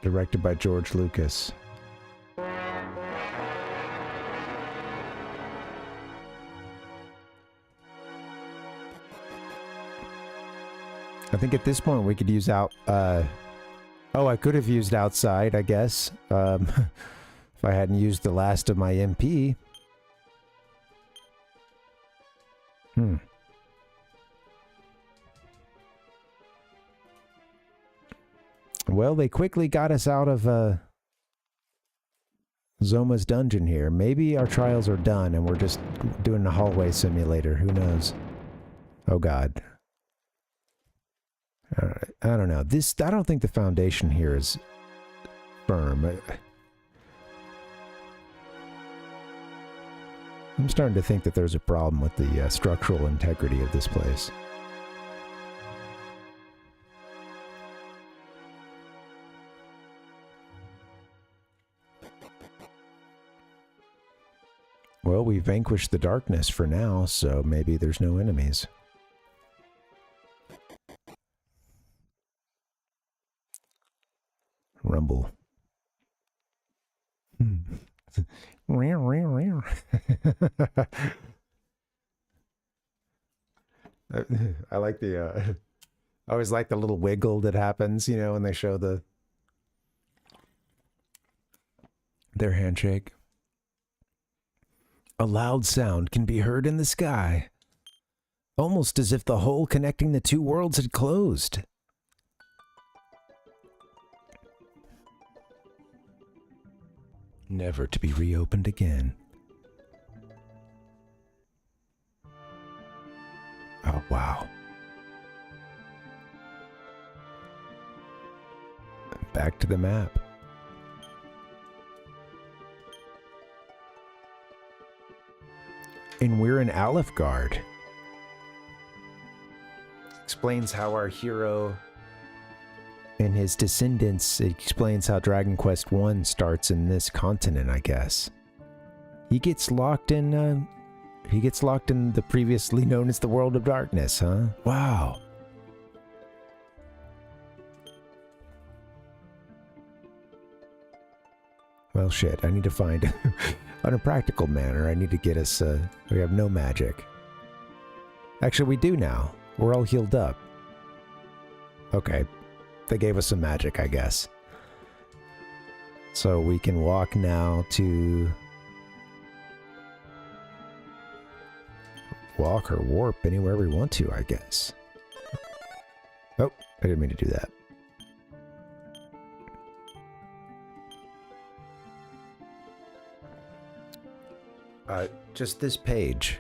Directed by George Lucas. I think at this point we could use out... Oh, I could have used outside, I guess. If I hadn't used the last of my MP. Well, they quickly got us out of Zoma's dungeon here. Maybe our trials are done and we're just doing a hallway simulator. Who knows? Oh, God. I don't know. I don't think the foundation here is firm. I'm starting to think that there's a problem with the structural integrity of this place. Well, we vanquished the darkness for now, so maybe there's no enemies. Rumble. I like the, I always like the little wiggle that happens, you know, when they show their handshake. A loud sound can be heard in the sky, almost as if the hole connecting the two worlds had closed. Never to be reopened again. Oh, wow. Back to the map. And we're in Alefgard. Explains how our hero and his descendants, it explains how Dragon Quest 1 starts in this continent, I guess. He gets locked in the previously known as the World of Darkness, huh? Wow. Well, shit, I need to find, on a practical manner, I need to get us, we have no magic. Actually, we do now. We're all healed up. Okay. they gave us some magic, I guess. So we can walk now to... walk or warp anywhere we want to, I guess. Oh, I didn't mean to do that. Just this page.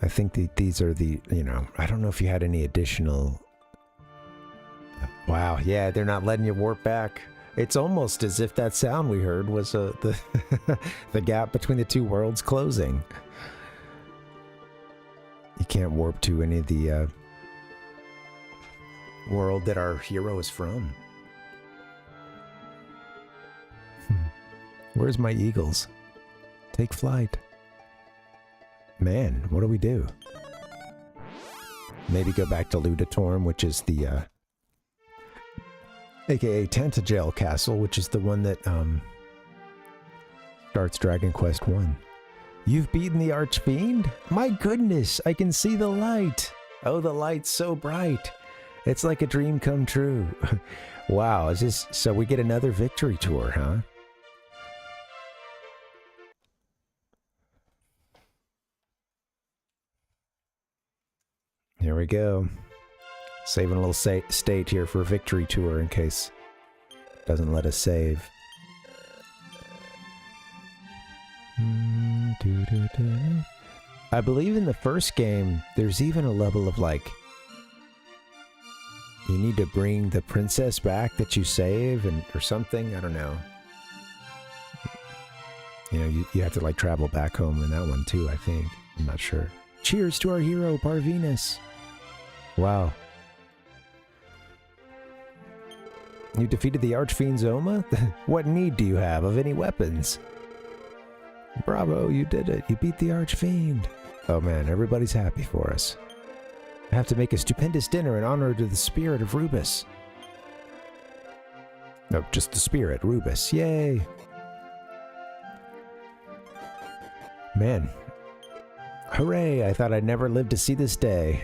I think these are the, you know, I don't know if you had any additional... Wow, yeah, they're not letting you warp back. It's almost as if that sound we heard was the the gap between the two worlds closing. You can't warp to any of the world that our hero is from. Where's my eagles? Take flight. Man, what do we do? Maybe go back to Ludatorm, which is the aka Tantagel Castle, which is the one that starts Dragon Quest 1. You've beaten the Archfiend? My goodness, I can see the light. Oh, the light's so bright. It's like a dream come true. Wow, is this so we get another victory tour, huh? Here we go. Saving a little state here for a victory tour in case it doesn't let us save. I believe in the first game, there's even a level of like, you need to bring the princess back that you save and or something. I don't know. You know, you have to like travel back home in that one too, I think. I'm not sure. Cheers to our hero, Parvinus. Wow. You defeated the Archfiend Zoma? What need do you have of any weapons? Bravo, you did it. You beat the Archfiend. Oh man, everybody's happy for us. I have to make a stupendous dinner in honor to the spirit of Rubus. No, just the spirit, Rubus. Yay! Man. Hooray, I thought I'd never live to see this day.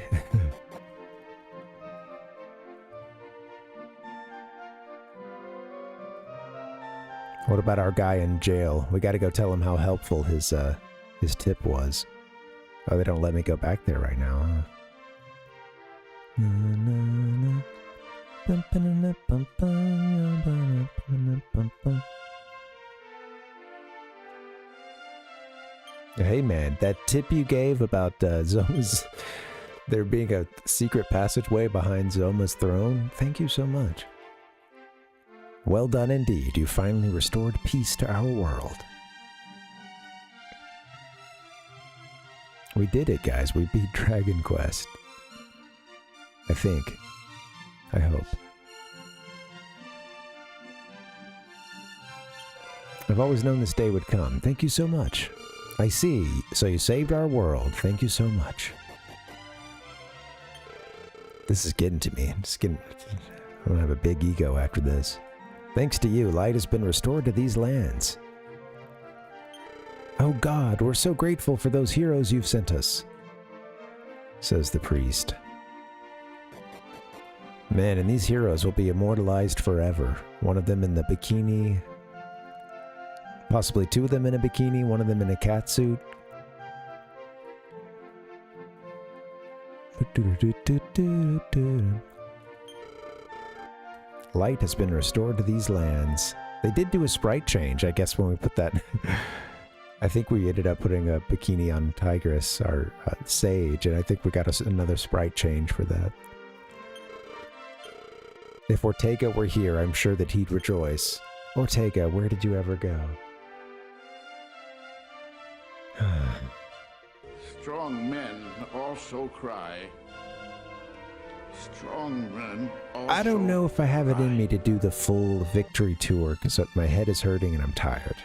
What about our guy in jail? We gotta go tell him how helpful his tip was. Oh, they don't let me go back there right now, huh? Hey man, that tip you gave about Zoma's, there being a secret passageway behind Zoma's throne, thank you so much. Well done indeed, you finally restored peace to our world. We did it, guys. We beat Dragon Quest. I think. I hope. I've always known this day would come. Thank you so much. I see. So you saved our world. Thank you so much. This is getting to me. I'm gonna have a big ego after this. Thanks to you, light has been restored to these lands. Oh God, we're so grateful for those heroes you've sent us, says the priest. Man, and these heroes will be immortalized forever. One of them in the bikini, possibly two of them in a bikini, one of them in a catsuit. Light has been restored to these lands. They did do a sprite change, I guess, when we put that. I think we ended up putting a bikini on Tigress, our sage, and I think we got another sprite change for that. If Ortega were here, I'm sure that he'd rejoice. Ortega, where did you ever go? Strong men also cry. Strong men also I don't know if I have it in me to do the full victory tour because my head is hurting and I'm tired.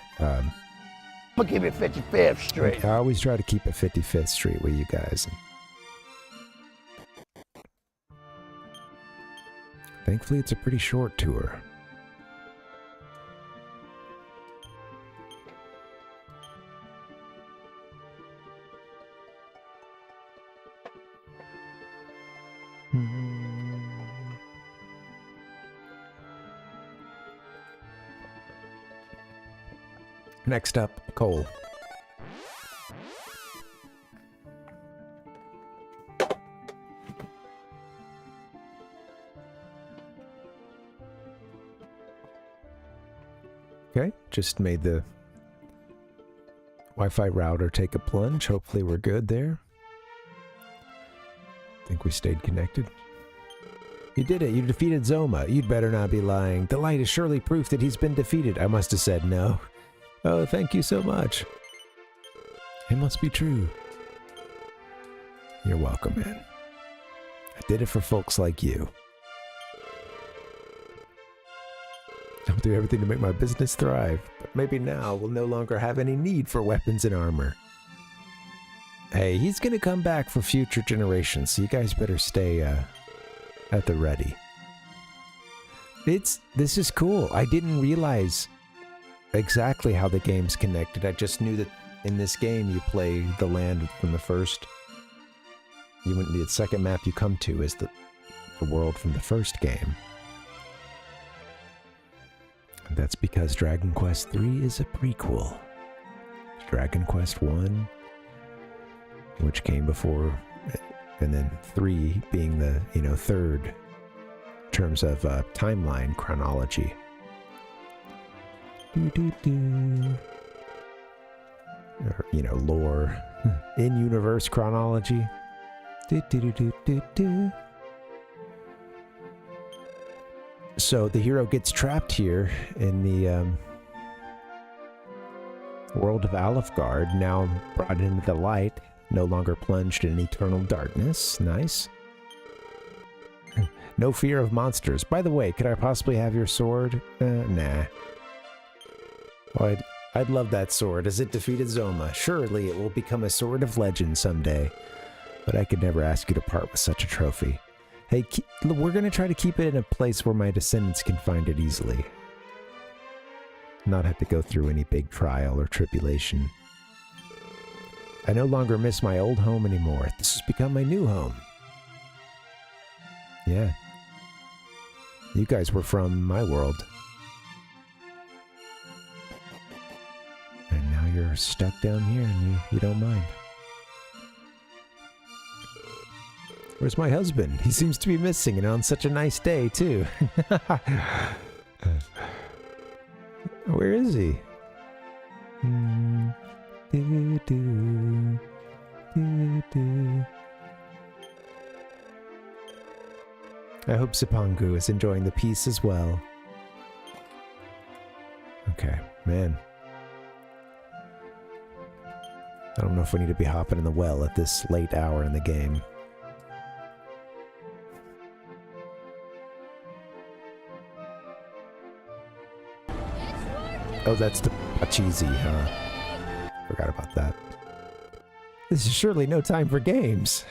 But give it 55th Street. I always try to keep it 55th Street with you guys. Thankfully, it's a pretty short tour. Next up, Cole. Okay, just made the Wi-Fi router take a plunge. Hopefully we're good there. Think we stayed connected. You did it. You defeated Zoma. You'd better not be lying. The light is surely proof that he's been defeated. I must have said no. Oh, thank you so much. It must be true. You're welcome, man. I did it for folks like you. I'll do everything to make my business thrive, but maybe now we'll no longer have any need for weapons and armor. Hey, he's gonna come back for future generations, so you guys better stay at the ready. This is cool. I didn't realize exactly how the game's connected. I just knew that in this game you play the land from the first. The second map you come to is the world from the first game. And that's because Dragon Quest III is a prequel. Dragon Quest I, which came before, and then 3 being the, third in terms of timeline chronology. Or, lore. In-universe chronology. So the hero gets trapped here in the world of Alefgard, now brought into the light, no longer plunged in eternal darkness. Nice. No fear of monsters. By the way, could I possibly have your sword? Nah. Oh, I'd love that sword, as it defeated Zoma. Surely it will become a sword of legend someday. But I could never ask you to part with such a trophy. Hey, we're going to try to keep it in a place where my descendants can find it easily. Not have to go through any big trial or tribulation. I no longer miss my old home anymore. This has become my new home. Yeah. You guys were from my world. And now you're stuck down here and you don't mind. Where's my husband? He seems to be missing, and on such a nice day, too. Where is he? I hope Sipangu is enjoying the peace as well. Okay, man. I don't know if we need to be hopping in the well at this late hour in the game. Oh, that's the Pachisi, huh? Forgot about that. This is surely no time for games.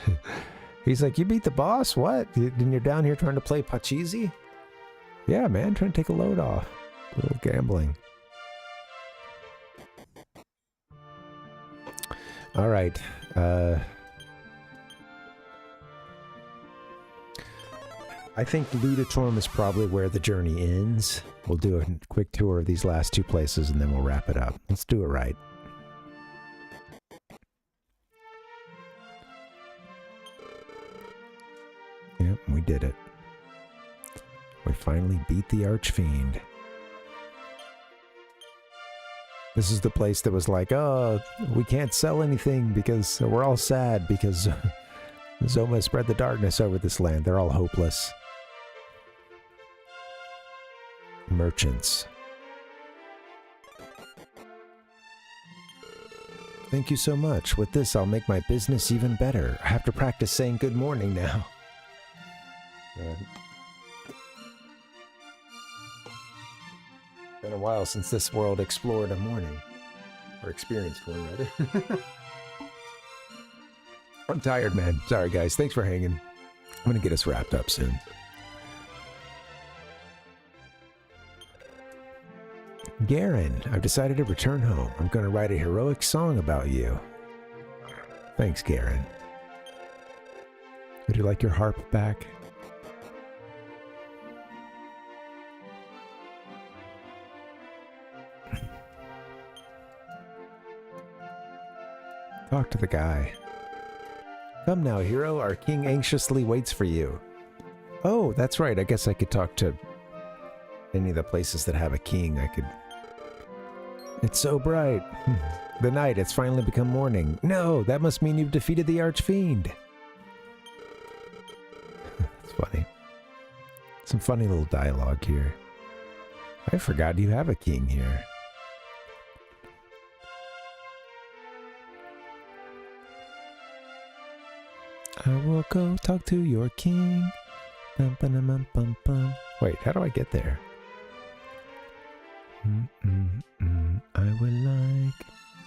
He's like, you beat the boss? What? And you're down here trying to play Pachisi? Yeah, man, trying to take a load off. A little gambling. All right. I think Ludatorum is probably where the journey ends. We'll do a quick tour of these last two places and then we'll wrap it up. Let's do it right. Yep, we did it. We finally beat the Archfiend. This is the place that was like, oh, we can't sell anything because we're all sad because Zoma spread the darkness over this land. They're all hopeless. Merchants. Thank you so much. With this, I'll make my business even better. I have to practice saying good morning now. Been a while since this world explored a morning. Or experienced one, rather. I'm tired, man. Sorry, guys. Thanks for hanging. I'm gonna get us wrapped up soon. Garen, I've decided to return home. I'm gonna write a heroic song about you. Thanks, Garen. Would you like your harp back? Talk to the guy. Come now, hero. Our king anxiously waits for you. Oh, that's right. I guess I could talk to any of the places that have a king. I could... It's so bright. The night, it's finally become morning. No, that must mean you've defeated the Archfiend. That's funny. Some funny little dialogue here. I forgot you have a king here. I will go talk to your king. Bum, bum, bum, bum, bum. Wait, how do I get there? I would like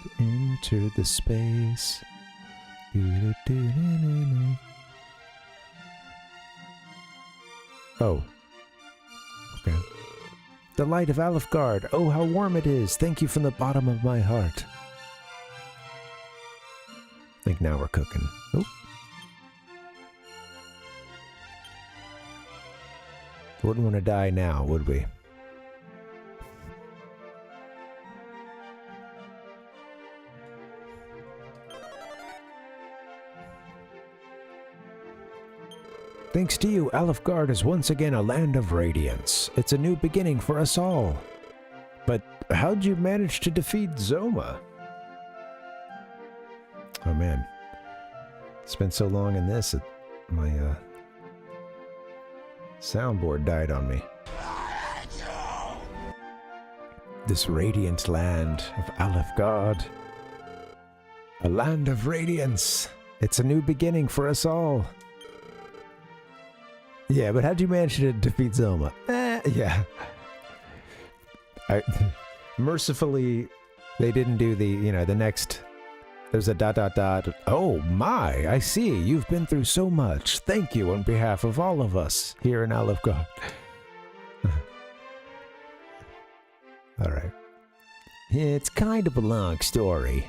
to enter the space. Oh. Okay. The light of Alfgard. Oh, how warm it is. Thank you from the bottom of my heart. I think now we're cooking. Oh. Wouldn't want to die now, would we? Thanks to you, Alfgard is once again a land of radiance. It's a new beginning for us all. But how'd you manage to defeat Zoma? Oh man. Spent so long in this, my soundboard died on me. This radiant land of Alfgard. A land of radiance. It's a new beginning for us all. Yeah, but how'd you manage to defeat Zoma? Yeah. Mercifully, they didn't do the, the next... There's a ... Oh my, I see. You've been through so much. Thank you on behalf of all of us here in Alfgard. All right. It's kind of a long story.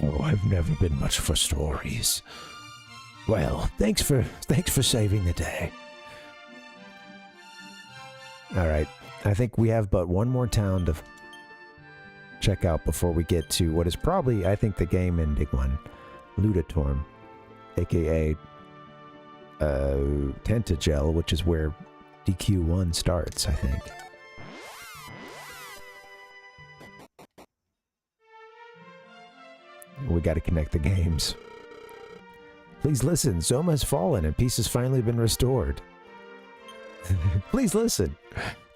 Oh, I've never been much for stories. Well, thanks for saving the day. All right. I think we have but one more town to check out before we get to what is probably, I think, the game-ending one. Ludatorm, a.k.a. Tentagel, which is where DQ1 starts, I think. We got to connect the games. Please listen. Zoma has fallen and peace has finally been restored. Please listen.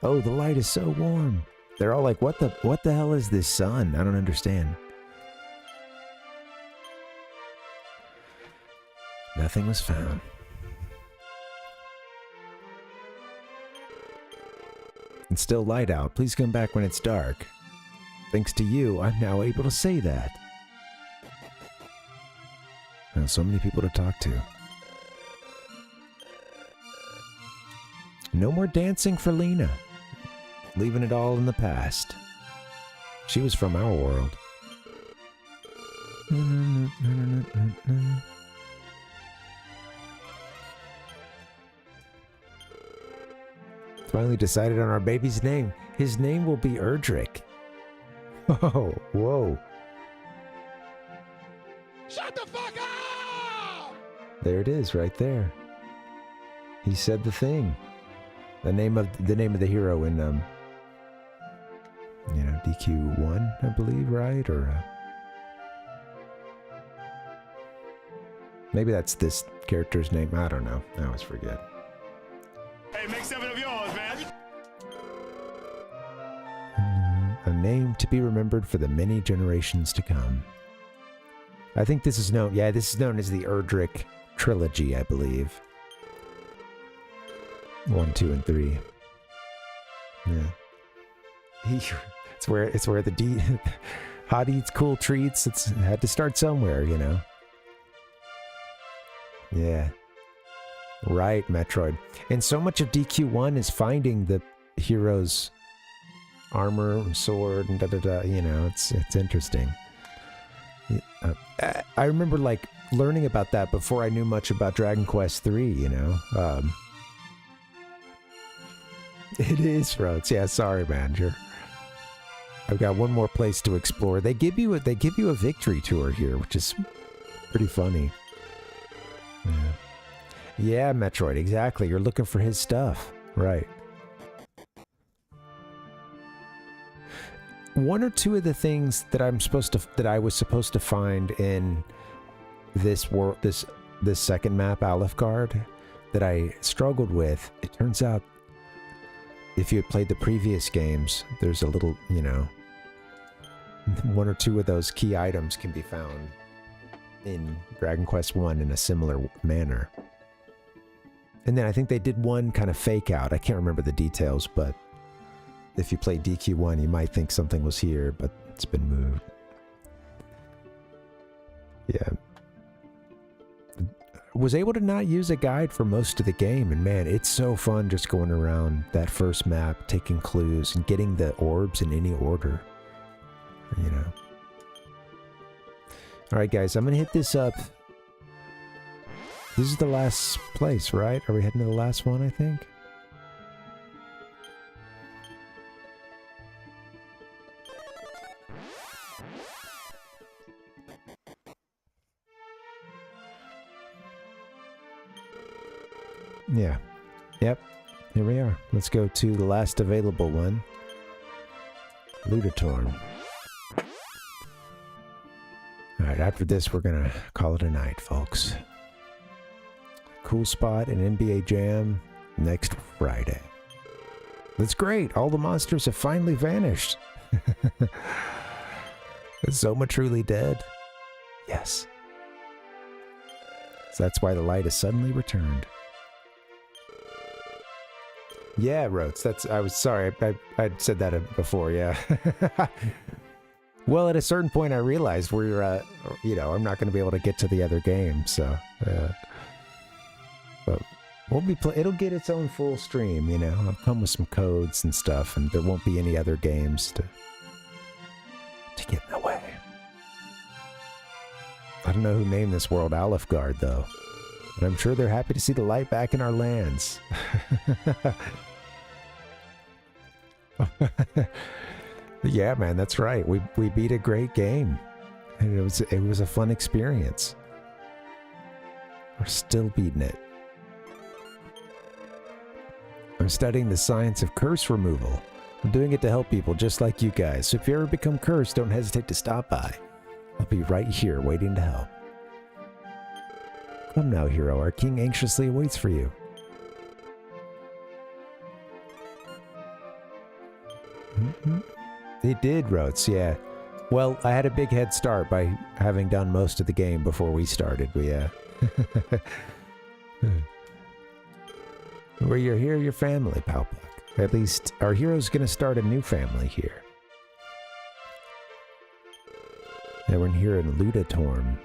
Oh, the light is so warm. They're all like, what the hell is this sun? I don't understand. Nothing was found. It's still light out. Please come back when it's dark. Thanks to you, I'm now able to say that. And so many people to talk to. No more dancing for Lena. Leaving it all in the past. She was from our world. Finally decided on our baby's name. His name will be Erdrick. Oh, whoa. Shut the fuck up! There it is, right there. He said the thing. The name of the hero in DQ1, I believe, right? Or maybe that's this character's name. I don't know. I always forget. Hey, make 7 of yours, man. A name to be remembered for the many generations to come. I think this is known. Yeah, this is known as the Erdrick trilogy, I believe. 1, 2, and 3. Yeah. It's where the hot eats, cool treats. It had to start somewhere, Yeah. Right, Metroid. And so much of DQ1 is finding the hero's armor, sword, and it's interesting. I remember learning about that before I knew much about Dragon Quest 3, It is, Froats. Yeah, sorry, man. I've got one more place to explore. They give you a victory tour here, which is pretty funny. Yeah, Metroid, exactly. You're looking for his stuff. Right. One or two of the things that I was supposed to find in this world, this second map, Alefgard, that I struggled with, it turns out if you had played the previous games, there's a little, you know, one or two of those key items can be found in Dragon Quest I in a similar manner. And then I think they did one kind of fake out. I can't remember the details, but if you play DQ1, you might think something was here, but it's been moved. Yeah. Was able to not use a guide for most of the game, and man, it's so fun just going around that first map, taking clues, and getting the orbs in any order. You know. Alright guys, I'm gonna hit this up. This is the last place, right? Are we heading to the last one, I think? Yeah. Yep. Here we are. Let's go to the last available one. Ludatorn. Alright, after this we're gonna call it a night, folks. Cool spot in NBA Jam next Friday. That's great. All the monsters have finally vanished. Is Zoma truly dead? Yes. So that's why the light has suddenly returned. Yeah, Rotes. I was sorry. I'd said that before, yeah. Well, at a certain point I realized we're, you know, I'm not going to be able to get to the other game, so, but we'll be it'll get its own full stream, you know. I'll come with some codes and stuff, and there won't be any other games to get in the way. I don't know who named this world Alefgard, though. But I'm sure they're happy to see the light back in our lands. Yeah, man, that's right. We beat a great game. And it was a fun experience. We're still beating it. I'm studying the science of curse removal. I'm doing it to help people just like you guys. So if you ever become cursed, don't hesitate to stop by. I'll be right here waiting to help. Come now, hero. Our king anxiously awaits for you. It did, Rotes, yeah. Well, I had a big head start by having done most of the game before we started, yeah. Where you're here, your family, Palpluck. At least, our hero's gonna start a new family here. Now we're here in Ludatorn.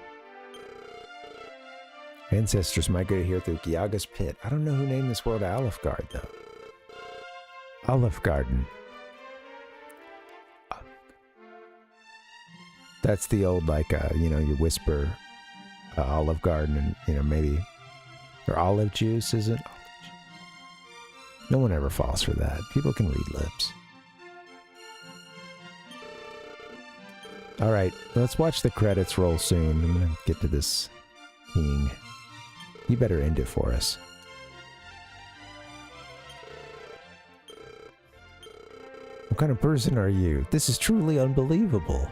Ancestors migrated here through Gyaga's pit. I don't know who named this world Alefgard, though. Alefgarden. That's the old, like, you know, you whisper Olive Garden and, you know, maybe, or olive juice, is it? No one ever falls for that. People can read lips. All right, let's watch the credits roll soon. I'm gonna get to this king. You better end it for us. What kind of person are you? This is truly unbelievable.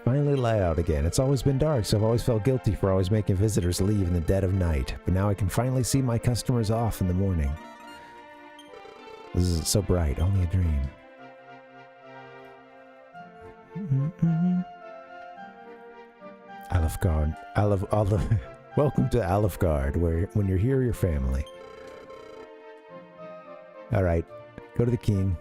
Finally light out again. It's always been dark, so I've always felt guilty for always making visitors leave in the dead of night. But now I can finally see my customers off in the morning. This is so bright, only a dream. Alefgard. Welcome to Alefgard, where when you're here, you're family. Alright, go to the king.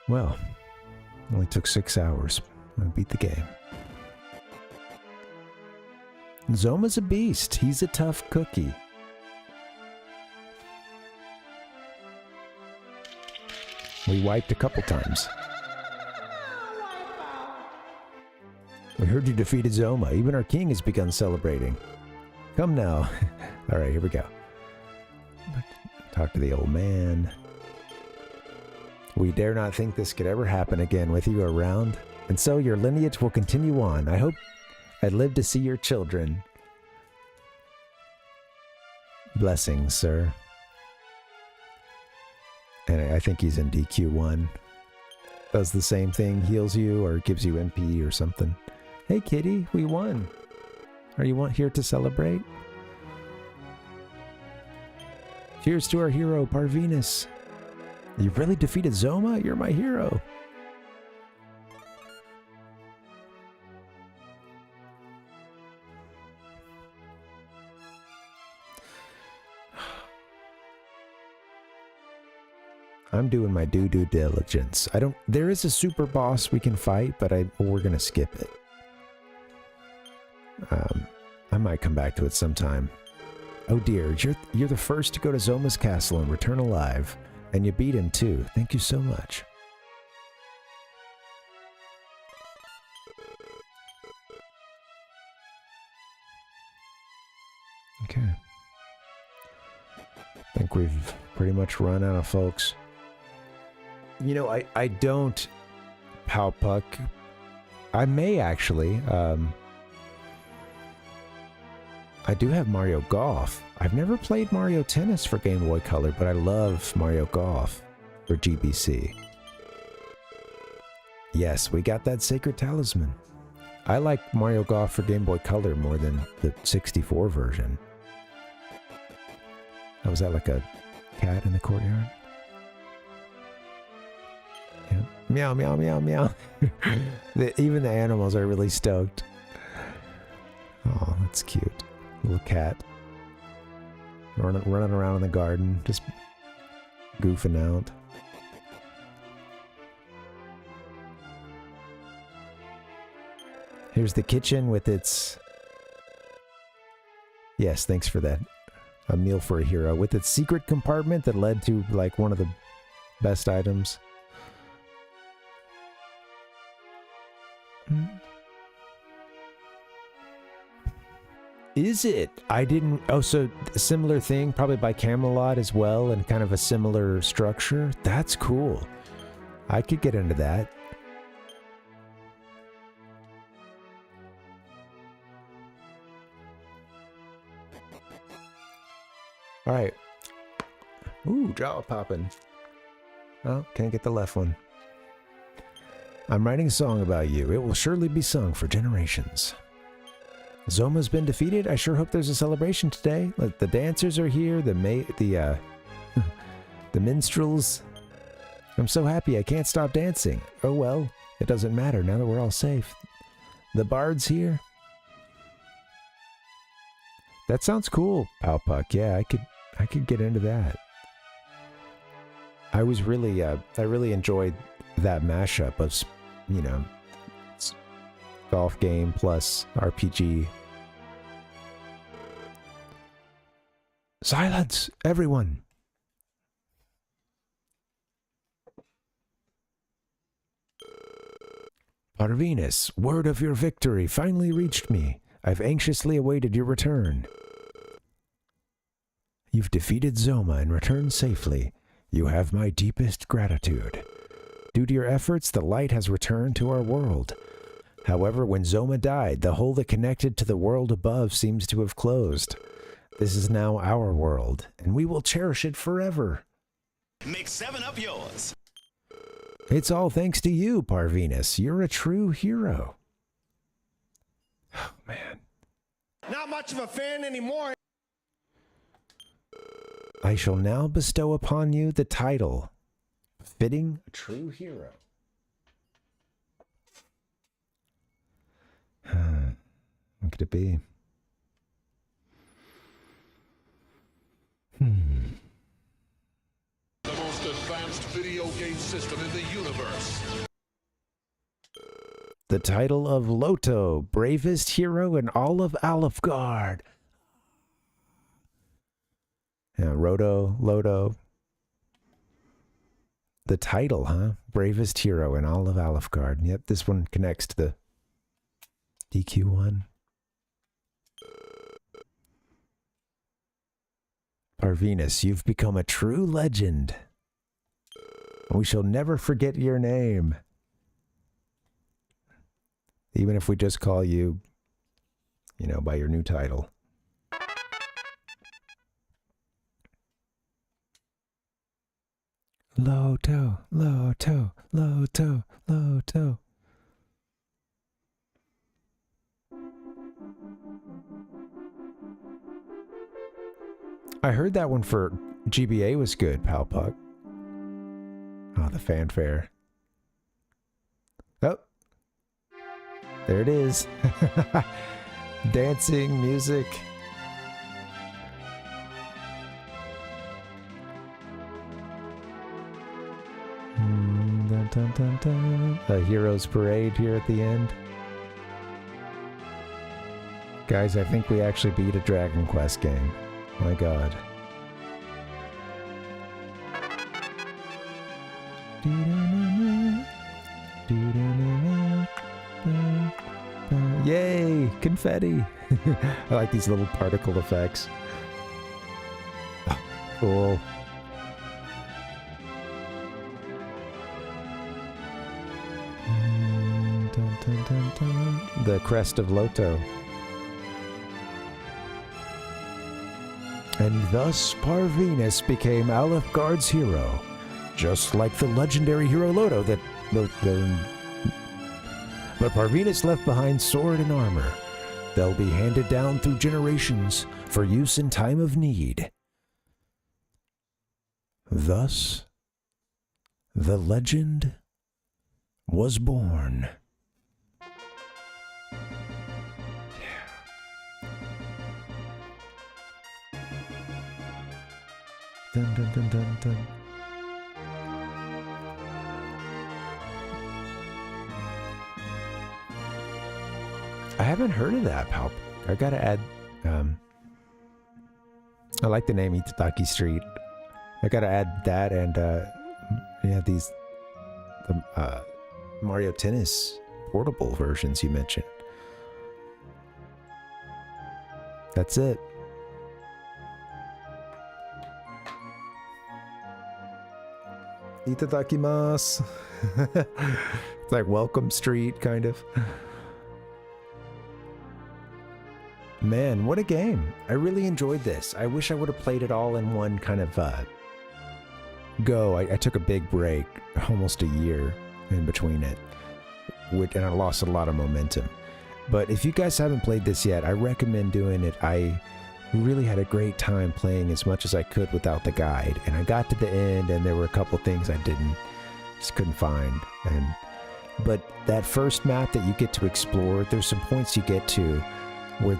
Well, only took 6 hours. I beat the game. Zoma's a beast. He's a tough cookie. We wiped a couple times. We heard you defeated Zoma. Even our king has begun celebrating. Come now. All right, here we go. Talk to the old man. We dare not think this could ever happen again with you around, and so your lineage will continue on. I hope I live to see your children. Blessings, sir. And I think he's in DQ1. Does the same thing, heals you or gives you MP or something. Hey kitty, we won. Are you here to celebrate? Cheers to our hero, Parvinus. You really defeated Zoma? You're my hero. I'm doing my due diligence. There is a super boss we can fight, but we're gonna skip it. I might come back to it sometime. Oh dear, you're the first to go to Zoma's castle and return alive. And you beat him too. Thank you so much. Okay. I think we've pretty much run out of folks. You know, I don't Palpuck. I may actually. I do have Mario Golf. I've never played Mario Tennis for Game Boy Color, but I love Mario Golf for GBC. Yes, we got that Sacred Talisman. I like Mario Golf for Game Boy Color more than the 64 version. Oh, was that like a cat in the courtyard? Yeah. Meow, meow, meow, meow. Even the animals are really stoked. Oh, that's cute. Little cat. Running around in the garden, just goofing out. Here's the kitchen with its... Yes, thanks for that. A meal for a hero. With its secret compartment that led to, like, one of the best items. Is it? I didn't... Oh, so a similar thing, probably by Camelot as well, and kind of a similar structure? That's cool. I could get into that. Alright. Ooh, jaw popping. Oh, can't get the left one. I'm writing a song about you. It will surely be sung for generations. Zoma's been defeated. I sure hope there's a celebration today. The dancers are here. The minstrels. I'm so happy I can't stop dancing. Oh well, it doesn't matter now that we're all safe. The bard's here. That sounds cool, Palpuck. Yeah, I could get into that. I really enjoyed that mashup of, you know, golf game plus RPG. Silence, everyone! Parvinus, word of your victory finally reached me. I've anxiously awaited your return. You've defeated Zoma and returned safely. You have my deepest gratitude. Due to your efforts, the light has returned to our world. However, when Zoma died, the hole that connected to the world above seems to have closed. This is now our world, and we will cherish it forever. Make 7 up yours. It's all thanks to you, Parvinus. You're a true hero. Oh, man. Not much of a fan anymore. I shall now bestow upon you the title, fitting a true hero. What could it be? The most advanced video game system in the universe. The title of Loto, bravest hero in all of Alfgard. Yeah, Loto. The title, huh? Bravest hero in all of Alfgard. Yep, this one connects to the DQ1. Parvinus, you've become a true legend. We shall never forget your name. Even if we just call you, you know, by your new title. Loto, Loto, Loto, Loto. I heard that one for GBA was good, Palpuck. Oh, the fanfare. Oh. There it is. Dancing, music. Dun, dun, dun, dun. A hero's parade here at the end. Guys, I think we actually beat a Dragon Quest game. My God. Yay! Confetti! I like these little particle effects. Oh, cool. Dun, dun, dun, dun. The crest of Loto. And thus Parvinus became Alefgard's hero, just like the legendary hero Loto that... But Parvinus left behind sword and armor. They'll be handed down through generations for use in time of need. Thus, the legend was born. Dun, dun, dun, dun, dun. I haven't heard of that, Palp. I gotta add, I like the name Itadaki Street. I gotta add that and, yeah, the Mario Tennis portable versions you mentioned. That's it. Itadakimasu. It's like Welcome Street, kind of. Man, what a game. I really enjoyed this. I wish I would have played it all in one kind of go. I took a big break, almost a year in between it, and I lost a lot of momentum. But if you guys haven't played this yet, I recommend doing it. I really had a great time playing as much as I could without the guide, and I got to the end and there were a couple things I just couldn't find. But that first map that you get to explore, there's some points you get to where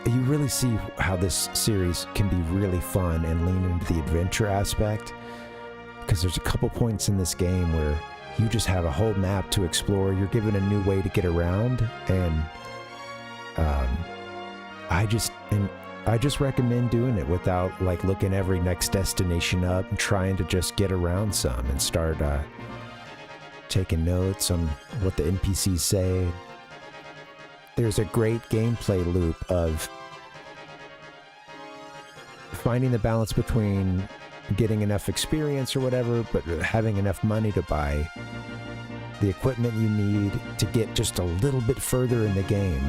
you really see how this series can be really fun and lean into the adventure aspect, because there's a couple points in this game where you just have a whole map to explore. You're given a new way to get around, and I just recommend doing it without like looking every next destination up and trying to just get around some and start taking notes on what the NPCs say. There's a great gameplay loop of finding the balance between getting enough experience or whatever, but having enough money to buy the equipment you need to get just a little bit further in the game.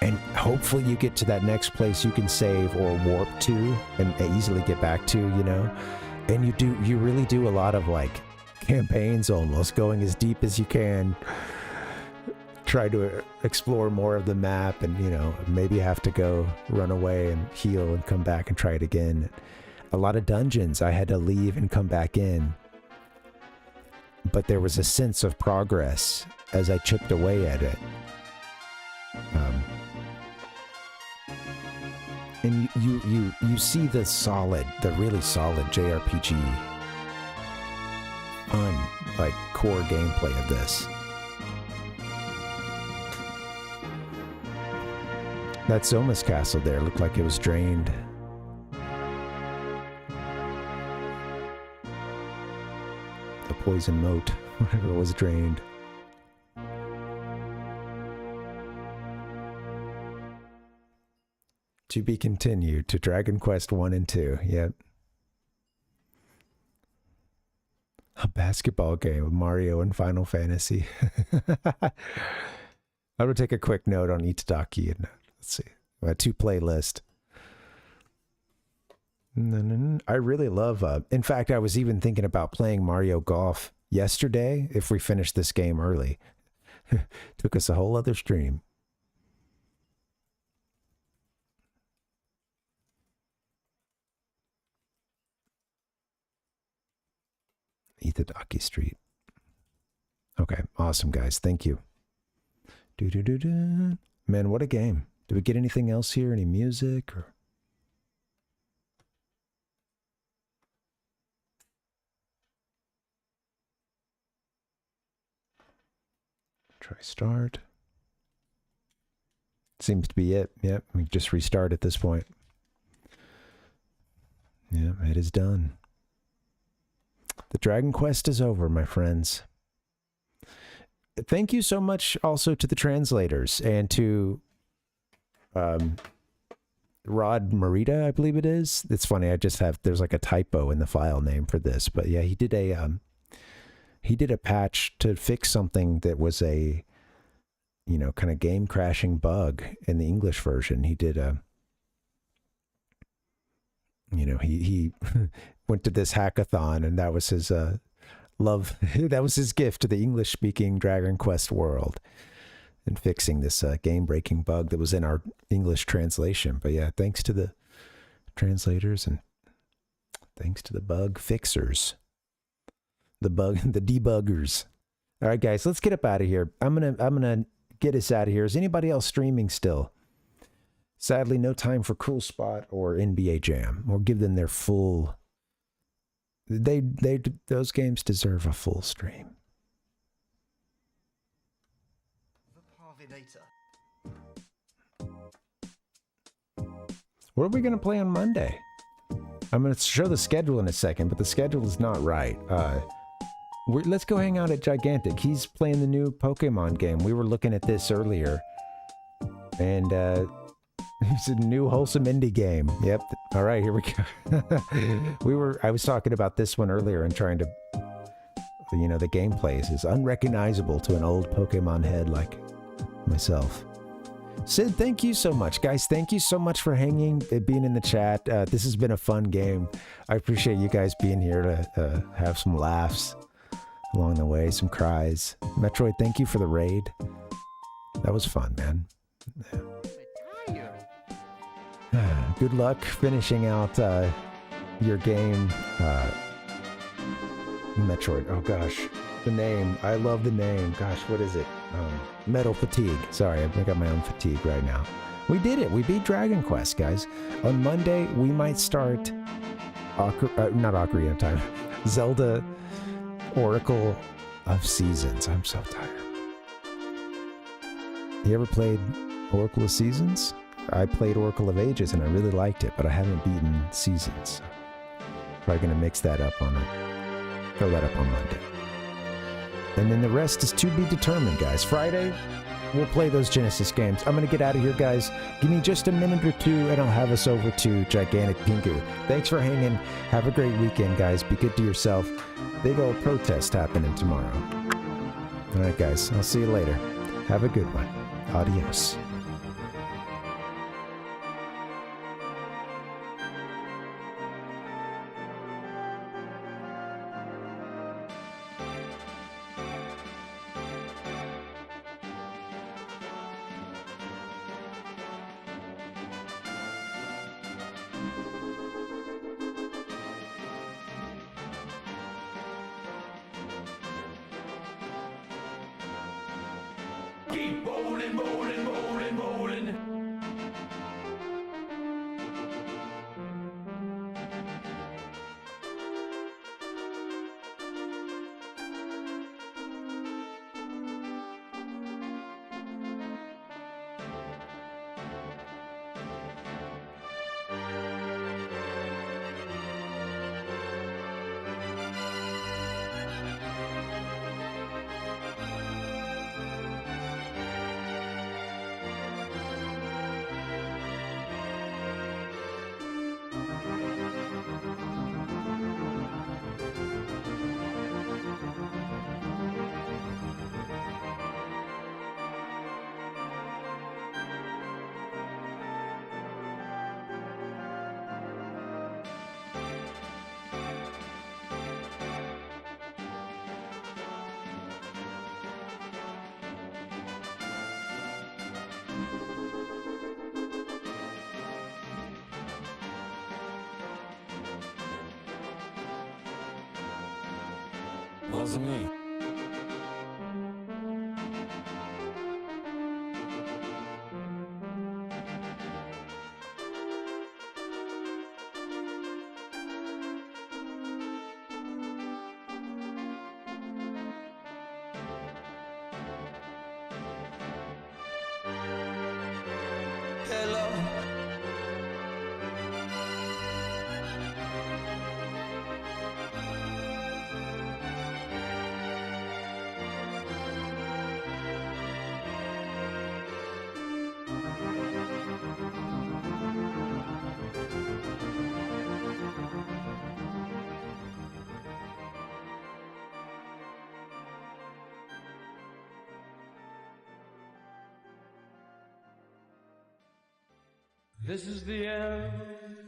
And hopefully you get to that next place you can save or warp to and easily get back to, you know? And you really do a lot of like campaigns almost, going as deep as you can, try to explore more of the map, and, you know, maybe have to go run away and heal and come back and try it again. A lot of dungeons I had to leave and come back in. But there was a sense of progress as I chipped away at it. And you see the really solid JRPG fun, like, core gameplay of this. That Zoma's castle there looked like it was drained. The poison moat, whatever was drained. To be continued to Dragon Quest 1 and 2. Yep. A basketball game with Mario and Final Fantasy. I'm going to take a quick note on Itadaki and let's see. A 2 playlist. I really love, in fact, I was even thinking about playing Mario Golf yesterday if we finish this game early. Took us a whole other stream. Itadaki Street. Okay, awesome, guys. Thank you. Man, what a game. Did we get anything else here? Any music? Or... Try start. Seems to be it. Yep, we just restart at this point. Yeah, it is done. The Dragon Quest is over, my friends. Thank you so much also to the translators and to Rod Morita, I believe it is. It's funny, there's like a typo in the file name for this, but yeah, he did a patch to fix something that was a, you know, kind of game crashing bug in the English version. He did he went to this hackathon, and that was his that was his gift to the English-speaking Dragon Quest world, and fixing this game-breaking bug that was in our English translation. But yeah, thanks to the translators and thanks to the bug fixers, the debuggers. All right, guys, let's get up out of here. I'm gonna get us out of here. Is anybody else streaming still? Sadly, no time for Cool Spot or NBA Jam. We'll give them their full. Those games deserve a full stream. The Parvinator. What are we going to play on Monday? I'm going to show the schedule in a second, but the schedule is not right. Let's go hang out at Gigantic. He's playing the new Pokemon game. We were looking at this earlier. And it's a new wholesome indie game. Yep. All right, here we go. I was talking about this one earlier and trying to, you know, the gameplay is unrecognizable to an old Pokemon head like myself. Sid, thank you so much. Guys, thank you so much for hanging, being in the chat. This has been a fun game. I appreciate you guys being here to have some laughs along the way, some cries. Metroid, thank you for the raid. That was fun, man. Yeah. Good luck finishing out your game, Metroid. Oh gosh, the name. I love the name. Gosh, what is it? Metal Fatigue. Sorry, I got my own fatigue right now. We did it. We beat Dragon Quest, guys. On Monday, we might start not Ocarina of Time. Zelda Oracle of Seasons. I'm so tired. You ever played Oracle of Seasons? I played Oracle of Ages and I really liked it, but I haven't beaten Seasons. So probably gonna mix that up throw that up on Monday. And then the rest is to be determined, guys. Friday, we'll play those Genesis games. I'm gonna get out of here, guys. Give me just a minute or two and I'll have us over to Gigantic Pingu. Thanks for hanging. Have a great weekend, guys. Be good to yourself. Big old protest happening tomorrow. All right, guys. I'll see you later. Have a good one. Adios. Keep rolling, rolling, rolling, rolling. Wasn't me. Hello. This is the end.